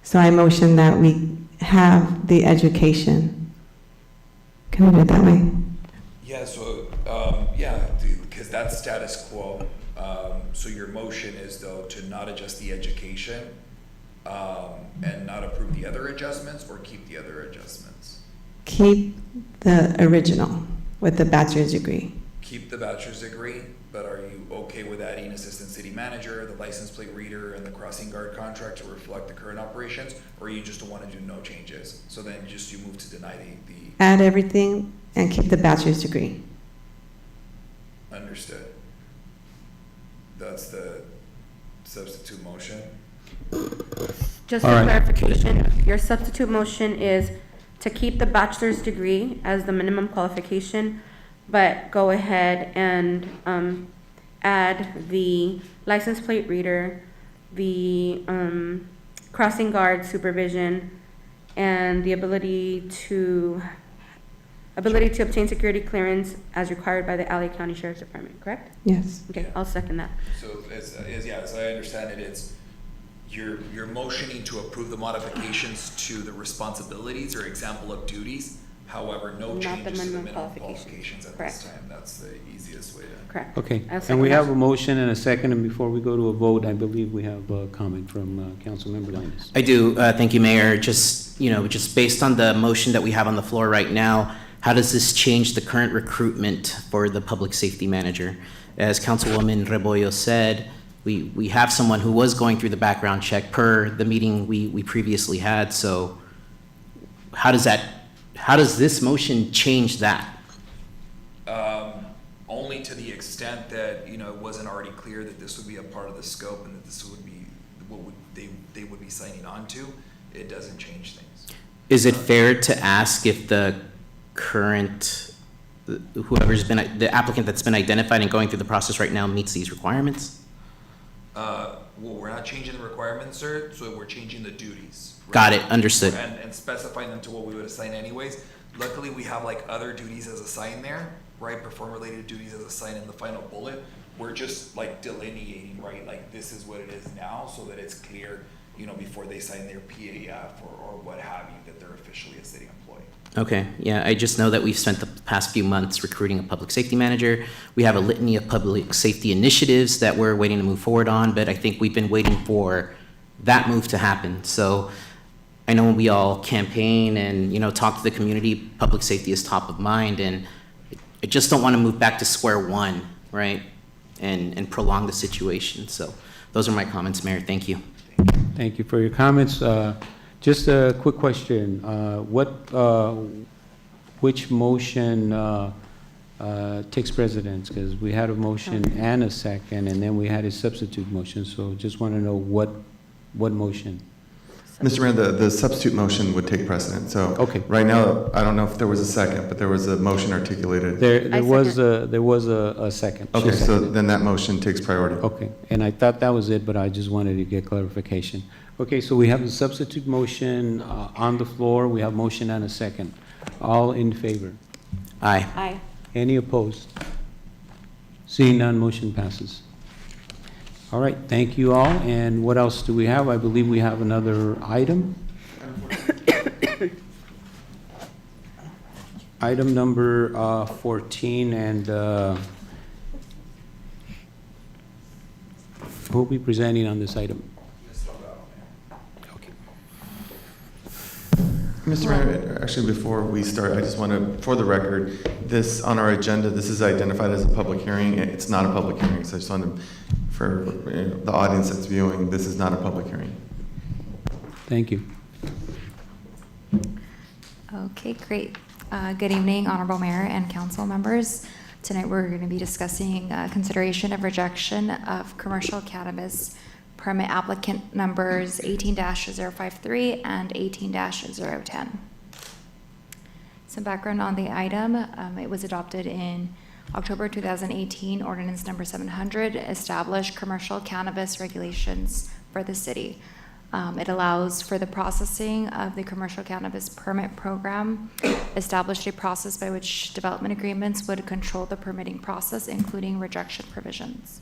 Speaker 10: So I motion that we have the education. Can we do it that way?
Speaker 8: Yeah, so, because that's status quo. So your motion is though to not adjust the education, and not approve the other adjustments, or keep the other adjustments?
Speaker 10: Keep the original with the bachelor's degree.
Speaker 8: Keep the bachelor's degree, but are you okay with adding assistant city manager, the license plate reader, and the crossing guard contract to reflect the current operations? Or you just don't want to do no changes? So then you move to deny the
Speaker 10: Add everything and keep the bachelor's degree.
Speaker 8: understood. That's the substitute motion.
Speaker 11: Just
Speaker 1: All
Speaker 11: for
Speaker 1: right.
Speaker 11: clarification, your substitute motion is to keep the bachelor's degree as the minimum qualification, but go ahead and add the license plate reader, the crossing guard supervision, and the ability to obtain security clearance as required by the LA County Sheriff's Department, correct?
Speaker 10: Yes.
Speaker 11: Okay, I'll second that.
Speaker 8: So as I understand it, it's you're motioning to approve the modifications to the responsibilities or example of duties. However, no
Speaker 11: Not the
Speaker 8: changes to the
Speaker 11: minimum
Speaker 8: minimum
Speaker 11: qualifications.
Speaker 8: qualifications at
Speaker 11: Correct.
Speaker 8: this time. That's the easiest way to.
Speaker 11: Correct.
Speaker 1: Okay,
Speaker 11: I'll
Speaker 1: and
Speaker 11: second
Speaker 1: we have
Speaker 11: that.
Speaker 1: a motion and a second, and before we go to a vote, I believe we have a comment from Councilmember Linus.
Speaker 6: I do. Thank you, Mayor. Just based on the motion that we have on the floor right now, how does this change the current recruitment for the public safety manager? As Councilwoman Rebollo said, we have someone who was going through the background check per the meeting we previously had. So how does this motion change that?
Speaker 8: Only to the extent that, it wasn't already clear that this would be a part of the scope and that this would be what they would be signing on to. It doesn't change things.
Speaker 6: Is it fair to ask if the current, the applicant that's been identified and going through the process right now meets these requirements?
Speaker 8: Well, we're not changing the requirements, sir, so we're changing the duties. right?
Speaker 6: Got it, understood.
Speaker 8: And specifying them to what we would assign anyways. Luckily, we have like other duties as assigned there, right? Perform-related duties as assigned in the final bullet. We're just like delineating, right? Like this is what it is now, so that it's clear, before they sign their PAF or what have you, that they're officially a city employee.
Speaker 6: Okay, yeah, I just know that we've spent the past few months recruiting a public safety manager. We have a litany of public safety initiatives that we're waiting to move forward on, but I think we've been waiting for that move to happen. So I know when we all campaign and, talk to the community, public safety is top of mind, and I just don't want to move back to square one, right? And prolong the situation. So those are my comments, Mayor. Thank you.
Speaker 1: Thank you for your comments. Just a quick question. Which motion takes precedence? Because we had a motion and a second, and then we had a substitute motion. So just want to know what motion?
Speaker 2: Mr. Mayor, the substitute motion would take precedent. So
Speaker 1: Okay.
Speaker 2: right now, I don't know if there was a second, but there was a motion articulated.
Speaker 1: There was a second. She
Speaker 2: Okay, so
Speaker 1: seconded.
Speaker 2: then that motion takes priority.
Speaker 1: Okay, and I thought that was it, but I just wanted to get clarification. Okay, so we have a substitute motion on the floor. We have motion and a second. All in favor?
Speaker 6: Aye.
Speaker 11: Aye.
Speaker 1: Any opposed? Seeing none, motion passes. All right, thank you all. And what else do we have? I believe we have another item. Item number 14, and who will be presenting on this item?
Speaker 2: Mr. Mayor, actually, before we start, I just want to, for the record, this on our agenda, this is identified as a public hearing. It's not a public hearing, so I just want to, for the audience that's viewing, this is not a public hearing.
Speaker 1: Thank you.
Speaker 20: Okay, great. Good evening, Honorable Mayor and council members. Tonight we're going to be discussing consideration of rejection of commercial cannabis permit applicant numbers 18-053 and 18-010. Some background on the item. It was adopted in October 2018, ordinance number 700 established commercial cannabis regulations for the city. It allows for the processing of the commercial cannabis permit program, established a process by which development agreements would control the permitting process, including rejection provisions.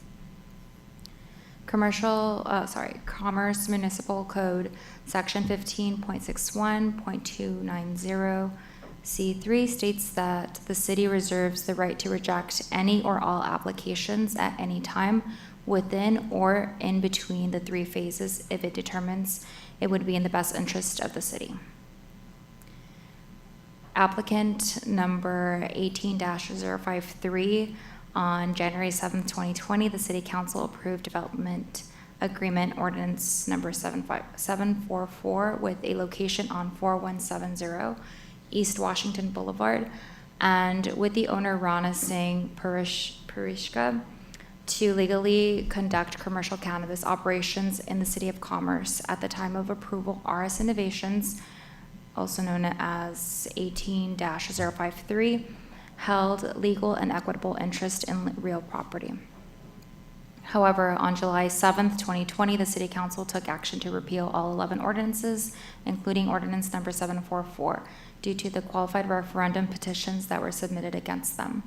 Speaker 20: Commerce Municipal Code, Section 15.61.290 C3 states that the city reserves the right to reject any or all applications at any time within or in between the 3 phases if it determines it would be in the best interest of the city. Applicant number 18-053, on January 7th, 2020, the City Council approved development agreement ordinance number 744 with a location on 4170 East Washington Boulevard, and with the owner Rana Singh Parishka to legally conduct commercial cannabis operations in the City of Commerce. At the time of approval, RS Innovations, also known as 18-053, held legal and equitable interest in real property. However, on July 7th, 2020, the City Council took action to repeal all 11 ordinances, including ordinance number 744, due to the qualified referendum petitions that were submitted against them.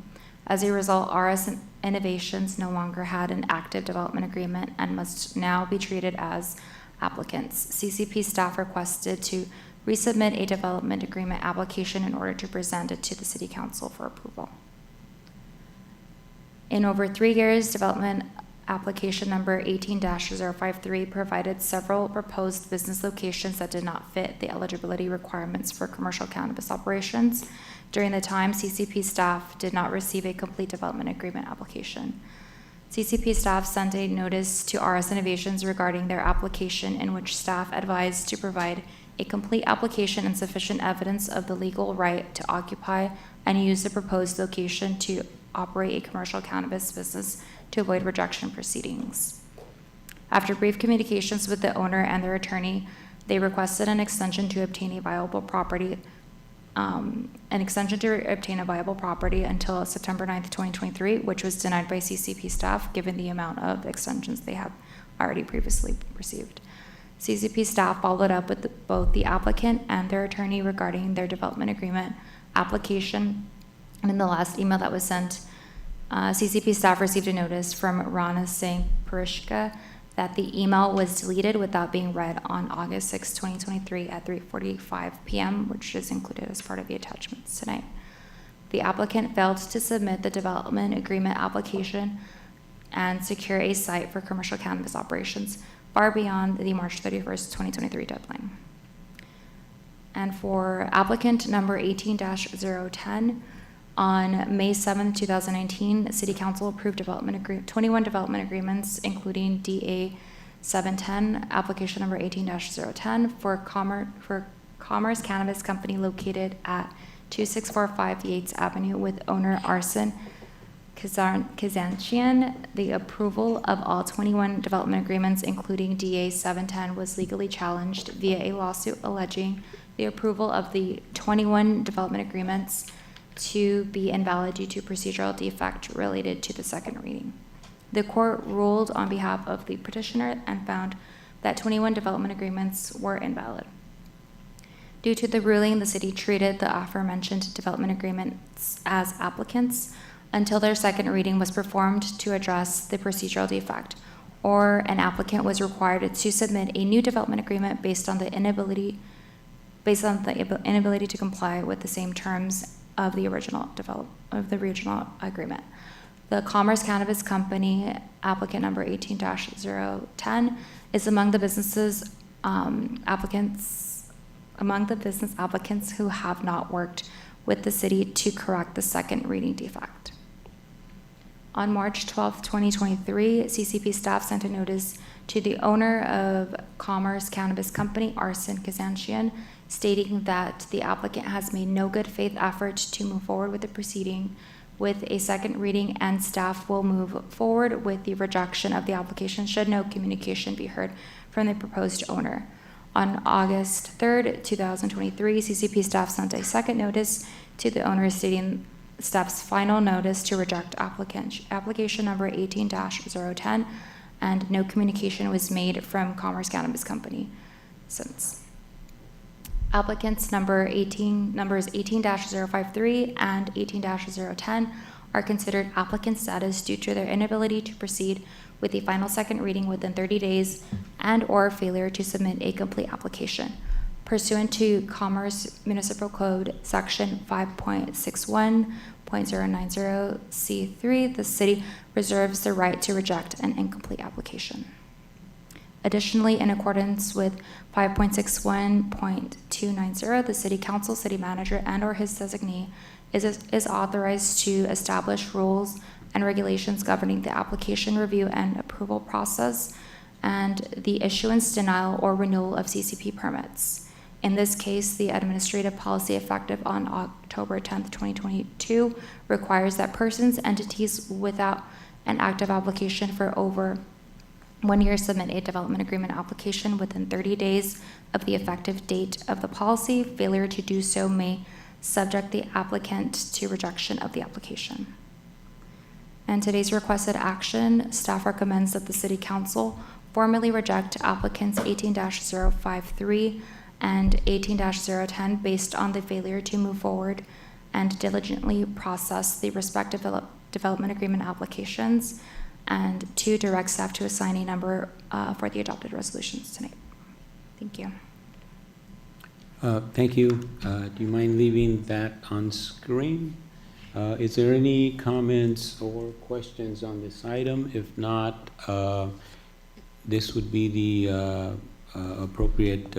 Speaker 20: As a result, RS Innovations no longer had an active development agreement and must now be treated as applicants. CCP staff requested to resubmit a development agreement application in order to present it to the City Council for approval. In over 3 years, development application number 18-053 provided several proposed business locations that did not fit the eligibility requirements for commercial cannabis operations. During the time, CCP staff did not receive a complete development agreement application. CCP staff sent a notice to RS Innovations regarding their application, in which staff advised to provide a complete application and sufficient evidence of the legal right to occupy and use the proposed location to operate a commercial cannabis business to avoid rejection proceedings. After brief communications with the owner and their attorney, they requested an extension to obtain a viable property until September 9th, 2023, which was denied by CCP staff given the amount of extensions they have already previously received. CCP staff followed up with both the applicant and their attorney regarding their development agreement application. And in the last email that was sent, CCP staff received a notice from Rana Singh Parishka that the email was deleted without being read on August 6, 2023 at 3:45 p.m., which is included as part of the attachments tonight. The applicant failed to submit the development agreement application and secure a site for commercial cannabis operations far beyond the March 31st, 2023 deadline. And for applicant number 18-010, on May 7th, 2019, City Council approved 21 development agreements, including DA 710, application number 18-010 for Commerce Cannabis Company located at 2645 Yates Avenue with owner Arsen Kazanchian. The approval of all 21 development agreements, including DA 710, was legally challenged via a lawsuit alleging the approval of the 21 development agreements to be invalid due to procedural defect related to the second reading. The court ruled on behalf of the petitioner and found that 21 development agreements were invalid. Due to the ruling, the city treated the aforementioned development agreements as applicants until their second reading was performed to address the procedural defect, or an applicant was required to submit a new development agreement based on the inability to comply with the same terms of the original agreement. The Commerce Cannabis Company, applicant number 18-010, is among the business applicants who have not worked with the city to correct the second reading defect. On March 12, 2023, CCP staff sent a notice to the owner of Commerce Cannabis Company, Arsen Kazanchian, stating that the applicant has made no good faith effort to move forward with the proceeding with a second reading, and staff will move forward with the rejection of the application should no communication be heard from the proposed owner. On August 3rd, 2023, CCP staff sent a second notice to the owner stating staff's final notice to reject application number 18-010, and no communication was made from Commerce Cannabis Company since. Applicants numbers 18-053 and 18-010 are considered applicant status due to their inability to proceed with a final second reading within 30 days and/or failure to submit a complete application. Pursuant to Commerce Municipal Code, Section 5.61.090C3, the city reserves the right to reject an incomplete application. Additionally, in accordance with 5.61.290, the city council, city manager, and/or his designee is authorized to establish rules and regulations governing the application review and approval process and the issuance, denial, or renewal of CCP permits. In this case, the administrative policy effective on October 10th, 2022 requires that persons, entities without an active application for over 1 year submit a development agreement application within 30 days of the effective date of the policy. Failure to do so may subject the applicant to rejection of the application. And today's requested action, staff recommends that the City Council formally reject applicants 18-053 and 18-010 based on the failure to move forward and diligently process the respective development agreement applications, and to direct staff to assign a number for the adopted resolutions tonight. Thank you.
Speaker 1: Thank you. Do you mind leaving that on screen? Is there any comments or questions on this item? If not, this would be the appropriate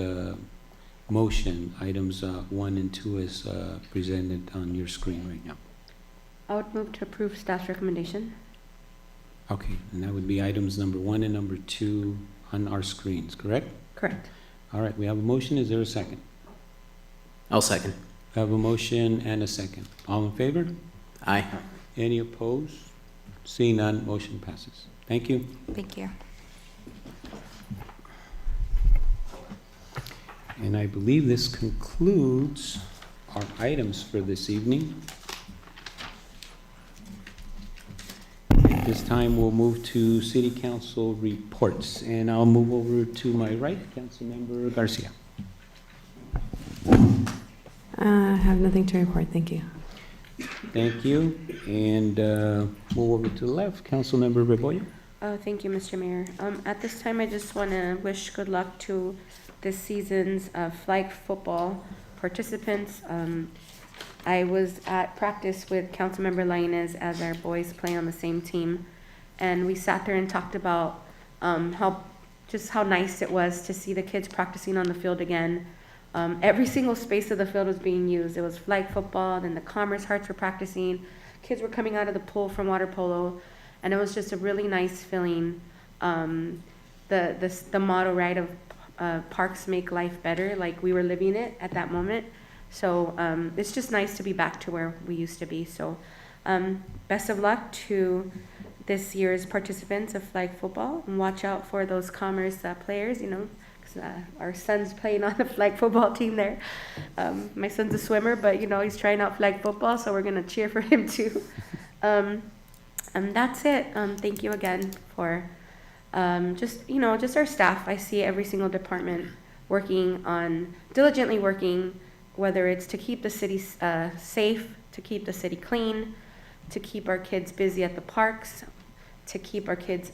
Speaker 1: motion. Items 1 and 2 is presented on your screen right now.
Speaker 11: I would move to approve staff's recommendation.
Speaker 1: Okay, and that would be items number 1 and number 2 on our screens, correct?
Speaker 11: Correct.
Speaker 1: All right, we have a motion. Is there a second?
Speaker 6: I'll second.
Speaker 1: We have a motion and a second. All in favor?
Speaker 6: Aye.
Speaker 1: Any opposed? Seeing none, motion passes. Thank you.
Speaker 20: Thank you.
Speaker 1: And I believe this concludes our items for this evening. At this time, we'll move to City Council reports, and I'll move over to my right, Councilmember Garcia.
Speaker 10: I have nothing to report, thank you.
Speaker 1: Thank you, and move over to the left, Councilmember Rebollo.
Speaker 11: Thank you, Mr. Mayor. At this time, I just want to wish good luck to this season's flag football participants. I was at practice with Councilmember Lainez as our boys play on the same team, and we sat there and talked about how nice it was to see the kids practicing on the field again. Every single space of the field was being used. It was flag football, then the Commerce Hearts were practicing, kids were coming out of the pool from water polo, and it was just a really nice feeling. The motto, right, of parks make life better, like we were living it at that moment. So it's just nice to be back to where we used to be. So best of luck to this year's participants of flag football, and watch out for those Commerce players, you know, because our son's playing on the flag football team there. My son's a swimmer, but you know, he's trying out flag football, so we're gonna cheer for him too. And that's it. Thank you again for just our staff. I see every single department diligently working, whether it's to keep the city safe, to keep the city clean, to keep our kids busy at the parks, to keep our kids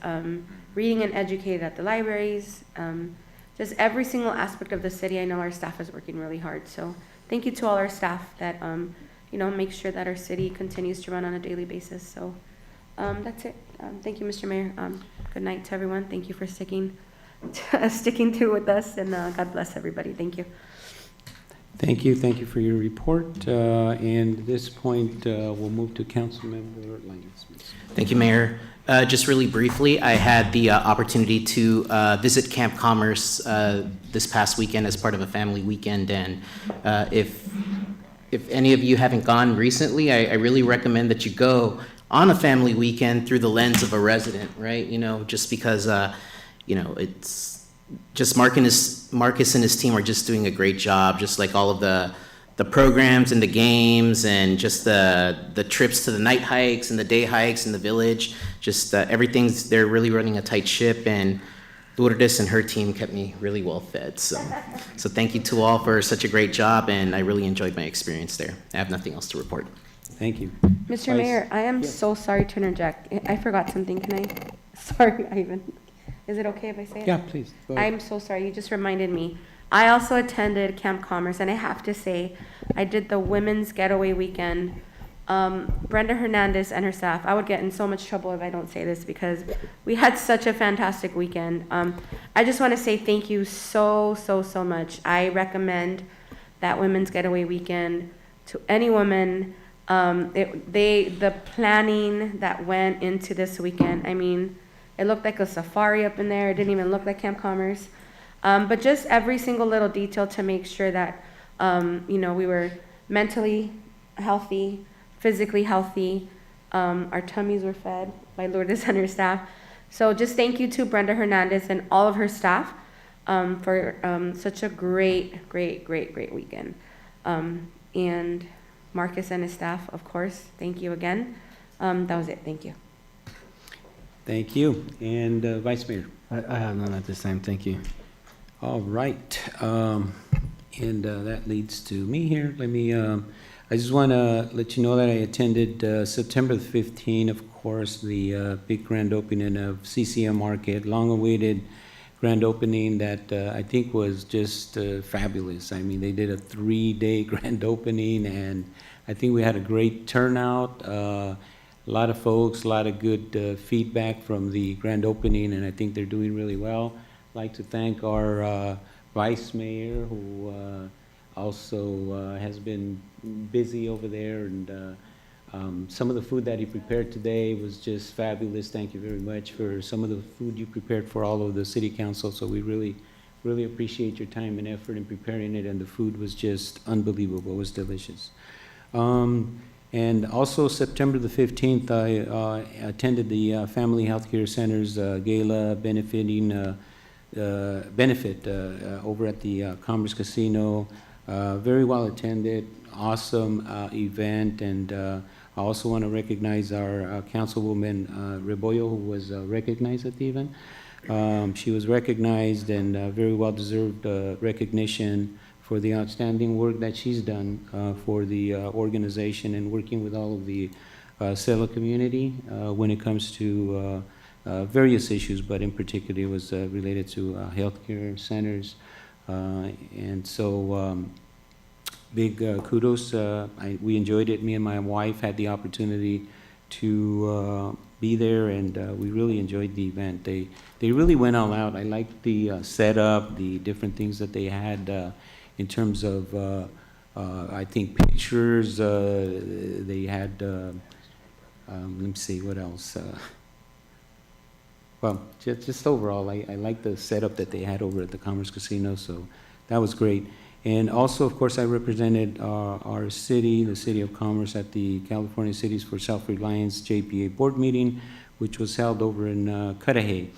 Speaker 11: reading and educated at the libraries. Just every single aspect of the city, I know our staff is working really hard. So thank you to all our staff that make sure that our city continues to run on a daily basis. So that's it. Thank you, Mr. Mayor. Good night to everyone. Thank you for sticking through with us, and God bless everybody. Thank you.
Speaker 1: Thank you for your report. And at this point, we'll move to Councilmember Lainez.
Speaker 6: Thank you, Mayor. Just really briefly, I had the opportunity to visit Camp Commerce this past weekend as part of a family weekend, and if any of you haven't gone recently, I really recommend that you go on a family weekend through the lens of a resident, right? You know, just because it's just Marcus and his team are just doing a great job, just like all of the programs and the games and just the trips to the night hikes and the day hikes in the village. Just they're really running a tight ship, and Lourdes and her team kept me really well fed. So thank you to all for such a great job, and I really enjoyed my experience there. I have nothing else to report.
Speaker 1: Thank you.
Speaker 11: Mr. Mayor, I am so sorry to interject. I forgot something. Can I Sorry, Ivan. Is it okay if I say it?
Speaker 1: Yeah, please. Go ahead.
Speaker 11: I'm so sorry, you just reminded me. I also attended Camp Commerce, and I have to say, I did the Women's Getaway Weekend. Brenda Hernandez and her staff, I would get in so much trouble if I don't say this because we had such a fantastic weekend. I just want to say thank you so much. I recommend that Women's Getaway Weekend to any woman. The planning that went into this weekend, I mean, it looked like a safari up in there. It didn't even look like Camp Commerce. But just every single little detail to make sure that, we were mentally healthy, physically healthy. Our tummies were fed by Lourdes and her staff. So just thank you to Brenda Hernandez and all of her staff for such a great weekend. And Marcus and his staff, of course, thank you again. That was it. Thank you.
Speaker 1: Thank you. And Vice Mayor?
Speaker 4: I have none at this time. Thank you.
Speaker 1: All right. And that leads to me here. I just want to let you know that I attended September 15, of course, the big grand opening of CCM Market, long-awaited grand opening that I think was just fabulous. I mean, they did a 3-day grand opening, and I think we had a great turnout. A lot of folks, a lot of good feedback from the grand opening, and I think they're doing really well. I'd like to thank our Vice Mayor, who also has been busy over there, and some of the food that he prepared today was just fabulous. Thank you very much for some of the food you prepared for all of the city council. So we really appreciate your time and effort in preparing it, and the food was just unbelievable. It was delicious. And also September the 15th, I attended the Family Healthcare Center's gala benefit over at the Commerce Casino. Very well attended, awesome event, and I also want to recognize our Councilwoman Rebollo, who was recognized at the event. She was recognized, and very well-deserved recognition for the outstanding work that she's done for the organization and working with all of the Celo community when it comes to various issues, but in particular it was related to healthcare centers. And so big kudos. We enjoyed it. Me and my wife had the opportunity to be there, and we really enjoyed the event. They really went all out. I liked the setup, the different things that they had in terms of, I think, pictures. They had, let me see, what else? Well, just overall, I like the setup that they had over at the Commerce Casino, so that was great. And also, of course, I represented our city, the City of Commerce, at the California Cities for Self-Reliance JPA board meeting, which was held over in Cudahy.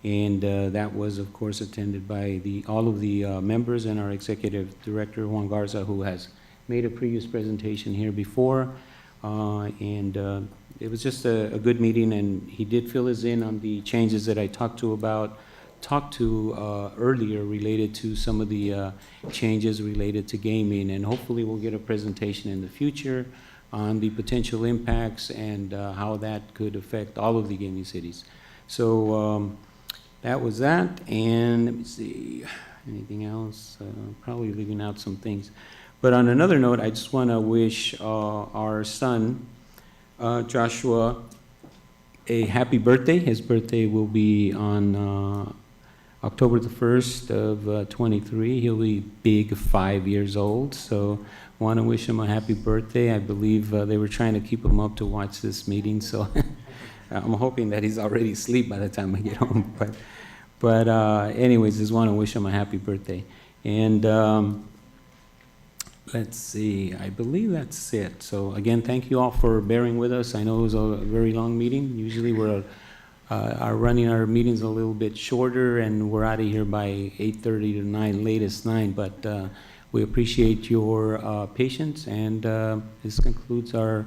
Speaker 1: And that was, of course, attended by all of the members and our executive director, Juan Garza, who has made a previous presentation here before. It was just a good meeting, and he did fill us in on the changes that I talked to earlier related to some of the changes related to gaming, and hopefully we'll get a presentation in the future on the potential impacts and how that could affect all of the gaming cities. So that was that, and let me see, anything else? Probably leaving out some things. But on another note, I just want to wish our son, Joshua, a happy birthday. His birthday will be on October the 1st of 23. He'll be big 5 years old, so want to wish him a happy birthday. I believe they were trying to keep him up to watch this meeting, so I'm hoping that he's already asleep by the time I get home. But anyways, just want to wish him a happy birthday. And let's see, I believe that's it. So again, thank you all for bearing with us. I know it was a very long meeting. Usually we're running our meetings a little bit shorter, and we're out of here by 8:30 to 9, latest 9. But we appreciate your patience, and this concludes our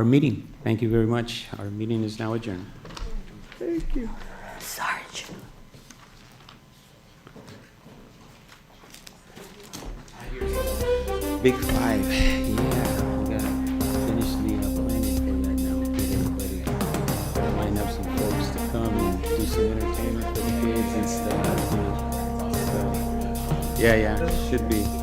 Speaker 1: meeting. Thank you very much. Our meeting is now adjourned.
Speaker 11: Thank you. Sarge.
Speaker 1: Big 5. Yeah, we gotta finish the planning for that now. Get everybody, line up some folks to come. do some entertainment for the kids and stuff. So, yeah, should be.